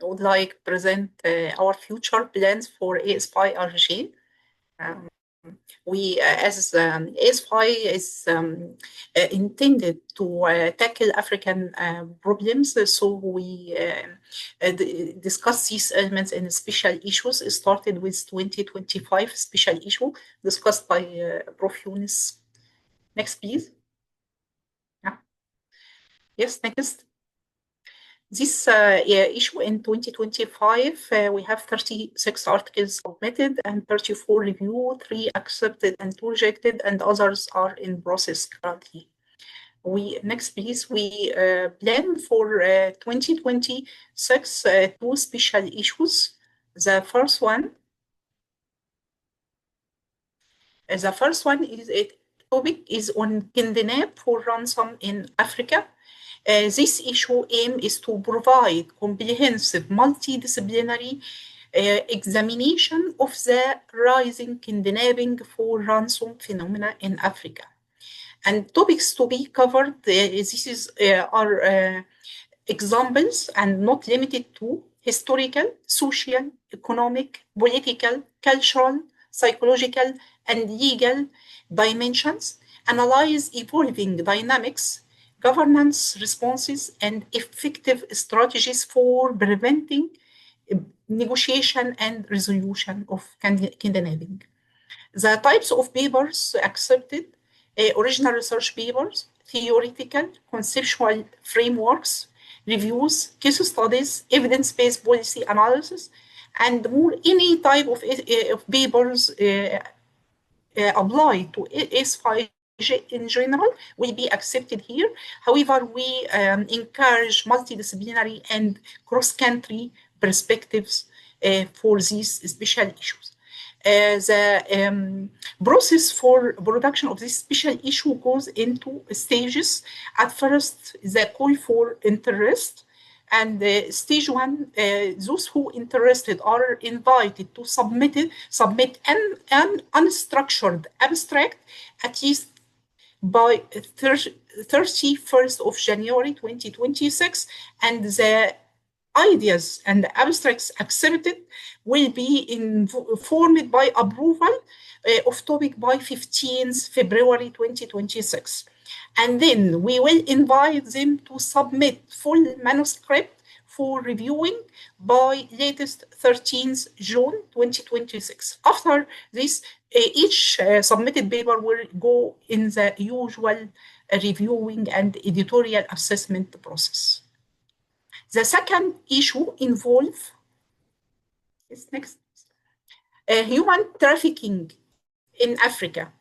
would like to present our future plans for ASFI. We, as ASFI, is intended to tackle African problems. So we discuss these elements in special issues. It started with 2025 special issue discussed by Prof. Eunice. Next, please. Yeah. Yes, next. This issue in 2025, we have 36 articles submitted and 34 reviewed, 3 accepted and 2 rejected, and others are in process currently. Next, please. We plan for 2026 2 special issues. The first one is a topic is on kidnap for ransom in Africa. This issue aim is to provide comprehensive multidisciplinary examination of the rising kidnapping for ransom phenomena in Africa. And topics to be covered, are examples and not limited to historical, social, economic, political, cultural, psychological, and legal dimensions, analyze evolving dynamics, governance responses, and effective strategies for preventing negotiation and resolution of kidnapping. The types of papers accepted: original research papers, theoretical, conceptual frameworks, reviews, case studies, evidence-based policy analysis, and more. Any type of papers apply to ASFI in general will be accepted here. However, we encourage multidisciplinary and cross-country perspectives for these special issues. The process for production of this special issue goes into stages. At first, the call for interest, and stage 1, those who interested are invited to submit an unstructured abstract at least by 31st of January 2026, and the ideas and abstracts accepted will be informed by approval of topic by 15th February 2026. And then we will invite them to submit full manuscript for reviewing by latest 13th June 2026. After this, each submitted paper will go in the usual reviewing and editorial assessment process. The second issue involves human trafficking in Africa.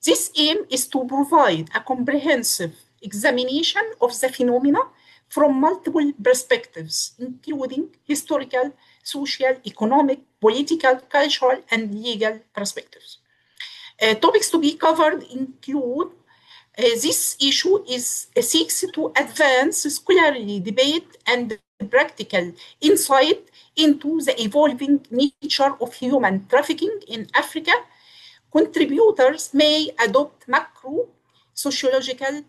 This aim is to provide a comprehensive examination of the phenomena from multiple perspectives, including historical, social, economic, political, cultural, and legal perspectives. Topics to be covered include this issue seeks to advance scholarly debate and practical insight into the evolving nature of human trafficking in Africa. Contributors may adopt macro sociological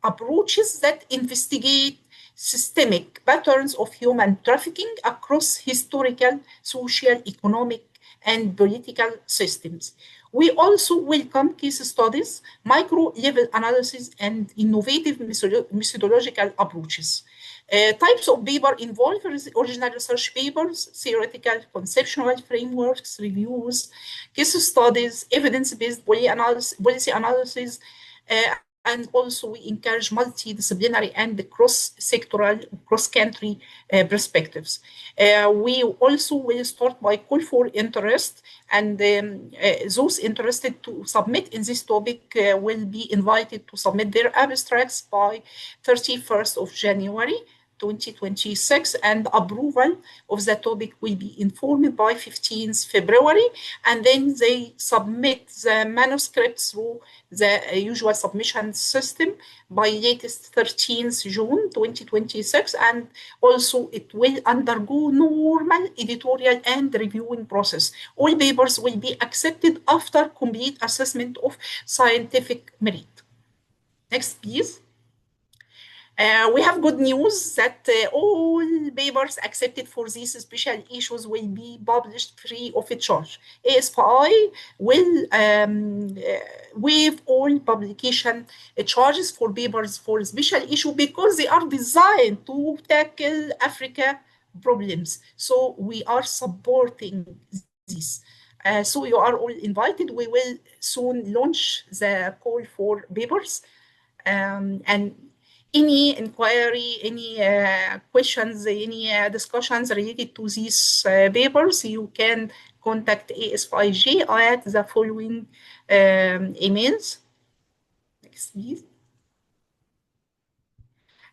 approaches that investigate systemic patterns of human trafficking across historical, social, economic, and political systems. We also welcome case studies, micro-level analysis, and innovative methodological approaches. Types of paper involve original research papers, theoretical, conceptual frameworks, reviews, case studies, evidence-based policy analysis, and also we encourage multidisciplinary and cross-sectoral, cross-country perspectives. We also will start by call for interest, and those interested to submit in this topic will be invited to submit their abstracts by 31st of January 2026, and approval of the topic will be informed by 15th February, and then they submit the manuscripts through the usual submission system by latest 13th June 2026, and also it will undergo normal editorial and reviewing process. All papers will be accepted after complete assessment of scientific merit. Next, please. We have good news that all papers accepted for these special issues will be published free of charge. ASFI will waive all publication charges for papers for special issue because they are designed to tackle Africa problems. So we are supporting this. So you are all invited. We will soon launch the call for papers. And any inquiry, any questions, any discussions related to these papers, you can contact ASFIG at the following emails. Next, please.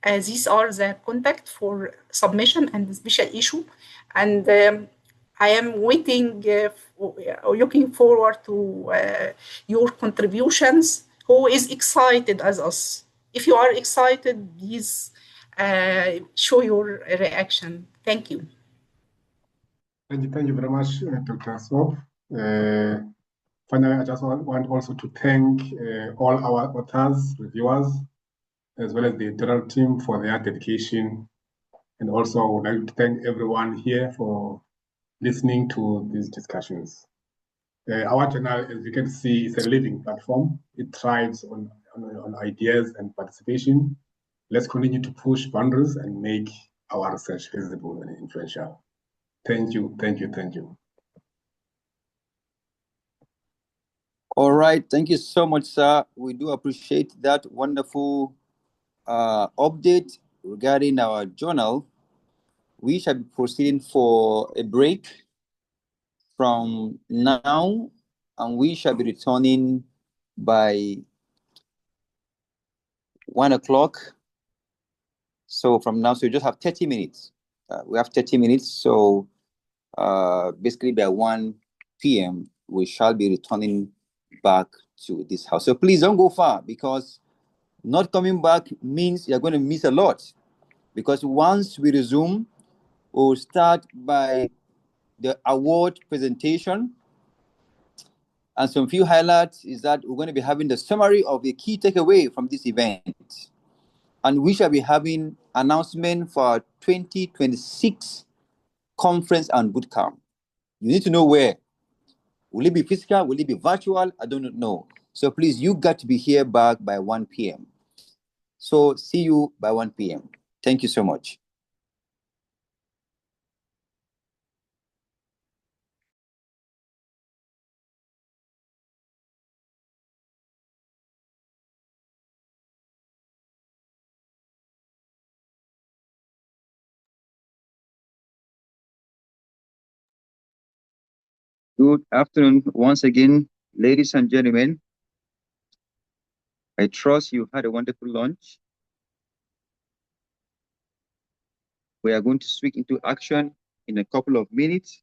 These are the contact for submission and the special issue. And I am waiting, looking forward to your contributions. Who is excited as us? If you are excited, please show your reaction. Thank you. Thank you very much, Dr. Swab. Finally, I just want also to thank all our authors, reviewers, as well as the editorial team for their dedication. And also I would like to thank everyone here for listening to these discussions. Our channel, as you can see, is a living platform. It thrives on ideas and participation. Let's continue to push boundaries and make our research visible and influential. Thank you, thank you, thank you. All right, thank you so much, sir. We do appreciate that wonderful update regarding our journal. We shall be proceeding for a break from now, and we shall be returning by 1 o'clock. So from now, so you just have 30 minutes. We have 30 minutes. So basically by 1 p.m., we shall be returning back to this house. So please don't go far, because not coming back means you're going to miss a lot. Because once we resume, we'll start by the award presentation. And some few highlights is that we're going to be having the summary of the key takeaway from this event. And we shall be having announcement for our 2026 conference and bootcamp. You need to know where. Will it be physical? Will it be virtual? I don't know. So please, you got to be here back by 1 p.m. So see you by 1 p.m. Thank you so much. Good afternoon once again, ladies and gentlemen. I trust you had a wonderful lunch. We are going to switch into action in a couple of minutes.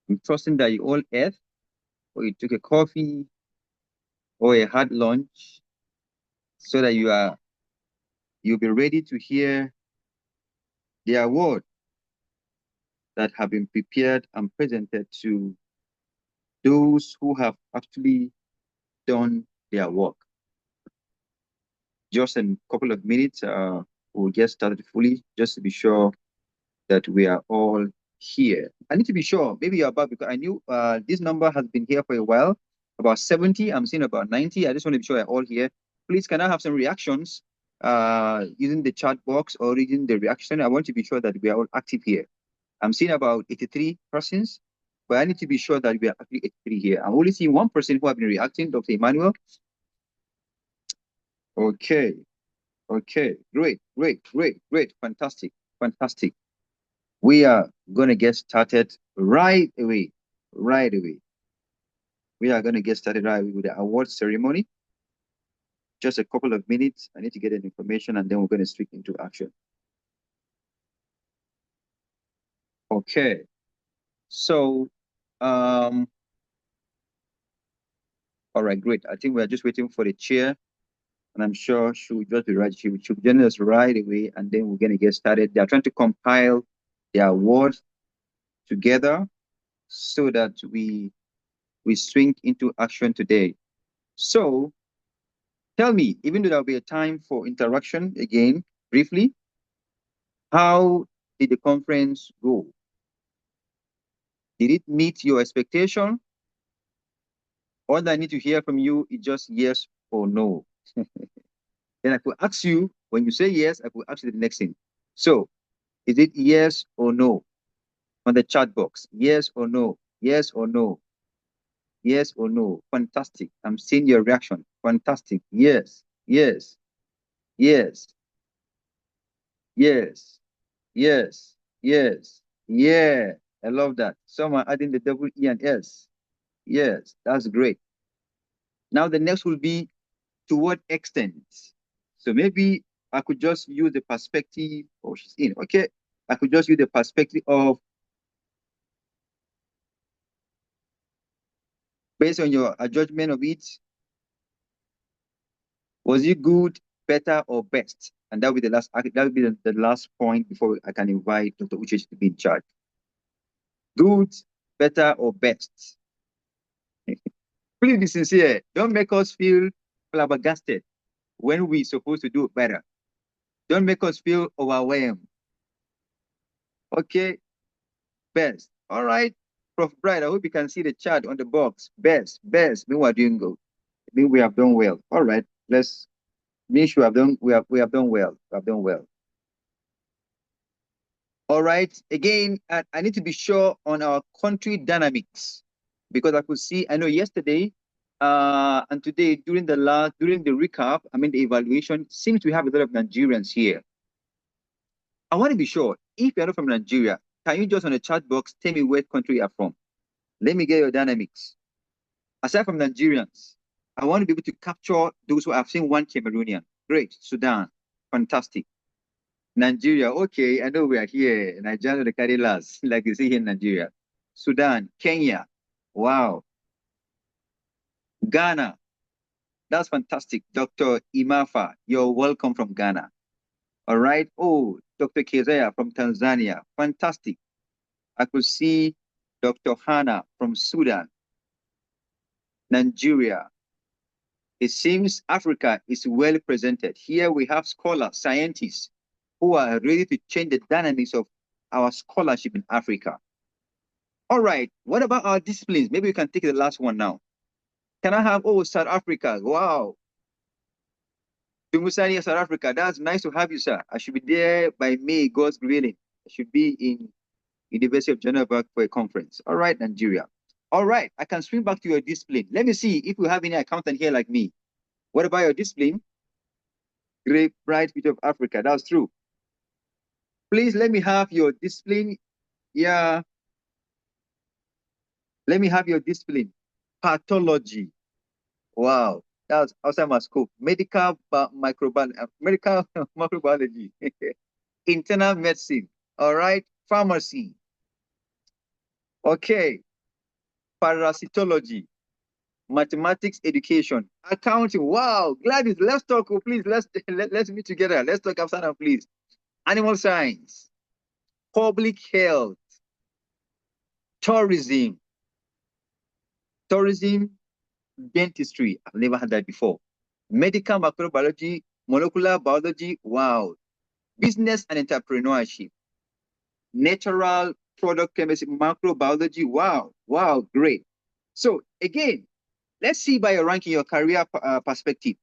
I'm trusting that you all ate, or you took a coffee, or a hard lunch, so that you'll be ready to hear the award that have been prepared and presented to those who have actually done their work. Just in a couple of minutes, we'll get started fully, just to be sure that we are all here. I need to be sure, maybe you're about, because I knew this number has been here for a while, about 70, I'm seeing about 90. I just want to be sure you're all here. Please, can I have some reactions using the chat box or reading the reaction? I want to be sure that we are all active here. I'm seeing about 83 persons, but I need to be sure that we are actually 83 here. I'm only seeing one person who have been reacting, Dr. Emmanuel. Okay, great, fantastic. We are going to get started right away. We are going to get started right away with the award ceremony. Just a couple of minutes. I need to get an information and then we're going to switch into action. Okay. So, all right, great. I think we're just waiting for the chair, and I'm sure she will just be right. She will join us right away, and then we're going to get started. They are trying to compile the awards together so that we swing into action today. So, tell me, even though there'll be a time for interaction again, briefly, how did the conference go? Did it meet your expectation? All I need to hear from you is just yes or no. Then I could ask you, when you say yes, I could ask you the next thing. So, is it yes or no on the chat box? Yes or no? Yes or no? Yes or no? Fantastic. I'm seeing your reaction. Fantastic. Yes. Yes. Yes. Yes. Yes. Yes. Yeah. I love that. Someone adding the double E and S. Yes. That's great. Now the next will be to what extent? So maybe I could just use the perspective, oh, she's in, okay. I could just use the perspective of, based on your judgment of it, was it good, better, or best? And that will be the last. That will be the last point before I can invite Dr. Uche to be in charge. Good, better, or best? Please be sincere. Don't make us feel flabbergasted when we're supposed to do better. Don't make us feel overwhelmed. Okay, best. All right, Prof. Bright, I hope you can see the chart on the box. Best. Mean we're doing good. Mean we have done well. All right, let's make sure we have done well. We have done well. All right, again, I need to be sure on our country dynamics, because I could see, I know yesterday and today during the recap, the evaluation, seems we have a lot of Nigerians here. I want to be sure, if you're not from Nigeria, can you just on the chat box tell me where country you're from? Let me get your dynamics. Aside from Nigerians, I want to be able to capture those who have seen one Cameroonian. Great. Sudan. Fantastic. Nigeria. Okay, I know we are here. Nigeria, the Kadilas, like you see here in Nigeria. Sudan. Kenya. Wow. Ghana. That's fantastic. Dr. Imafa, you're welcome from Ghana. All right. Oh, Dr. Kezaya from Tanzania. Fantastic. I could see Dr. Hannah from Sudan. Nigeria. It seems Africa is well presented. Here we have scholars, scientists, who are ready to change the dynamics of our scholarship in Africa. All right, what about our disciplines? Maybe we can take the last one now. Can I have, oh, South Africa, wow. Tumusani, South Africa, that's nice to have you, sir. I should be there by May, God's willing. I should be in University of Johannesburg for a conference. All right, Nigeria. All right, I can swing back to your discipline. Let me see if we have any accountant here like me. What about your discipline? Great bright future of Africa, that's true. Please let me have your discipline. Yeah. Let me have your discipline. Pathology. Wow, that's outside my scope. Medical microbiology. Internal medicine. All right. Pharmacy. Okay. Parasitology. Mathematics education. Accounting. Wow. Gladys, let's talk. Oh, please, let's meet together. Let's talk after now, please. Animal science. Public health. Tourism. Dentistry. I've never had that before. Medical microbiology, molecular biology. Wow. Business and entrepreneurship. Natural product chemistry, microbiology. Wow. Wow. Great. So again, let's see by your ranking, your career perspective.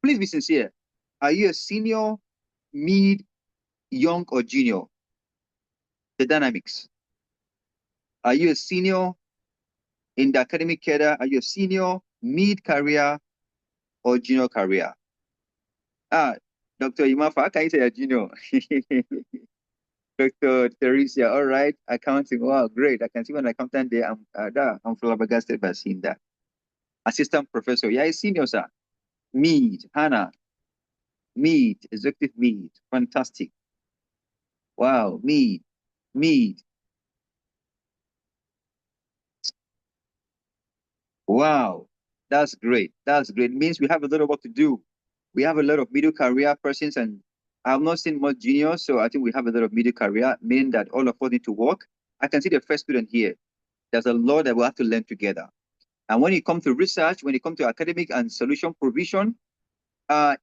Please be sincere. Are you a senior, mid, young, or junior? The dynamics. Are you a senior in the academic cadre? Are you a senior, mid career, or junior career? Dr. Imafa, how can you say a junior? Dr. Teresa, all right. Accounting, wow, great. I can see one accountant there. I'm flabbergasted by seeing that. Assistant professor, yeah, senior, sir. Mid, Hannah. Mid, executive mid. Fantastic. Wow, mid. Wow, that's great. That's great. Means we have a lot of work to do. We have a lot of middle career persons, and I've not seen much juniors, so I think we have a lot of middle career, meaning that all of us need to work. I can see the first student here. There's a lot that we have to learn together. And when it comes to research, when it comes to academic and solution provision,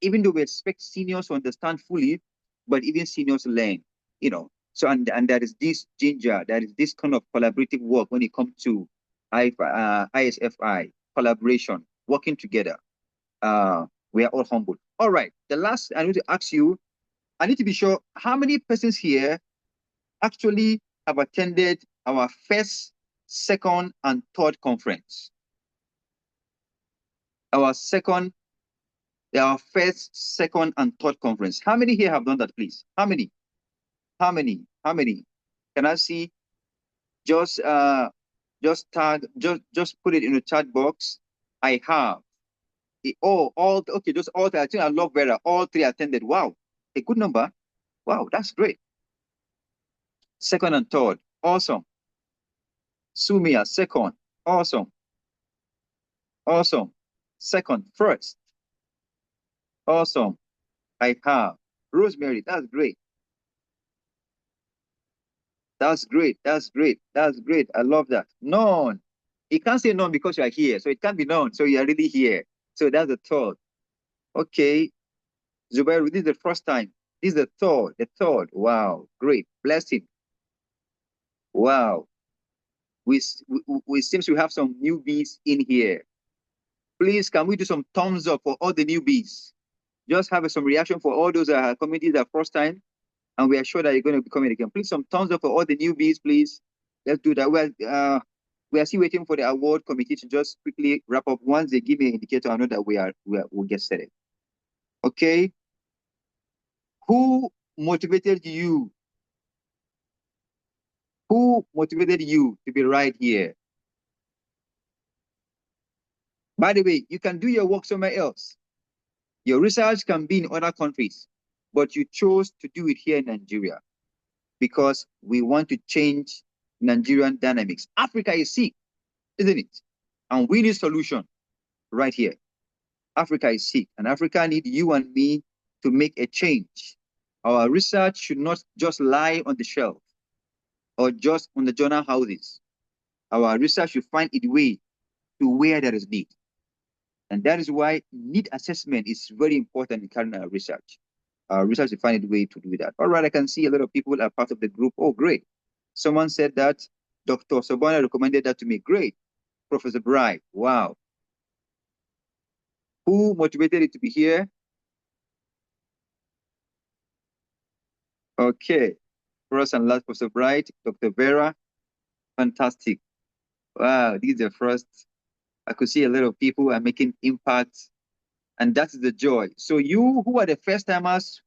even though we expect seniors to understand fully, but even seniors learn, you know. So, and there is this ginger, there is this kind of collaborative work when it comes to ASFI, collaboration, working together. We are all humble. All right, the last I need to ask you, I need to be sure how many persons here actually have attended our first, second, and third conference. Our first, second, and third conference. How many here have done that, please? How many? Can I see? Just tag, just put it in the chat box. I have. Okay, just all three. I think I love Vera. All three attended. Wow, a good number. Wow, that's great. Second and third, awesome. Sumia, second, awesome. Second, first, awesome. I have. Rosemary, that's great. That's great. I love that. None. It can't say none because you are here, so it can't be none. So you are really here. So that's the third. Okay. Zubairu, this is the first time. This is the third. Wow, great. Blessing. Wow. We seems to have some newbies in here. Please, can we do some thumbs up for all the newbies? Just have some reaction for all those committees that first time, and we are sure that you're going to be coming again. Please, some thumbs up for all the newbies, please. Let's do that. Well, we are still waiting for the award committee to just quickly wrap up. Once they give me an indicator, I know that we'll get started. Okay. Who motivated you? Who motivated you to be right here? By the way, you can do your work somewhere else. Your research can be in other countries, but you chose to do it here in Nigeria because we want to change Nigerian dynamics. Africa is sick, isn't it? And we need solution right here. Africa is sick, and Africa needs you and me to make a change. Our research should not just lie on the shelf or just on the journal houses. Our research should find its way to where there is need. And that is why need assessment is very important in current research. Research to find a way to do that. All right, I can see a lot of people are part of the group. Oh, great. Someone said that Dr. Sobana recommended that to me. Great. Professor Bright, wow. Who motivated you to be here? Okay. First and last, Professor Bright, Dr. Vera, fantastic. Wow, this is the first. I could see a lot of people are making impact, and that is the joy. So you who are the first timers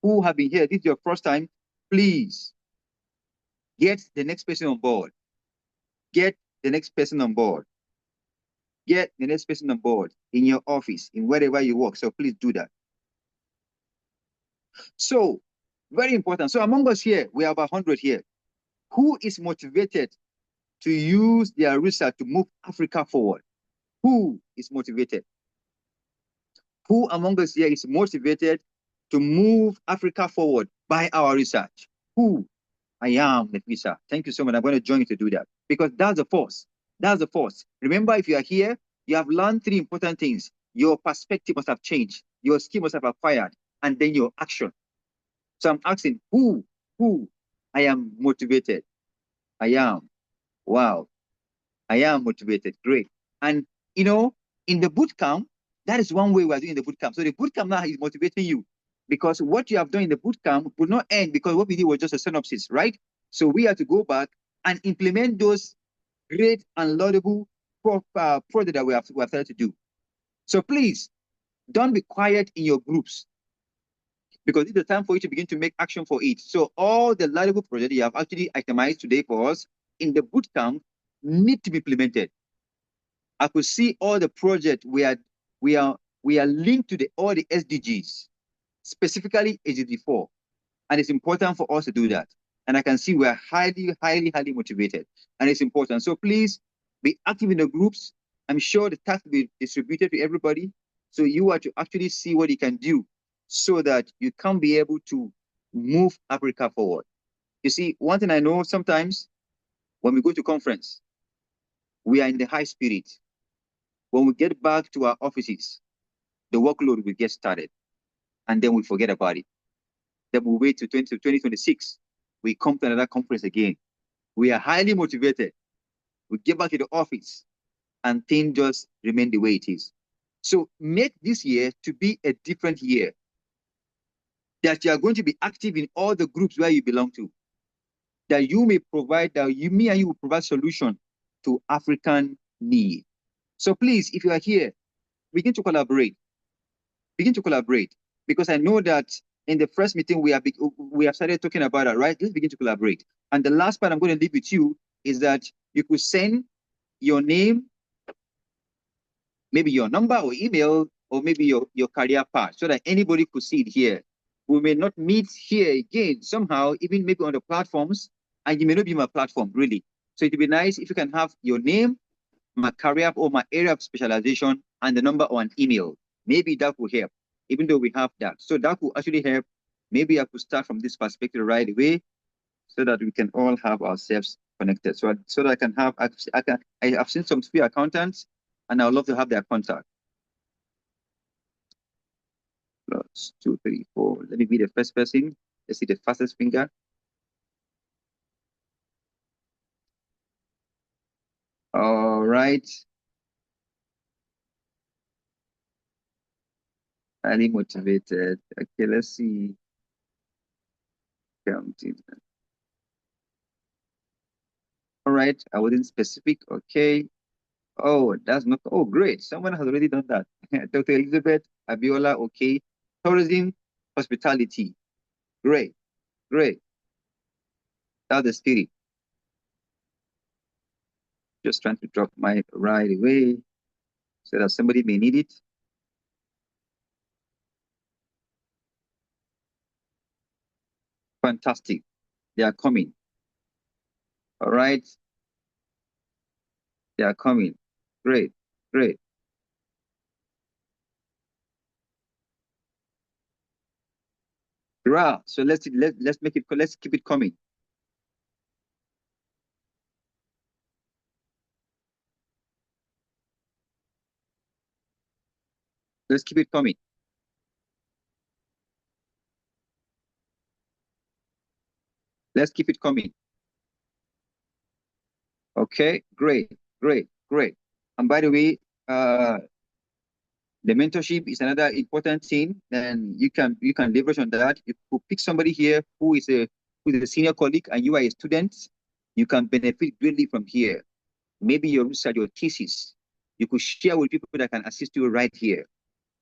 who have been here, this is your first time, please get the next person on board. Get the next person on board. Get the next person on board in your office, in wherever you work. So please do that. So, very important. So among us here, we have 100 here. Who is motivated to use their research to move Africa forward? Who is motivated? Who among us here is motivated to move Africa forward by our research? Who? I am, Nefisa. Thank you so much. I'm going to join you to do that because that's the force. That's the force. Remember, if you are here, you have learned 3 important things. Your perspective must have changed. Your skill must have acquired, and then your action. So I'm asking, who? I am motivated. I am. Wow. I am motivated. Great. And, you know, in the boot camp, that is one way we are doing the boot camp. So the boot camp now is motivating you because what you have done in the boot camp will not end because what we did was just a synopsis, right? So we have to go back and implement those great and laudable projects that we have started to do. So please, don't be quiet in your groups because it's the time for you to begin to make action for it. So all the laudable projects you have actually itemized today for us in the boot camp need to be implemented. I could see all the projects we are linked to all the SDGs, specifically SDG4, and it's important for us to do that. And I can see we are highly motivated, and it's important. So please be active in the groups. I'm sure the task will be distributed to everybody, so you are to actually see what you can do, so that you can be able to move Africa forward. You see, one thing I know sometimes when we go to conference, we are in the high spirit. When we get back to our offices, the workload will get started, and then we forget about it. Then we wait to 2026. We come to another conference again. We are highly motivated. We get back to the office, and things just remain the way it is. So make this year to be a different year, that you are going to be active in all the groups where you belong to, that you may provide, me and you will provide solution to African need. So please, if you are here, begin to collaborate. Begin to collaborate, because I know that in the first meeting we have started talking about it, right? Let's begin to collaborate. And the last part I'm going to leave with you is that you could send your name, maybe your number or email, or maybe your career path, so that anybody could see it here. We may not meet here again somehow, even maybe on the platforms, and you may not be my platform, really. So it would be nice if you can have your name, my career or my area of specialization, and the number or an email. Maybe that will help, even though we have that. So that will actually help. Maybe I could start from this perspective right away, so that we can all have ourselves connected. So that I can have, I have seen some few accountants, and I would love to have their contact. Plus 2, 3, 4. Let me be the first person. Let's see the fastest finger. All right. Highly motivated. Okay, let's see. Counting. All right, I wasn't specific. Okay. Oh, that's not. Oh, great. Someone has already done that. Dr. Elizabeth Abiola. Okay. Tourism, hospitality. Great. Great. That's the spirit. Just trying to drop my right away so that somebody may need it. Fantastic. They are coming. All right. They are coming. Great. Great. Wow. So let's make it. Let's keep it coming. Let's keep it coming. Let's keep it coming. Okay, great, great, great. And by the way, the mentorship is another important thing, and you can leverage on that. If you pick somebody here who is a senior colleague and you are a student, you can benefit greatly from here. Maybe your research, your thesis, you could share with people that can assist you right here.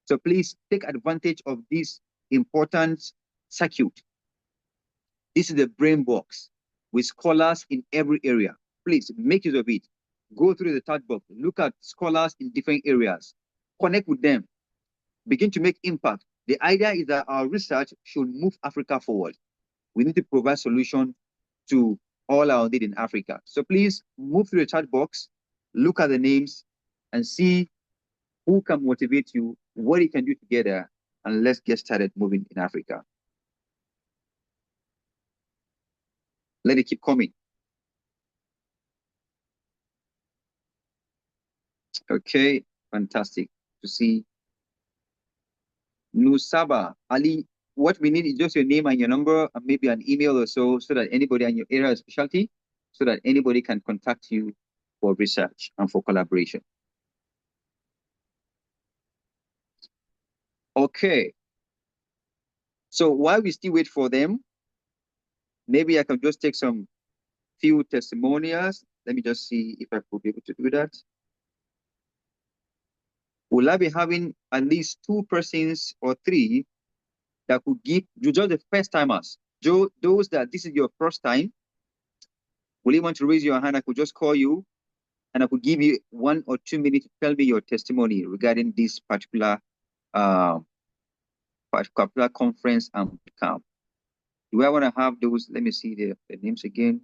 So please take advantage of this important circuit. This is the brain box with scholars in every area. Please make use of it. Go through the chat box, look at scholars in different areas, connect with them, begin to make impact. The idea is that our research should move Africa forward. We need to provide solution to all our need in Africa. So please move through the chat box, look at the names, and see who can motivate you, what you can do together, and let's get started moving in Africa. Let it keep coming. Okay, fantastic to see. Nusaba, Ali, what we need is just your name and your number and maybe an email or so that anybody in your area of specialty, so that anybody can contact you for research and for collaboration. Okay. So while we still wait for them, maybe I can just take some few testimonials. Let me just see if I could be able to do that. Will I be having at least 2 persons or 3 that could give you just the first timers? Those that this is your first time, will you want to raise your hand? I could just call you and I could give you 1 or 2 minutes to tell me your testimony regarding this particular conference and camp. Do I want to have those? Let me see the names again.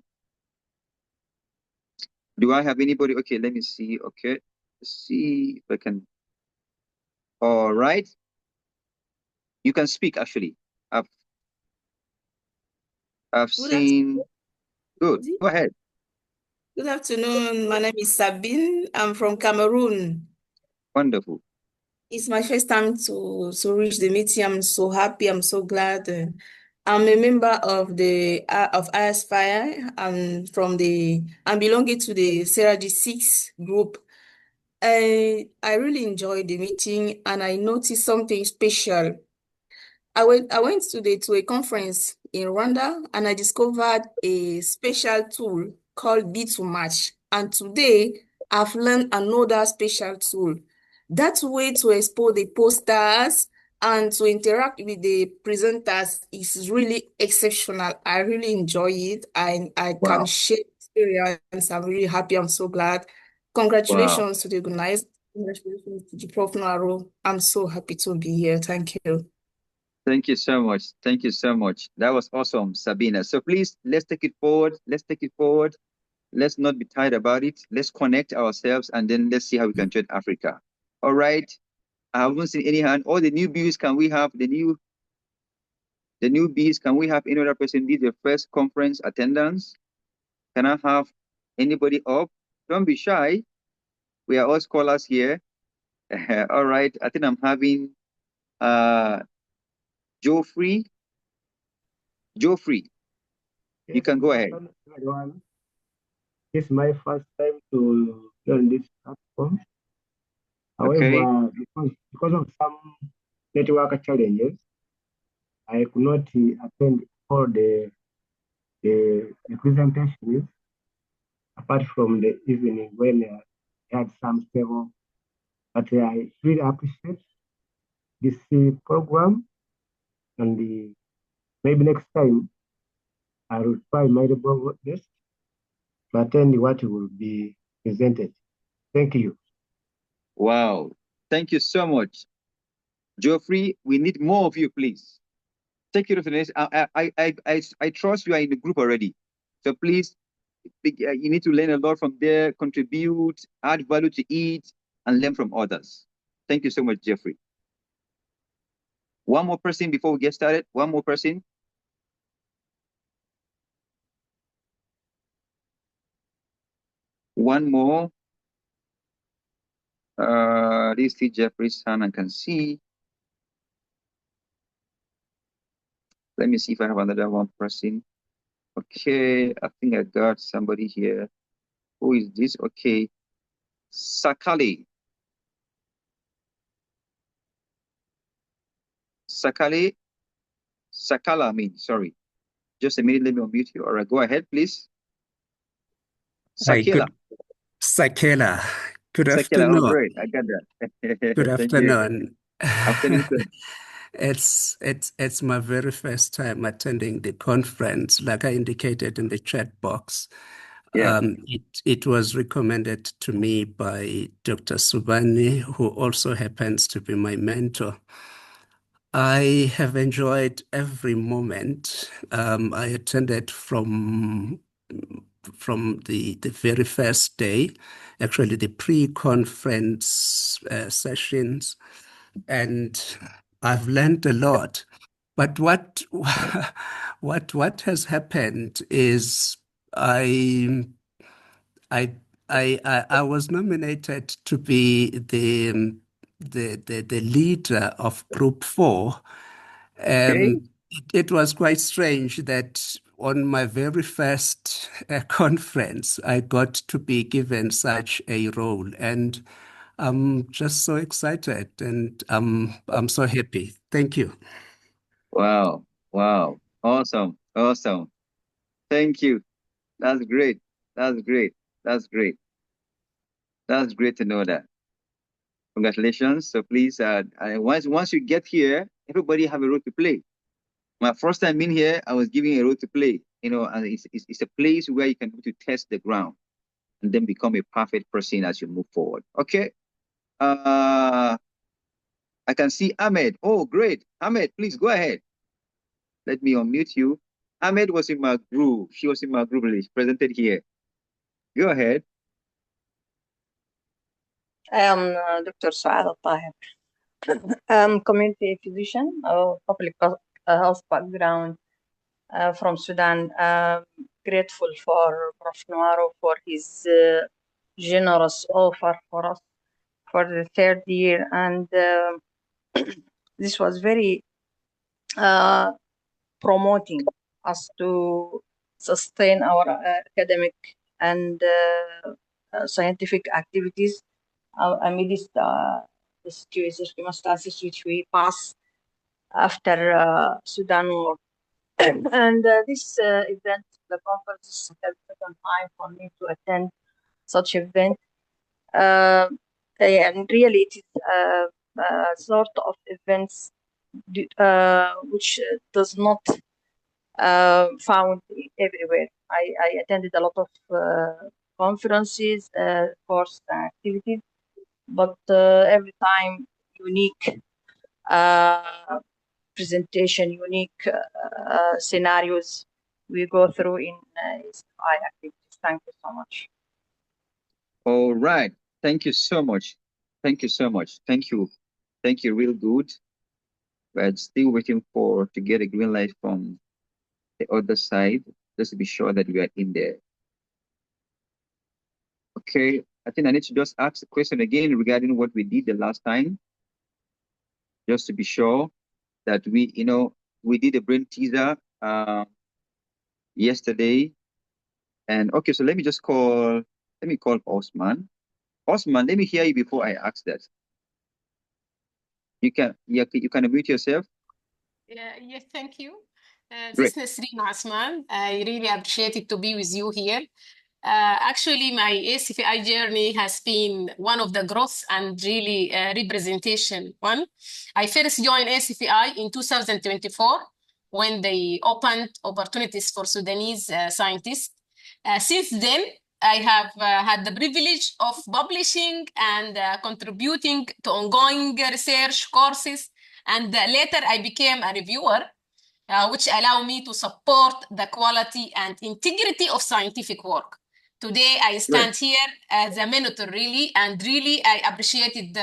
Do I have anybody? Okay, let me see. Okay, let's see if I can. All right. You can speak, actually. I've seen. Good. Go ahead. Good afternoon. My name is Sabine. I'm from Cameroon. Wonderful. It's my first time to reach the meeting. I'm so happy. I'm so glad. I'm a member of the of ASFI. I'm belonging to the Sarah G6 group. I really enjoyed the meeting and I noticed something special. I went to a conference in Rwanda and I discovered a special tool called B2Match. And today I've learned another special tool. That way to expose the posters and to interact with the presenters is really exceptional. I really enjoy it. I can share experience. I'm really happy. I'm so glad. Congratulations to the organizers. Congratulations to the Prof. Naro. I'm so happy to be here. Thank you. Thank you so much. Thank you so much. That was awesome, Sabina. So please, let's take it forward. Let's take it forward. Let's not be tired about it. Let's connect ourselves and then let's see how we can join Africa. All right. I haven't seen any hand. All the newbies, can we have the newbies? Can we have any other person lead the first conference attendance? Can I have anybody up? Don't be shy. We are all scholars here. All right. I think I'm having Geoffrey. Geoffrey, you can go ahead. Everyone. This is my first time to join this platform. However, because of some network challenges, I could not attend all the presentations, apart from the evening when I had some stable. But I really appreciate this program, and maybe next time I will try my best to attend what will be presented. Thank you. Wow. Thank you so much. Geoffrey, we need more of you, please. Take it to the next. I trust you are in the group already. So please, you need to learn a lot from there, contribute, add value to it, and learn from others. Thank you so much, Geoffrey. One more person before we get started. One more person. One more. This is Jeffrey's hand. I can see. Let me see if I have another one person. Okay, I think I got somebody here. Who is this? Okay, Sakali. Sakali. Sakala, I mean, sorry. Just a minute, let me unmute you. All right, go ahead, please. Hi, Sakila. Sakela. Good Sakila, oh, afternoon. great. I got that. Good Thank you. afternoon. Afternoon, sir. It's my very first time attending the conference, like I indicated in the chat box. Yeah. It was recommended to me by Dr. Subani, who also happens to be my mentor. I have enjoyed every moment. I attended from the very first day, actually the pre-conference sessions, and I've learned a lot. But what has happened is I was nominated to be the leader of Group 4. Okay. It was quite strange that on my very first conference, I got to be given such a role, and I'm just so excited, and I'm so happy. Thank you. Wow. Wow. Awesome. Awesome. Thank you. That's great. That's great. That's great. That's great to know that. Congratulations. So please, once you get here, everybody have a role to play. My first time in here, I was giving a role to play. You know, and it's a place where you can go to test the ground and then become a perfect person as you move forward. Okay. I can see Ahmed. Oh, great. Ahmed, please go ahead. Let me unmute you. Ahmed was in my group. She was in my group. She presented here. Go ahead. I am Dr. Saad Al-Tahir. I'm community physician, public health background from Sudan. Grateful for Prof. Noiro for his generous offer for us for the third year. And this was very promoting us to sustain our academic and scientific activities amidst the circumstances which we pass after Sudan war. And this event, the conference, is the second time for me to attend such event. And really, it is a sort of events which does not found everywhere. I attended a lot of conferences, course activities, but every time unique presentation, unique scenarios we go through in ASFI activities. Thank you so much. All right. Thank you so much. Thank you so much. Thank you. Thank you. Real good. We're still waiting to get a green light from the other side, just to be sure that we are in there. Okay. I think I need to just ask the question again regarding what we did the last time, just to be sure that we did a brain teaser yesterday. And okay, so let me call Osman. Osman, let me hear you before I ask that. You can unmute yourself. Yes, thank you. Great. This is Nasreen Osman. I really appreciate it to be with you here. Actually, my ASFI journey has been one of the growth and really representation one. I first joined ASFI in 2024 when they opened opportunities for Sudanese scientists. Since then, I have had the privilege of publishing and contributing to ongoing research courses. And later I became a reviewer, which allow me to support the quality and integrity of scientific work. Today, I stand here as a mentor, really, and really I appreciated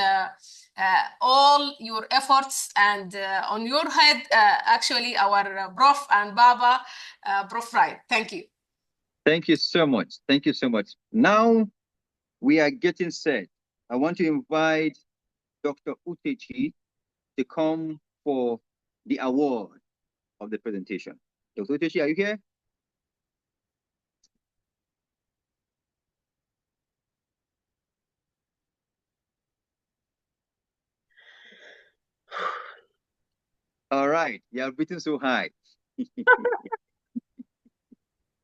all your efforts and on your head, actually, our Prof and Baba, Prof. Wright. Thank you. Thank you so much. Thank you so much. Now we are getting set. I want to invite Dr. Utechi to come for the award of the presentation. Dr. Utechi, are you here? All right, you are breathing so high.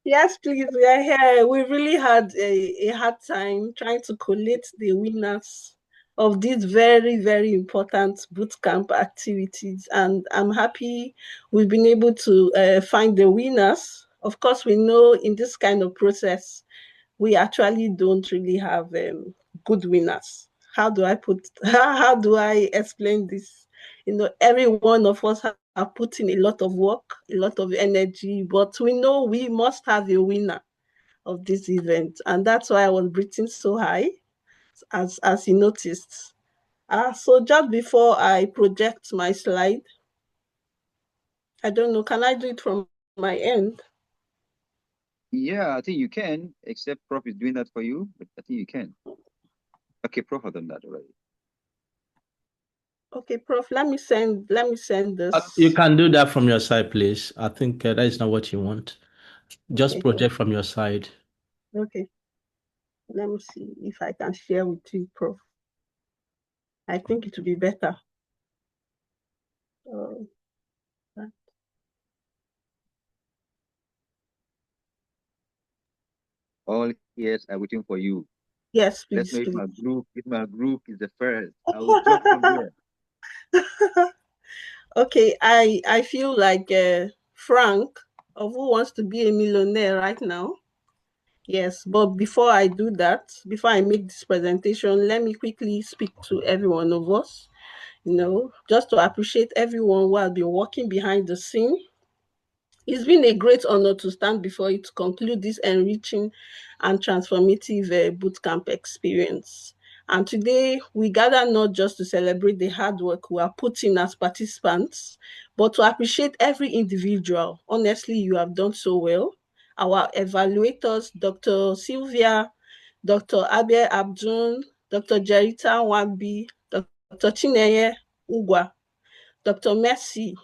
Yes, please. We are here. We really had a hard time trying to collate the winners of these very, very important bootcamp activities. And I'm happy we've been able to find the winners. Of course, we know in this kind of process, we actually don't really have good winners. How do I explain this? You know, every one of us have put in a lot of work, a lot of energy, but we know we must have a winner of this event. And that's why I was breathing so high, as you noticed. So just before I project my slide, I don't know, can I do it from my end? Yeah, I think you can, except Prof is doing that for you, but I think you can. Okay, Prof has done that already. Okay, Prof, let me send this. You can do that from your side, please. I think that is not what you want. Just Okay. project from your side. Okay. Let me see if I can share with you, Prof. I think it would be better. All ears are waiting for you. Yes, Let's please. know if my group is the first. I will jump from there. Okay, I feel like Frank of Who Wants to Be a Millionaire right now. Yes, but before I do that, before I make this presentation, let me quickly speak to every one of us, you know, just to appreciate everyone who has been working behind the scene. It's been a great honor to stand before you to conclude this enriching and transformative bootcamp experience. And today we gather not just to celebrate the hard work we are putting as participants, but to appreciate every individual. Honestly, you have done so well. Our evaluators, Dr. Sylvia, Dr. Abel Abdun, Dr. Jerita Wambi, Dr. Chineye Ugwa, Dr. Mercy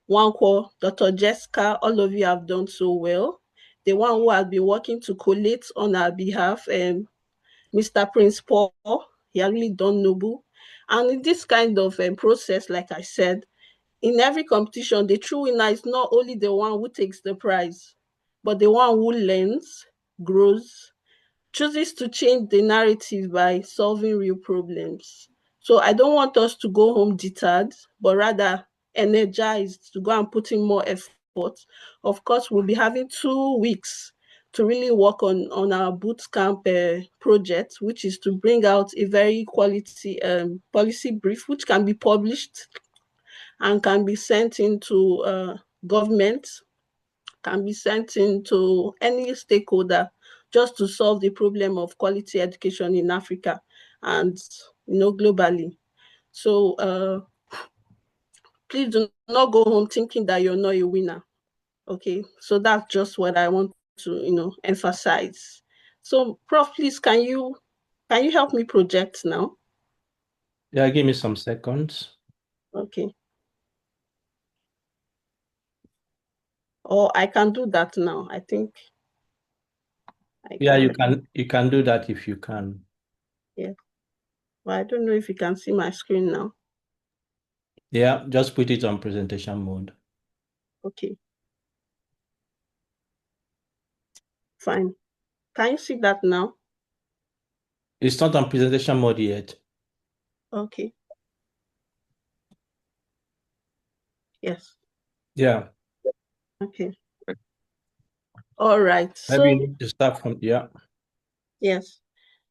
Wankwo, Dr. Jessica, all of you have done so well. The one who has been working to collate on our behalf, Mr. Prince Paul, he has really done noble. And in this kind of process, like I said, in every competition, the true winner is not only the one who takes the prize, but the one who learns, grows, chooses to change the narrative by solving real problems. So I don't want us to go home deterred, but rather energized to go and put in more effort. Of course, we'll be having 2 weeks to really work on our bootcamp project, which is to bring out a very quality policy brief, which can be published and can be sent into government, can be sent into any stakeholder just to solve the problem of quality education in Africa and globally. So please do not go home thinking that you're not a winner. Okay, so that's just what I want to emphasize. So Prof, please can you help me project now? Yeah, give me some seconds. Okay. Or I can do that now. I think Yeah, you can do that if you can. Yeah. Well, I don't know if you can see my screen now. Yeah, just put it on presentation mode. Okay. Fine. Can you see that now? It's not on presentation mode yet. Okay. Yes. Yeah. Okay. All right. Maybe you So need to start from, yeah. yes.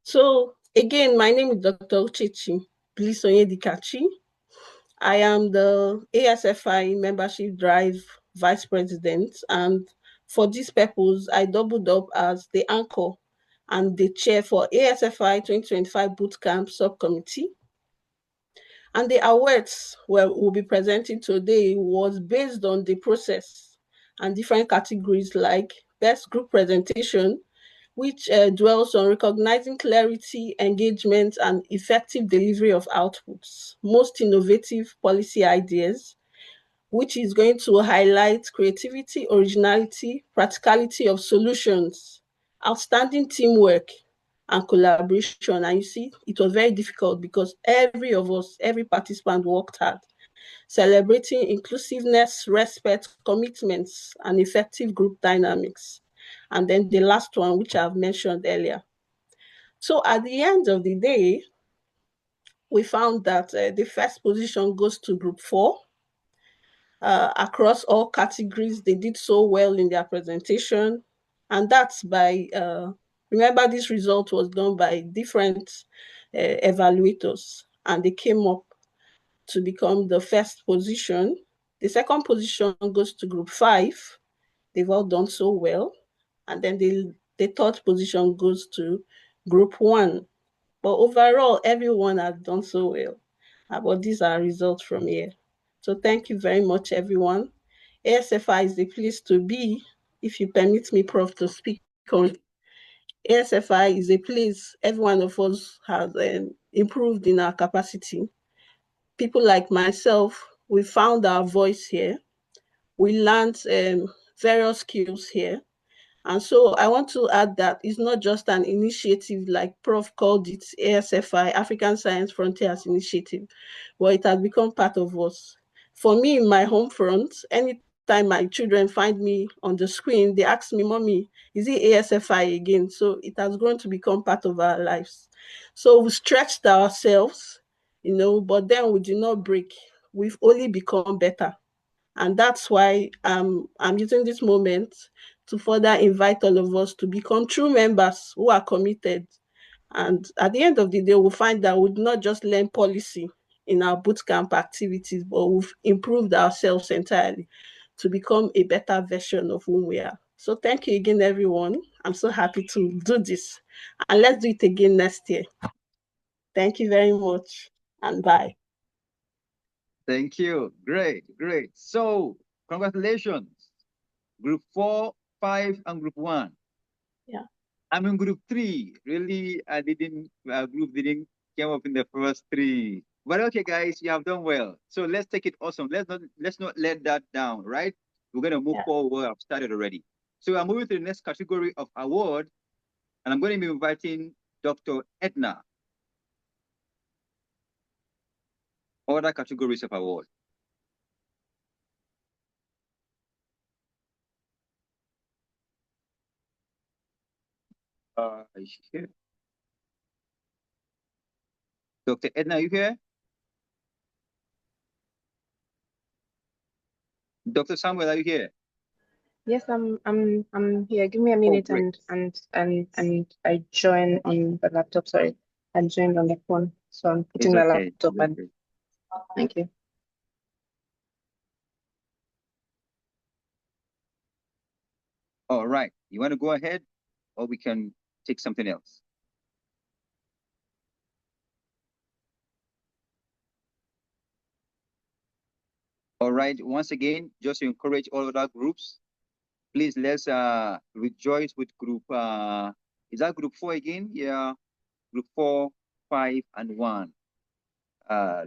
So again, my name is Dr. Uchechi Blisonyedikachi. I am the ASFI Membership Drive Vice President, and for this purpose, I doubled up as the anchor and the chair for ASFI 2025 Bootcamp Subcommittee. And the awards we'll be presenting today was based on the process and different categories like Best Group Presentation, which dwells on recognizing clarity, engagement, and effective delivery of outputs, most innovative policy ideas, which is going to highlight creativity, originality, practicality of solutions, outstanding teamwork, and collaboration. And you see, it was very difficult because every participant worked hard, celebrating inclusiveness, respect, commitments, and effective group dynamics. And then the last one, which I've mentioned earlier. So at the end of the day, we found that the first position goes to group 4. Across all categories, they did so well in their presentation. And that's by, remember this result was done by different evaluators, and they came up to become the first position. The second position goes to group 5. They've all done so well. And then the third position goes to group 1. But overall, everyone has done so well. But these are results from here. So thank you very much, everyone. ASFI is the place to be, if you permit me, Prof, to speak on. ASFI is a place every one of us has improved in our capacity. People like myself, we found our voice here. We learned various skills here. And so I want to add that it's not just an initiative like Prof called it, ASFI, African Science Frontiers Initiative, but it has become part of us. For me, in my home front, anytime my children find me on the screen, they ask me, Mommy, is it ASFI again? So it has grown to become part of our lives. So we stretched ourselves, but then we did not break. We've only become better. And that's why I'm using this moment to further invite all of us to become true members who are committed. And at the end of the day, we'll find that we'll not just learn policy in our bootcamp activities, but we've improved ourselves entirely to become a better version of who we are. So thank you again, everyone. I'm so happy to do this. And let's do it again next year. Thank you very much, and bye. Thank you. Great, great. So congratulations. Group 4, 5, and group 1. Yeah. I'm in group 3. Really, group didn't come up in the first 3. But okay, guys, you have done well. So let's take it awesome. Let's not let that down, right? We're gonna move forward. I've started already. So I'm moving to the next category of award, and I'm going to be inviting Dr. Edna. Other categories of award. Is she here? Dr. Edna, are you here? Dr. Samuel, are you here? Yes, I'm here. Give me a minute and I join on the laptop. Sorry, I joined on the phone, so I'm putting the laptop and thank you. All right. You want to go ahead, or we can take something else? All right. Once again, just to encourage all other groups, please let's rejoice with group. Is that group 4 again? Yeah, group 4, 5, and 1.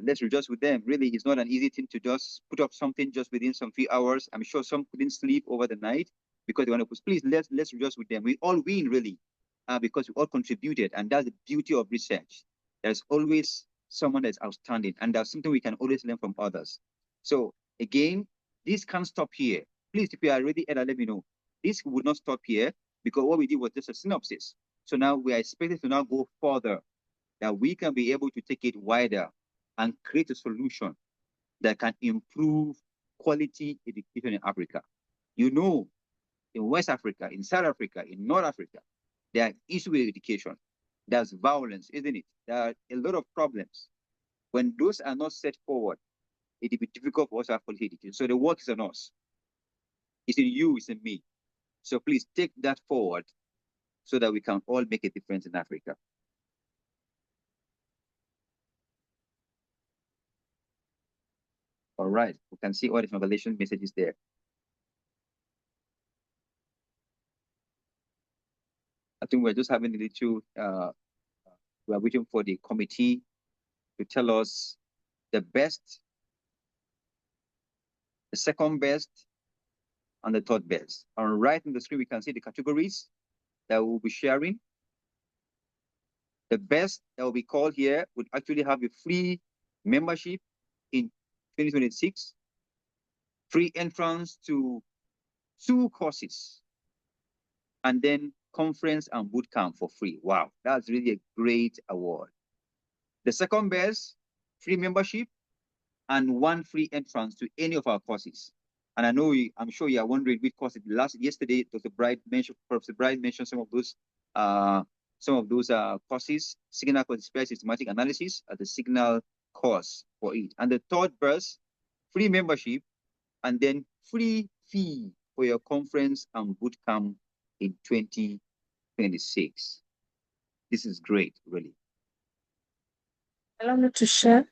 Let's rejoice with them. Really, it's not an easy thing to just put up something just within some few hours. I'm sure some couldn't sleep over the night because they want to push. Please, let's rejoice with them. We all win, really, because we all contributed, and that's the beauty of research. There's always someone that's outstanding, and that's something we can always learn from others. So again, this can't stop here. Please, if you are ready, Ella, let me know. This would not stop here because what we did was just a synopsis. So now we are expected to now go further, that we can be able to take it wider and create a solution that can improve quality education in Africa. You know, in West Africa, in South Africa, in North Africa, there are issues with education. There's violence, isn't it? There are a lot of problems. When those are not set forward, it will be difficult for us to have quality education. So the work is on us. It's in you, it's in me. So please take that forward so that we can all make a difference in Africa. All right, we can see all the congratulation messages there. I think we're just having a little, we are waiting for the committee to tell us the best, the second best, and the third best. And right on the screen, we can see the categories that we'll be sharing. The best that will be called here would actually have a free membership in 2026, free entrance to 2 courses, and then conference and bootcamp for free. Wow, that's really a great award. The second best, free membership and 1 free entrance to any of our courses. And I know I'm sure you are wondering which course. Yesterday, Professor Bright mentioned some of those courses. Signal conspiracy systematic analysis at the signal course for it. And the third best, free membership and then free fee for your conference and bootcamp in 2026. This is great, really. Allow me to share.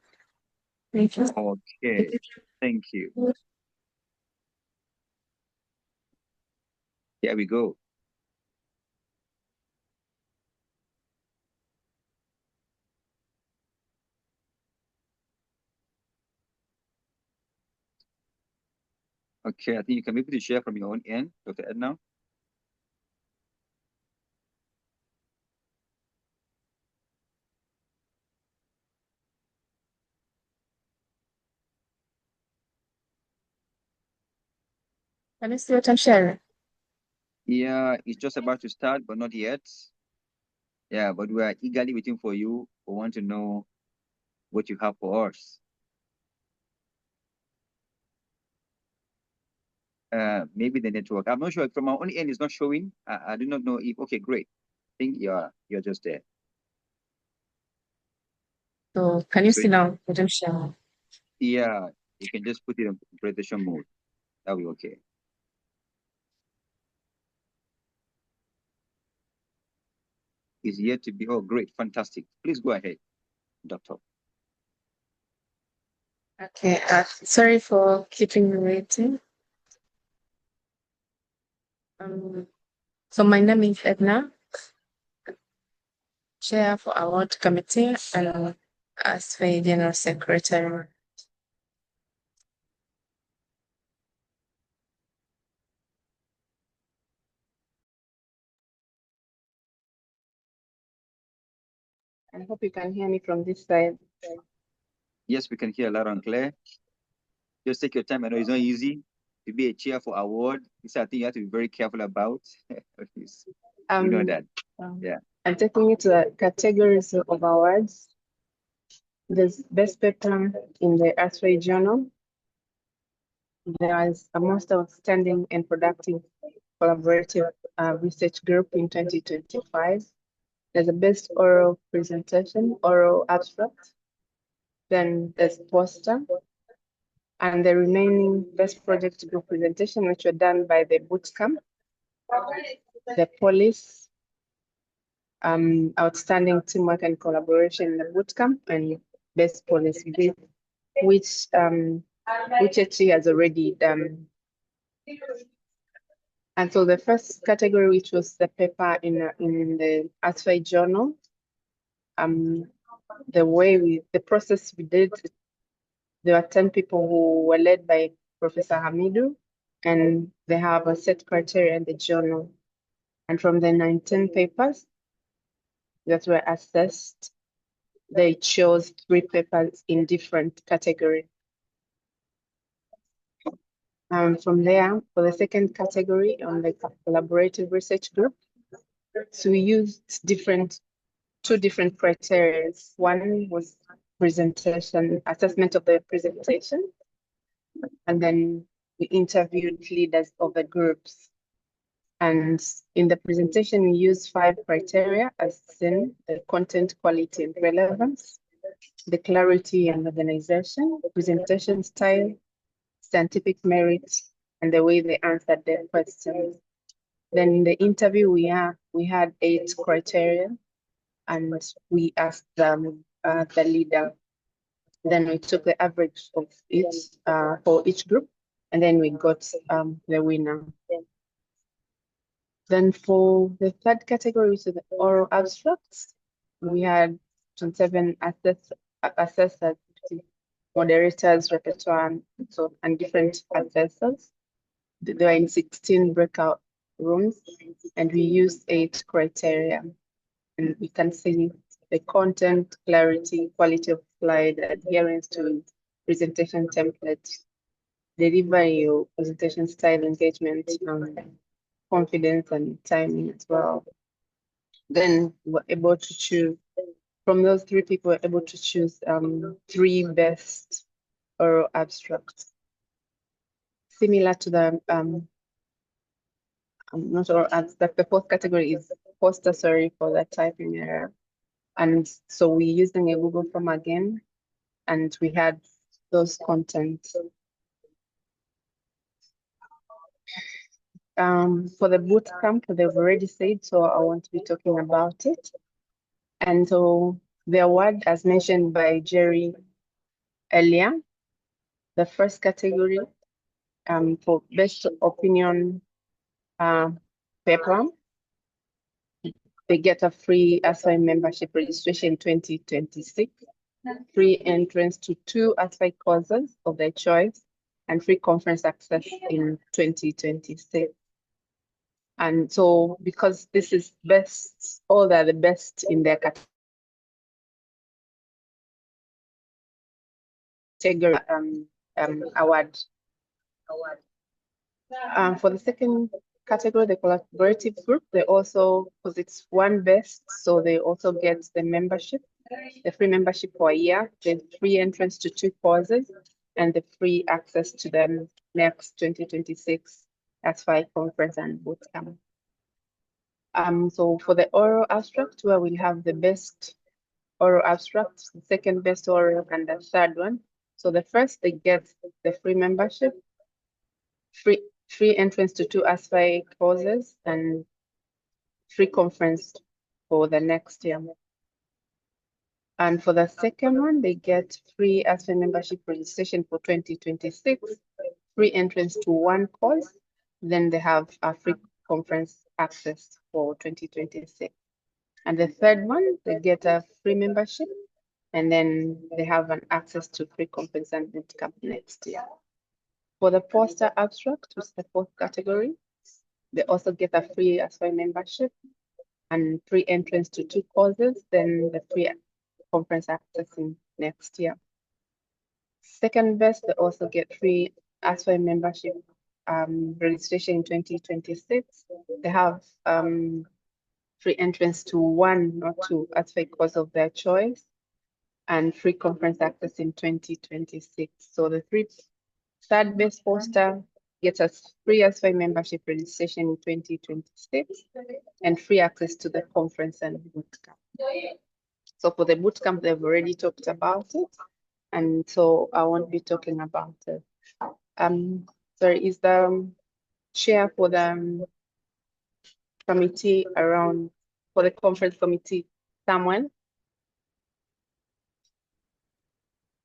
Thank you. Okay, thank you. Here we go. Okay, I think you can be able to share from your own end, Dr. Edna. Can you see what I'm sharing? Yeah, it's just about to start, but not yet. Yeah, but we are eagerly waiting for you. We want to know what you have for us. Maybe the network. I'm not sure. From our own end, it's not showing. I do not know if. Okay, great. I think you're just there. So can you see now what I'm sharing? Yeah, you can just put it in presentation mode. That'll be okay. Is yet to be. Oh, great, fantastic. Please go ahead, Doctor. Okay, sorry for keeping you waiting. So my name is Edna, Chair for Award Committee and ASFI General Secretary. I hope you can hear me from this side. Yes, we can hear loud and clear. Just take your time. I know it's not easy to be a chair for award. It's a thing you have to be very careful about. You know that. Yeah. I'm taking you to the categories of awards. There's best paper in the ASFI journal. There is a most outstanding and productive collaborative research group in 2025. There's a best oral presentation, oral abstract. Then there's poster. And the remaining best project group presentation, which were done by the bootcamp, the police, outstanding teamwork and collaboration in the bootcamp, and best police brief, which HE has already done. And so the first category, which was the paper in the ASFI journal, the process we did, there were 10 people who were led by Professor Hamidu, and they have a set criteria in the journal. And from the 19 papers that were assessed, they chose 3 papers in different categories. From there, for the second category on the collaborative research group, so we used 2 different criteria. One was presentation, assessment of the presentation, and then we interviewed leaders of the groups. And in the presentation, we used 5 criteria as seen: the content, quality, and relevance, the clarity and organization, presentation style, scientific merit, and the way they answered their questions. Then in the interview, we had 8 criteria, and we asked them the leader. Then we took the average of each for each group, and then we got the winner. Then for the third category, which is the oral abstracts, we had 27 assessors, moderators, repertoire, and different assessors. They were in 16 breakout rooms, and we used 8 criteria. And we can see the content, clarity, quality of slide, adherence to presentation template, delivery of presentation style, engagement, confidence, and timing as well. Then we're able to choose, from those 3 people, we're able to choose 3 best oral abstracts. Similar to the not oral abstract, the 4th category is poster, sorry for the typing error. And so we're using a Google form again, and we had those contents. For the boot camp, they've already said, so I won't be talking about it. And so the award, as mentioned by Jerry earlier, the first category for best opinion paper, they get a free ASFI membership registration 2026, free entrance to 2 ASFI courses of their choice, and free conference access in 2026. And so because this is best, all are the best in their category award. For the second category, the collaborative group, they also, because it's 1 best, so they also get the membership, the free membership for a year, the free entrance to 2 courses, and the free access to the next 2026 ASFI conference and bootcamp. So for the oral abstract, where we have the best oral abstract, the second best oral, and the third one. So the first, they get the free membership, free entrance to 2 ASFI courses, and free conference for the next year. And for the second one, they get free ASFI membership registration for 2026, free entrance to 1 course, then they have a free conference access for 2026. And the third one, they get a free membership, and then they have an access to free conference and bootcamp next year. For the poster abstract, which is the 4th category, they also get a free ASFI membership and free entrance to 2 courses, then the free conference access in next year. Second best, they also get free ASFI membership registration in 2026. They have free entrance to 1 or 2 ASFI course of their choice, and free conference access in 2026. So the third best poster gets us free ASFI membership registration in 2026 and free access to the conference and bootcamp. So for the bootcamp, they've already talked about it, and so I won't be talking about it. Sorry, is the chair for the committee around, for the conference committee, someone?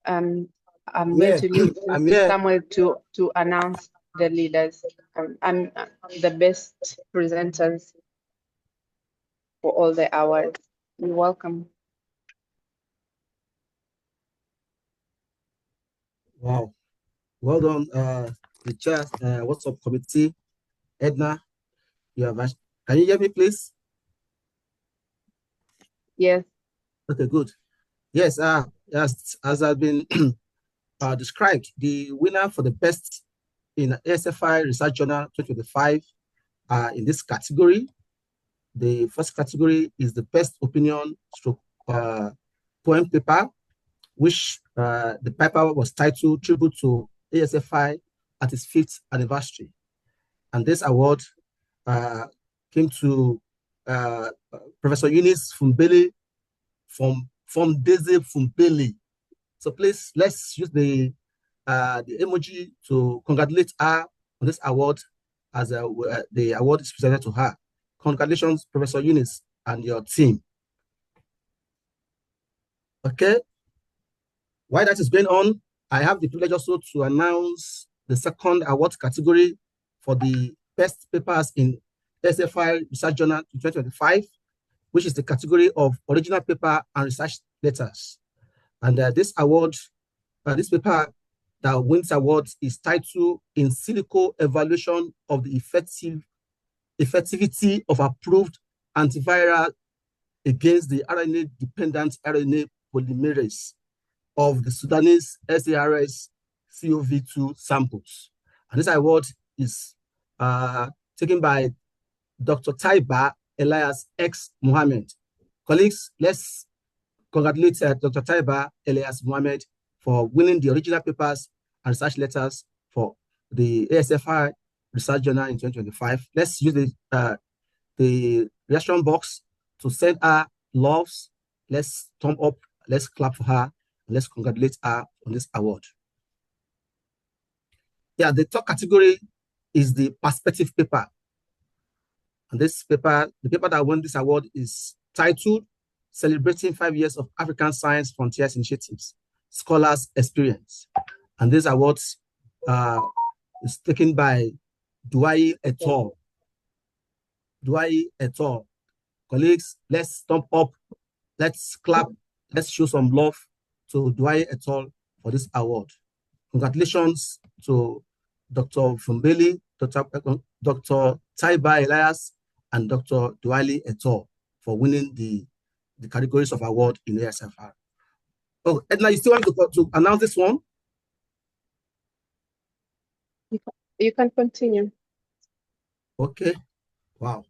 I'm going to leave Samuel to announce the leaders and the best presenters for all the awards. You're welcome. Wow, well done, the chair, what's up committee, Edna. You have, can you hear me, please? Yes. Okay, good. Yes, as I've been described, the winner for the best in ASFI Research Journal 2025 in this category. The first category is the best opinion stroke poem paper, which the paper was titled Tribute to ASFI at its 5th anniversary. And this award came to Professor Eunice Fumbele from Daisy Fumbele. So please, let's use the emoji to congratulate her on this award as the award is presented to her. Congratulations, Professor Eunice and your team. Okay. While that is going on, I have the privilege also to announce the second award category for the best papers in ASFI Research Journal 2025, which is the category of original paper and research letters. And this award, this paper that wins awards is titled In Silico Evaluation of the Effectivity of Approved Antiviral Against the RNA-Dependent RNA Polymerase of the Sudanese SARS-CoV-2 samples. And this award is taken by Dr. Taiba Elias X. Mohammed. Colleagues, let's congratulate Dr. Taiba Elias Mohammed for winning the original papers and research letters for the ASFI Research Journal in 2025. Let's use the reaction box to send her loves. Let's thumb up, let's clap for her, and let's congratulate her on this award. Yeah, the top category is the perspective paper. And this paper, the paper that won this award is titled Celebrating 5 Years of African Science Frontiers Initiatives, Scholars Experience. And this award is taken by Douai et al. Douai et al. Colleagues, let's thumb up, let's clap, let's show some love to Douai et al. For this award. Congratulations to Dr. Fumbeli, Dr. Taiba Elias, and Dr. Douai et al. For winning the categories of award in ASFI. Oh, Edna, you still want to announce this one? You can continue. Okay. Wow.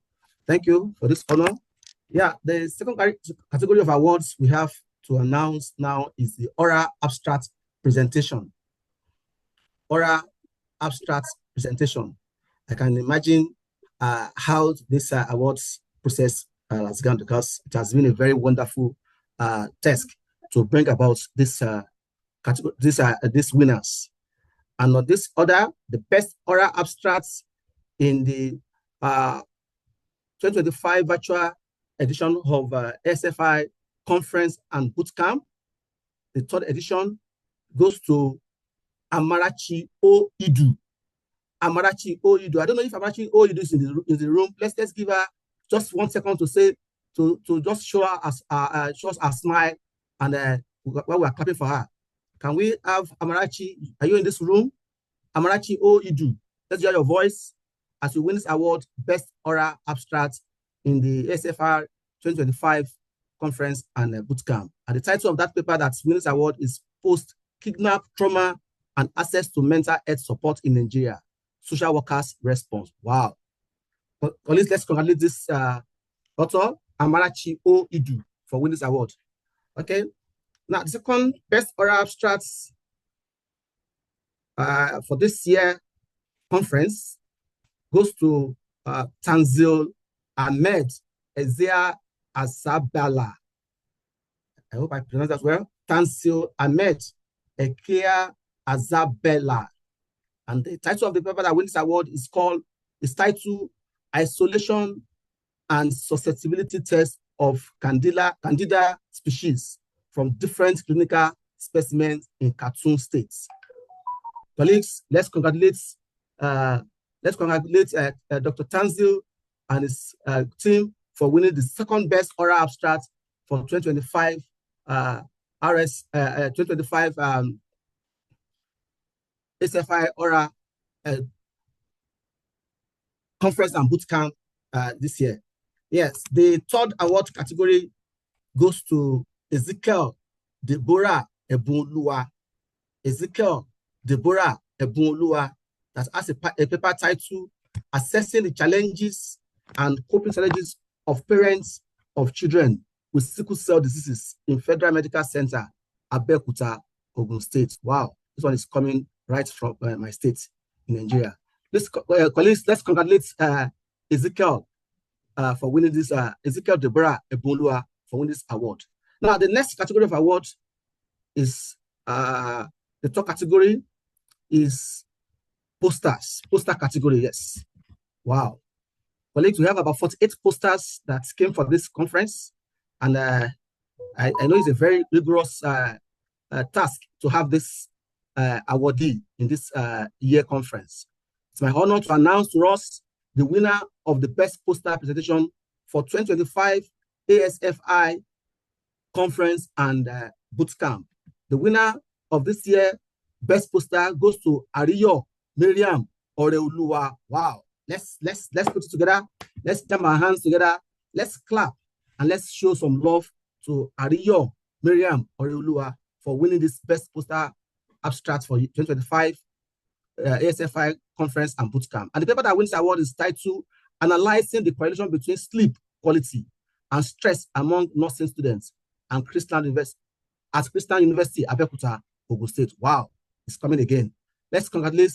Thank you for this honor. Yeah, the second category of awards we have to announce now is the oral abstract presentation. Oral abstract presentation. I can imagine how this awards process has gone, because it has been a very wonderful task to bring about this category, these winners. And on this order, the best oral abstracts in the 2025 virtual edition of ASFI Conference and Bootcamp, the third edition, goes to Amarachi O. Idu. Amarachi O. Idu. I don't know if Amarachi O. Idu is in the room. Let's give her just 1 second to say, to just show us a smile, and while we are clapping for her. Can we have Amarachi? Are you in this room? Amarachi O. Idu. Let's hear your voice as you win this award, Best Oral Abstract in the ASFR 2025 Conference and Bootcamp. And the title of that paper that's winning this award is Post-Kidnap Trauma and Access to Mental Health Support in Nigeria, Social Workers Response. Wow. Colleagues, let's congratulate this author, Amarachi O. Idu, for winning this award. Okay. Now, the second Best Oral Abstracts for this year conference goes to Tanzil Ahmed Ezia Azabala. I hope I pronounced that well. Tanzil Ahmed Ezia Azabala. And the title of the paper that wins this award is titled Isolation and Susceptibility Test of Candida species from different clinical specimens in Khartoum states. Colleagues, let's congratulate Dr. Tanzil and his team for winning the second best oral abstract for 2025 2025 ASFI oral conference and bootcamp this year. Yes, the third award category goes to Ezekiel Deborah Ebunlua. Ezekiel Deborah Ebunlua, that has a paper titled Assessing the Challenges and Coping Strategies of Parents of Children with Sickle Cell Diseases in Federal Medical Center, Abeokuta, Ogun State. Wow, this one is coming right from my state in Nigeria. Colleagues, let's congratulate Ezekiel for winning this, Ezekiel Deborah Ebunlua for winning this award. Now, the next category of award is, the top category is posters, poster category, yes. Wow. Colleagues, we have about 48 posters that came for this conference. And I know it's a very rigorous task to have this awardee in this year conference. It's my honor to announce to us the winner of the best poster presentation for 2025 ASFI conference and boot camp. The winner of this year best poster goes to Ariyo Miriam Oreoluwa. Wow. Let's put it together. Let's jam our hands together. Let's clap and let's show some love to Ariyo Miriam Oreoluwa for winning this best poster abstract for 2025 ASFI conference and bootcamp. And the paper that wins the award is titled Analyzing the Correlation Between Sleep Quality and Stress Among Nursing Students and Christian University, Abeokuta, Ogun State. Wow, it's coming again. Let's congratulate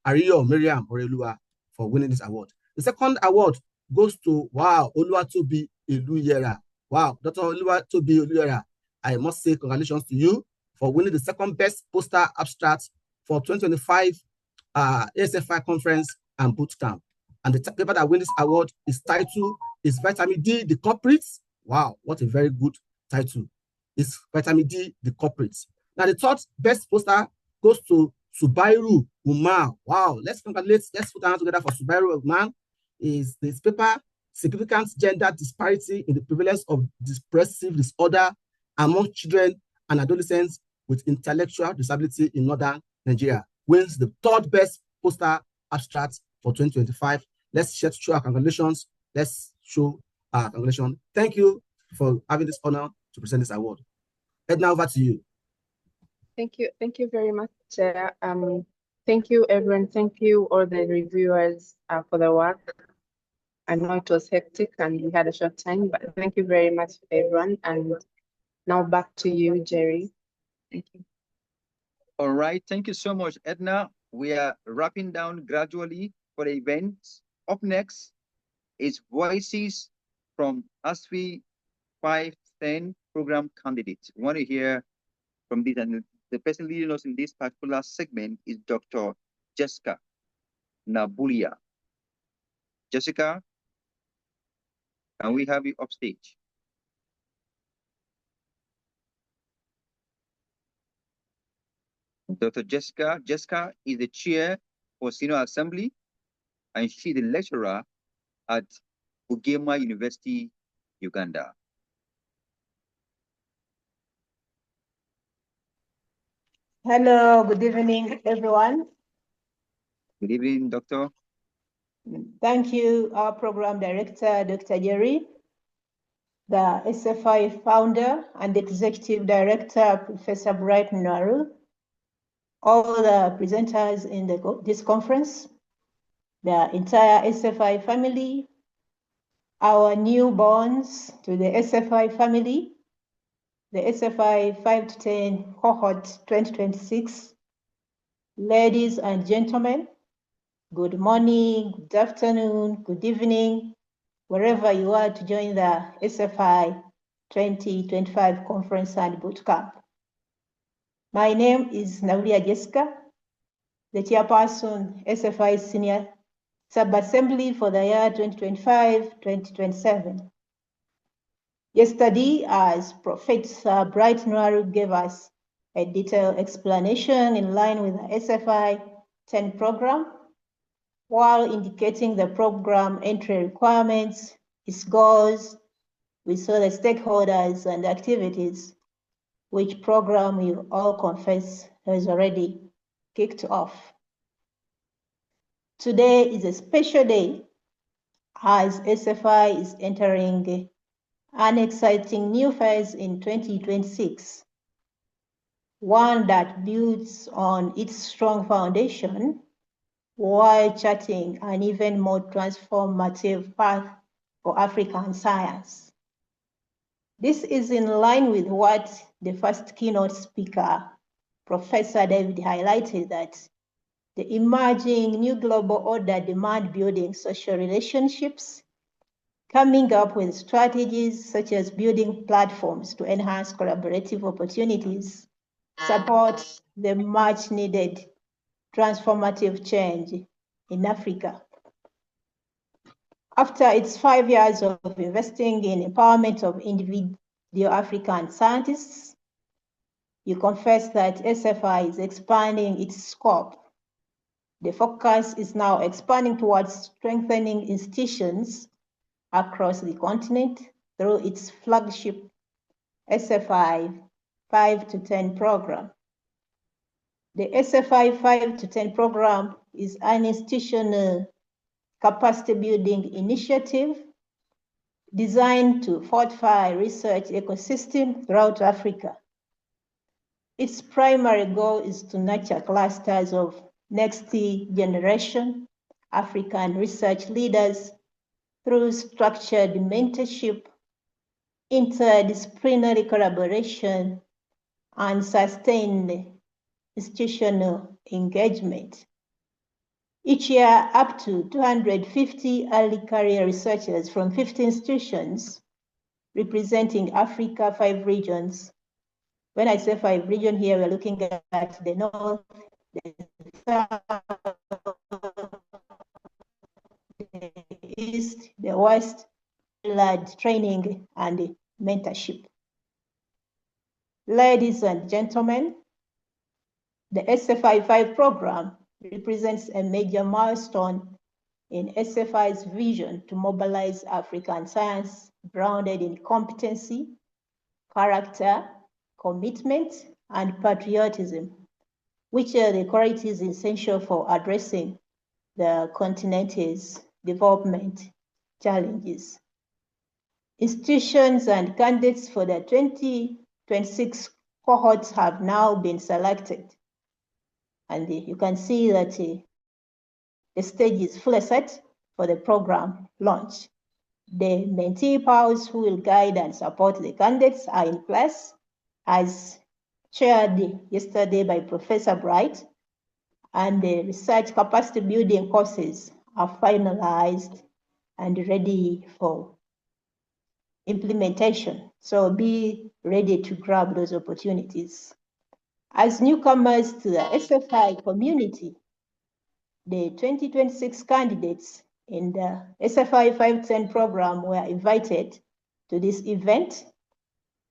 Ariyo Miriam Oreoluwa for winning this award. The second award goes to, wow, Oluwatobi Iluyera. Wow, Dr. Oluwatobi Iluyera, I must say congratulations to you for winning the second best poster abstract for 2025 ASFI conference and bootcamp. And the paper that wins this award is titled is Vitamin D the Culprits. Wow, what a very good title. It's Vitamin D the Culprits. Now the third best poster goes to Subairu Umar. Wow, let's put our hands together for Subairu Umar. Is this paper Significant Gender Disparity in the Prevalence of Depressive Disorder among Children and Adolescents with Intellectual Disability in Northern Nigeria, wins the third best poster abstract for 2025. Let's show our congratulations. Let's show our congratulations. Thank you for having this honor to present this award. Edna, over to you. Thank you very much. Thank you, everyone. Thank you, all the reviewers, for the work. I know it was hectic and we had a short time, but thank you very much, everyone. And now back to you, Jerry. Thank you. All right, thank you so much, Edna. We are wrapping down gradually for the event. Up next is Voices from ASFI 510 program candidates. We want to hear from this, and the person leading us in this particular segment is Dr. Jessica Nabulia. Jessica, can we have you upstage? Dr. Jessica is the chair for Senior Assembly, and she's the lecturer at Bugema University, Uganda. Hello, good evening, everyone. Good evening, Doctor. Thank you, our program director, Dr. Jerry, the ASFI founder and executive director, Professor Bright Nwaru, all the presenters in this conference, the entire ASFI family, our newborns to the ASFI family, the ASFI 5 to 10 cohort 2026, ladies and gentlemen, good morning, good afternoon, good evening, wherever you are to join the ASFI 2025 conference and bootcamp. My name is Nabulia Jessica, the chairperson, ASFI Senior Sub-Assembly for the year 2025-2027. Yesterday, as Professor Bright Nwaru gave us a detailed explanation in line with the ASFI 10 program, while indicating the program entry requirements, its goals, we saw the stakeholders and activities, which program you all confess has already kicked off. Today is a special day as ASFI is entering an exciting new phase in 2026, one that builds on its strong foundation while charting an even more transformative path for African science. This is in line with what the first keynote speaker, Professor David, highlighted, that the emerging new global order demand building social relationships, coming up with strategies such as building platforms to enhance collaborative opportunities, support the much needed transformative change in Africa. After its 5 years of investing in empowerment of individual African scientists, you confess that ASFI is expanding its scope The focus is now expanding towards strengthening institutions across the continent through its flagship ASFI 5 to 10 program. The ASFI 5 to 10 program is an institutional capacity building initiative designed to fortify research ecosystem throughout Africa. Its primary goal is to nurture clusters of next generation African research leaders through structured mentorship, interdisciplinary collaboration, and sustained institutional engagement. Each year, up to 250 early career researchers from 50 institutions representing Africa 5 regions. When I say 5 regions here, we're looking at the North, the South, the East, the West, led training and mentorship. Ladies and gentlemen, the ASFI 5 program represents a major milestone in ASFI's vision to mobilize African science grounded in competency, character, commitment, and patriotism, which are the qualities essential for addressing the continent's development challenges. Institutions and candidates for the 2026 cohorts have now been selected. And you can see that the stage is fully set for the program launch. The mentee powers who will guide and support the candidates are in place, as shared yesterday by Professor Bright, and the research capacity building courses are finalized and ready for implementation. So be ready to grab those opportunities. As newcomers to the ASFI community, the 2026 candidates in the ASFI 510 program were invited to this event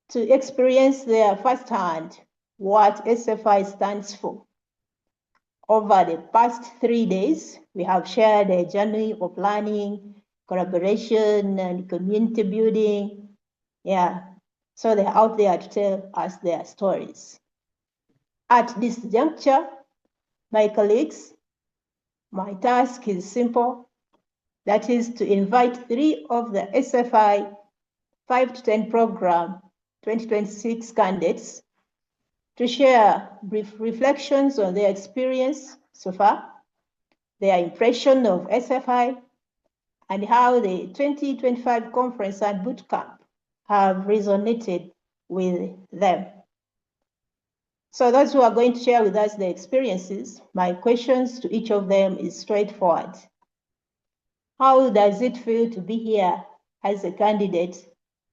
to experience there firsthand what ASFI stands for. Over the past 3 days, we have shared a journey of learning, collaboration, and community building. Yeah, so they're out there to tell us their stories. At this juncture, my colleagues, my task is simple. That is to invite 3 of the ASFI 5 to 10 program 2026 candidates to share brief reflections on their experience so far, their impression of ASFI, and how the 2025 conference and bootcamp have resonated with them. So those who are going to share with us their experiences, my questions to each of them is straightforward. How does it feel to be here as a candidate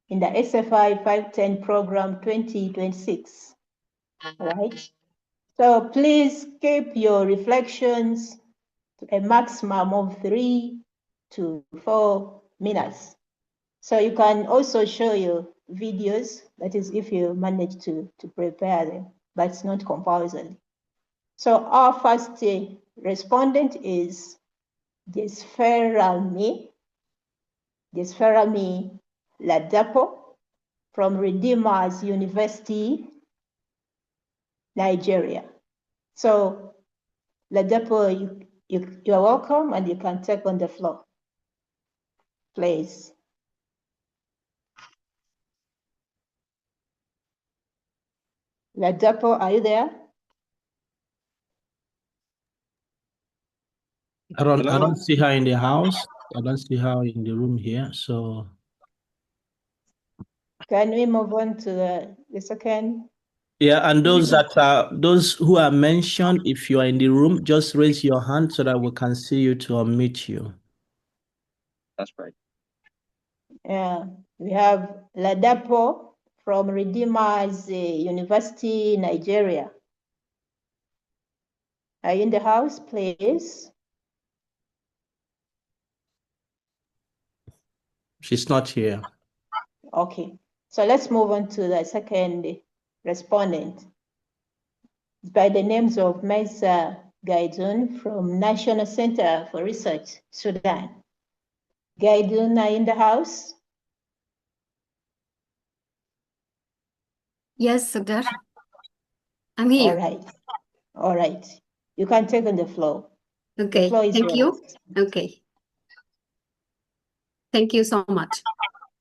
in the ASFI 510 program 2026? Right? So please keep your reflections to a maximum of 3 to 4 minutes. So you can also show your videos, that is if you manage to prepare them, but it's not compulsory. So our first respondent is Jesferami Ladapo from Redeemers University, Nigeria. So Ladapo, you're welcome and you can take on the floor, please. Ladapo, are you there? I don't see her in the house. I don't see her in the room here. So can we move on to the second? yeah, and those who are mentioned, if you are in the room, just raise your hand so that we can see you to unmute you. That's right. Yeah, we have Ladapo from Redeemers University, Nigeria. Are you in the house, please? She's not here. Okay, so let's move on to the second respondent. By the names of Ms. Gaidun from National Center for Research, Sudan. Gaidun are in the house? Yes, Sir. I'm here. All right. All right. You can take on the floor. The Okay, floor is thank yours. you. Okay. Thank you so much.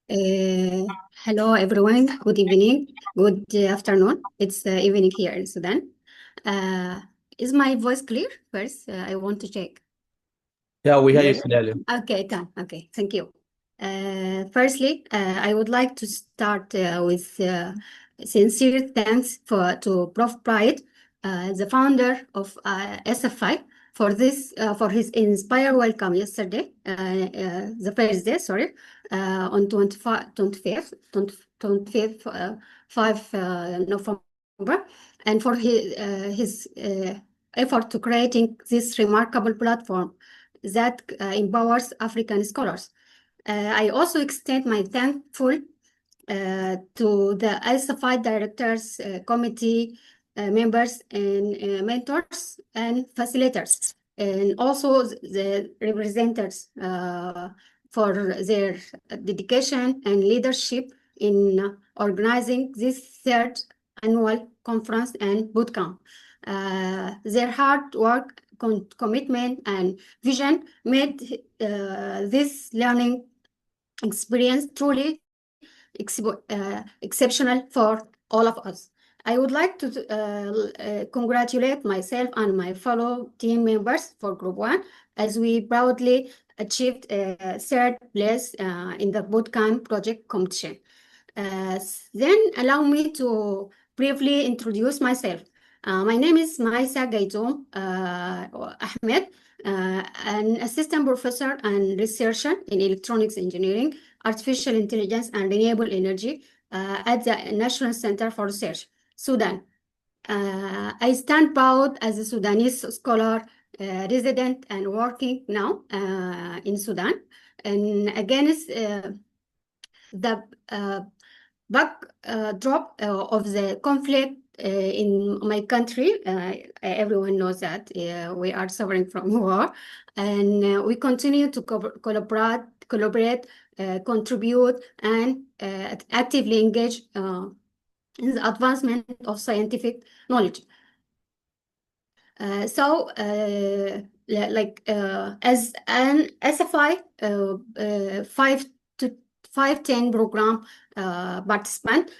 Hello, everyone. Good evening. Good afternoon. It's evening here in Sudan. Is my voice clear? First, I want to check. Yeah, we hear you Yes. clearly. Okay, done. Okay, thank you. Firstly, I would like to start with sincere thanks to Prof. Pride, the founder of ASFI, for his inspired welcome yesterday, the first day, sorry, on 25th November, and for his effort to creating this remarkable platform that empowers African scholars. I also extend my thankful to the ASFI Directors Committee members and mentors and facilitators, and also the representatives for their dedication and leadership in organizing this third annual conference and bootcamp. Their hard work, commitment, and vision made this learning experience truly exceptional for all of us. I would like to congratulate myself and my fellow team members for Group 1 as we proudly achieved third place in the bootcamp project competition. Then allow me to briefly introduce myself. My name is Maisa Gaitom Ahmed, an assistant professor and researcher in electronics engineering, artificial intelligence, and renewable energy at the National Center for Research, Sudan. I stand proud as a Sudanese scholar, resident and working now in Sudan, and against the backdrop of the conflict in my country. Everyone knows that we are suffering from war, and we continue to collaborate, contribute, and actively engage in the advancement of scientific knowledge. As an ASFI 510 program participant,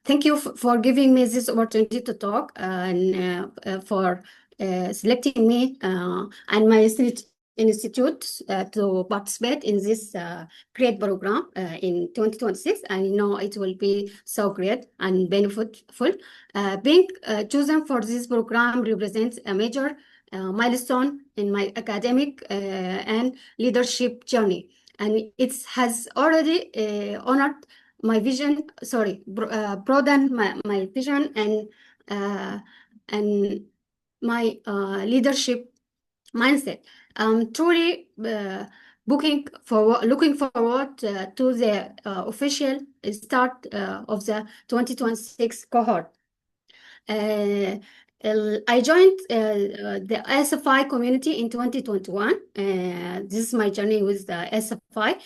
thank you for giving me this opportunity to talk and for selecting me and my institute to participate in this great program in 2026. I know it will be so great and beneficial. Being chosen for this program represents a major milestone in my academic and leadership journey, and it has already honored my vision, broadened my vision and my leadership mindset. I'm truly looking forward to the official start of the 2026 cohort. I joined the ASFI community in 2021. This is my journey with the ASFI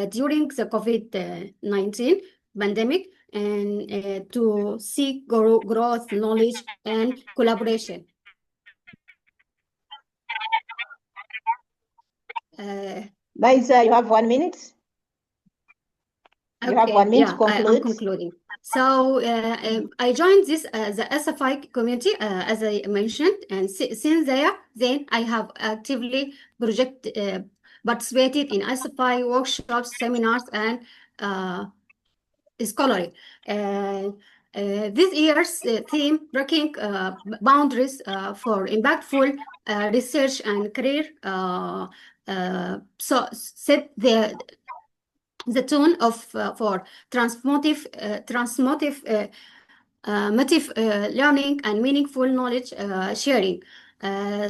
during the COVID-19 pandemic, and to seek growth, knowledge, and collaboration. Liza, you have 1 minute. You have 1 minute to conclude. I'm concluding. So I joined the ASFI community, as I mentioned, and since then I have actively participated in ASFI workshops, seminars, and scholarly. This year's theme, Breaking Boundaries for Impactful Research and Career, so set the tone for transformative learning and meaningful knowledge sharing.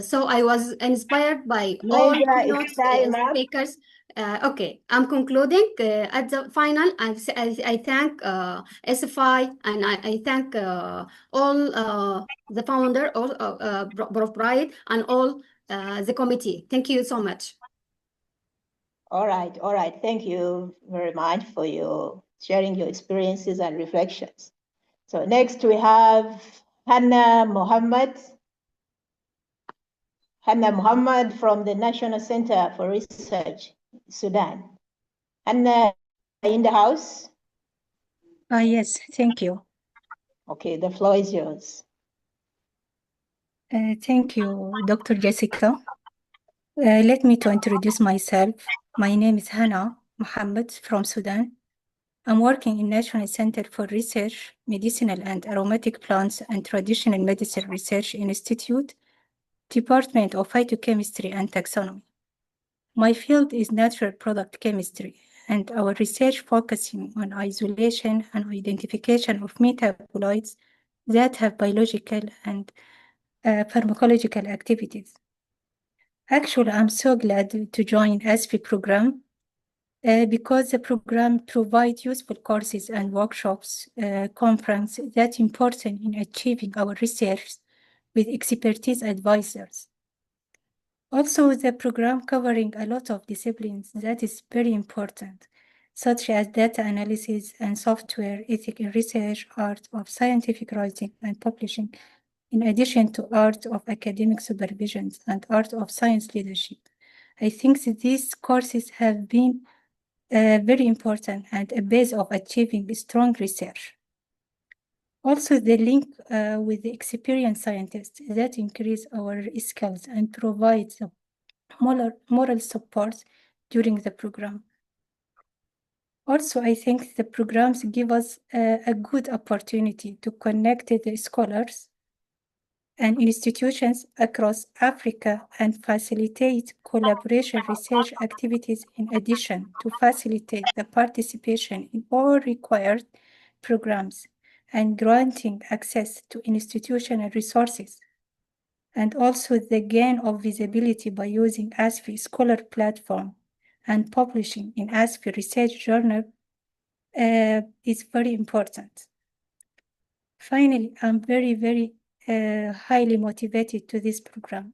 So I was inspired by all Liza, keynote it's time up. speakers Okay, I'm concluding. At the final, I thank ASFI and I thank all the founder, all Prof. Bright, and all the committee. Thank you so much. All right. Thank you very much for your sharing your experiences and reflections. So next we have Hannah Mohammed. Hannah Mohammed from the National Center for Research, Sudan. Hannah, in the house? Yes, thank you. Okay, the floor is yours. Thank you, Dr. Jessica. Let me to introduce myself. My name is Hannah Mohammed from Sudan. I'm working in National Center for Research, Medicinal and Aromatic Plants and Traditional Medicine Research Institute, Department of Phytochemistry and Taxonomy. My field is natural product chemistry, and our research focusing on isolation and identification of metabolites that have biological and pharmacological activities. Actually, I'm so glad to join ASFI program because the program provides useful courses and workshops, conferences that important in achieving our research with expertise advisors. Also, the program covering a lot of disciplines that is very important, such as data analysis and software, ethics in research, art of scientific writing and publishing, in addition to art of academic supervision and art of science leadership. I think that these courses have been very important and a base of achieving strong research. Also, the link with the experienced scientists that increase our skills and provide moral support during the program. Also, I think the programs give us a good opportunity to connect the scholars and institutions across Africa and facilitate collaboration research activities in addition to facilitate the participation in all required programs and granting access to institutional resources, and also the gain of visibility by using ASFI Scholar platform and publishing in ASFI Research Journal is very important. Finally, I'm very highly motivated to this program.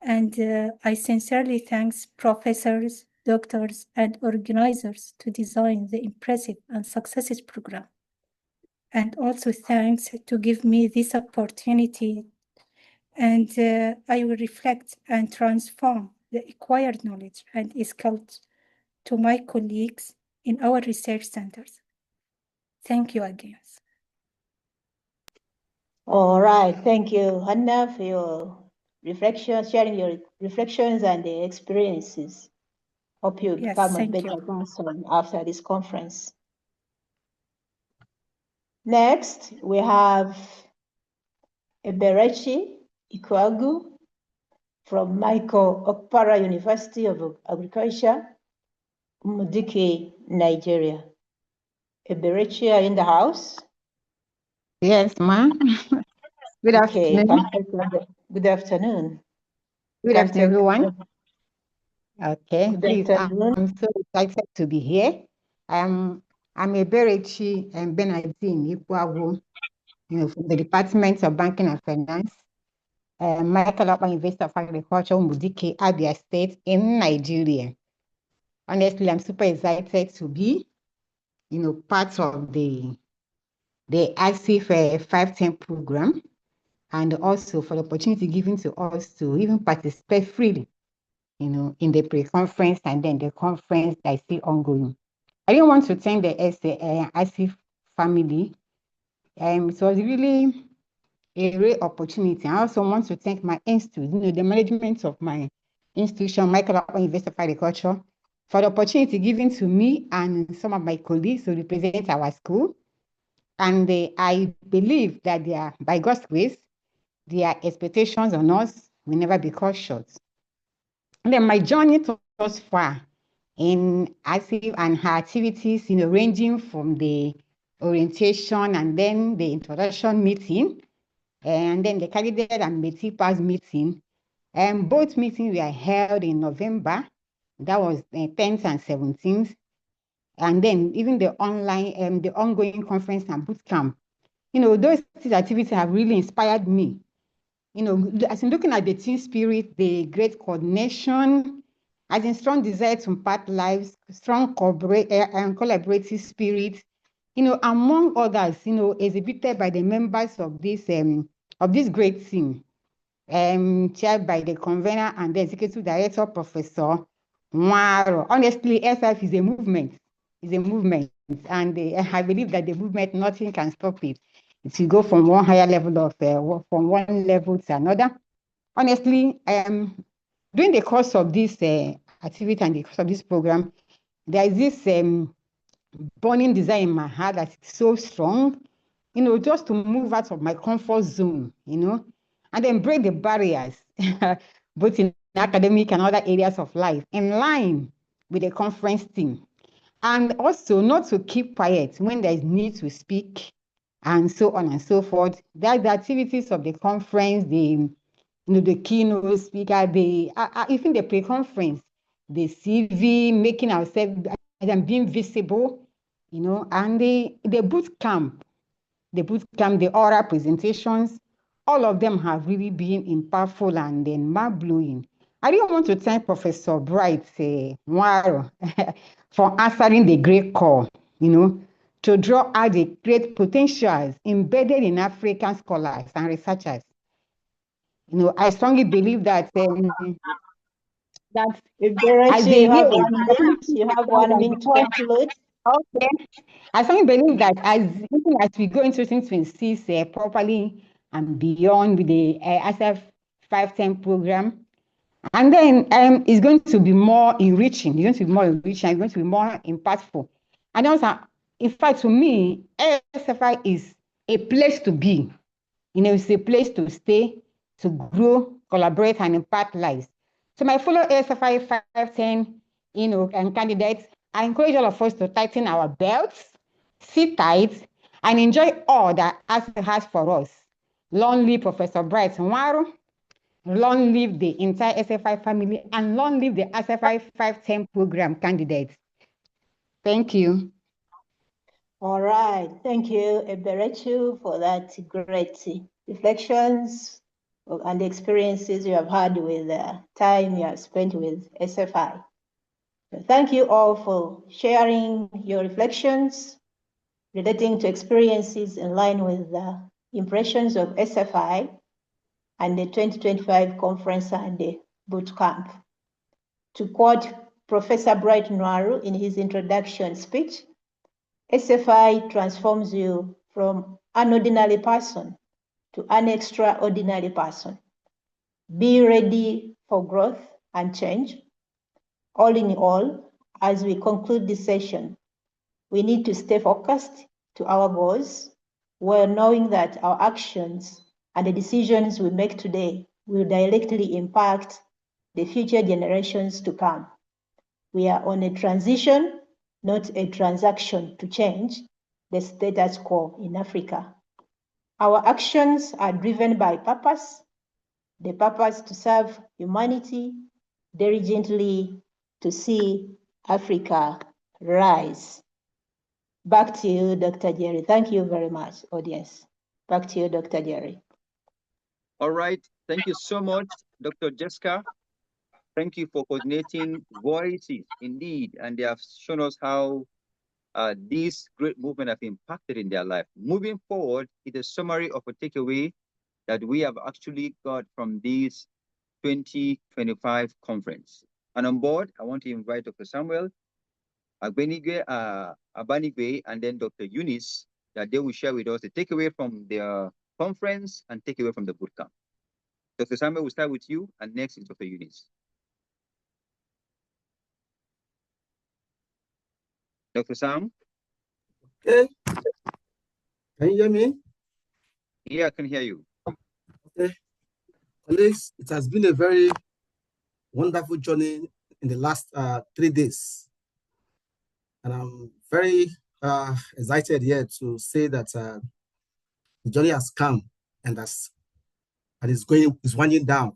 And I sincerely thank professors, doctors, and organizers to design the impressive and successful program. And also thanks to give me this opportunity. And I will reflect and transform the acquired knowledge and skills to my colleagues in our research centers. Thank you again. All right, thank you, Hannah, for your reflections, sharing your reflections and the experiences. Hope you become a better person after this conference. Next, we have Eberechi Ikwagu from Michael Okpara University of Agriculture, Mudiki, Nigeria. Eberechi, are you in the house? Yes, ma'am. Good afternoon. Good afternoon. Good afternoon, everyone. Okay, Good afternoon. I'm so excited to be here. I'm Eberechi and Benadine Ikwagu, from the Department of Banking and Finance, Michael Okpara University of Agriculture, Mudiki, Abia State in Nigeria. Honestly, I'm super excited to be, part of the ASFI 510 program, and also for the opportunity given to us to even participate freely, in the pre-conference and then the conference that is still ongoing. I didn't want to thank the ASFI family. It was really a great opportunity. I also want to thank my institute, the management of my institution, Michael Okpara University of Agriculture, for the opportunity given to me and some of my colleagues to represent our school. And I believe that by God's grace, their expectations on us will never be cut short. And then my journey thus far in ASFI and her activities, ranging from the orientation and then the introduction meeting, and then the candidate and multi-pass meeting. And both meetings were held in November That was 10th and 17th. And then even the online, the ongoing conference and boot camp. You know, those activities have really inspired me. You know, as in looking at the team spirit, the great coordination, as in strong desire to impact lives, strong collaborative spirit, you know, among others, you know, exhibited by the members of this great team, chaired by the convener and the executive director, Professor Nwaro. Honestly, SF is a movement. It's a movement, and I believe that the movement, nothing can stop it. It will go from one higher level of from one level to another. Honestly, during the course of this activity and the course of this program, there is this burning desire in my heart that it's so strong, you know, just to move out of my comfort zone, you know, and then break the barriers, both in academic and other areas of life, in line with the conference team. And also not to keep quiet when there is need to speak, and so on and so forth. That the activities of the conference, the keynote speaker, even the pre-conference, the CV, making ourselves and being visible, you know, and the boot camp, the oral presentations, all of them have really been impactful and then mind-blowing. I really want to thank Professor Bright Nwaro for answering the great call, you know, to draw out the great potentials embedded in African scholars and researchers. You know, I strongly believe that that as they You have 1 minute. You have 1 minute to conclude. Okay. I strongly believe that even as we go into 2026 properly and beyond with the ASF 510 program, and then it's going to be more enriching. It's going to be more enriching. It's going to be more impactful. And also, in fact, to me, ASFI is a place to be. You know, it's a place to stay, to grow, collaborate, and impact lives. So my fellow ASFI 510, you know, and candidates, I encourage all of us to tighten our belts, sit tight, and enjoy all that ASFI has for us. Long live Professor Bright Nwaro, long live the entire SFI family, and long live the SFI 510 program candidates. Thank you. All right. Thank you, Eberechu, for that great reflections and the experiences you have had with the time you have spent with SFI. So thank you all for sharing your reflections relating to experiences in line with the impressions of SFI and the 2025 conference and the boot camp. To quote Professor Bright Nwaro in his introduction speech, SFI transforms you from an ordinary person to an extraordinary person. Be ready for growth and change. All in all, as we conclude this session, we need to stay focused to our goals while knowing that our actions and the decisions we make today will directly impact the future generations to come. We are on a transition, not a transaction to change the status quo in Africa. Our actions are driven by purpose, the purpose to serve humanity, diligently to see Africa rise. Back to you, Dr. Jerry. Thank you very much, audience. Back to you, Dr. Jerry. All right. Thank you so much, Dr. Jessica. Thank you for coordinating voices, indeed, and they have shown us how this great movement have impacted in their life. Moving forward, it's a summary of a takeaway that we have actually got from this 2025 conference. And on board, I want to invite Dr. Samuel Abanigwe, and then Dr. Eunice, that they will share with us the takeaway from their conference and takeaway from the bootcamp. Dr. Samuel, we'll start with you, and next is Dr. Eunice. Dr. Sam? Okay. Can you hear me? Yeah, I can hear you. Okay. Colleagues, it has been a very wonderful journey in the last 3 days. And I'm very excited here to say that the journey has come and is winding down.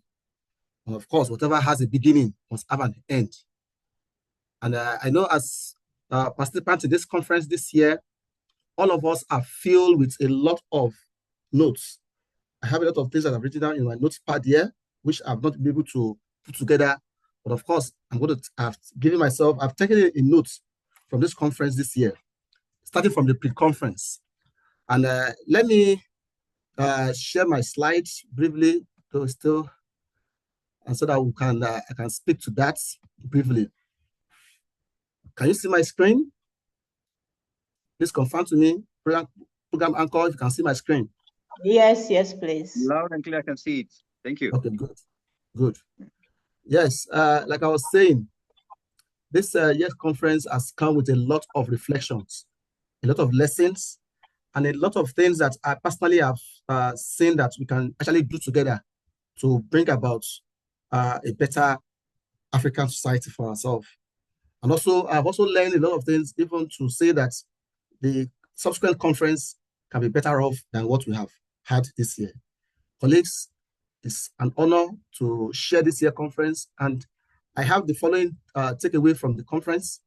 And of course, whatever has a beginning must have an end. And I know as participants in this conference this year, all of us are filled with a lot of notes. I have a lot of things that I've written down in my notes pad here, which I've not been able to put together. But of course, I've taken it in notes from this conference this year, starting from the pre-conference. And let me share my slides briefly, though still, and so that we can I can speak to that briefly. Can you see my screen? Please confirm to me, program anchor, if you can see my screen. Yes, please. Loud and clear, I can see it. Thank you. Okay, good. Yes, like I was saying, this year's conference has come with a lot of reflections, a lot of lessons, and a lot of things that I personally have seen that we can actually do together to bring about a better African society for ourselves. And also, I've also learned a lot of things, even to say that the subsequent conference can be better off than what we have had this year. Colleagues, it's an honor to share this year conference, and I have the following takeaway from the conference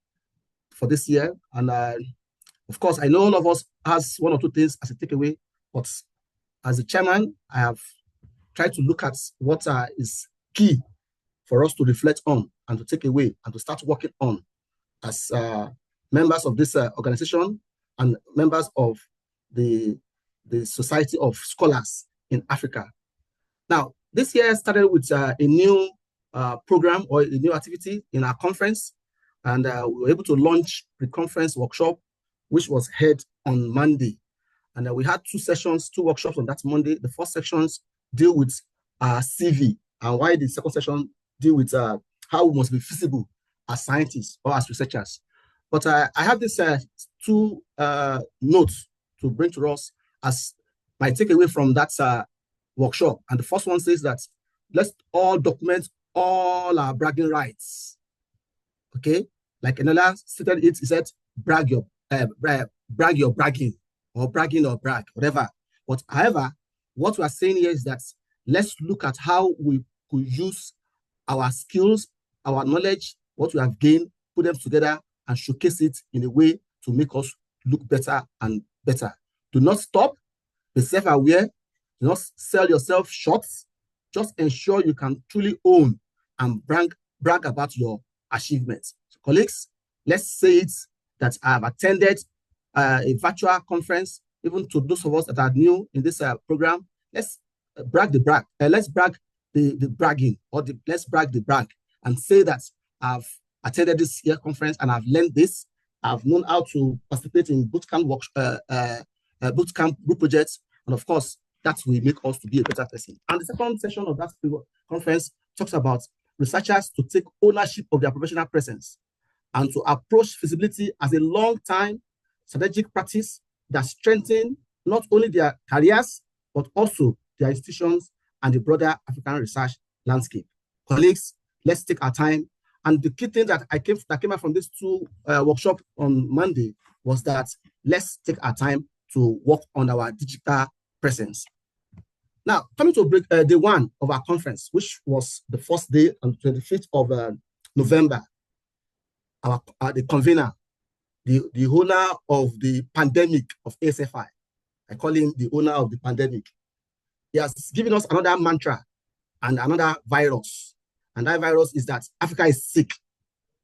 for this year. And of course, I know all of us has one or two things as a takeaway, but as a chairman, I have tried to look at what is key for us to reflect on and to take away and to start working on as members of this organization and members of the Society of Scholars in Africa. Now, this year started with a new program or a new activity in our conference, and we were able to launch the conference workshop, which was held on Monday. And we had two workshops on that Monday. The first sections deal with CV, and while the second section deal with how we must be feasible as scientists or as researchers. But I have this two notes to bring to us as my takeaway from that workshop. And the first one says that let's all document all our bragging rights. Okay, like Enola stated it, he said, brag your bragging, or bragging or brag, whatever. But however, what we are saying here is that let's look at how we could use our skills, our knowledge, what we have gained, put them together and showcase it in a way to make us look better and better. Do not stop, be self-aware, do not sell yourself short. Just ensure you can truly own and brag about your achievements. So, colleagues, let's say it that I have attended a virtual conference. Even to those of us that are new in this program, let's brag the brag. Let's brag the bragging, or let's brag the brag and say that I've attended this year conference and I've learned this. I've known how to participate in bootcamp group projects, and of course, that will make us to be a better person. And the second session of that conference talks about researchers to take ownership of their professional presence and to approach feasibility as a long-time strategic practice that strengthens not only their careers, but also their institutions and the broader African research landscape. Colleagues, let's take our time. And the key thing that came out from these two workshops on Monday was that let's take our time to work on our digital presence. Now, coming to day one of our conference, which was the first day on the 25th of November, the convener, the owner of the pandemic of ASFI, I call him the owner of the pandemic. He has given us another mantra and another virus. And that virus is that Africa is sick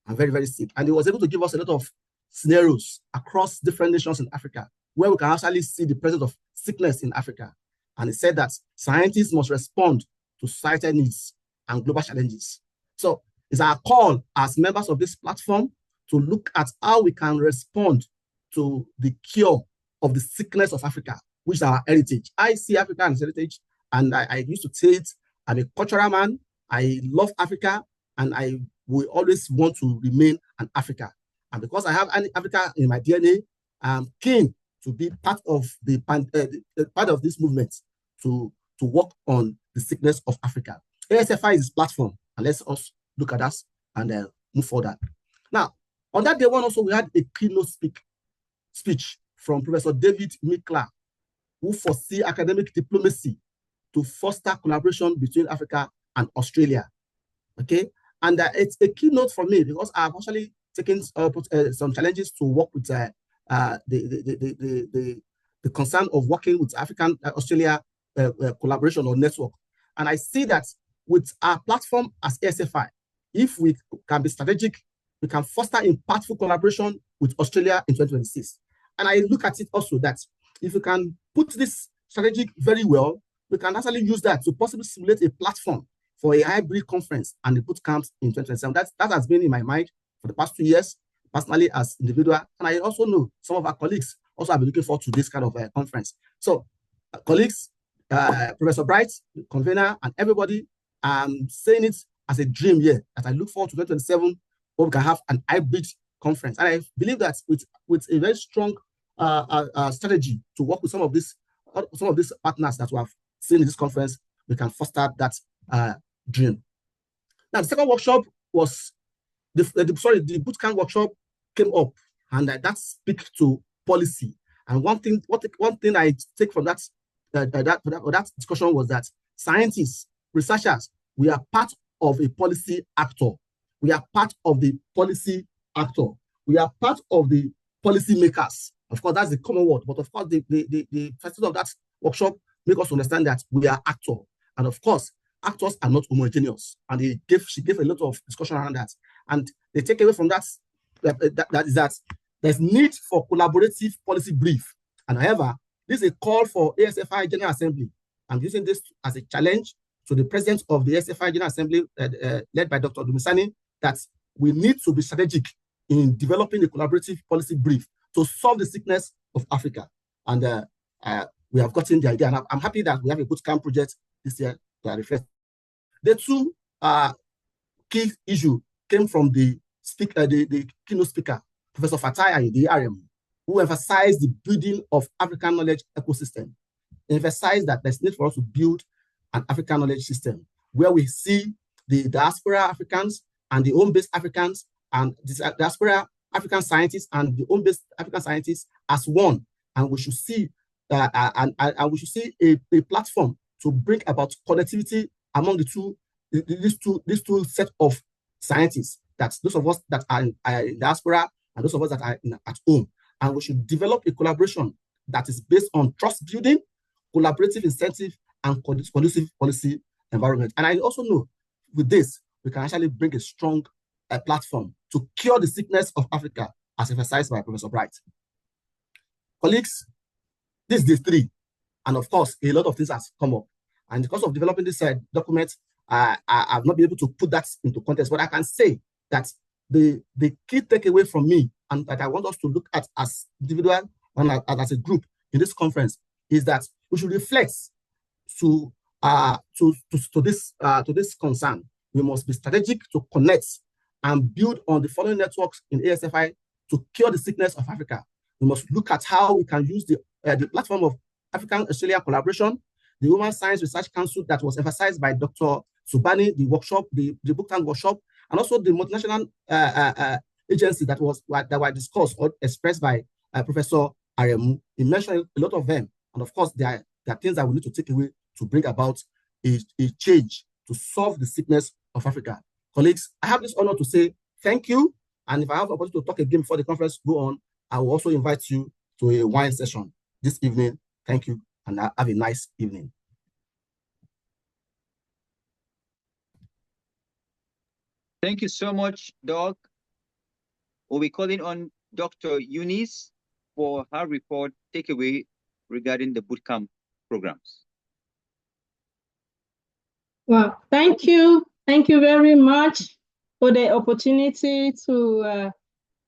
and very, very sick. And he was able to give us a lot of scenarios across different nations in Africa where we can actually see the presence of sickness in Africa. And he said that scientists must respond to societal needs and global challenges. So it's our call as members of this platform to look at how we can respond to the cure of the sickness of Africa, which is our heritage. I see Africa as heritage, and I used to say it, I'm a cultural man, I love Africa, and I will always want to remain an Africa. And because I have Africa in my DNA, I'm keen to be part of part of this movement to work on the sickness of Africa. ASFI is this platform, and let's also look at us and move forward. Now, on that day one also, we had a keynote speech from Professor David Mikla, who foresee academic diplomacy to foster collaboration between Africa and Australia. Okay, and it's a keynote for me because I've actually taken some challenges to work with the concern of working with African Australia collaboration or network. And I see that with our platform as ASFI, if we can be strategic, we can foster impactful collaboration with Australia in 2026. And I look at it also that if we can put this strategic very well, we can actually use that to possibly simulate a platform for a hybrid conference and the boot camps in 2027. That has been in my mind for the past 2 years, personally as individual. And I also know some of our colleagues also have been looking forward to this kind of conference. So colleagues, Professor Bright, the convener, and everybody, I'm saying it as a dream here that I look forward to 2027 where we can have an hybrid conference. And I believe that with a very strong strategy to work with some of these partners that we have seen in this conference, we can foster that dream. Now, the second workshop was the bootcamp workshop came up, and that speaks to policy. And one thing I take from that discussion was that scientists, researchers, we are part of a policy actor. We are part of the policy actor. We are part of the policy makers. Of course, that's the common word, but of course, the first of that workshop make us understand that we are actor. And of course, actors are not homogeneous. And she gave a lot of discussion around that. And the takeaway from that is that there's need for collaborative policy brief. And however, this is a call for ASFI General Assembly. I'm using this as a challenge to the president of the ASFI General Assembly, led by Dr. Dumisani, that we need to be strategic in developing a collaborative policy brief to solve the sickness of Africa. And we have gotten the idea. And I'm happy that we have a bootcamp project this year to reflect. The two key issues came from the keynote speaker, Professor Fatai, the RM, who emphasized the building of African knowledge ecosystem. He emphasized that there's need for us to build an African knowledge system where we see the diaspora Africans and the home-based Africans and the diaspora African scientists and the home-based African scientists as one. And we should see a platform to bring about connectivity among these two set of scientists. That's those of us that are in diaspora and those of us that are at home. And we should develop a collaboration that is based on trust building, collaborative incentive, and conducive policy environment. And I also know with this, we can actually bring a strong platform to cure the sickness of Africa, as emphasized by Professor Bright. Colleagues, this is day 3. And of course, a lot of things has come up. And because of developing this document, I've not been able to put that into context, but I can say that the key takeaway from me, and that I want us to look at as individual and as a group in this conference, is that we should reflect to this concern. We must be strategic to connect and build on the following networks in ASFI to cure the sickness of Africa. We must look at how we can use the platform of African Australia collaboration, the Human Science Research Council that was emphasized by Dr. Subani, the workshop, the bootcamp workshop, and also the multinational agency that were discussed or expressed by Professor Aremu. He mentioned a lot of them. And of course, there are things that we need to take away to bring about a change to solve the sickness of Africa. Colleagues, I have this honor to say thank you. And if I have the opportunity to talk again before the conference go on, I will also invite you to a wine session this evening. Thank you, and have a nice evening. Thank you so much, Doc. We'll be calling on Dr. Eunice for her report takeaway regarding the bootcamp programs. Well, thank you. Thank you very much for the opportunity to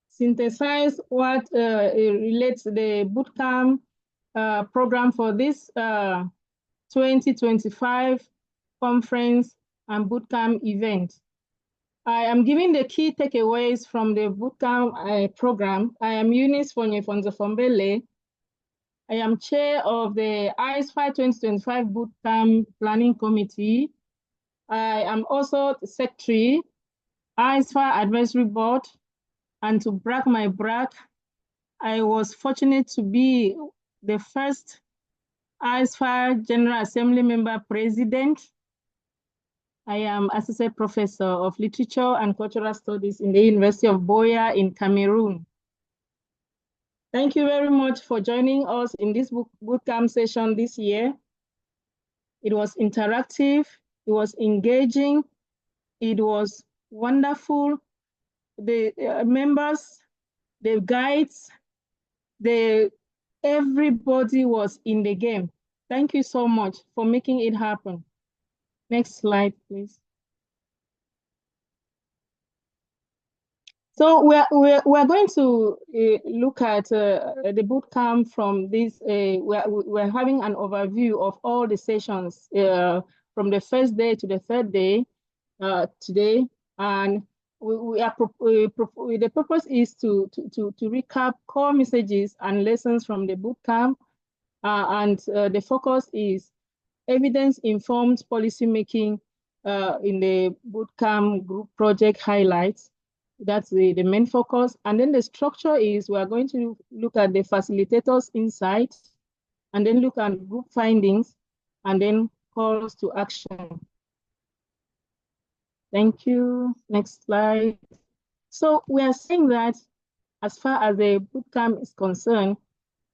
synthesize what relates to the bootcamp program for this 2025 conference and bootcamp event. I am giving the key takeaways from the bootcamp program. I am Eunice Fonye-Fonzo-Fombele. I am chair of the ASFI 2025 Bootcamp Planning Committee. I am also the secretary, ASFI Advisory Board, and to brag my brag, I was fortunate to be the first ASFI General Assembly member president. I am Associate Professor of Literature and Cultural Studies in the University of Buea in Cameroon. Thank you very much for joining us in this bootcamp session this year. It was interactive, it was engaging, it was wonderful. The members, the guides, everybody was in the game. Thank you so much for making it happen. Next slide, please. So we're going to look at the bootcamp from this. We're having an overview of all the sessions from the first day to the third day today, and the purpose is to recap core messages and lessons from the bootcamp, and the focus is evidence-informed policymaking in the bootcamp group project highlights. That's the main focus. And then the structure is we're going to look at the facilitators' insights, and then look at group findings, and then calls to action. Thank you. Next slide. So we are saying that as far as the bootcamp is concerned,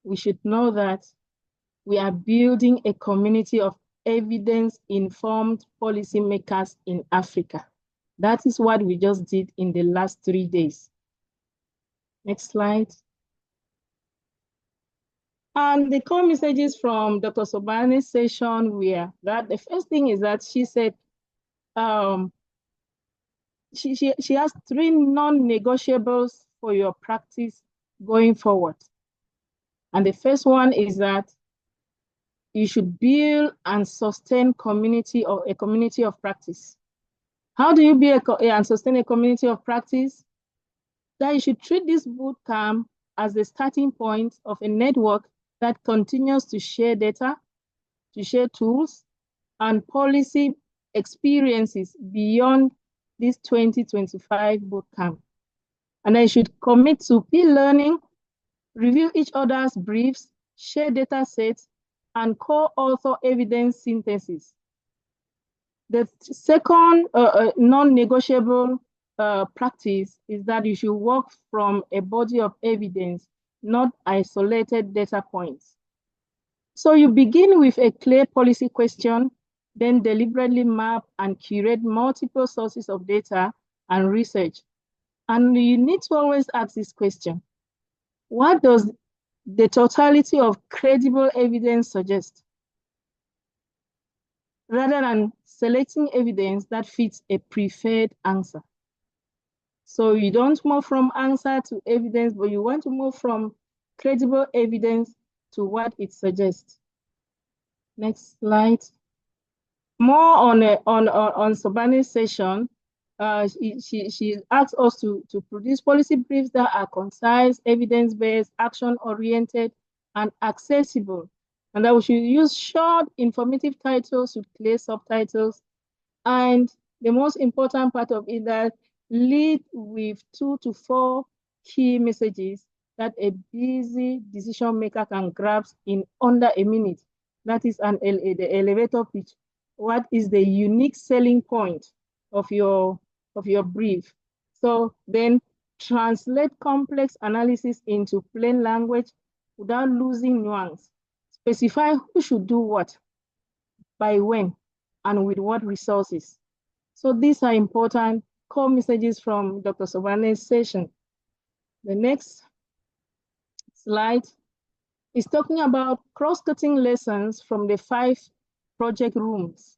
we should know that we are building a community of evidence-informed policymakers in Africa. That is what we just did in the last 3 days. Next slide. And the core messages from Dr. Sobane's session were that the first thing is that she said she has 3 non-negotiables for your practice going forward. And the first one is that you should build and sustain a community of practice. How do you build and sustain a community of practice? That you should treat this bootcamp as the starting point of a network that continues to share data, to share tools, and policy experiences beyond this 2025 bootcamp. And I should commit to peer learning, review each other's briefs, share data sets, and co-author evidence synthesis. The second non-negotiable practice is that you should work from a body of evidence, not isolated data points. So you begin with a clear policy question, then deliberately map and curate multiple sources of data and research. And you need to always ask this question: what does the totality of credible evidence suggest? Rather than selecting evidence that fits a preferred answer. So you don't move from answer to evidence, but you want to move from credible evidence to what it suggests. Next slide. More on Sobane's session, she asked us to produce policy briefs that are concise, evidence-based, action-oriented, and accessible. And that we should use short, informative titles with clear subtitles. And the most important part of it, that lead with 2 to 4 key messages that a busy decision maker can grasp in under a minute. That is the elevator pitch. What is the unique selling point of your brief? So then translate complex analysis into plain language without losing nuance. Specify who should do what, by when, and with what resources. So these are important core messages from Dr. Sobane's session. The next slide is talking about cross-cutting lessons from the 5 project rooms.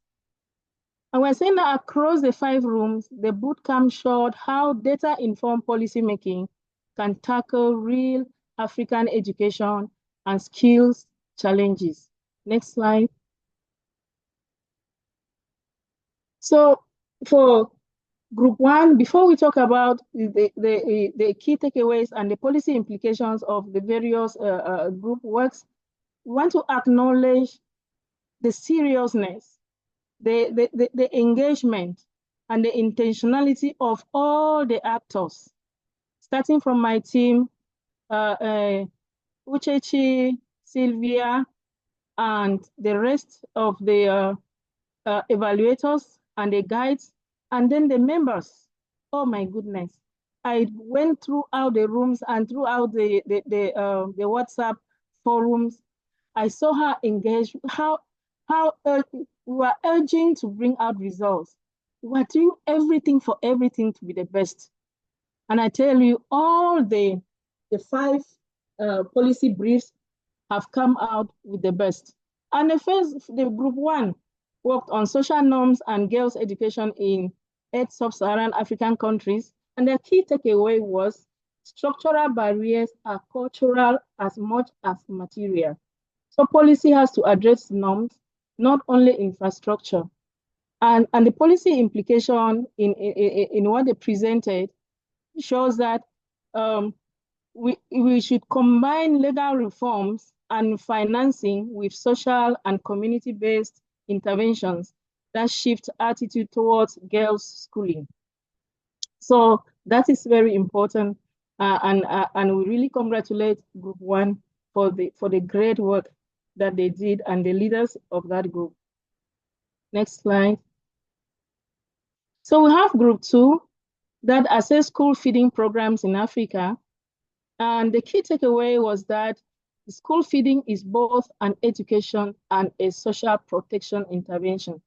And we're saying that across the 5 rooms, the bootcamp showed how data-informed policymaking can tackle real African education and skills challenges. Next slide. So for group 1, before we talk about the key takeaways and the policy implications of the various group works, we want to acknowledge the seriousness, the engagement, and the intentionality of all the actors, starting from my team, Uchechi, Sylvia, and the rest of the evaluators and the guides, and then the members. Oh my goodness. I went throughout the rooms and throughout the WhatsApp forums. I saw her engaged, how we were urging to bring out results. We were doing everything for everything to be the best. And I tell you, all the 5 policy briefs have come out with the best. And the group 1 worked on social norms and girls' education in 8 sub-Saharan African countries. And the key takeaway was structural barriers are cultural as much as material. So policy has to address norms, not only infrastructure. And the policy implication in what they presented shows that we should combine legal reforms and financing with social and community-based interventions that shift attitude towards girls' schooling. So that is very important, and we really congratulate Group 1 for the great work that they did and the leaders of that group. Next slide. So we have Group 2 that assess school feeding programs in Africa. And the key takeaway was that school feeding is both an education and a social protection intervention.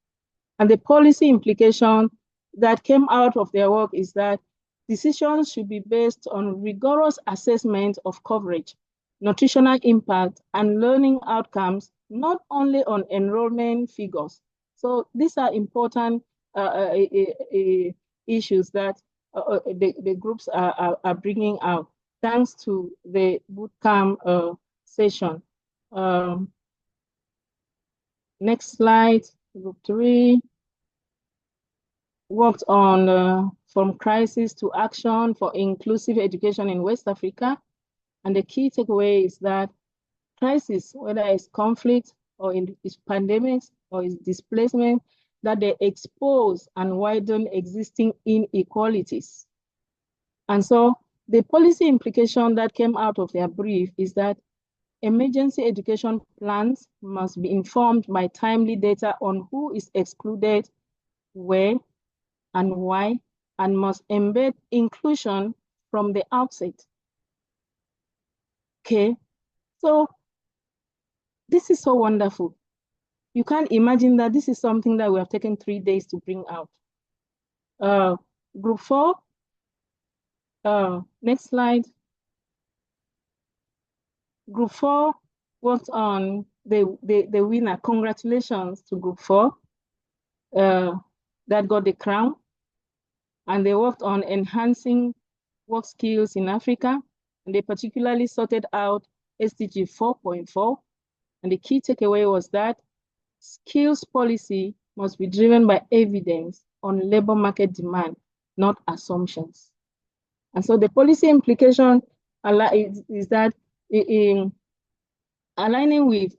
And the policy implication that came out of their work is that decisions should be based on rigorous assessment of coverage, nutritional impact, and learning outcomes, not only on enrollment figures. So these are important issues that the groups are bringing out, thanks to the bootcamp session. Next slide, Group 3. Worked on from crisis to action for inclusive education in West Africa. And the key takeaway is that crisis, whether it's conflict or it's pandemics or it's displacement, that they expose and widen existing inequalities. And so the policy implication that came out of their brief is that emergency education plans must be informed by timely data on who is excluded, where, and why, and must embed inclusion from the outset. Okay, so this is so wonderful. You can't imagine that this is something that we have taken 3 days to bring out. Group 4, next slide. Group 4 worked on the winner. Congratulations to Group 4 that got the crown. And they worked on enhancing work skills in Africa. And they particularly sorted out SDG 4.4. And the key takeaway was that skills policy must be driven by evidence on labor market demand, not assumptions. And so the policy implication is that in aligning with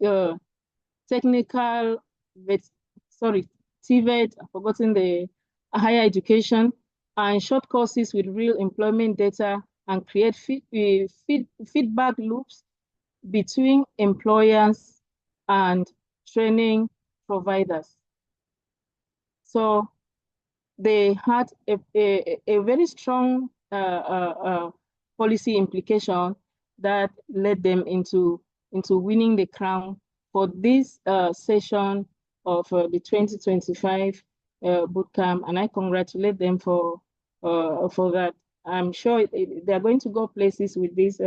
technical, TVET, I've forgotten the higher education, and short courses with real employment data, and create feedback loops between employers and training providers. So they had a very strong policy implication that led them into winning the crown for this session of the 2025 bootcamp, and I congratulate them for that. I'm sure they're going to go places with this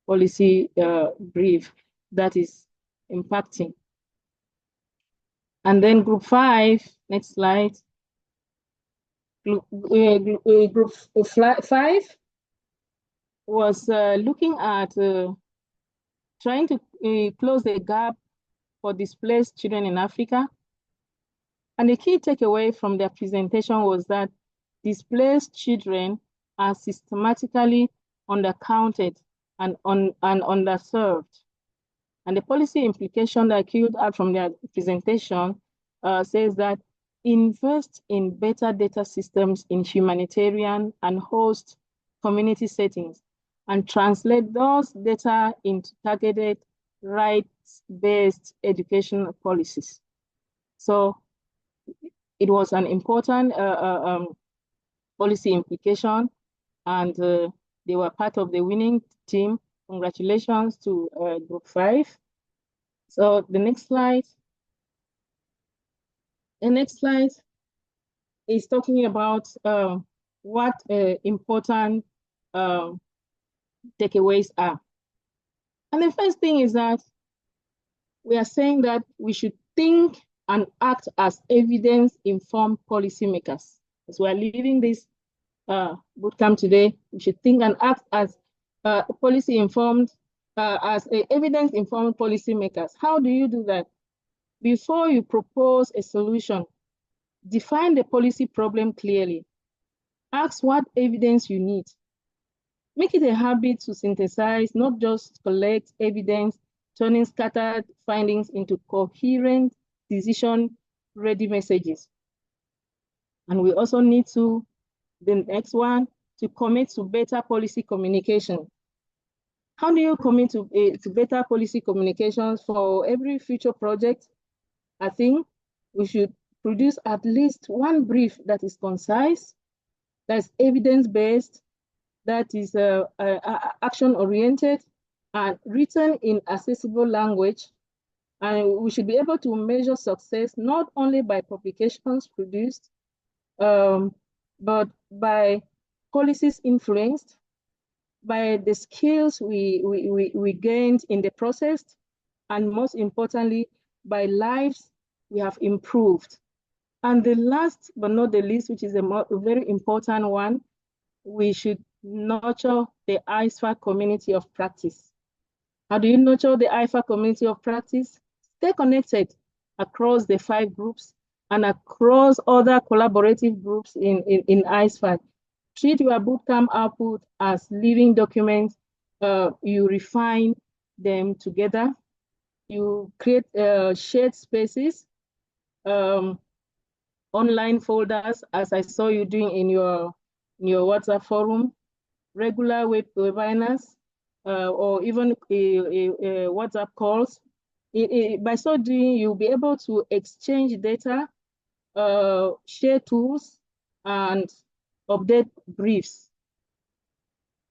policy brief that is impacting. And then Group 5, next slide. Group 5 was looking at trying to close the gap for displaced children in Africa. And the key takeaway from their presentation was that displaced children are systematically undercounted and underserved. And the policy implication that came out from their presentation says that invest in better data systems in humanitarian and host community settings, and translate those data into targeted rights-based education policies. So it was an important policy implication, and they were part of the winning team. Congratulations to Group 5. So the next slide. The next slide is talking about what important takeaways are. And the first thing is that we are saying that we should think and act as evidence-informed policymakers. As we are leaving this bootcamp today, we should think and act as policy-informed, as evidence-informed policymakers. How do you do that? Before you propose a solution, define the policy problem clearly. Ask what evidence you need. Make it a habit to synthesize, not just collect evidence, turning scattered findings into coherent, decision-ready messages. And we also need to, the next one, to commit to better policy communication. How do you commit to better policy communications for every future project? I think we should produce at least one brief that is concise, that's evidence-based, that is action-oriented, and written in accessible language. And we should be able to measure success not only by publications produced, but by policies influenced, by the skills we gained in the process, and most importantly, by lives we have improved. And the last but not the least, which is a very important one, we should nurture the ASFI community of practice. How do you nurture the ASFI community of practice? Stay connected across the 5 groups and across other collaborative groups in ASFI. Treat your bootcamp output as living documents. You refine them together. You create shared spaces, online folders, as I saw you doing in your WhatsApp forum, regular webinars, or even WhatsApp calls. By so doing, you'll be able to exchange data, share tools, and update briefs.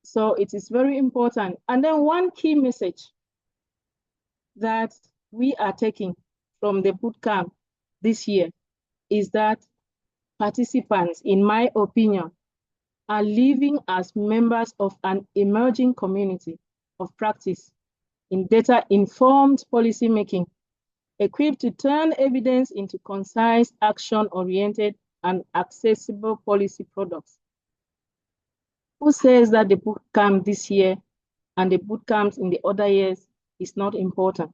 So it is very important. And then one key message that we are taking from the bootcamp this year is that participants, in my opinion, are living as members of an emerging community of practice in data-informed policymaking, equipped to turn evidence into concise, action-oriented, and accessible policy products. Who says that the bootcamp this year and the bootcamps in the other years is not important?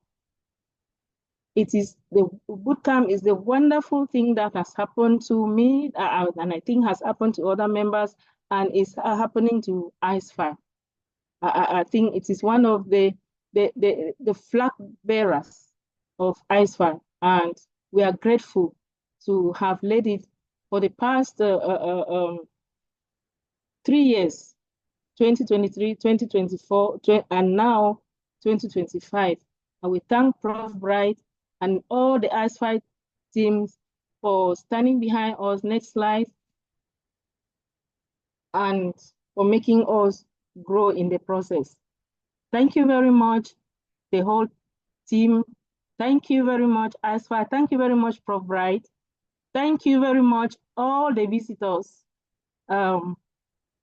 It is, the bootcamp is the wonderful thing that has happened to me, and I think has happened to other members, and is happening to ASFI. I think it is one of the flag bearers of ASFI, and we are grateful to have led it for the past 3 years, 2023, 2024, and now 2025. And we thank Prof. Bright and all the ASFI teams for standing behind us. Next slide. And for making us grow in the process. Thank you very much, the whole team. Thank you very much, ASFI. Thank you very much, Prof. Bright. Thank you very much, all the visitors.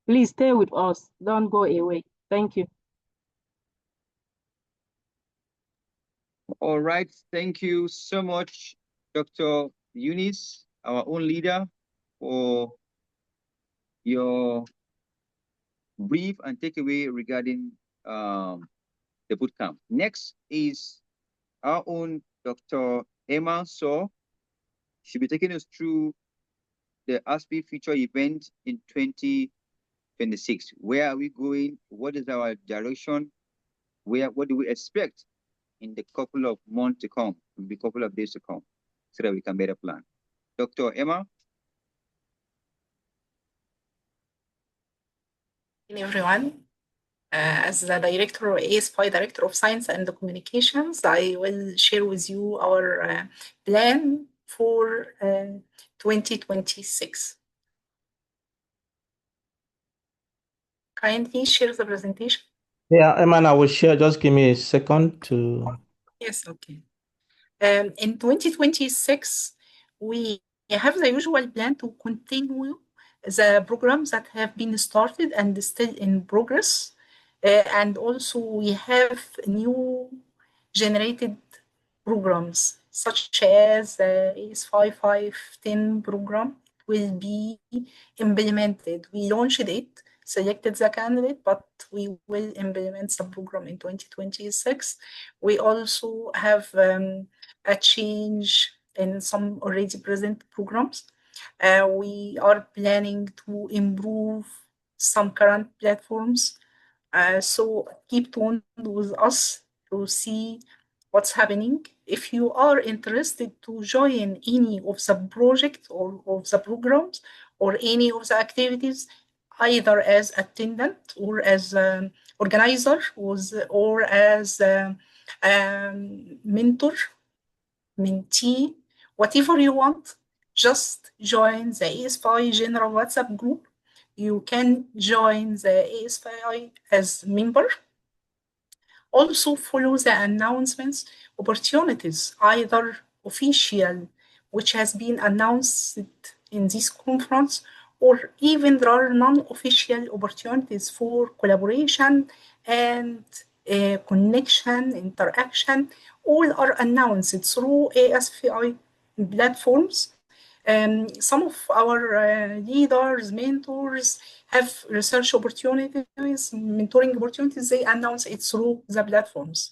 Please stay with us. Don't go away. Thank you. All right. Thank you so much, Dr. Eunice, our own leader, for your brief and takeaway regarding the bootcamp. Next is our own Dr. Emma So. She'll be taking us through the ASFI feature event in 2026. Where are we going? What is our direction? What do we expect in the couple of months to come, the couple of days to come, so that we can better plan? Dr. Emma? Everyone. As the director or ASFI Director of Science and Communications, I will share with you our plan for 2026. Kindly share the presentation. Yeah, Eman, I will share. Just give me a second to. Yes, okay. In 2026, we have the usual plan to continue the programs that have been started and still in progress. And also we have new generated programs such as the ASFI 510 program will be implemented. We launched it, selected the candidate, but we will implement the program in 2026. We also have a change in some already present programs. We are planning to improve some current platforms. So keep tuned with us to see what's happening. If you are interested to join any of the projects or of the programs or any of the activities, either as attendant or as organizer or as mentor, mentee, whatever you want, just join the ASFI General WhatsApp group. You can join the ASFI as member. Also follow the announcements, opportunities, either official, which has been announced in this conference, or even there are non-official opportunities for collaboration and connection, interaction, all are announced through ASFI platforms. Some of our leaders, mentors have research opportunities, mentoring opportunities, they announce it through the platforms.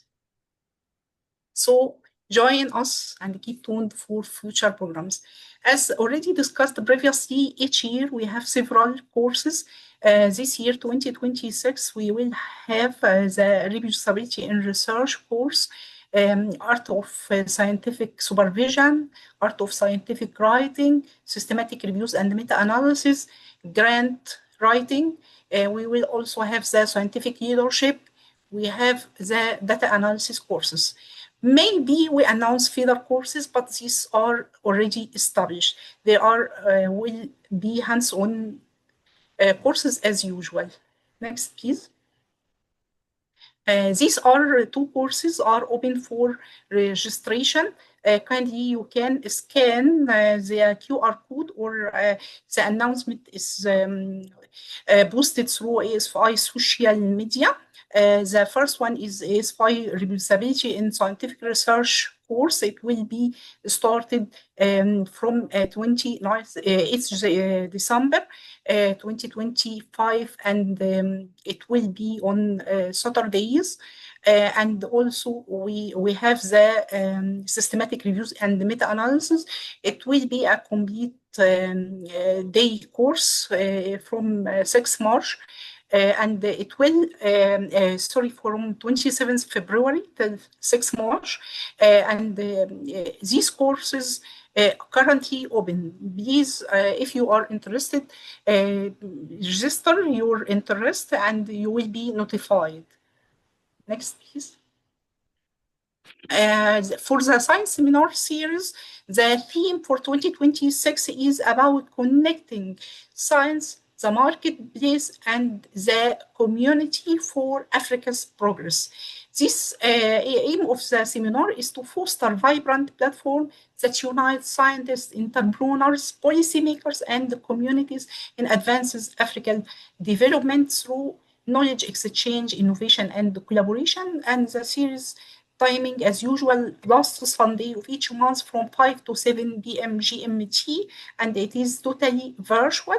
So join us and keep tuned for future programs. As already discussed previously, each year we have several courses. This year, 2026, we will have the reproducibility in research course, art of scientific supervision, art of scientific writing, systematic reviews and meta-analysis, grant writing. We will also have the scientific leadership. We have the data analysis courses. Maybe we announce feeder courses, but these are already established. They are will be hands-on courses as usual. Next, please. These are two courses are open for registration. Kindly you can scan the QR code or the announcement is posted through ASFI social media. The first one is ASFI reproducibility in scientific research course. It will be started from 29th December 2025, and it will be on Saturdays. And also we have the systematic reviews and the meta-analysis. It will be a complete day course from 6 March. And it will, from 27th February till 6 March. And these courses currently open. Please, if you are interested, register your interest and you will be notified. Next, please. For the science seminar series, the theme for 2026 is about connecting science, the marketplace, and the community for Africa's progress. This aim of the seminar is to foster vibrant platform that unites scientists, entrepreneurs, policymakers, and communities in advances African development through knowledge exchange, innovation, and collaboration. And the series timing, as usual, last Sunday of each month from 5 to 7 p.m. GMT, and it is totally virtual.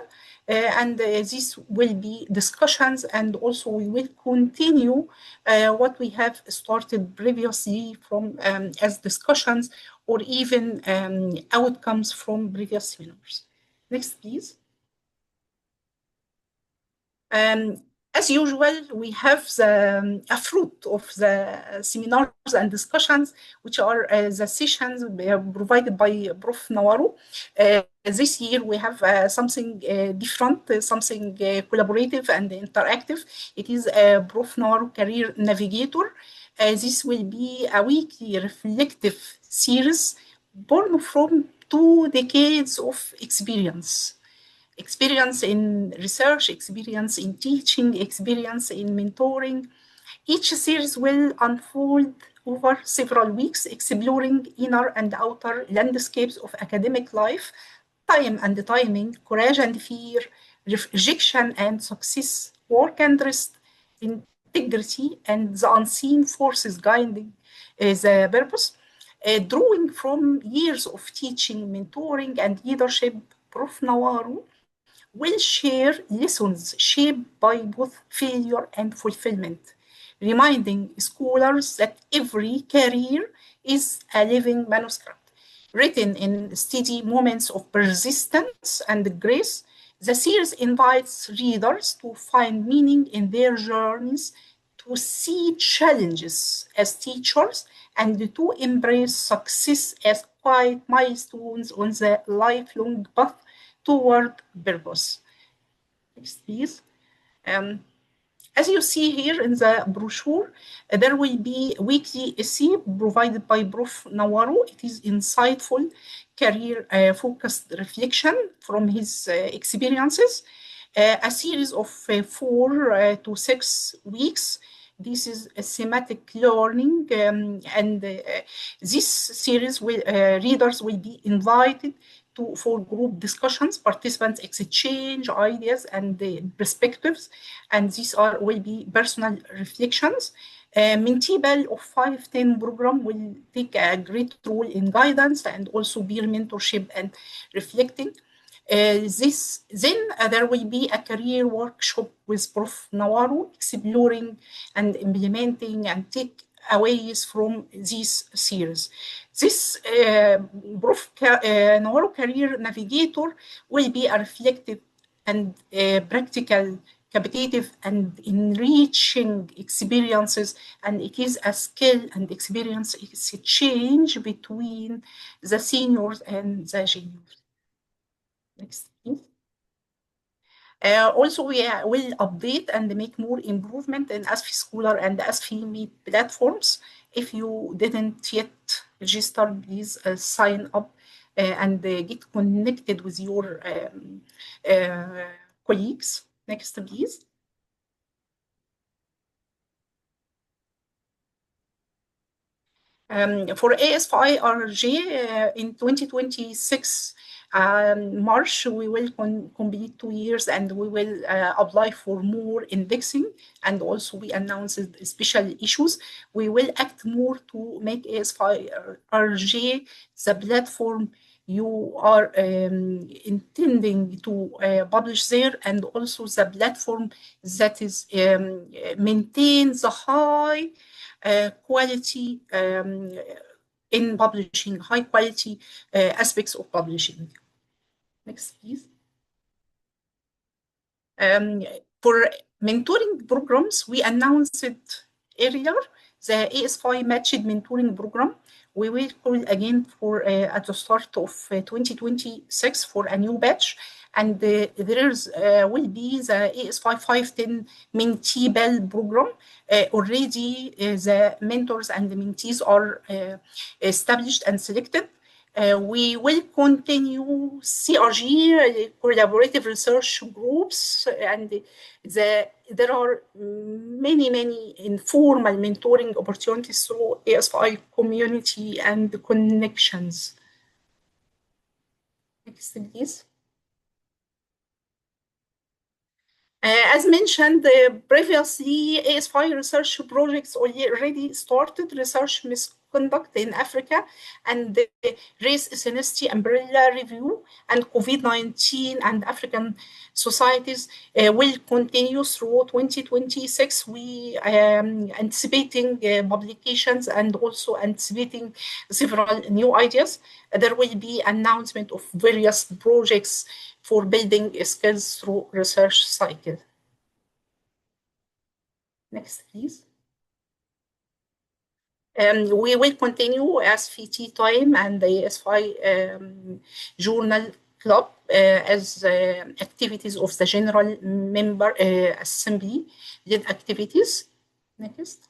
And this will be discussions, and also we will continue what we have started previously from as discussions or even outcomes from previous seminars. Next, please. As usual, we have a fruit of the seminars and discussions, which are the sessions provided by Prof. Nawaru. This year, we have something different, something collaborative and interactive. It is Prof. Nawaru Career Navigator. This will be a weekly reflective series born from 2 decades of experience in research, experience in teaching, experience in mentoring. Each series will unfold over several weeks, exploring inner and outer landscapes of academic life, time and timing, courage and fear, rejection and success, work and rest, integrity, and the unseen forces guiding the purpose. Drawing from years of teaching, mentoring, and leadership, Prof. Nawaru will share lessons shaped by both failure and fulfillment, reminding scholars that every career is a living manuscript, written in steady moments of persistence and grace. The series invites readers to find meaning in their journeys, to see challenges as teachers, and to embrace success as quiet milestones on the lifelong path toward purpose. Next, please. As you see here in the brochure, there will be weekly essay provided by Prof. Nawaru. It is insightful, career-focused reflection from his experiences. A series of 4 to 6 weeks. This is a thematic learning, and this series readers will be invited for group discussions. Participants exchange ideas and perspectives, and these will be personal reflections. Mentee Bell of 510 program will take a great role in guidance and also peer mentorship and reflecting. Then there will be a career workshop with Prof. Nawaru, exploring and implementing and takeaways from this series. This Prof. Nawaru Career Navigator will be a reflective and practical, competitive, and enriching experiences, and it is a skill and experience exchange between the seniors and the juniors. Next, please. Also, we will update and make more improvement in ASFI Scholar and ASFI Meet platforms. If you didn't yet register, please sign up and get connected with your colleagues. Next, please. For ASFI RJ in 2026, March, we will complete 2 years, and we will apply for more indexing, and also we announced special issues. We will act more to make ASFI RJ the platform you are intending to publish there, and also the platform that is maintains the high quality in publishing, high quality aspects of publishing. Next, please. For mentoring programs, we announced it earlier, the ASFI Matched Mentoring Program. We will call again for at the start of 2026 for a new batch. And there will be the ASFI 510 Mentee Bell program. Already the mentors and the mentees are established and selected. We will continue CRG, collaborative research groups, and there are many informal mentoring opportunities through ASFI community and connections. Next, please. As mentioned previously, ASFI research projects already started research misconduct in Africa, and the Race Ethnicity Umbrella Review and COVID-19 and African societies will continue through 2026. We anticipating publications and also anticipating several new ideas. There will be announcement of various projects for building skills through research cycle. Next, please. We will continue ASFI Tea Time and the ASFI Journal Club as activities of the General Member Assembly led activities. Next.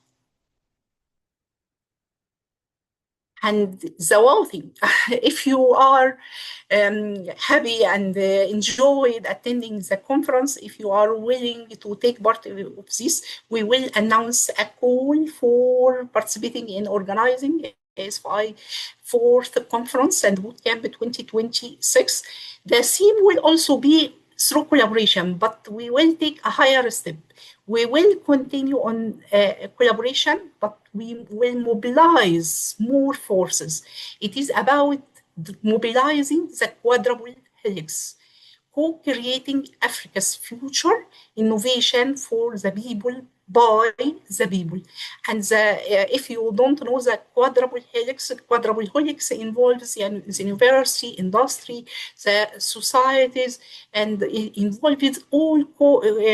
And the wealthy, if you are happy and enjoyed attending the conference, if you are willing to take part of this, we will announce a call for participating in organizing ASFI 4th Conference and Bootcamp 2026. The theme will also be through collaboration, but we will take a higher step. We will continue on collaboration, but we will mobilize more forces. It is about mobilizing the quadruple helix, co-creating Africa's future, innovation for the people, by the people. And if you don't know the quadruple helix involves the university, industry, the societies, and it involves all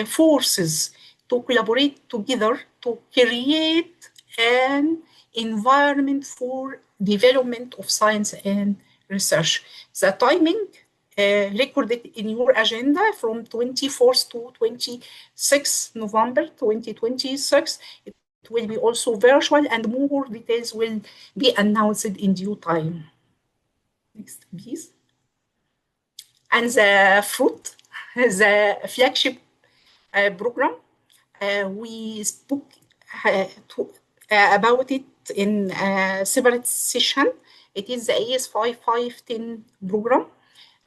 forces to collaborate together to create an environment for development of science and research. The timing recorded in your agenda from 24th to 26th November 2026. It will be also virtual and more details will be announced in due time. Next, please. And the fruit, the flagship program, we spoke about it in a separate session. It is the ASFI 510 program.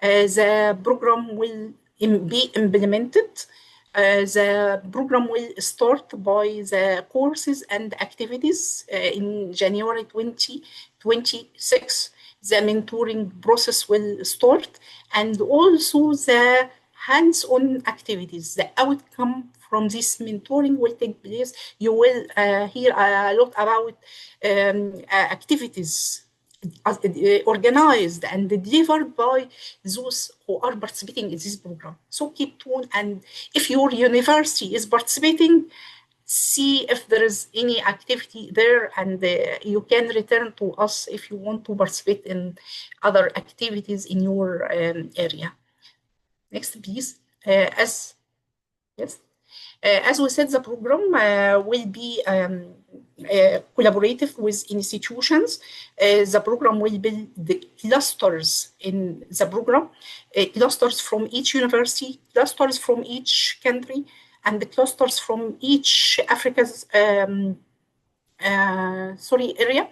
The program will be implemented. The program will start by the courses and activities in January 2026. The mentoring process will start, and also the hands-on activities. The outcome from this mentoring will take place. You will hear a lot about activities organized and delivered by those who are participating in this program. So keep tuned, and if your university is participating, see if there is any activity there, and you can return to us if you want to participate in other activities in your area. Next, please. As we said, the program will be collaborative with institutions. The program will build the clusters in the program, clusters from each university, clusters from each country, and the clusters from each Africa's area,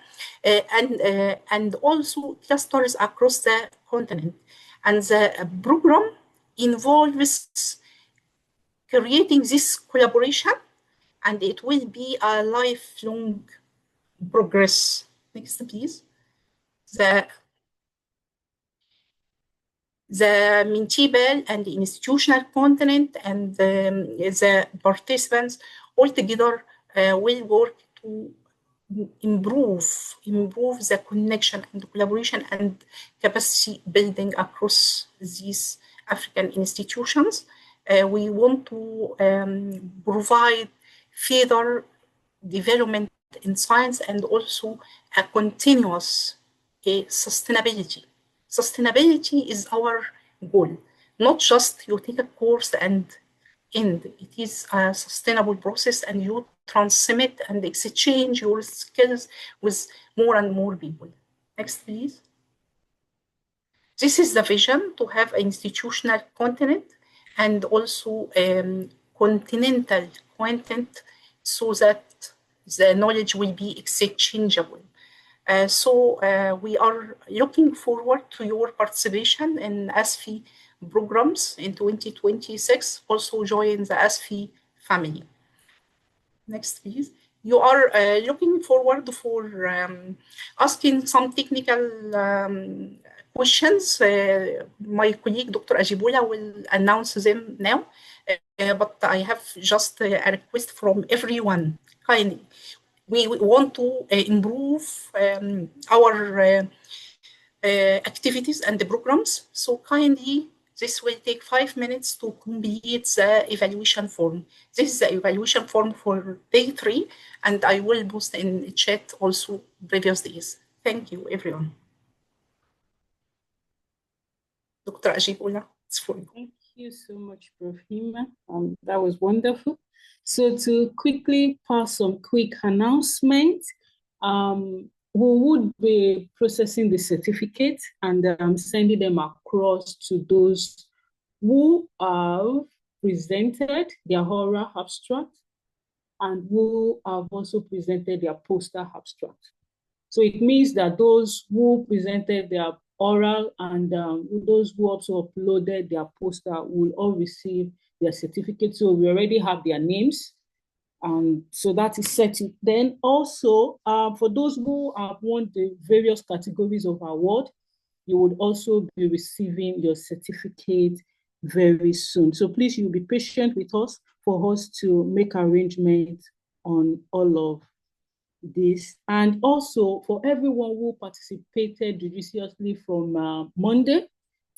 and also clusters across the continent. And the program involves creating this collaboration, and it will be a lifelong progress. Next, please. The mentee and the institutional content and the participants all together will work to improve the connection and the collaboration and capacity building across these African institutions. We want to provide further development in science and also a continuous sustainability. Sustainability is our goal, not just you take a course and end. It is a sustainable process, and you transmit and exchange your skills with more and more people. Next, please. This is the vision, to have an institutional continent and also continental content, so that the knowledge will be exchangeable. We are looking forward to your participation in ASFI programs in 2026. Also join the ASFI family. Next, please. You are looking forward for asking some technical questions. My colleague, Dr. Ajibola, will announce them now. But I have just a request from everyone. Kindly, we want to improve our activities and the programs. So kindly, this will take 5 minutes to complete the evaluation form. This is the evaluation form for day 3, and I will post in chat also previous days. Thank you, everyone. Dr. Ajibola, it's for you. Thank you so much, Prof. Hima. That was wonderful. So to quickly pass some quick announcements, who would be processing the certificate and sending them across to those who have presented their oral abstract and who have also presented their poster abstract. So it means that those who presented their oral and those who also uploaded their poster will all receive their certificate. So we already have their names. So that is set. Then also, for those who have won the various categories of award, you would also be receiving your certificate very soon. So please, you'll be patient with us for us to make arrangements on all of this. And also for everyone who participated judiciously from Monday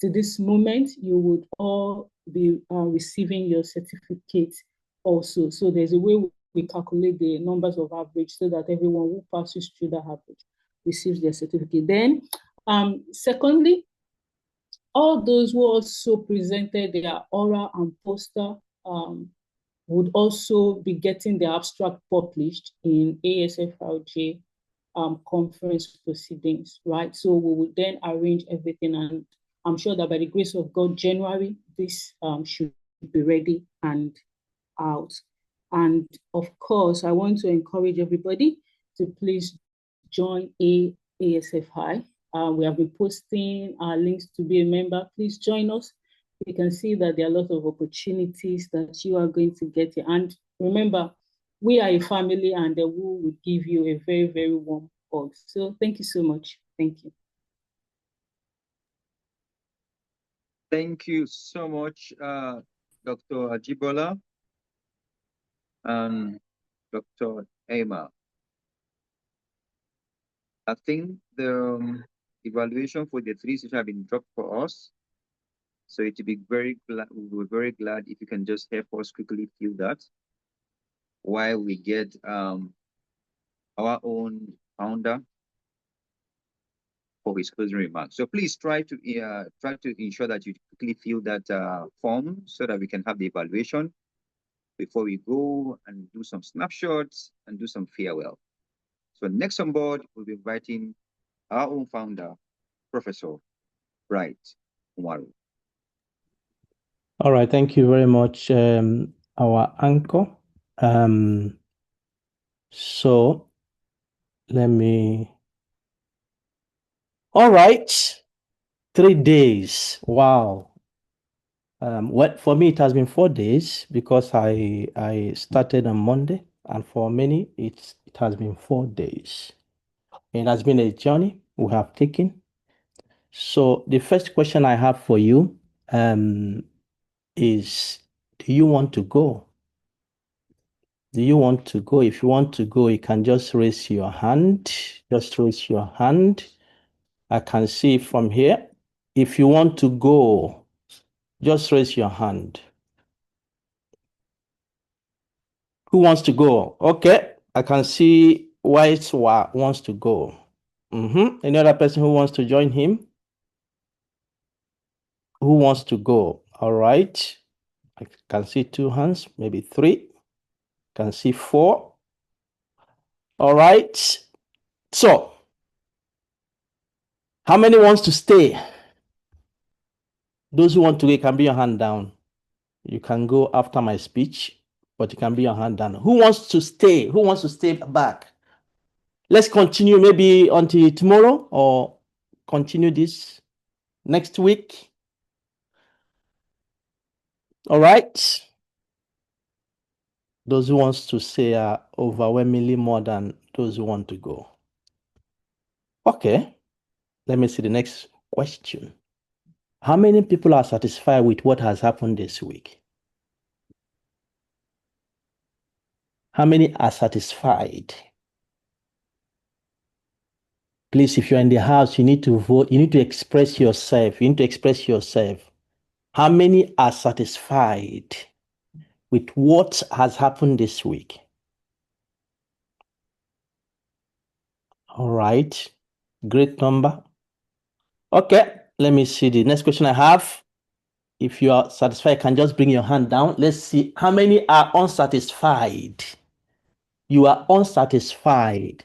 to this moment, you would all be receiving your certificate also. So there's a way we calculate the numbers of average so that everyone who passes through that average receives their certificate. Then, secondly, all those who also presented their oral and poster would also be getting the abstract published in ASFI conference proceedings, right? So we will then arrange everything, and I'm sure that by the grace of God, January, this should be ready and out. And of course, I want to encourage everybody to please join ASFI. We have been posting our links to be a member. Please join us. You can see that there are a lot of opportunities that you are going to get. And remember, we are a family, and we will give you a very, very warm hug. So thank you so much. Thank you. Thank you so much, Dr. Ajibola and Dr. Emma. I think the evaluation for the 3 sessions have been dropped for us. So it will be very glad, we're very glad if you can just help us quickly fill that while we get our own founder for his closing remarks. So please try to ensure that you quickly fill that form so that we can have the evaluation before we go and do some snapshots and do some farewell. So next on board, we'll be inviting our own founder, Professor Bright Umaru. All right, thank you very much, our anchor. So let me. All right, 3 days. Wow. Well, for me, it has been 4 days because I started on Monday, and for many, it has been 4 days. It has been a journey we have taken. So the first question I have for you is, do you want to go? Do you want to go? If you want to go, you can just raise your hand. Just raise your hand. I can see from here. If you want to go, just raise your hand. Who wants to go? Okay, I can see White wants to go. Any other person who wants to join him? Who wants to go? All right. I can see 2 hands, maybe 3. Can see 4. All right. So, how many wants to stay? Those who want to go can be your hand down. You can go after my speech, but you can be your hand down. Who wants to stay? Who wants to stay back? Let's continue maybe until tomorrow or continue this next week. All right. Those who wants to stay are overwhelmingly more than those who want to go. Okay. Let me see the next question. How many people are satisfied with what has happened this week? How many are satisfied? Please, if you're in the house, you need to vote. You need to express yourself. You need to express yourself. How many are satisfied with what has happened this week? All right. Great number. Okay. Let me see the next question I have. If you are satisfied, you can just bring your hand down. Let's see how many are unsatisfied. You are unsatisfied.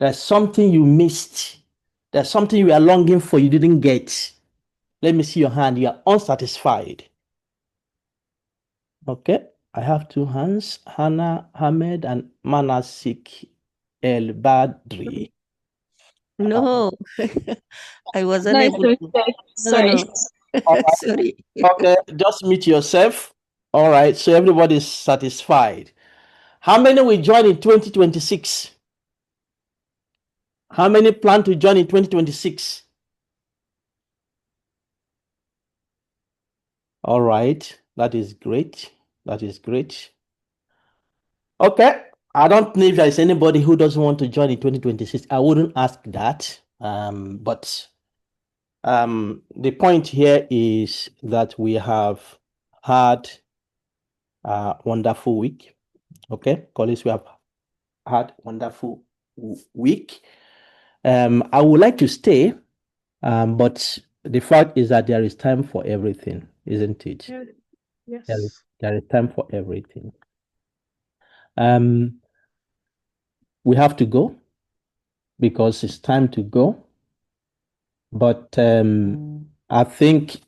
There's something you missed. There's something you are longing for, you didn't get. Let me see your hand. You are unsatisfied. Okay. I have two hands, Hannah Ahmed and Manasik El Badri. No, I was No, it's unable to. okay. No, Sorry. no. All right. Sorry. Okay, just mute yourself. All right, so everybody's satisfied. How many will join in 2026? How many plan to join in 2026? All right, that is great. That is great. Okay, I don't know if there is anybody who doesn't want to join in 2026. I wouldn't ask that. But the point here is that we have had a wonderful week. Okay, colleagues, we have had wonderful week. I would like to stay, but the fact is that there is time for everything, isn't it? Yes. There is time for everything. We have to go because it's time to go. But I think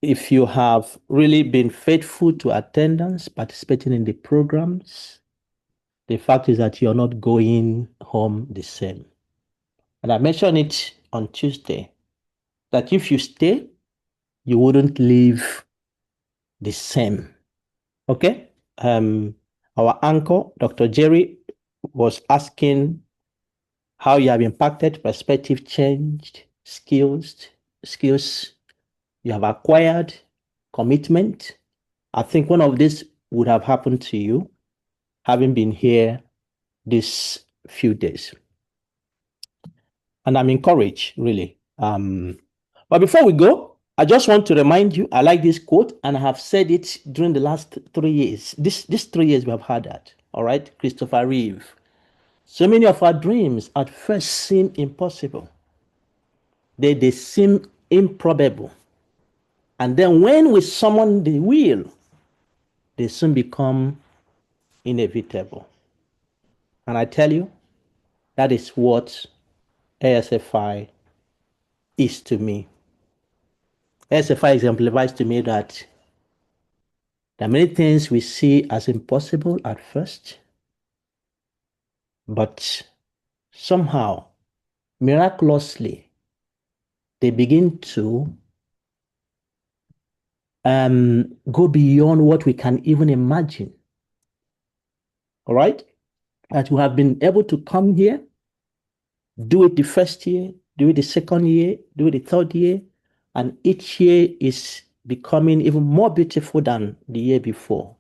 if you have really been faithful to attendance, participating in the programs, the fact is that you're not going home the same. And I mentioned it on Tuesday that if you stay, you wouldn't leave the same. Okay? Our anchor, Dr. Jerry, was asking how you have impacted, perspective changed, skills you have acquired, commitment. I think one of this would have happened to you having been here these few days. And I'm encouraged, really. But before we go, I just want to remind you, I like this quote, and I have said it during the last 3 years. These 3 years we have had that. All right, Christopher Reeve. So many of our dreams at first seem impossible. They seem improbable. And then when we summon the will, they soon become inevitable. And I tell you, that is what ASFI is to me. ASFI exemplifies to me that there are many things we see as impossible at first, but somehow, miraculously, they begin to go beyond what we can even imagine. All right? That we have been able to come here, do it the first year, do it the second year, do it the third year, and each year is becoming even more beautiful than the year before.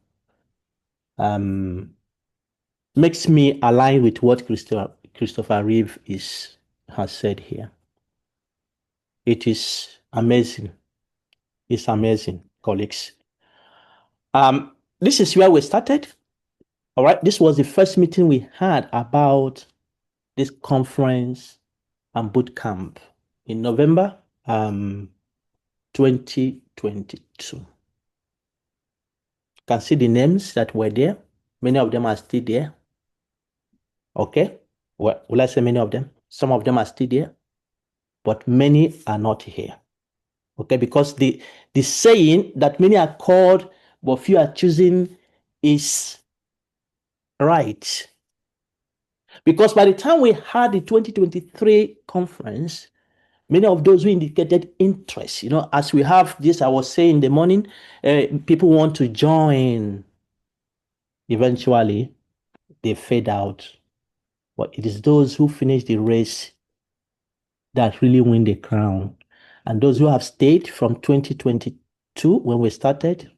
Makes me align with what Christopher Reeve has said here. It is amazing. It's amazing, colleagues. This is where we started. All right, this was the first meeting we had about this conference and boot camp in November 2022. You can see the names that were there. Many of them are still there. Okay, well, will I say many of them? Some of them are still there, but many are not here. Okay, because the saying that many are called, but few are choosing is right. Because by the time we had the 2023 conference, many of those who indicated interest, as we have this, I was saying in the morning, people want to join. Eventually, they fade out. But it is those who finish the race that really win the crown. And those who have stayed from 2022, when we started,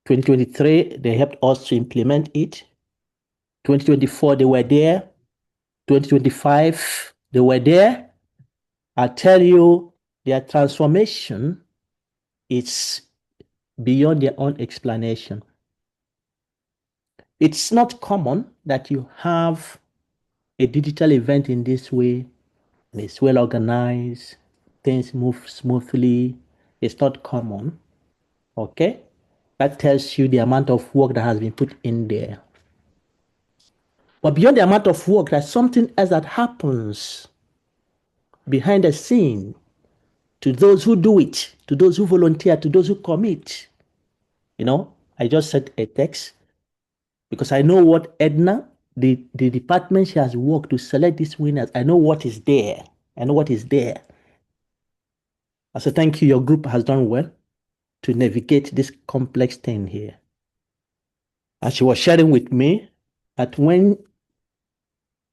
2023, they helped us to implement it. 2024, they were there. 2025, they were there. I tell you, their transformation is beyond their own explanation. It's not common that you have a digital event in this way, and it's well organized, things move smoothly. It's not common. Okay? That tells you the amount of work that has been put in there. But beyond the amount of work, there's something else that happens behind the scene to those who do it, to those who volunteer, to those who commit. You know, I just sent a text because I know what Edna, the department she has worked to select these winners, I know what is there. I know what is there. I said, thank you, your group has done well to navigate this complex thing here. And she was sharing with me that when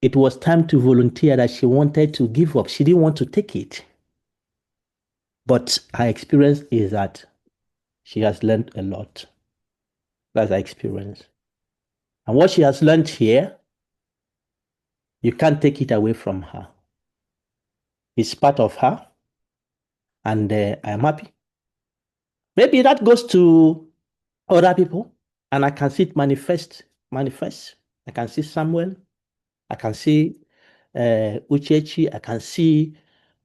it was time to volunteer, that she wanted to give up. She didn't want to take it. But her experience is that she has learned a lot. That's her experience. And what she has learned here, you can't take it away from her. It's part of her. And I am happy. Maybe that goes to other people. And I can see it manifest. I can see Samuel. I can see Uchechi. I can see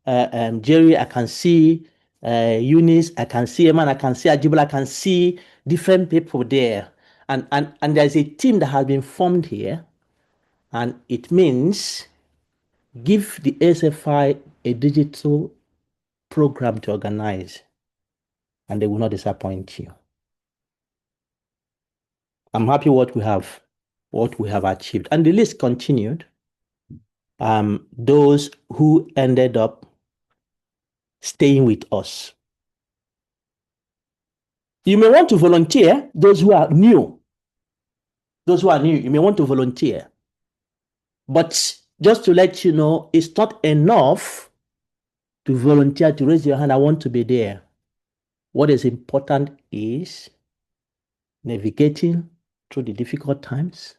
Jerry. I can see Eunice. I can see Eman. I can see Ajibula. I can see different people there. And there's a team that has been formed here. And it means give the ASFI a digital program to organize. And they will not disappoint you. I'm happy what we have achieved. And the list continued. Those who ended up staying with us. You may want to volunteer, those who are new. You may want to volunteer. But just to let you know, it's not enough to volunteer, to raise your hand, I want to be there. What is important is navigating through the difficult times,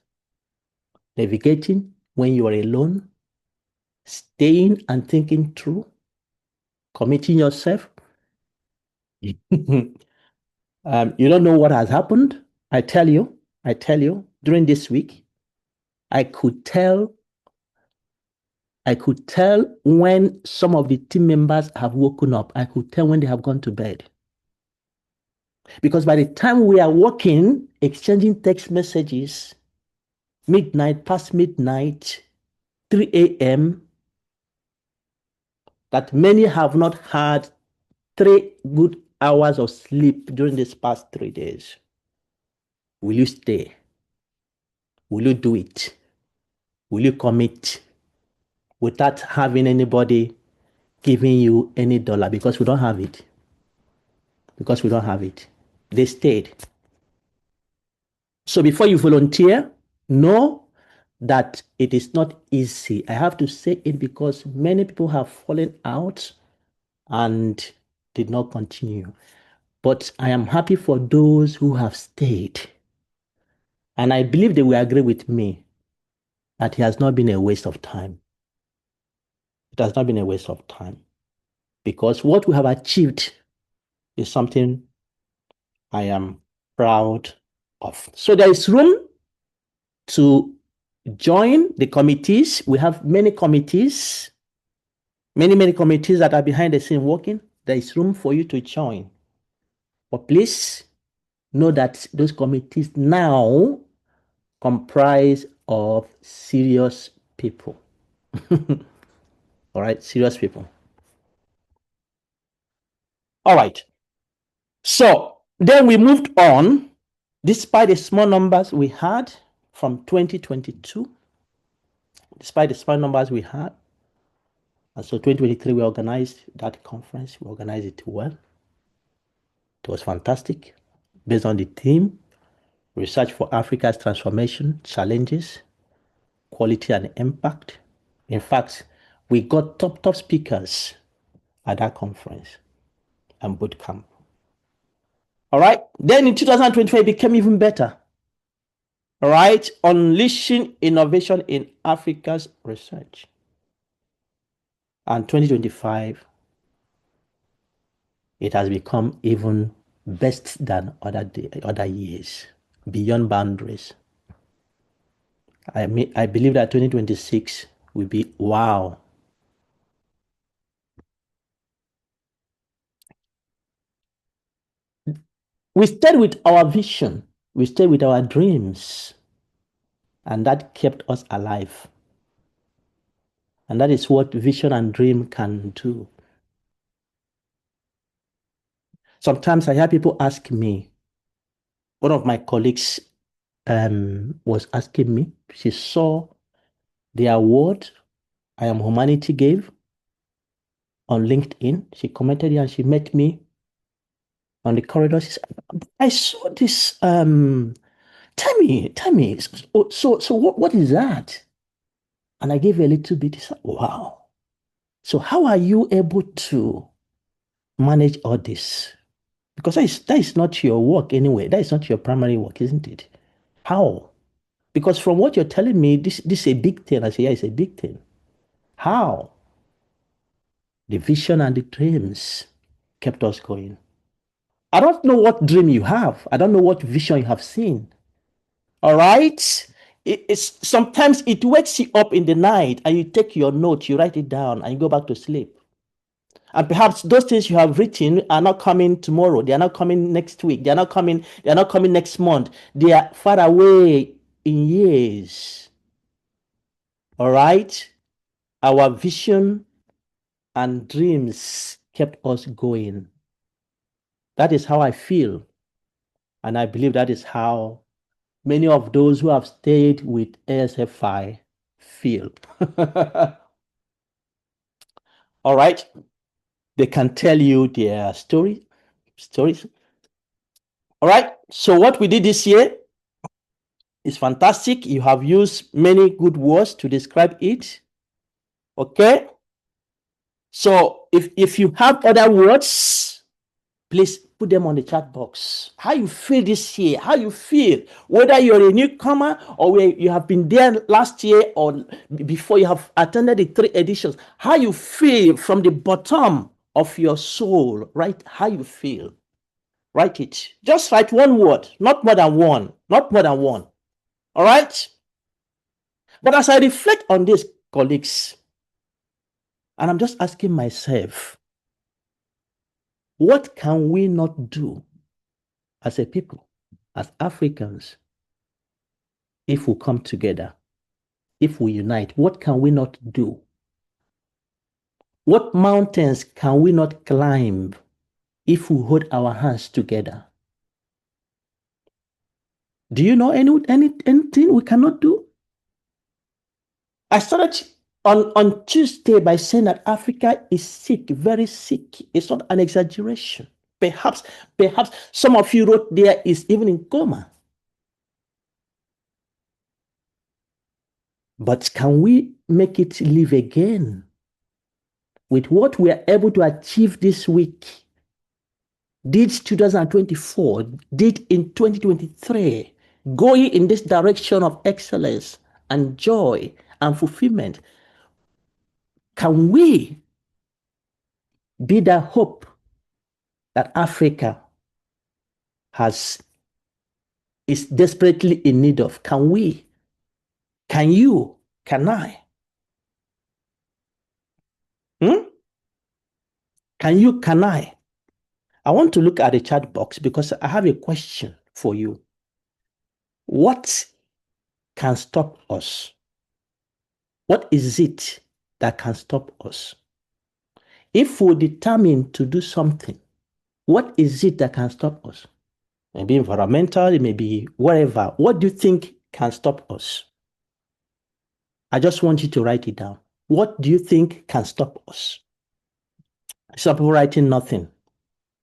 navigating when you are alone, staying and thinking through, committing yourself. You don't know what has happened. I tell you, during this week, I could tell when some of the team members have woken up. I could tell when they have gone to bed. Because by the time we are working, exchanging text messages, past midnight, 3 a.m., that many have not had 3 good hours of sleep during these past 3 days. Will you stay? Will you do it? Will you commit without having anybody giving you any dollar? Because we don't have it. They stayed. So before you volunteer, know that it is not easy. I have to say it because many people have fallen out and did not continue. But I am happy for those who have stayed. And I believe they will agree with me that it has not been a waste of time. It has not been a waste of time. Because what we have achieved is something I am proud of. So there is room to join the committees. We have many committees, many committees that are behind the scene working. There is room for you to join. But please know that those committees now comprise of serious people. All right, serious people. All right. So then we moved on, despite the small numbers we had from 2022, despite the small numbers we had. And so 2023, we organized that conference. We organized it well. It was fantastic. Based on the theme, Research for Africa's Transformation Challenges, Quality and Impact. In fact, we got top speakers at that conference and boot camp. All right. Then in 2025, it became even better. All right. Unleashing innovation in Africa's research. And 2025, it has become even best than other years, beyond boundaries. I believe that 2026 will be wow. We stayed with our vision. We stayed with our dreams. And that kept us alive. And that is what vision and dream can do. Sometimes I hear people ask me, one of my colleagues was asking me, she saw the award I Am Humanity gave on LinkedIn. She commented it and she met me on the corridor. She said, I saw this, tell me, so what is that? And I gave her a little bit. She said, wow. So how are you able to manage all this? Because that is not your work anyway. That is not your primary work, isn't it? How? Because from what you're telling me, this is a big thing. I say, yeah, it's a big thing. How? The vision and the dreams kept us going. I don't know what dream you have. I don't know what vision you have seen. All right? It's sometimes it wakes you up in the night and you take your note, you write it down, and you go back to sleep. And perhaps those things you have written are not coming tomorrow. They are not coming next week. They are not coming next month. They are far away in years. All right? Our vision and dreams kept us going. That is how I feel. And I believe that is how many of those who have stayed with ASFI feel. All right? They can tell you their stories. All right? So what we did this year is fantastic. You have used many good words to describe it. Okay? So if you have other words, please put them on the chat box. How you feel this year, how you feel, whether you're a newcomer or you have been there last year or before you have attended the 3 editions, how you feel from the bottom of your soul, right? How you feel. Write it. Just write one word, not more than one, not more than one. All right? But as I reflect on this, colleagues, and I'm just asking myself, what can we not do as a people, as Africans, if we come together, if we unite? What can we not do? What mountains can we not climb if we hold our hands together? Do you know anything we cannot do? I started on Tuesday by saying that Africa is sick, very sick. It's not an exaggeration. Perhaps some of you wrote there is even in coma. But can we make it live again? With what we are able to achieve this week, did 2024, did in 2023, going in this direction of excellence and joy and fulfillment, can we be the hope that Africa is desperately in need of? Can we? Can you? Can I? Can you? Can I? I want to look at the chat box because I have a question for you. What can stop us? What is it that can stop us? If we're determined to do something, what is it that can stop us? Maybe environmental, it may be whatever. What do you think can stop us? I just want you to write it down. What do you think can stop us? Some people writing nothing.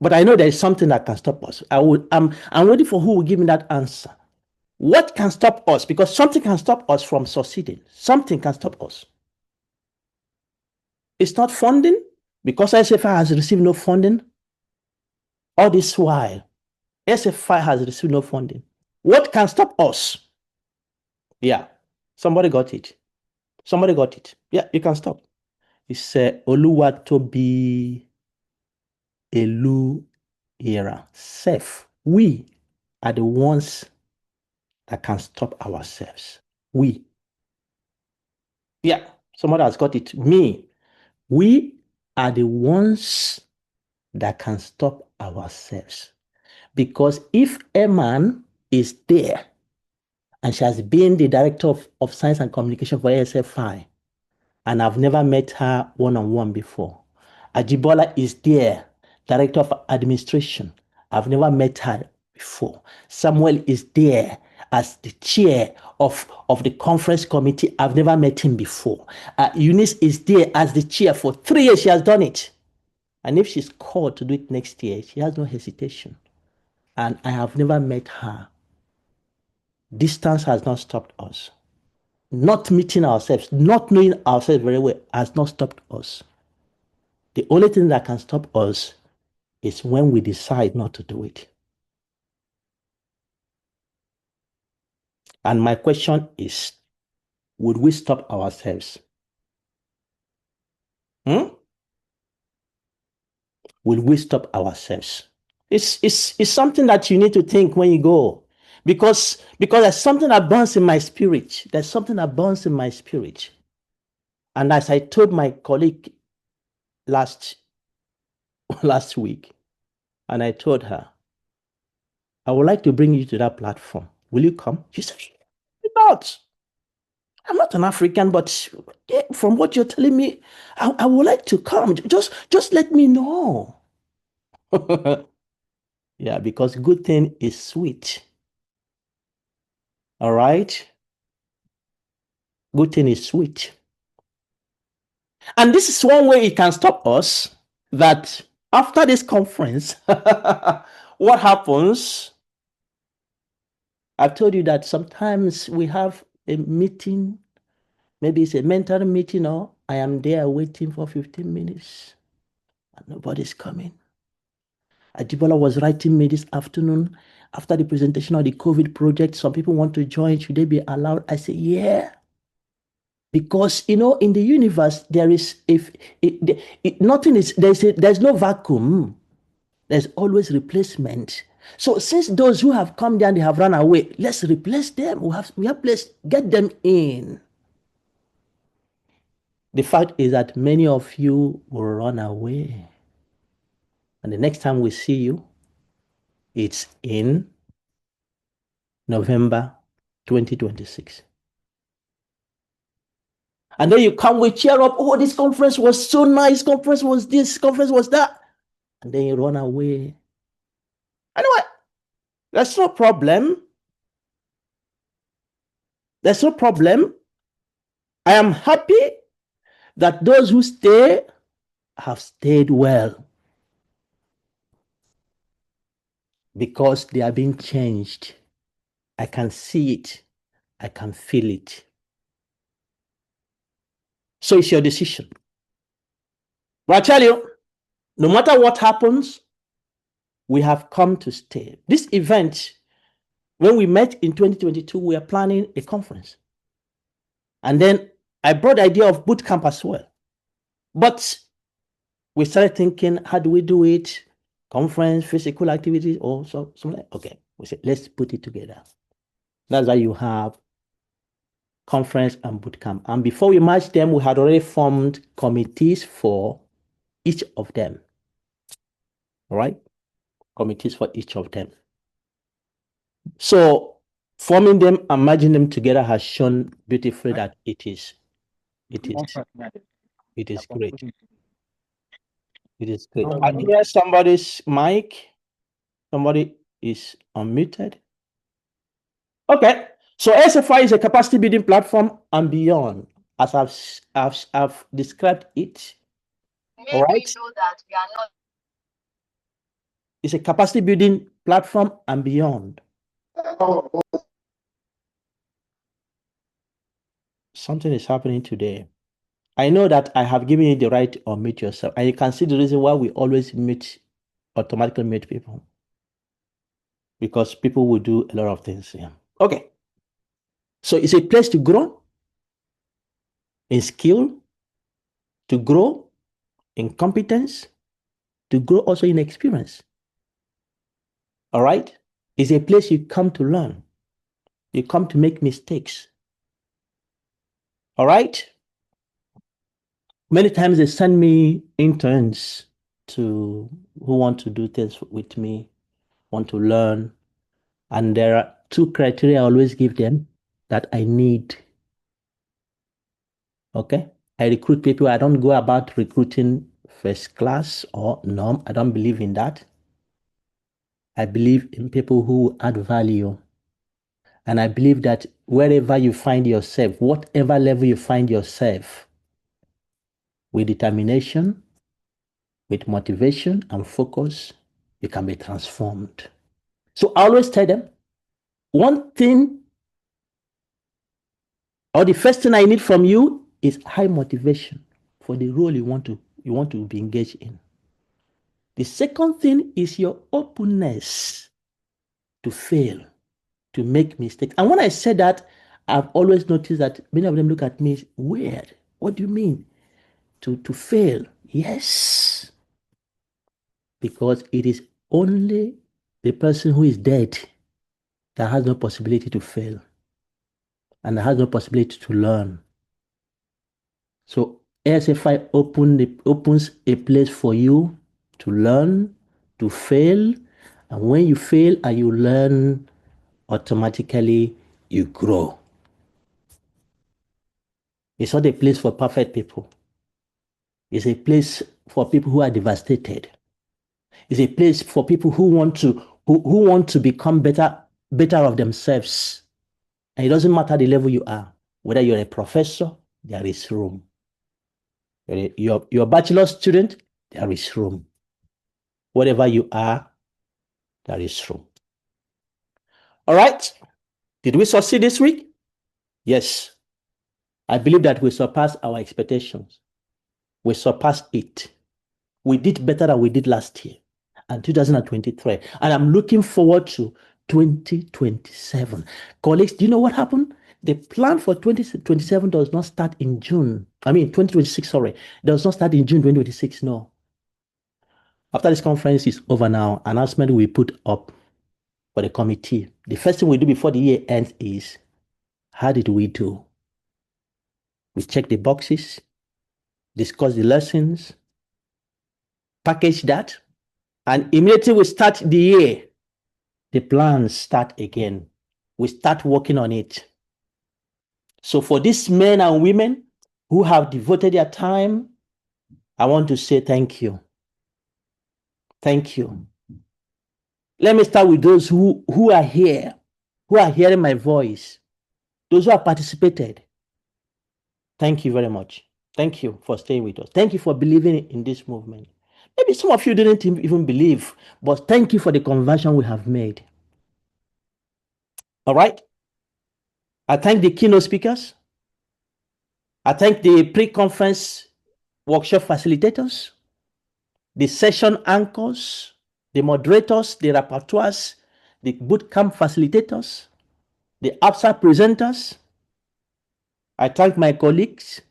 But I know there is something that can stop us. I'm waiting for who will give me that answer. What can stop us? Because something can stop us from succeeding. Something can stop us. It's not funding, because ASFI has received no funding. All this while, ASFI has received no funding. What can stop us? Yeah, somebody got it. Somebody got it. Yeah, you can stop. It's Oluwatobi Elu Era. Self. We are the ones that can stop ourselves. We. Yeah, somebody has got it. Me. We are the ones that can stop ourselves. Because if a man is there and she has been the director of science and communication for ASFI, and I've never met her one-on-one before. Ajibola is there, director of administration. I've never met her before. Samuel is there as the chair of the conference committee. I've never met him before. Eunice is there as the chair. For 3 years, she has done it. And if she's called to do it next year, she has no hesitation. And I have never met her. Distance has not stopped us. Not meeting ourselves, not knowing ourselves very well has not stopped us. The only thing that can stop us is when we decide not to do it. And my question is, would we stop ourselves? Will we stop ourselves? It's something that you need to think when you go. Because there's something that burns in my spirit. There's something that burns in my spirit. And as I told my colleague last week, and I told her, I would like to bring you to that platform. Will you come? She said, not. I'm not an African, but from what you're telling me, I would like to come. Just let me know. Yeah, because good thing is sweet. All right? Good thing is sweet. And this is one way it can stop us, that after this conference, what happens? I've told you that sometimes we have a meeting, maybe it's a mental meeting, or I am there waiting for 15 minutes and nobody's coming. Ajibola was writing me this afternoon after the presentation of the COVID project. Some people want to join. Should they be allowed? I say, yeah. Because, in the universe, there is, nothing is, there's no vacuum. There's always replacement. So since those who have come there and they have run away, let's replace them. We have place, get them in. The fact is that many of you will run away. And the next time we see you, it's in November 2026. And then you come, we cheer up, oh, this conference was so nice, conference was this, conference was that. And then you run away. Anyway, that's no problem. There's no problem. I am happy that those who stay have stayed well, because they are being changed. I can see it. I can feel it. So it's your decision. But I tell you, no matter what happens, we have come to stay. This event, when we met in 2022, we were planning a conference. And then I brought the idea of boot camp as well. But we started thinking, how do we do it? Conference, physical activities, or something. Okay, we said, let's put it together. That's why you have conference and boot camp. And before we merged them, we had already formed committees for each of them. All right? Committees for each of them. So forming them and merging them together has shown beautifully that it is great. It is great. I hear somebody's mic. Somebody is unmuted. Okay. So ASFI is a capacity building platform and beyond, as I've described it. All right. It's a capacity building platform and beyond. Something is happening today. I know that I have given you the right to unmute yourself, and you can see the reason why we always automatically mute people. Because people will do a lot of things here. Okay. So it's a place to grow in skill, to grow in competence, to grow also in experience. All right? It's a place you come to learn. You come to make mistakes. All right? Many times they send me interns who want to do things with me, want to learn. And there are 2 criteria I always give them that I need. Okay? I recruit people. I don't go about recruiting first class or norm. I don't believe in that. I believe in people who add value. And I believe that wherever you find yourself, whatever level you find yourself, with determination, with motivation and focus, you can be transformed. So I always tell them, one thing, or the first thing I need from you is high motivation for the role you want to be engaged in. The second thing is your openness to fail, to make mistakes. And when I say that, I've always noticed that many of them look at me weird. What do you mean? To fail? Yes. Because it is only the person who is dead that has no possibility to fail and has no possibility to learn. So ASFI opens a place for you to learn, to fail, and when you fail and you learn, automatically you grow. It's not a place for perfect people. It's a place for people who are devastated. It's a place for people who want to become better of themselves. And it doesn't matter the level you are, whether you're a professor, there is room. You're a bachelor student, there is room. Whatever you are, there is room. All right. Did we succeed this week? Yes. I believe that we surpassed our expectations. We surpassed it. We did better than we did last year and 2023. And I'm looking forward to 2027. Colleagues, do you know what happened? The plan for 2027 does not start in June. 2026, sorry. Does not start in June 2026, no. After this conference is over now, announcement will be put up for the committee. The first thing we do before the year ends is, how did we do? We check the boxes, discuss the lessons, package that, and immediately we start the year, the plans start again. We start working on it. So for these men and women who have devoted their time, I want to say thank you. Thank you. Let me start with those who are here, who are hearing my voice, those who have participated. Thank you very much. Thank you for staying with us. Thank you for believing in this movement. Maybe some of you didn't even believe, but thank you for the conversion we have made. All right? I thank the keynote speakers. I thank the pre-conference workshop facilitators, the session anchors, the moderators, the rapporteurs, the bootcamp facilitators, the ASFI presenters. I thank my colleagues,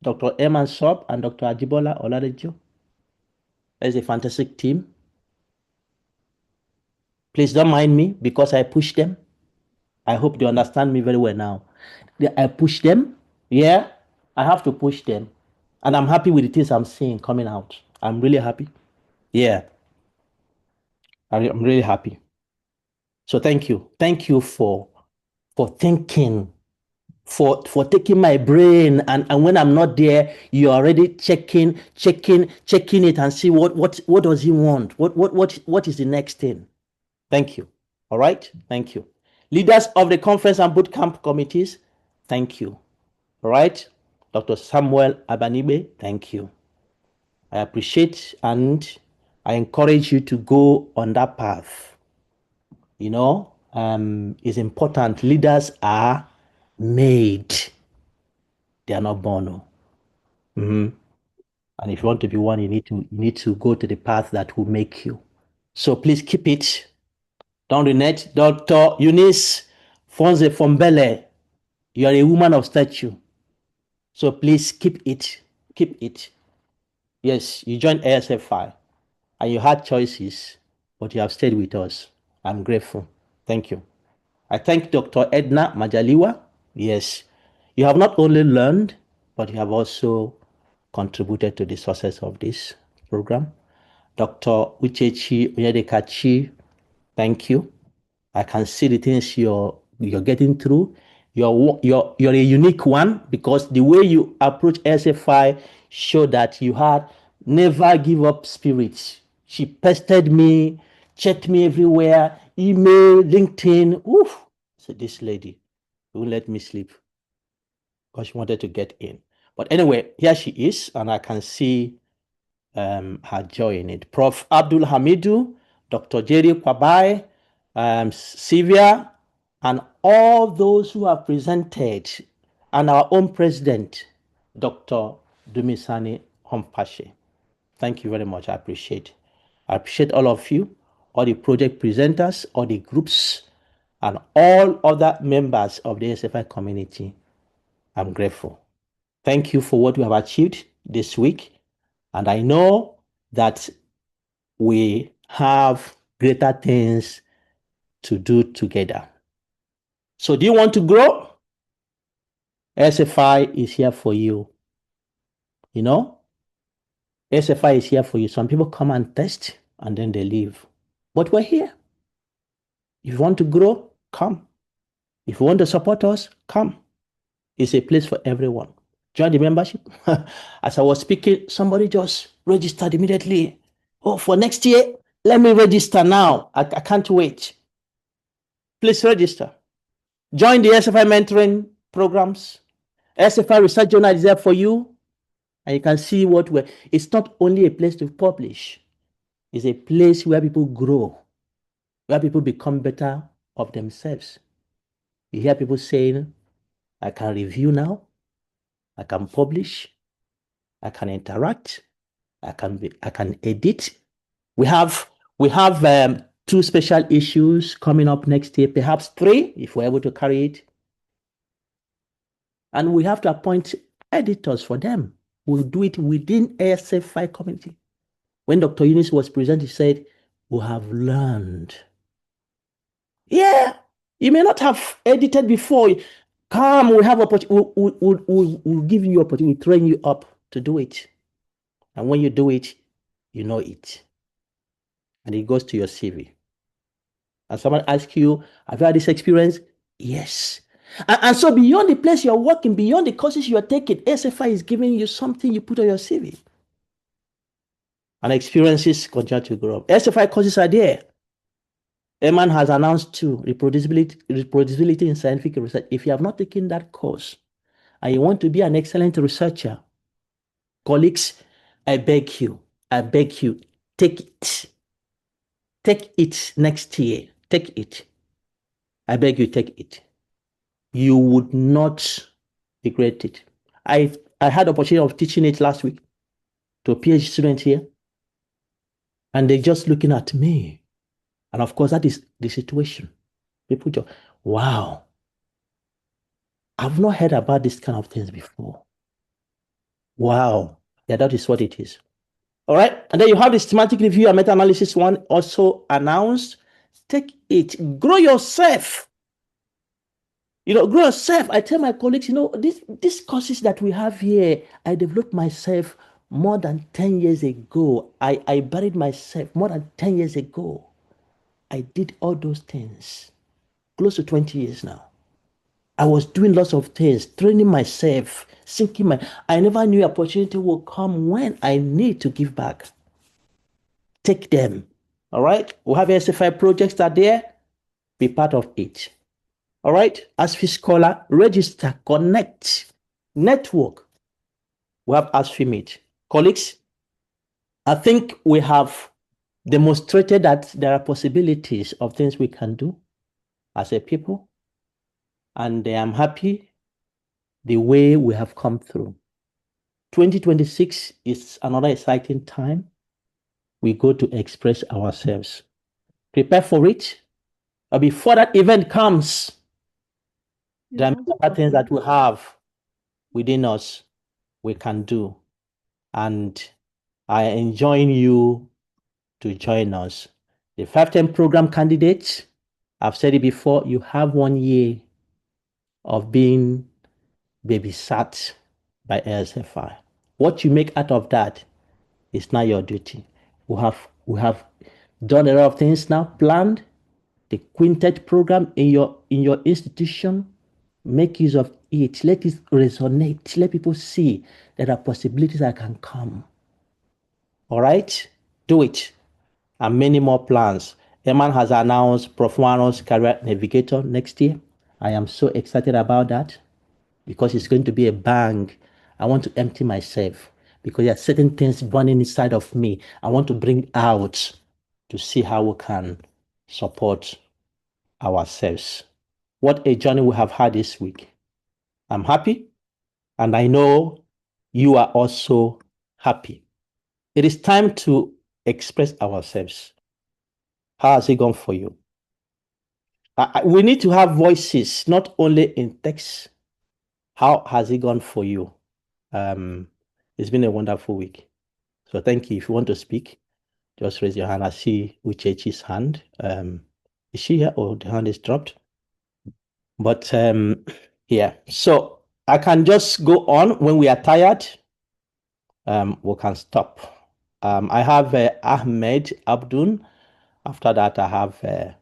Dr. Eman Sob and Dr. Ajibola Oladejo. That's a fantastic team. Please don't mind me because I push them. I hope they understand me very well now. I push them. Yeah, I have to push them. And I'm happy with the things I'm seeing coming out. I'm really happy. Yeah, I'm really happy. So thank you. Thank you for thinking, for taking my brain. And when I'm not there, you're already checking it and see what does he want? What is the next thing? Thank you. All right. Thank you. Leaders of the conference and bootcamp committees, thank you. All right. Dr. Samuel Abanibe, thank you. I appreciate and I encourage you to go on that path. You know, it's important. Leaders are made. They are not born. And if you want to be one, you need to go to the path that will make you. So please keep it. Don't renege. Dr. Eunice Fonze Fombele, you are a woman of stature. So please keep it. Keep it. Yes, you joined ASFI and you had choices, but you have stayed with us. I'm grateful. Thank you. I thank Dr. Edna Majaliwa. Yes, you have not only learned, but you have also contributed to the success of this program. Dr. Uchechi Onyedekachi, thank you. I can see the things you're getting through. You're a unique one because the way you approach ASFI showed that you had never give up spirit. She pestered me, checked me everywhere, email, LinkedIn. Oof. So this lady won't let me sleep because she wanted to get in. But anyway, here she is, and I can see her joy in it. Prof. Abdul Hamidu, Dr. Jerry Kwabai, Sylvia, and all those who have presented, and our own president, Dr. Dumisani Hompashe. Thank you very much. I appreciate all of you, all the project presenters, all the groups, and all other members of the ASFI community. I'm grateful. Thank you for what we have achieved this week. And I know that we have greater things to do together. So do you want to grow? ASFI is here for you. You know, ASFI is here for you. Some people come and test and then they leave. But we're here. If you want to grow, come. If you want to support us, come. It's a place for everyone. Join the membership. As I was speaking, somebody just registered immediately. Oh, for next year, let me register now. I can't wait. Please register. Join the ASFI mentoring programs. ASFI Research Journal is there for you. And you can see what we're. It's not only a place to publish. It's a place where people grow, where people become better of themselves. You hear people saying, I can review now, I can publish, I can interact, I can edit. We have 2 special issues coming up next year, perhaps 3 if we're able to carry it. And we have to appoint editors for them. We'll do it within ASFI community. When Dr. Eunice was present, he said, we have learned. Yeah, you may not have edited before. Come, we have opportunity. We'll give you opportunity, we'll train you up to do it. And when you do it, you know it. And it goes to your CV. And someone asks you, have you had this experience? Yes. And so beyond the place you're working, beyond the courses you're taking, ASFI is giving you something you put on your CV. And experiences continue to grow. ASFI courses are there. Eman has announced 2, reproducibility in scientific research. If you have not taken that course and you want to be an excellent researcher, colleagues, I beg you, take it. Take it next year. Take it. I beg you, take it. You would not regret it. I had the opportunity of teaching it last week to a PhD student here, and they're just looking at me. And of course, that is the situation. People just, wow, I've not heard about this kind of things before. Wow. Yeah, that is what it is. All right. And then you have the systematic review and meta-analysis one also announced. Take it. Grow yourself. Grow yourself. I tell my colleagues, these courses that we have here, I developed myself more than 10 years ago. I buried myself more than 10 years ago. I did all those things. Close to 20 years now. I was doing lots of things, training myself, sinking I never knew opportunity will come when I need to give back. Take them. All right. We have ASFI projects that are there. Be part of it. All right. ASFI Scholar, register, connect, network. We have ASFI Meet. Colleagues, I think we have demonstrated that there are possibilities of things we can do as a people. And I'm happy the way we have come through. 2026 is another exciting time. We go to express ourselves. Prepare for it. But before that event comes, there are many things that we have within us we can do. And I enjoin you to join us. The 510 program candidates, I've said it before, you have 1 year of being babysat by ASFI. What you make out of that is not your duty. We have done a lot of things now, planned, The quintet program in your institution, make use of it. Let it resonate. Let people see that there are possibilities that can come. All right? Do it. And many more plans. Eman has announced Prof. Wano's Career Navigator next year. I am so excited about that because it's going to be a bang. I want to empty myself because there are certain things burning inside of me. I want to bring out to see how we can support ourselves. What a journey we have had this week. I'm happy, and I know you are also happy. It is time to express ourselves. How has it gone for you? We need to have voices, not only in text. How has it gone for you? It's been a wonderful week. So thank you. If you want to speak, just raise your hand. I see Uchechi's hand. Is she here or the hand is dropped? But yeah, so I can just go on. When we are tired, we can stop. I have Ahmed Abdun. After that, I have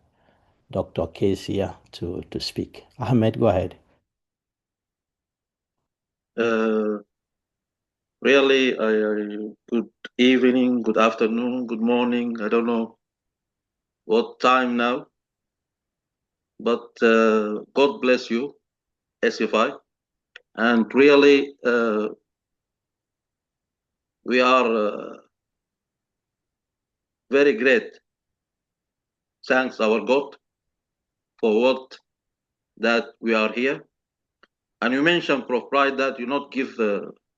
Dr. Case here to speak. Ahmed, go ahead. Really, good evening, good afternoon, good morning. I don't know what time now, but God bless you, ASFI. And really, we are very great. Thanks our God for what that we are here. And you mentioned, Prof. Pride, that you not give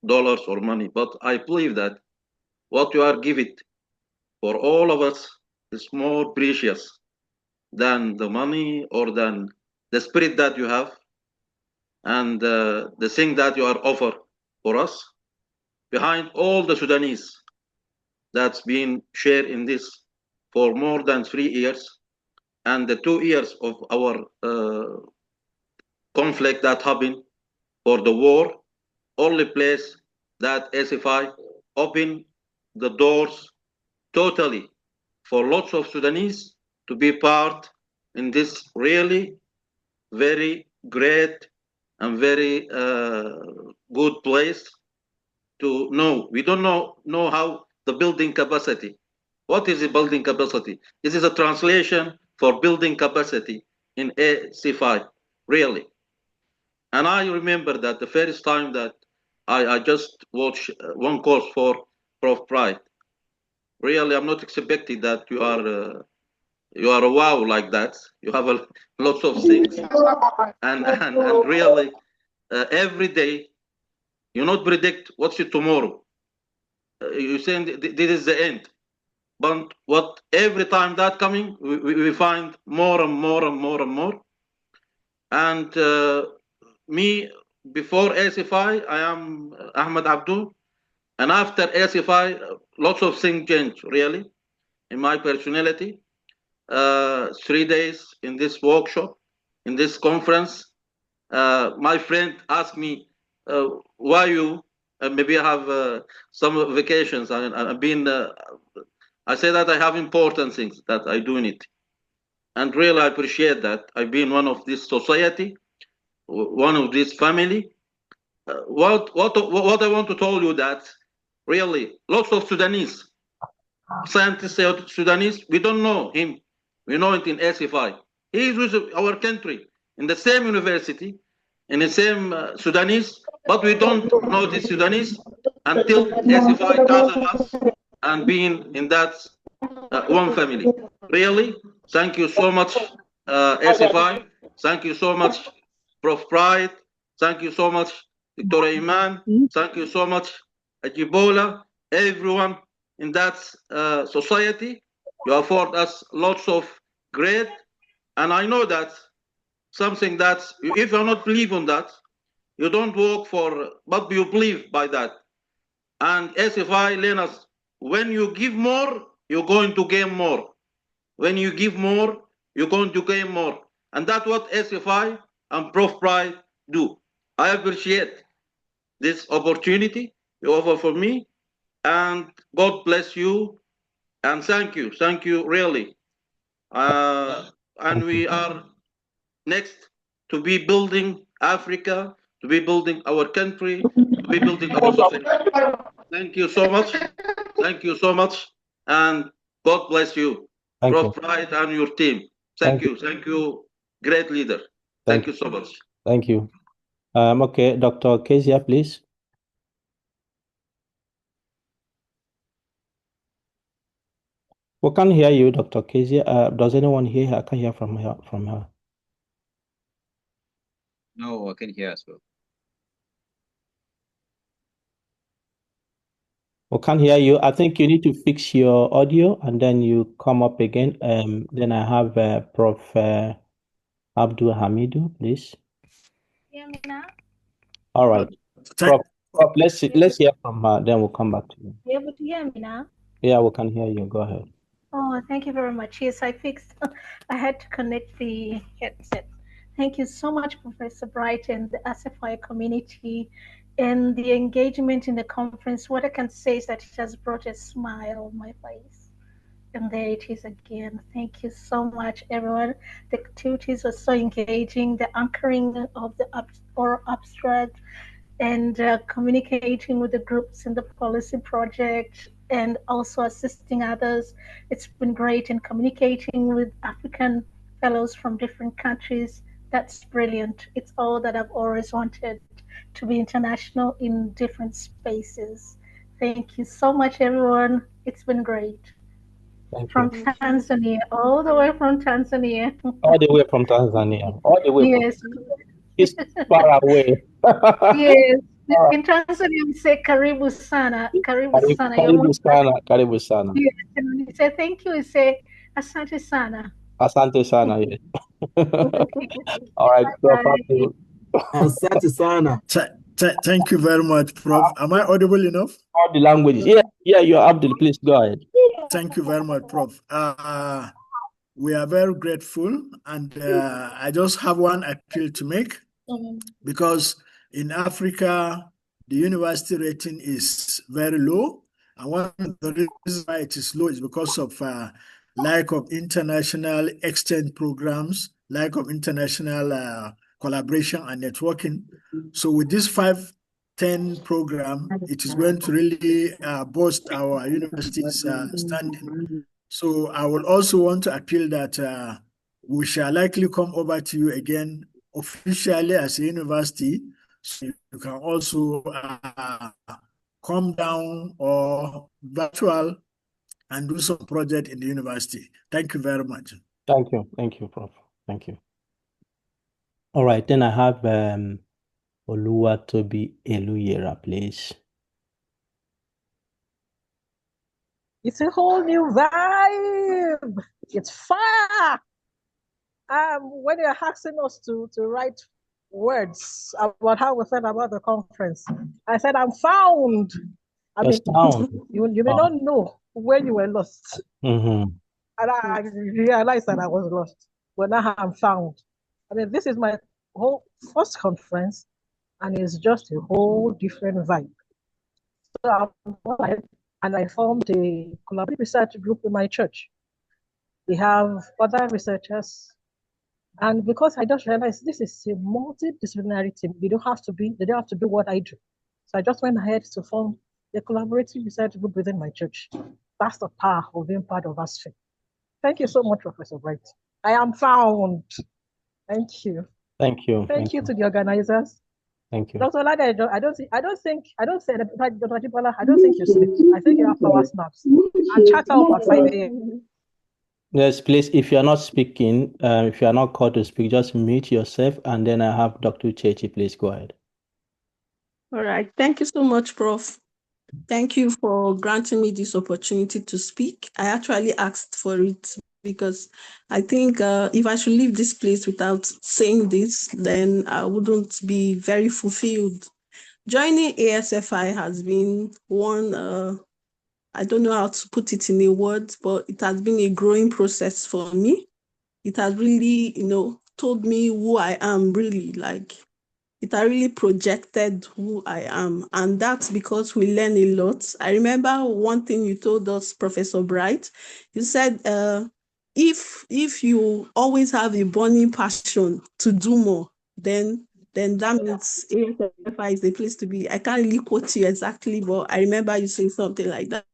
dollars or money, but I believe that what you are giving for all of us is more precious than the money or than the spirit that you have and the thing that you are offer for us. Behind all the Sudanese that's been shared in this for more than 3 years and the 2 years of our conflict that happened for the war, only place that ASFI open the doors totally for lots of Sudanese to be part in this really very great and very good place to know. We don't know how the building capacity. What is the building capacity? This is a translation for building capacity in ASFI, really. And I remember that the first time that I just watched one course for Prof. Pride. Really, I'm not expecting that you are a wow like that. You have lots of things, and really every day you not predict what's tomorrow. You saying this is the end, but what every time that coming we find more and more and more and more. And me before ASFI, I am Ahmed Abdul, and after ASFI, lots of things change really in my personality. 3 days in this workshop, in this conference, my friend asked me, why you, maybe I have some vacations. I've been, I say that I have important things that I do in it. And really I appreciate that. I've been one of this society, one of this family. What I want to tell you that really lots of Sudanese, scientists Sudanese, we don't know him. We know it in ASFI. He is with our country in the same university, in the same Sudanese, but we don't know the Sudanese until ASFI gathered us and being in that one family. Really, thank you so much, ASFI. Thank you so much, Prof. Pride. Thank you so much, Dr. Iman. Thank you so much, Ajibola, everyone in that society. You afford us lots of great, and I know that something that if you not believe on that, you don't work for, but you believe by that. And ASFI learn us, when you give more, you're going to gain more. When you give more, you're going to gain more. And that's what ASFI and Prof. Pride do. I appreciate this opportunity you offer for me, and God bless you, and thank you really. and we are next to be building Africa, to be building our country, to be building our society. Thank you so much. Thank you so much. And God bless you, Prof. Pride and your team. Thank you. Thank you, great leader. Thank you so much. Thank you. Okay, Dr. Kezia, please. We can't hear you, Dr. Kezia. Does anyone hear her? I can't hear from her. No, I can hear as well. We can't hear you. I think you need to fix your audio and then you come up again. Then I have Prof. Abdul Hamidu, please. Hear me now? All right. Prof, let's hear from her, then we'll come back to you. You able to hear me now? Yeah, we can hear you. Go ahead. Oh, thank you very much. Yes, I fixed. I had to connect the headset. Thank you so much, Professor Bright and the ASFI community and the engagement in the conference. What I can say is that it has brought a smile on my face. And there it is again. Thank you so much, everyone. The activities were so engaging. The anchoring of the oral abstract and communicating with the groups in the policy project and also assisting others. It's been great in communicating with African fellows from different countries. That's brilliant. It's all that I've always wanted, to be international in different spaces. Thank you so much, everyone. It's been great. From Tanzania, all the way from Tanzania. All the way from Tanzania. All the way Yes. It's far away. Yes. In Tanzania, we say karibu sana. Karibu sana. Karibu sana. Karibu sana. Yes. And when you say thank you, we say asante sana. Asante sana. Yes. All right. Prof. Abdul. Asante sana. Thank you very much, Prof. Am I audible enough? All the languages. Yeah, you're Abdul. Please go ahead. Thank you very much, Prof. We are very grateful, and I just have one appeal to make, because in Africa, the university rating is very low, and one of the reasons why it is low is because of lack of international exchange programs, lack of international collaboration and networking. So with this 5-10 program, it is going to really boost our university's standing. So I will also want to appeal that we shall likely come over to you again officially as a university, so you can also come down or virtual and do some project in the university. Thank you very much. Thank you. Thank you, Prof. Thank you. All right, then I have Oluwatobi Eluyera, please. It's a whole new vibe. It's fire. When you're asking us to write words about how we felt about the conference, I said, I'm found. I mean, you may not know when you were lost. Mm-hmm. And I realized that I was lost. But now I'm found. I mean, this is my whole first conference, and it's just a whole different vibe. So and I formed a collaborative research group in my church. We have other researchers. And because I just realized this is a multidisciplinary team, they don't have to do what I do. So I just went ahead to form the collaborative research group within my church. That's the power of being part of ASFI. Thank you so much, Professor Bright. I am found. Thank you. Thank you. Thank you to the organizers. Thank you. Dr. Oladejo, I don't think Dr. Jibola, I don't think you sleep. I think you have power snaps. And chat up at 5 a.m. Yes, please, if you're not speaking, if you're not called to speak, just mute yourself, and then I have Dr. Chechi. Please go ahead. All right. Thank you so much, Prof. Thank you for granting me this opportunity to speak. I actually asked for it because I think if I should leave this place without saying this, then I wouldn't be very fulfilled. Joining ASFI has been one, I don't know how to put it in a word, but it has been a growing process for me. It has really, told me who I am really, like, it has really projected who I am. And that's because we learn a lot. I remember one thing you told us, Professor Bright. You said if you always have a burning passion to do more, then that means ASFI is the place to be. I can't really quote you exactly, but I remember you saying something like that.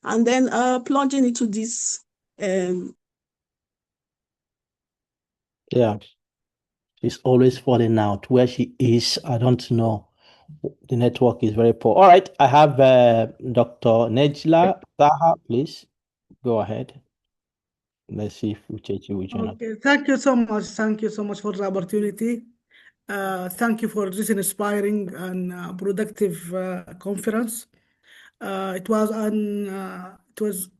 And then plunging into this. Yeah, she's always falling out. Where she is, I don't know. The network is very poor. All right, I have Dr. Nejla Taha, please go ahead. Let's see if Uchechi will join us. Okay, thank you so much. Thank you so much for the opportunity. Thank you for this inspiring and productive conference. It was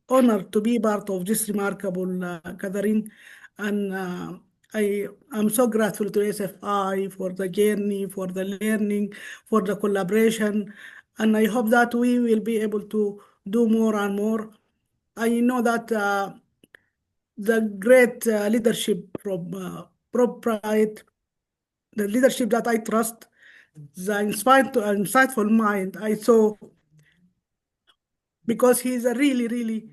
honor to be part of this remarkable gathering, and I am so grateful to ASFI for the journey, for the learning, for the collaboration, and I hope that we will be able to do more and more. I know that the great leadership from Pride, the leadership that I trust, the insightful mind I saw, because he's a really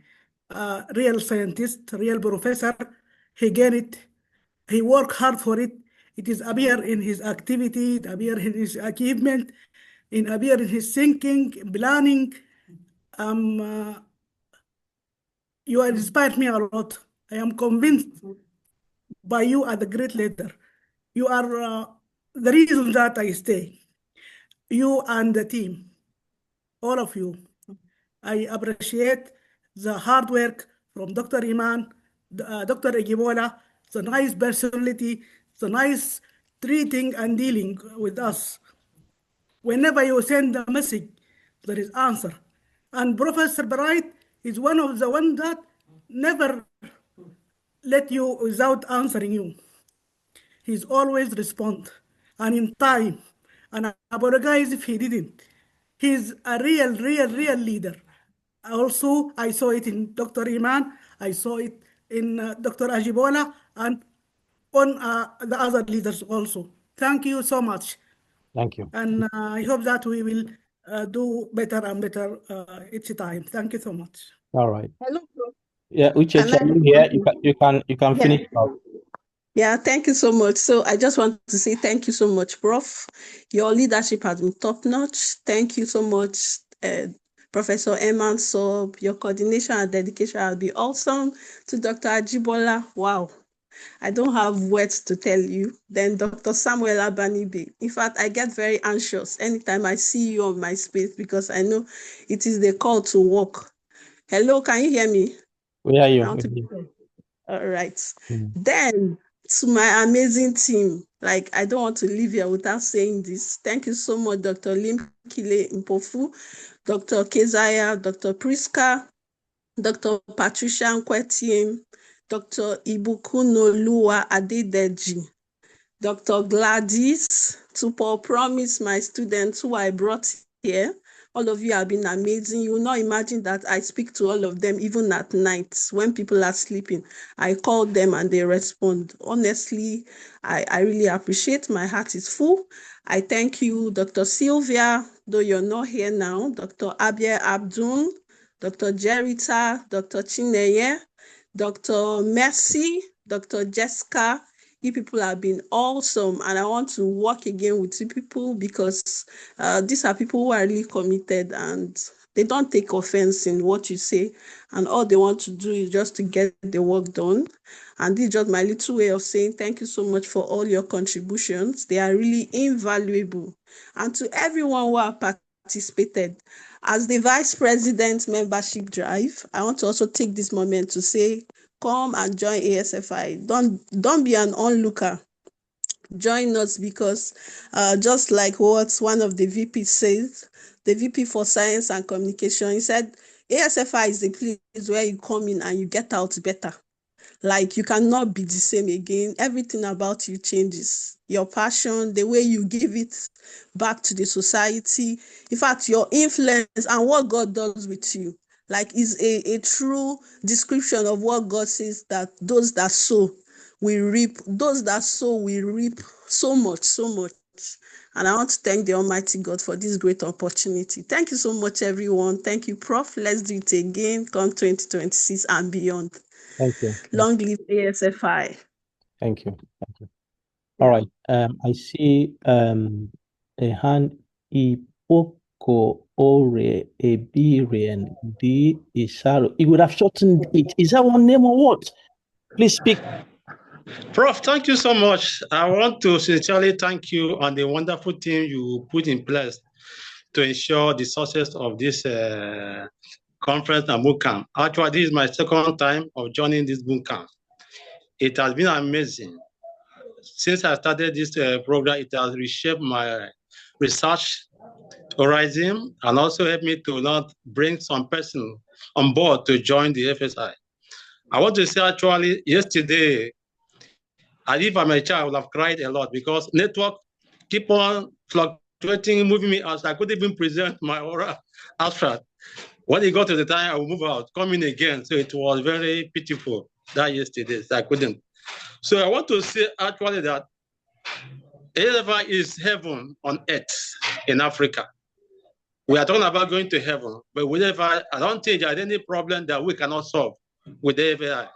real scientist, real professor. He get it. He worked hard for it. It is appear in his activity, it appear in his achievement, it appear in his thinking, planning. You inspired me a lot. I am convinced by you as a great leader. You are the reason that I stay. You and the team, all of you. I appreciate the hard work from Dr. Iman, Dr. Egibola, the nice personality, the nice treating and dealing with us. Whenever you send a message, there is answer. And Professor Bright is one of the ones that never let you without answering you. He's always respond and in time, and I apologize if he didn't. He's a real leader. Also, I saw it in Dr. Iman, I saw it in Dr. Ajibola, and on the other leaders also. Thank you so much. Thank you. And I hope that we will do better and better each time. Thank you so much. All right. Hello, Prof. Yeah, Uchechi, are you here? You can finish up. Yeah, thank you so much. So I just want to say thank you so much, Prof. Your leadership has been top notch. Thank you so much, Professor Eman Sob. Your coordination and dedication has been awesome. To Dr. Ajibola, wow. I don't have words to tell you. Then Dr. Samuel Abanibe. In fact, I get very anxious anytime I see you on my space because I know it is the call to work. Hello, can you hear me? We hear you. All right. Then to my amazing team, like I don't want to leave here without saying this. Thank you so much, Dr. Lim Kile Mpofu, Dr. Kezaya, Dr. Priska, Dr. Patricia Nkwetiem, Dr. Ibukunoluwa Adedeji, Dr. Gladys, to promise my students who I brought here. All of you have been amazing. You will not imagine that I speak to all of them even at night when people are sleeping. I call them and they respond. Honestly, I really appreciate. My heart is full. I thank you, Dr. Sylvia, though you're not here now, Dr. Abia Abdul, Dr. Jerita, Dr. Chineye, Dr. Mercy, Dr. Jessica. You people have been awesome, and I want to work again with you people because these are people who are really committed and they don't take offense in what you say, and all they want to do is just to get the work done. And this is just my little way of saying thank you so much for all your contributions. They are really invaluable. And to everyone who have participated, as the Vice President membership drive, I want to also take this moment to say, come and join ASFI. Don't be an onlooker. Join us because just like what one of the VP says, the VP for Science and Communication, he said, ASFI is the place where you come in and you get out better. Like you cannot be the same again. Everything about you changes. Your passion, the way you give it back to the society. In fact, your influence and what God does with you. Like is a true description of what God says, that those that sow will reap. Those that sow will reap so much. And I want to thank the Almighty God for this great opportunity. Thank you so much, everyone. Thank you, Prof. Let's do it again, come 2026 and beyond. Thank you. Long live ASFI. Thank you. Thank you. All right. I see a hand Ipoko Ore Ebirian D Isaro. He would have shortened it. Is that one name or what? Please speak. Prof, thank you so much. I want to sincerely thank you on the wonderful team you put in place to ensure the success of this conference and bootcamp. Actually, this is my second time of joining this bootcamp. It has been amazing. Since I started this program, it has reshaped my research horizon and also helped me to not bring some person on board to join the FSI. I want to say actually, yesterday, if I'm a child, I would have cried a lot because network keep on fluctuating, moving me out. I couldn't even present my oral abstract. When it got to the time, I would move out, come in again. So it was very pitiful that yesterday. So I couldn't. So I want to say actually that ASFI is heaven on earth in Africa. We are talking about going to heaven, but with ASFI, I don't think there's any problem that we cannot solve with ASFI.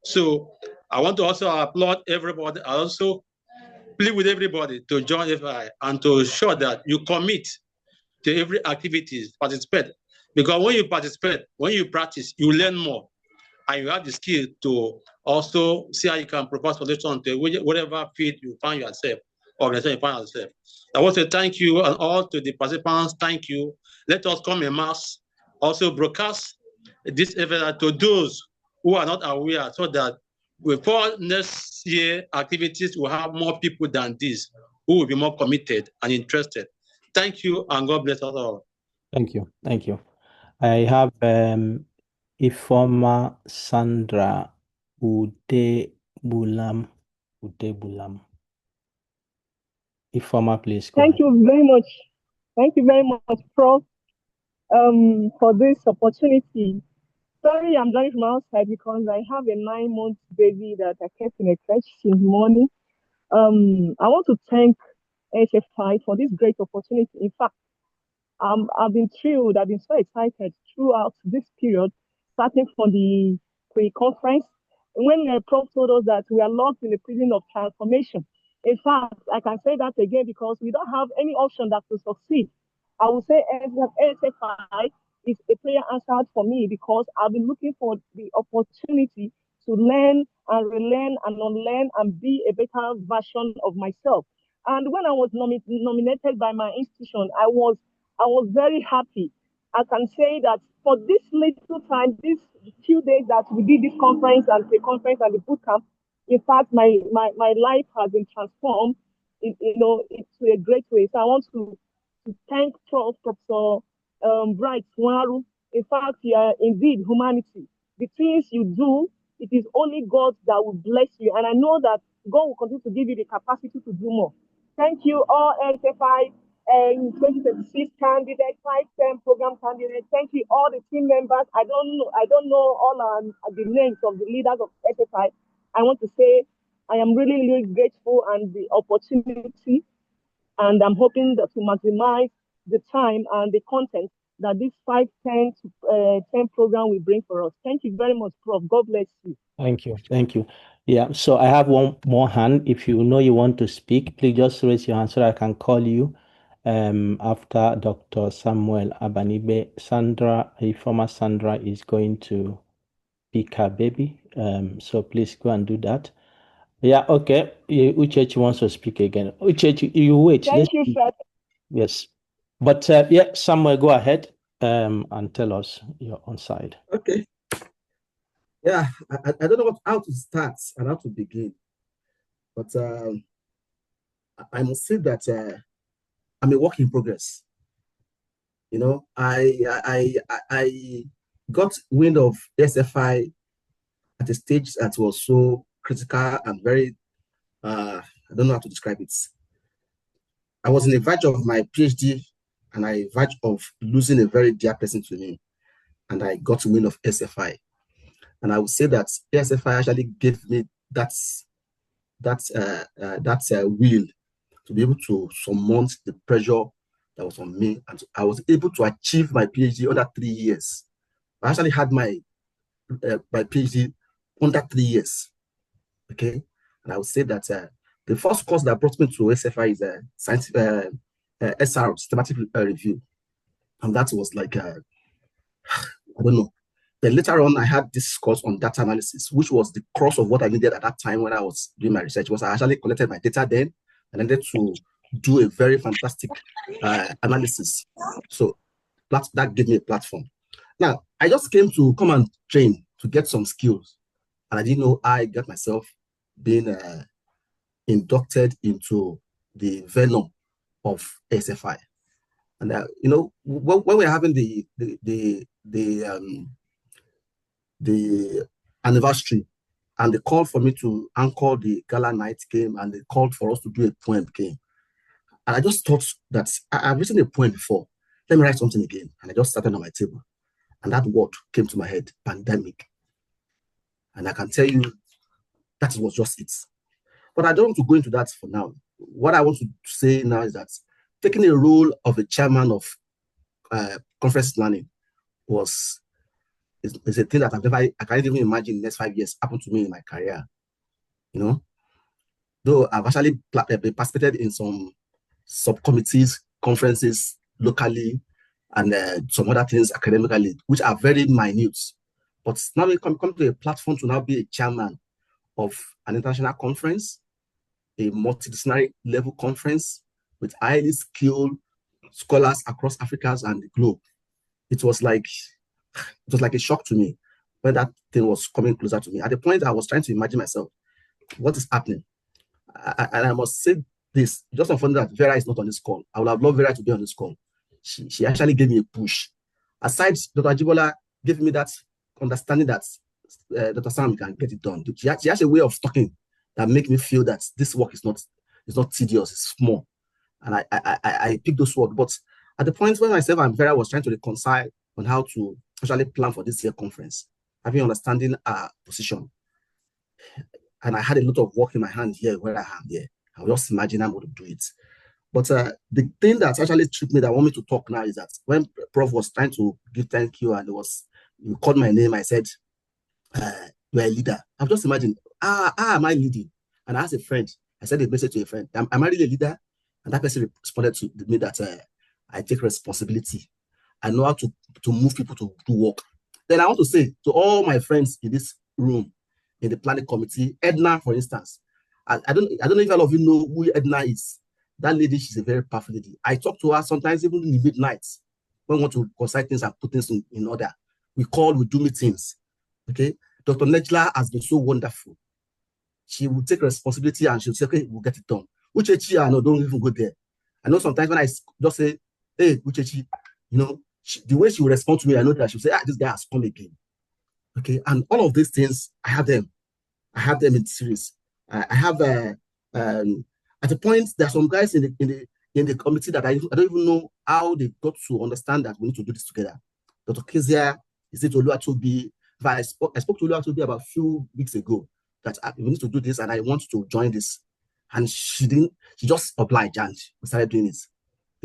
So I want to also applaud everybody. I also plead with everybody to join ASFI and to show that you commit to every activity, participate. Because when you participate, when you practice, you learn more. And you have the skill to also see how you can propose solutions to whatever field you find yourself, organization you find yourself. I want to thank you and all to the participants. Thank you. Let us come en masse. Also broadcast this event to those who are not aware so that before next year activities will have more people than this who will be more committed and interested. Thank you and God bless us all. Thank you. Thank you. I have Ifoma Sandra Udebulam. Ifoma, please go Thank ahead. you very much. Thank you very much, Prof, for this opportunity. Sorry, I'm joining from outside because I have a 9-month baby that I kept in a crèche since morning. I want to thank ASFI for this great opportunity. In fact, I've been thrilled. I've been so excited throughout this period, starting from the pre-conference, when the Prof told us that we are locked in the prison of transformation. In fact, I can say that again because we don't have any option that to succeed. I would say ASFI is a prayer answered for me because I've been looking for the opportunity to learn and relearn and unlearn and be a better version of myself. And when I was nominated by my institution, I was very happy. I can say that for this little time, these few days that we did this conference and the conference and the bootcamp, in fact, my life has been transformed, into a great way. So I want to thank Professor Bright Swaru. In fact, you are indeed humanity. The things you do, it is only God that will bless you. And I know that God will continue to give you the capacity to do more. Thank you, all ASFI 2026 candidates, 5-10 program candidates. Thank you, all the team members. I don't know all the names of the leaders of ASFI. I want to say I am really, really grateful and the opportunity, and I'm hoping that to maximize the time and the content that this 5-10 program will bring for us. Thank you very much, Prof. God bless you. Thank you. Thank you. Yeah, so I have one more hand. If you know you want to speak, please just raise your hand so I can call you after Dr. Samuel Abanibe. Former Sandra is going to pick her baby. So please go and do that. Yeah, okay. Uchechi wants to speak again. Uchechi, you wait. Thank you, sir. Yes. But yeah, Samuel, go ahead and tell us your own side. Okay. Yeah, I don't know how to start and how to begin, but I must say that I'm a work in progress. You know, I got wind of ASFI at a stage that was so critical and very, I don't know how to describe it. I was in the verge of my PhD and I verge of losing a very dear person to me, and I got wind of ASFI. And I would say that ASFI actually gave me that will to be able to surmount the pressure that was on me, and I was able to achieve my PhD under 3 years. I actually had my PhD under 3 years. Okay, and I would say that the first course that brought me to ASFI is scientific SR, systematic review, and that was like I don't know. Then later on, I had this course on data analysis, which was the cross of what I needed at that time when I was doing my research. Was I actually collected my data then and I needed to do a very fantastic analysis. So that gave me a platform. Now, I just came to come and train to get some skills. And I didn't know I got myself being inducted into the venom of ASFI. And you know, when we're having the anniversary, and they called for me to anchor the gala night game, and they called for us to do a poem game. And I just thought that I've written a poem before. Let me write something again. And I just started on my table. And that word came to my head, pandemic. And I can tell you that was just it. But I don't want to go into that for now. What I want to say now is that taking a role of a chairman of conference planning is a thing that I can't even imagine the next 5 years happen to me in my career. You know, though I've actually participated in some subcommittees, conferences locally, and some other things academically, which are very minute. But now we come to a platform to now be a chairman of an international conference, a multidisciplinary level conference with highly skilled scholars across Africa and the globe. It was like a shock to me when that thing was coming closer to me. At the point, I was trying to imagine myself, what is happening? And I must say this, just unfortunate that Vera is not on this call. I would have loved Vera to be on this call. She actually gave me a push. Aside, Dr. Ajibola gave me that understanding that Dr. Sam can get it done. She has a way of talking that make me feel that this work is not tedious, it's small. And I picked those words. But at the point when myself and Vera was trying to reconcile on how to actually plan for this year conference, having understanding our position, and I had a lot of work in my hand here where I am here. I was just imagine I'm going to do it. But the thing that actually tripped me that I want me to talk now is that when Prof was trying to give thank you and you called my name, I said, you're a leader. I've just imagined, am I leading? And I asked a friend, I sent a message to a friend, am I really a leader? And that person responded to me that I take responsibility. I know how to move people to do work. Then I want to say to all my friends in this room, in the planning committee, Edna, for instance, I don't know if all of you know who Edna is. That lady, she's a very powerful lady. I talk to her sometimes even in the midnight when we want to concise things and put things in order. We do meetings. Okay, Dr. Nejla has been so wonderful. She will take responsibility and she'll say, okay, we'll get it done. Uchechi, I know, don't even go there. I know sometimes when I just say, hey, Uchechi, you know, the way she will respond to me, I know that she'll say, this guy has come again. Okay, and all of these things, I have them in series. I have at the point there are some guys in the committee that I don't even know how they got to understand that we need to do this together. Dr. Kezia, is it Oluwatobi? I spoke to Oluwatobi about a few weeks ago that we need to do this and I want to join this. And she didn't, she just obliged and we started doing it.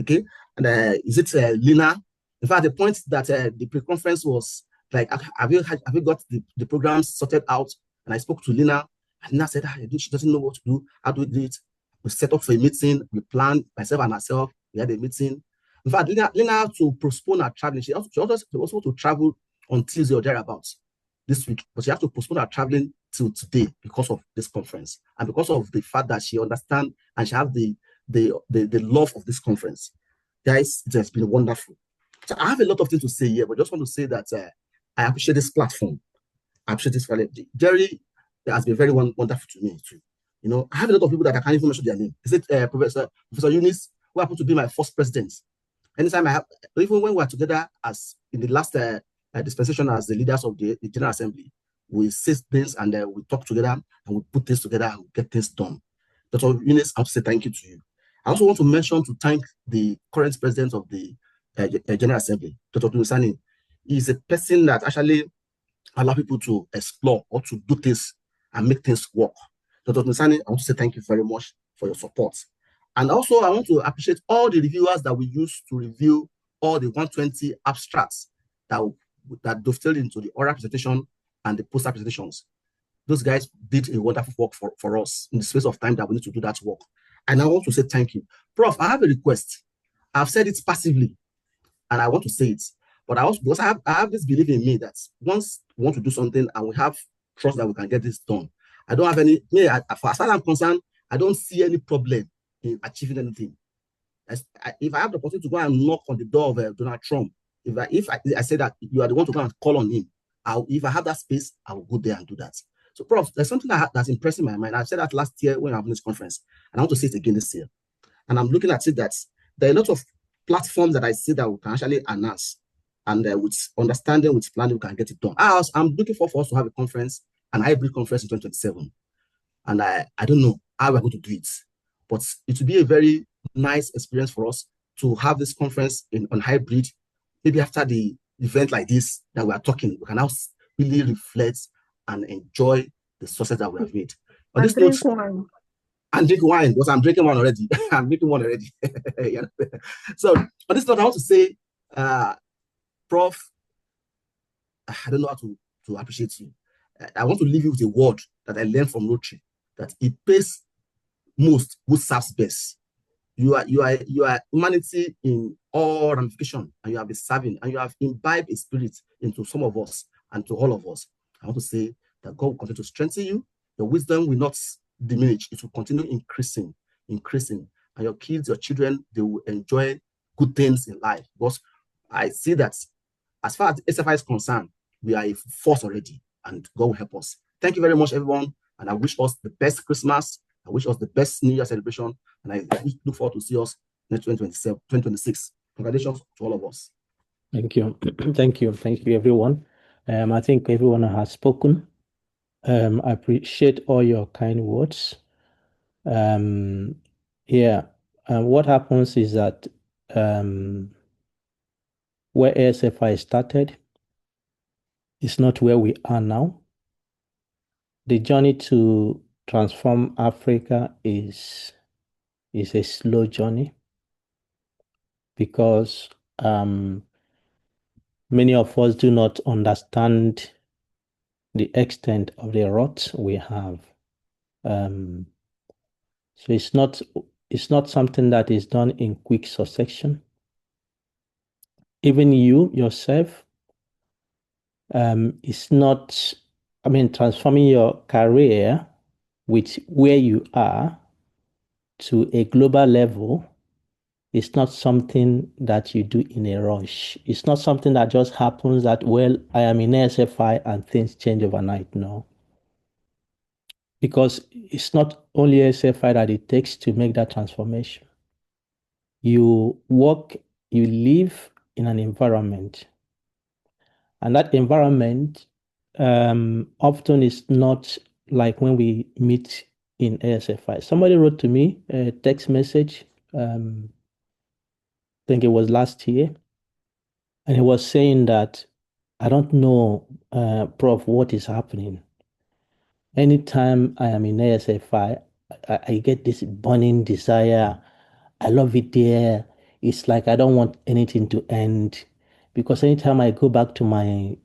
Okay, and is it Lina? In fact, the point that the pre-conference was like, have you got the programs sorted out? And I spoke to Lina, and Lina said, she doesn't know what to do. How do we do it? We set up for a meeting. We planned, myself and herself. We had a meeting. In fact, Lina had to postpone her traveling. She also to travel on Tuesday or thereabouts this week, but she has to postpone her traveling till today because of this conference and because of the fact that she understands and she has the love of this conference. Guys, it has been wonderful. So I have a lot of things to say here, but I just want to say that I appreciate this platform. I appreciate this. Jerry has been very wonderful to me too. You know, I have a lot of people that I can't even mention their name. Is it Professor Eunice, who happened to be my first president? Anytime I have, even when we are together as in the last dispensation as the leaders of the General Assembly, we say things and we talk together and we put things together and we get things done. Dr. Eunice, I have to say thank you to you. I also want to thank the current president of the General Assembly, Dr. Tunisani. He is a person that actually allows people to explore or to do things and make things work. Dr. Tunisani, I want to say thank you very much for your support. And also, I want to appreciate all the reviewers that we use to review all the 120 abstracts that dovetail into the oral presentation and the poster presentations. those guys did a wonderful work for us in the space of time that we need to do that work. And I want to say thank you. Prof, I have a request. I've said it passively, and I want to say it. But I also, because I have this belief in me that once we want to do something and we have trust that we can get this done, I don't have any, as far as I'm concerned, I don't see any problem in achieving anything. If I have the opportunity to go and knock on the door of Donald Trump, if I say that you are the one to go and call on him, if I have that space, I will go there and do that. So, Prof, there's something that's impressing my mind. I've said that last year when I was in this conference, and I want to say it again this year. And I'm looking at it that there are a lot of platforms that I see that we can actually announce, and with understanding, with planning, we can get it done. I'm looking for us to have a conference, an hybrid conference in 2027. And I don't know how we're going to do it, but it will be a very nice experience for us to have this conference on hybrid. Maybe after the event like this that we are talking, we can now really reflect and enjoy the success that we have made. On this note, wine. And drink wine, because I'm drinking one already. I'm drinking one already. So on this note, I want to say, Prof, I don't know how to appreciate you. I want to leave you with a word that I learned from Rotary, that it pays most who serves best. You are humanity in all ramifications, and you have been serving, and you have imbibed a spirit into some of us and to all of us. I want to say that God will continue to strengthen you. Your wisdom will not diminish. It will continue increasing. And your kids, your children, they will enjoy good things in life. Because I see that as far as ASFI is concerned, we are a force already, and God will help us. Thank you very much, everyone. And I wish us the best Christmas. I wish us the best New Year celebration. And I look forward to see us in 2026. Congratulations to all of us. Thank you. Thank you, everyone. I think everyone has spoken. I appreciate all your kind words. What happens is that where ASFI started is not where we are now. The journey to transform Africa is a slow journey, because many of us do not understand the extent of the rot we have. So it's not something that is done in quick succession. Even you yourself, it's not, transforming your career with where you are to a global level. It's not something that you do in a rush. It's not something that just happens that, well, I am in ASFI and things change overnight. No. Because it's not only ASFI that it takes to make that transformation. You live in an environment. And that environment often is not like when we meet in ASFI. Somebody wrote to me a text message, I think it was last year, and he was saying that, I don't know, Prof, what is happening. Anytime I am in ASFI, I get this burning desire. I love it there. It's like I don't want anything to end, because anytime I go back to my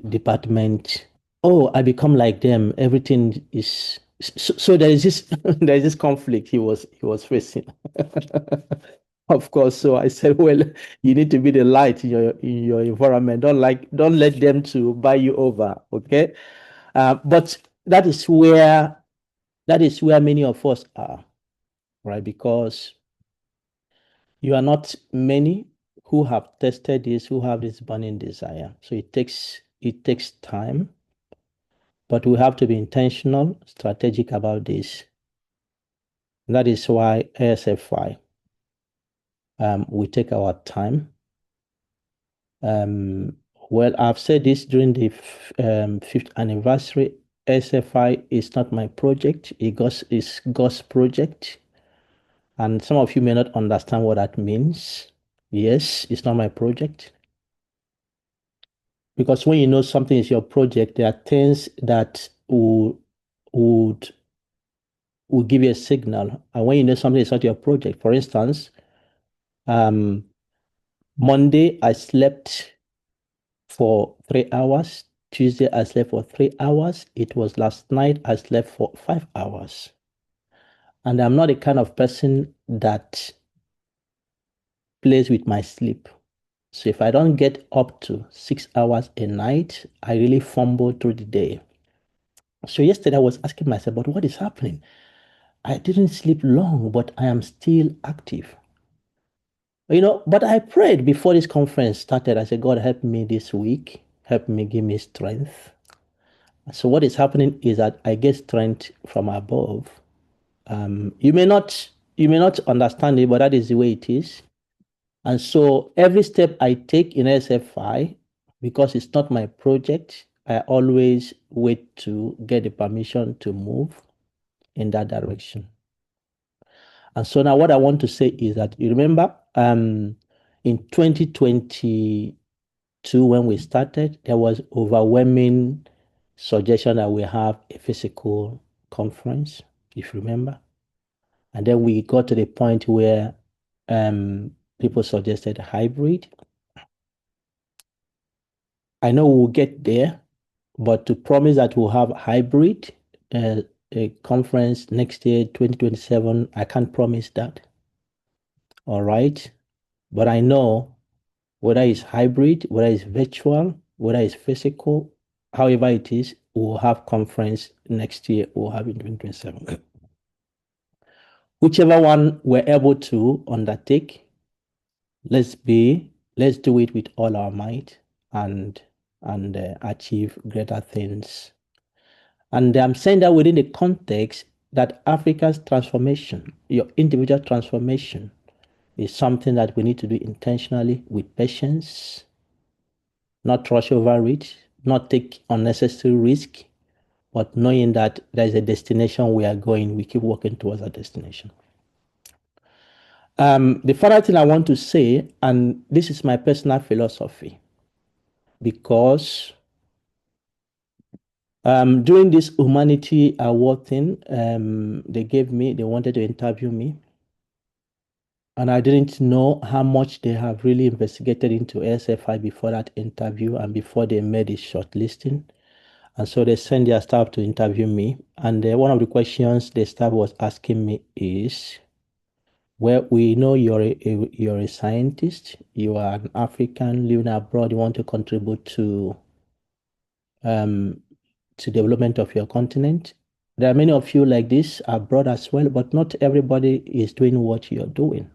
department, I become like them. Everything is so there is this there is this conflict he was facing. Of course. So I said, well, you need to be the light in your environment. Don't let them to buy you over. Okay. But that is where many of us are, right? Because you are not many who have tested this, who have this burning desire. So it takes time, but we have to be intentional, strategic about this. And that is why ASFI, we take our time. Well, I've said this during the 5th anniversary. ASFI is not my project. It's God's project. And some of you may not understand what that means. Yes, it's not my project. Because when you know something is your project, there are things that would give you a signal. And when you know something is not your project, for instance, Monday I slept for 3 hours. Tuesday, I slept for 3 hours. It was last night, I slept for 5 hours. And I'm not the kind of person that plays with my sleep. So if I don't get up to 6 hours a night, I really fumble through the day. So yesterday I was asking myself, but what is happening? I didn't sleep long, but I am still active. But I prayed before this conference started. I said, God, help me this week. Help me, give me strength. So what is happening is that I get strength from above. You may not understand it, but that is the way it is. And so every step I take in ASFI, because it's not my project, I always wait to get the permission to move in that direction. And so now what I want to say is that, you remember, in 2022, when we started, there was overwhelming suggestion that we have a physical conference, if you remember. And then we got to the point where people suggested hybrid. I know we'll get there, but to promise that we'll have hybrid a conference next year, 2027, I can't promise that. All right. But I know whether it's hybrid, whether it's virtual, whether it's physical, however it is, we'll have conference next year, we'll have in 2027. Whichever one we're able to undertake, let's do it with all our might and achieve greater things. And I'm saying that within the context that Africa's transformation, your individual transformation, is something that we need to do intentionally with patience, not rush over it, not take unnecessary risk, but knowing that there is a destination we are going, we keep working towards that destination. The final thing I want to say, and this is my personal philosophy, because during this humanity award thing, they wanted to interview me. And I didn't know how much they have really investigated into ASFI before that interview and before they made a shortlisting. And so they sent their staff to interview me. And one of the questions the staff was asking me is, well, we know you're a scientist, you are an African living abroad, you want to contribute to development of your continent. There are many of you like this abroad as well, but not everybody is doing what you're doing.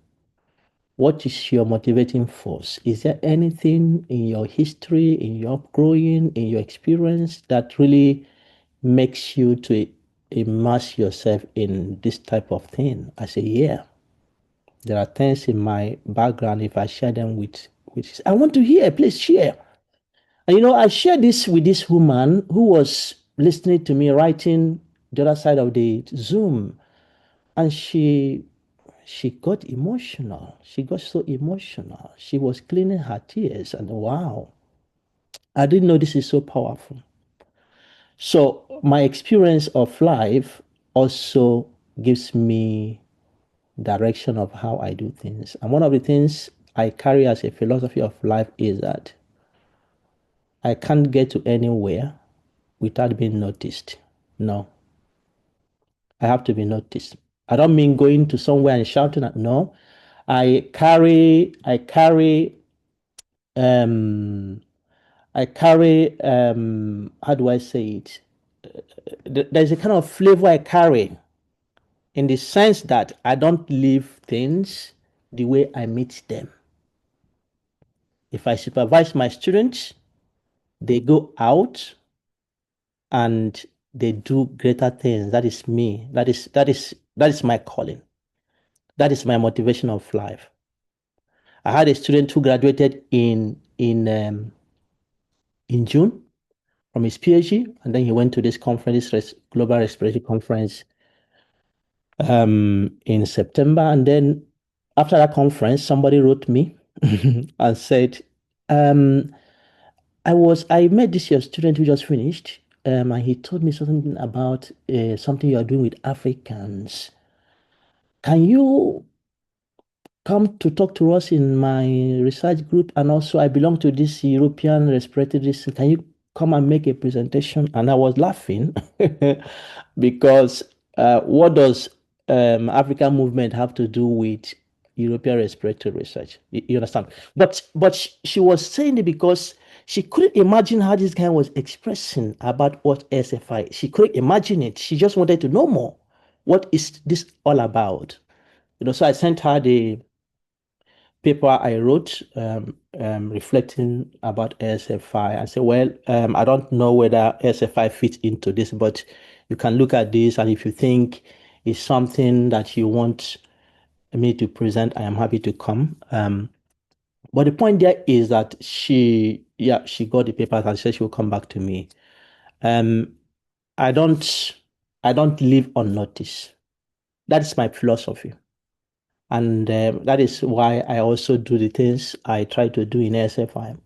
What is your motivating force? Is there anything in your history, in your growing, in your experience that really makes you to immerse yourself in this type of thing? I say, yeah. There are things in my background, if I share them with I want to hear, please share. And I shared this with this woman who was listening to me writing the other side of the Zoom. And she got emotional. She got so emotional. She was cleaning her tears. And wow, I didn't know this is so powerful. So my experience of life also gives me direction of how I do things. And one of the things I carry as a philosophy of life is that I can't get to anywhere without being noticed. No. I have to be noticed. I don't mean going to somewhere and shouting at, no. I carry how do I say it? There's a kind of flavor I carry in the sense that I don't leave things the way I meet them. If I supervise my students, they go out and they do greater things. That is me. That is my calling. That is my motivation of life. I had a student who graduated in June from his PhD, and then he went to this conference, Global Respiratory Conference, in September. And then after that conference, somebody wrote me and said, I met this your student who just finished, and he told me something about something you are doing with Africans. Can you come to talk to us in my research group? And also I belong to this European respiratory. Can you come and make a presentation, and I was laughing because what does African movement have to do with European respiratory research? You understand? But she was saying it because she couldn't imagine how this guy was expressing about what ASFI. She couldn't imagine it. She just wanted to know more. What is this all about? So I sent her the paper I wrote reflecting about ASFI. I said, well, I don't know whether ASFI fits into this, but you can look at this, and if you think it's something that you want me to present, I am happy to come. But the point there is that she got the papers and said she will come back to me. I don't leave on notice. That is my philosophy. And that is why I also do the things I try to do in ASFI.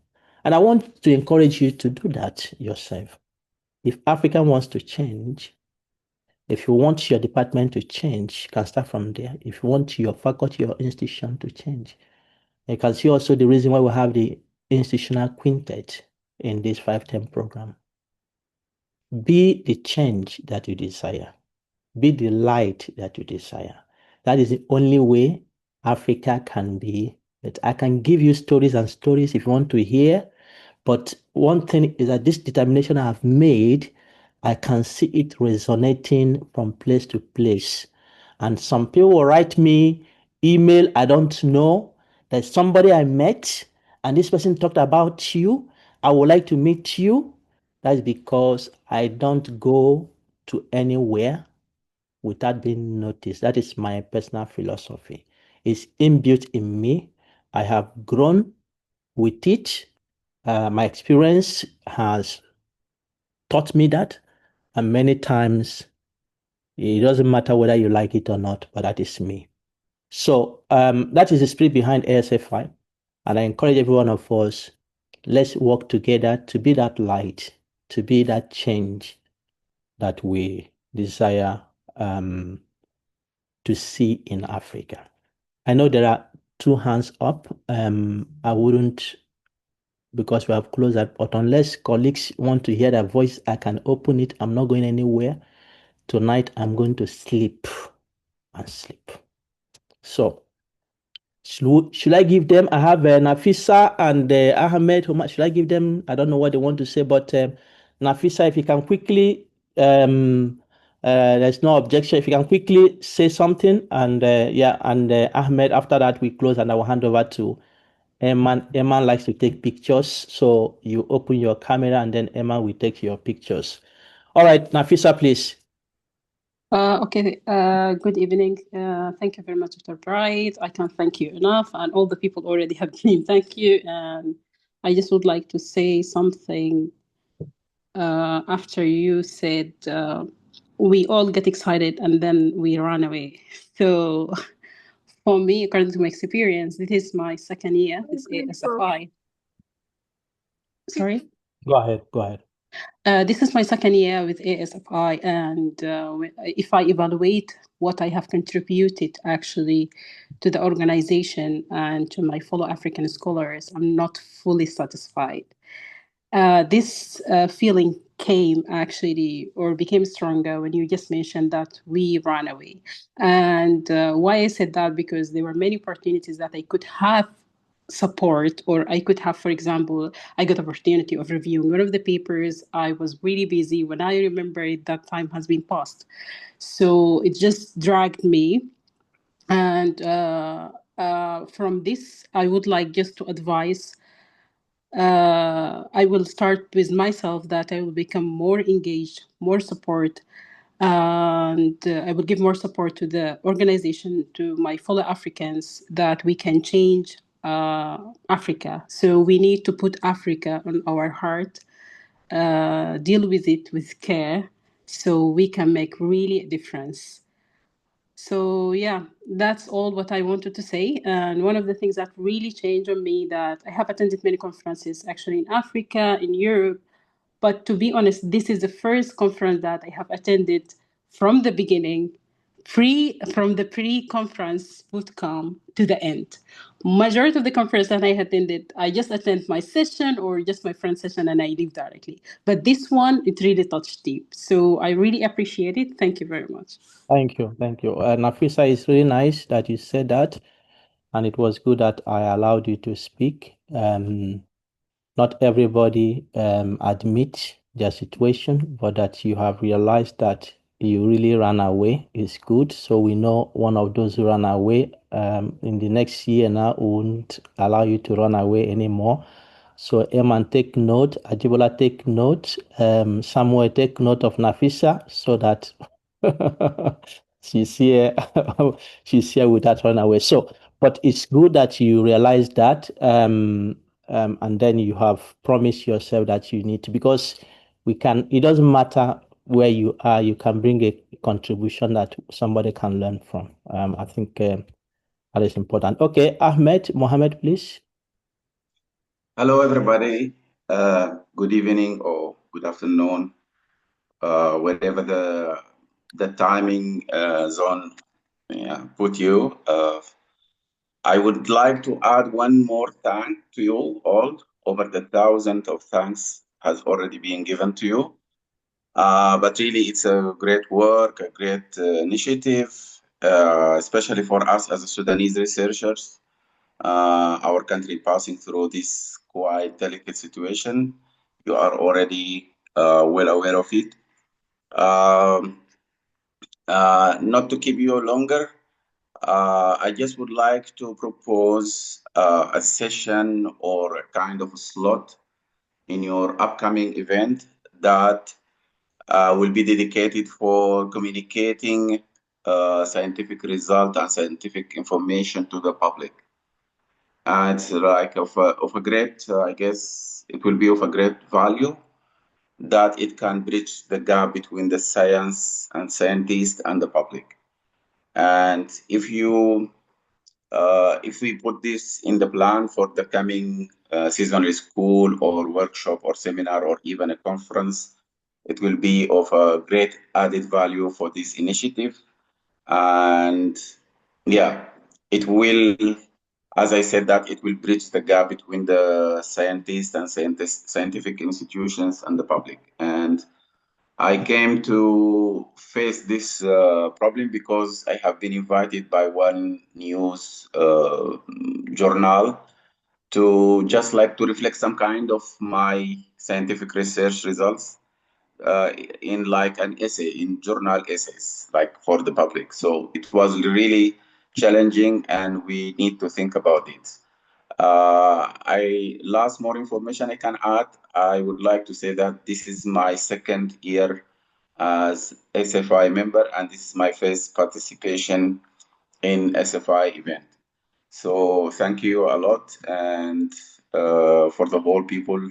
And I want to encourage you to do that yourself. If Africa wants to change, if you want your department to change, you can start from there. If you want your faculty or institution to change, you can see also the reason why we have the institutional quintet in this 5-term program. Be the change that you desire. Be the light that you desire. That is the only way Africa can be. But I can give you stories and stories if you want to hear. But one thing is that this determination I have made, I can see it resonating from place to place. And some people will write me email, I don't know. There's somebody I met, and this person talked about you. I would like to meet you. That's because I don't go to anywhere without being noticed. That is my personal philosophy. It's inbuilt in me. I have grown with it. My experience has taught me that. And many times, it doesn't matter whether you like it or not, but that is me. So that is the spirit behind ASFI. And I encourage every one of us, let's work together to be that light, to be that change that we desire to see in Africa. I know there are 2 hands up. I wouldn't, because we have closed that, but unless colleagues want to hear their voice, I can open it. I'm not going anywhere. Tonight, I'm going to sleep and sleep. So, should I give them? I have Nafisa and Ahmed. Should I give them? I don't know what they want to say, but Nafisa, if you can quickly, there's no objection. If you can quickly say something, and Ahmed, after that, we close and I will hand over to Emma. Emma likes to take pictures, so you open your camera and then Emma will take your pictures. All right, Nafisa, please. Okay, good evening. Thank you very much, Dr. Bright. I can't thank you enough, and all the people already have been thank you. And I just would like to say something after you said we all get excited and then we run away. So for me, according to my experience, this is my second year with ASFI. Sorry? Go ahead. This is my second year with ASFI, and if I evaluate what I have contributed actually to the organization and to my fellow African scholars, I'm not fully satisfied. This feeling came actually or became stronger when you just mentioned that we ran away. And why I said that, because there were many opportunities that I could have support, or I could have, for example, I got opportunity of reviewing one of the papers. I was really busy. When I remember it, that time has been passed. So it just dragged me. And from this, I would like just to advise, I will start with myself, that I will become more engaged, more support, and I will give more support to the organization, to my fellow Africans, that we can change Africa. So we need to put Africa on our heart, deal with it with care, so we can make really a difference. So yeah, that's all what I wanted to say. And one of the things that really changed on me, that I have attended many conferences actually in Africa, in Europe, but to be honest, this is the first conference that I have attended from the beginning, from the pre-conference bootcamp to the end. Majority of the conference that I attended, I just attend my session or just my friend's session and I leave directly. But this one, it really touched deep. So I really appreciate it. Thank you very much. Thank you. Nafisa, it's really nice that you said that. And it was good that I allowed you to speak. Not everybody admits their situation, but that you have realized that you really ran away is good. So we know one of those who ran away in the next year now won't allow you to run away anymore. So Eman, take note. Ajibola, take note. Samuel, take note of Nafisa so that she's here without running away. So, but it's good that you realize that. And then you have promised yourself that you need to, because it doesn't matter where you are, you can bring a contribution that somebody can learn from. I think that is important. Okay, Mohammed, please. Hello, everybody. Good evening or good afternoon, wherever the timing zone put you. I would like to add one more thank to you all. Over the thousands of thanks has already been given to you. But really, it's a great work, a great initiative, especially for us as Sudanese researchers. Our country passing through this quite delicate situation. You are already well aware of it. Not to keep you longer, I just would like to propose a session or a kind of a slot in your upcoming event that will be dedicated for communicating scientific result and scientific information to the public. And it's like of a great, I guess it will be of a great value that it can bridge the gap between the science and scientists and the public. And if we put this in the plan for the coming seasonal school or workshop or seminar or even a conference, it will be of a great added value for this initiative. And yeah, it will, as I said, that it will bridge the gap between the scientists and scientific institutions and the public. And I came to face this problem because I have been invited by one news journal to just like to reflect some kind of my scientific research results in like an essay, in journal essays, like for the public. So it was really challenging and we need to think about it. Last more information I can add, I would like to say that this is my second year as ASFI member, and this is my first participation in ASFI event. So thank you a lot, and for the whole people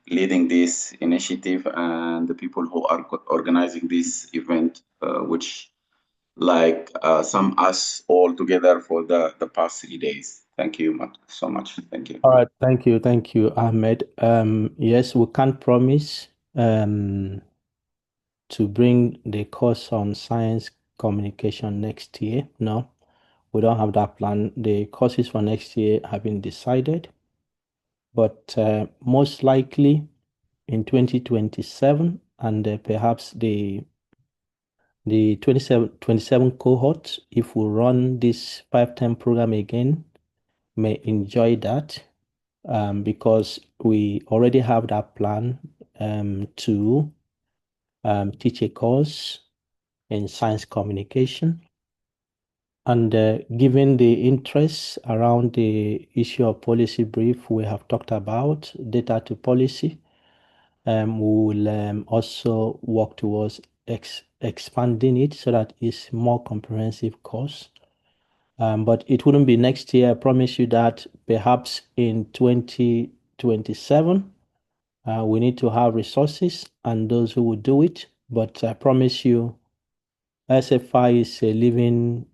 leading this initiative and the people who are organizing this event, which like sum us all together for the past 3 days. Thank you so much. Thank you. All right, thank you, Ahmed. Yes, we can't promise to bring the course on science communication next year. No, we don't have that plan. The courses for next year have been decided, but most likely in 2027 and perhaps the 27 cohort, if we run this 5-10 program again, may enjoy that because we already have that plan to teach a course in science communication. And given the interest around the issue of policy brief we have talked about, data to policy, we will also work towards expanding it so that it's more comprehensive course. But it wouldn't be next year. I promise you that perhaps in 2027, we need to have resources and those who will do it. But I promise you, ASFI is a living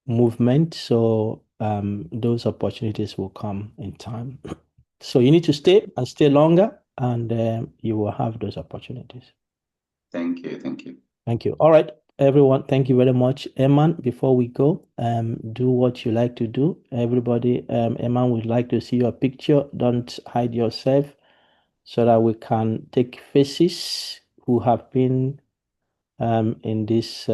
movement, so those opportunities will come in time. So you need to stay longer, and you will have those opportunities. Thank you. Thank you. All right, everyone. Thank you very much. Eman, before we go, do what you like to do. Everybody, Eman would like to see your picture. Don't hide yourself so that we can take faces who have been in this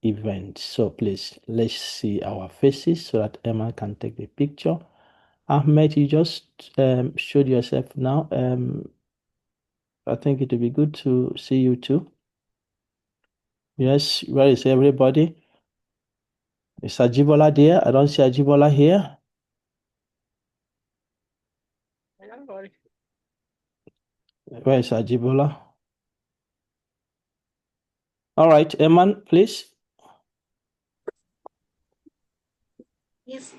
event. So please, let's see our faces so that Eman can take the picture. Ahmed, you just showed yourself now. I think it would be good to see you too. Yes, where is everybody? Is Ajibola there? I don't see Ajibola here. Where is Ajibola? All right, Eman, please. Yes.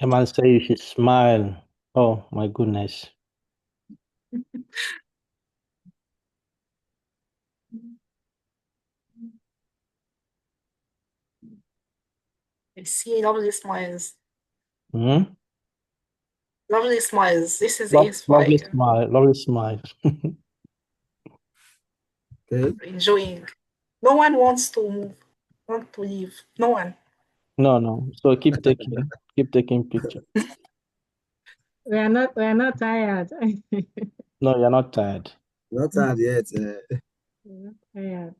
Eman say you should smile. Oh my goodness. I see lovely smiles. Hmm? Lovely smiles. This is Lovely ASFI. smile, lovely smile. Okay. Enjoying. No one wants to move, want to leave. No one. No. So keep taking pictures. We are not tired. No, you're not tired. Not tired yet. We're not tired.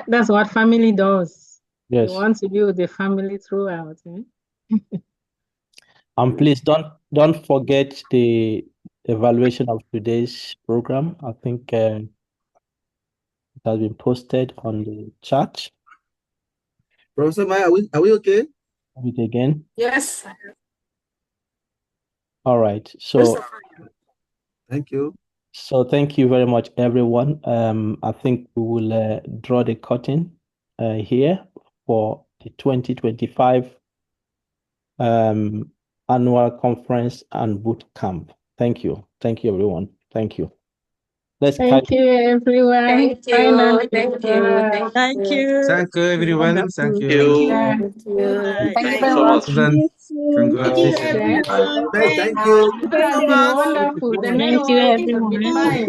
That's what family does. Yes. You want to be with the family throughout. And please don't forget the evaluation of today's program. I think it has been posted on the chat. Professor Maya, are we okay? Read it again. Yes. All right. So thank you. So thank you very much, everyone. I think we will draw the curtain here for the 2025 annual conference and boot camp. Thank you. Thank you, everyone. Thank you. Let's Thank you, everyone. Thank you. Finally. Thank you. Thank you. Thank you, everyone. Wonderful. Thank you. Thank you. Thank you so much. Congratulations. Everyone. Thank you. It has been wonderful. The Thank you, network has everyone. been fine.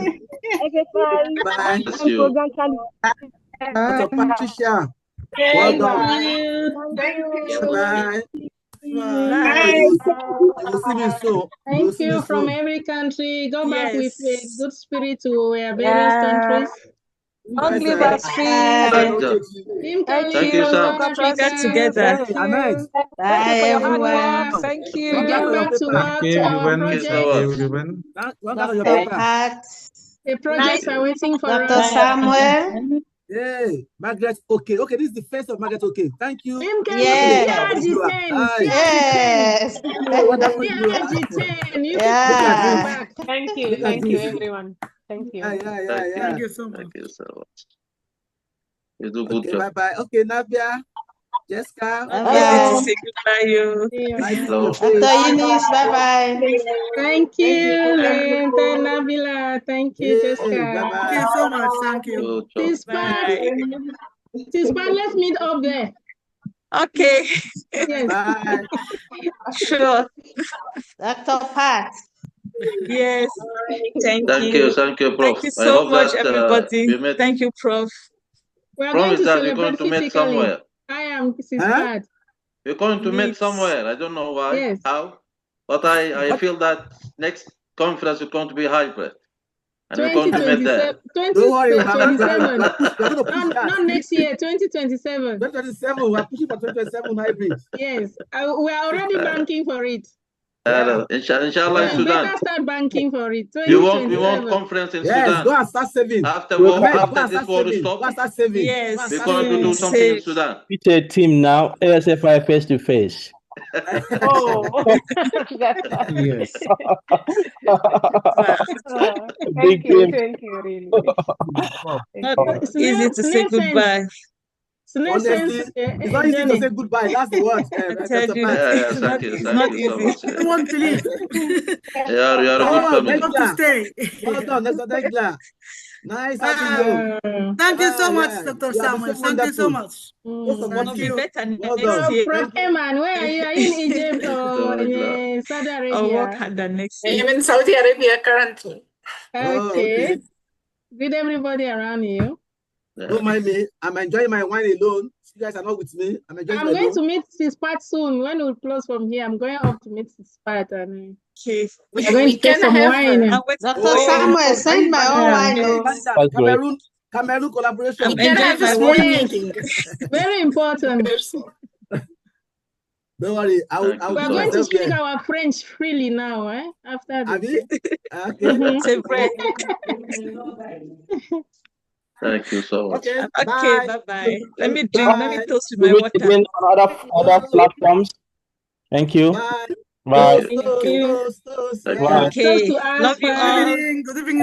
Bye. Bless you. Dr. Patricia. Well Thank done. you. Thank you. Bye. Bye. You will see me soon. Thank you from every country. Go back with a Yes. good spirit to our various countries. Long live ASFI. Thank you, Sam. Africa together. Hey, Ahmed. Bye, everyone. Africa. Thank To you. get back to Thank work you, to our everyone. Thank you so project. much. Everyone. Your Dr. paper. Pat, The projects are waiting for Dr. us. Samuel. Hey, Margaret. Okay, this is the first of Margaret. Okay, thank you. Yes. Yes. Wonderful viewer. Energy 10. You Yeah. people should come back. Thank you. Thank you, everyone. Thank you. Yeah. Thank you so much. Thank you so much. You do good Okay, job. bye. Okay, Nabia, Jessica. Bye. Say goodbye, you. Nice to see Hello. your face. Dr. Eunice, bye-bye. Thank you, Lenta Nabila. Thank you, Jessica. Bye-bye. Thank you so much. Thank you. Good job. Tispa, let's meet up there. Okay. Yes. Bye. Sure. Dr. Pat. Yes. Thank Thank you. you, Prof. Thank you I so hope much, that everybody. we met. Thank you, Prof. We are going Promise to that we're celebrate going to meet physically. somewhere. I am Sispad. We're going to meet Meet. somewhere. I don't know why, Yes. how, but I feel that next conference is going to be hybrid, and we're going to meet there. 2027. Not Not next year, 2027. 2027, we're pushing for 2027 hybrid. Yes, we are already banking for it. Inshallah, in So Sudan. better start banking for it. We want conference in Yes, Sudan. go and start saving. After Go this war stop, go and start saving. Yes. we're going to do something in Sudan. It's a team now, ASFI face to face. Oh. Yes. Thank you. Thank you, really. Not easy to say goodbye. Honestly, it's not easy to say goodbye. That's the word. I tell you, it's not easy. I want to leave. You are a good family. Want to stay. Well done, Dr. Degla. Nice having you. Thank you so much, Yeah. Dr. You have been Samuel. so Thank you so wonderful. much. Most of Thank us you. Better well next done. year. Prof. Eman, where are you? Are you in Egypt or in Saudi Arabia? I'll work harder next year. I'm in Saudi Arabia currently. Okay. With everybody around you. Don't mind me. I'm enjoying my wine alone. You guys are not with me. I'm enjoying I'm it going alone. to meet Sispat soon. When we close from here, I'm going up to meet Sispat and we're going to take some wine. Dr. Samuel, send my own wine. Cameroon collaboration. I'm enjoying my wine meeting. Very important. Don't worry, I'll We're do going to myself speak here. our French freely now, after this. Okay. C'est vrai. Thank you so much. Okay, bye-bye. Let me drink. Let me toast with my We will water. again on other platforms. Thank you. Bye. Toast. Bye. Okay. Love you all. Good evening.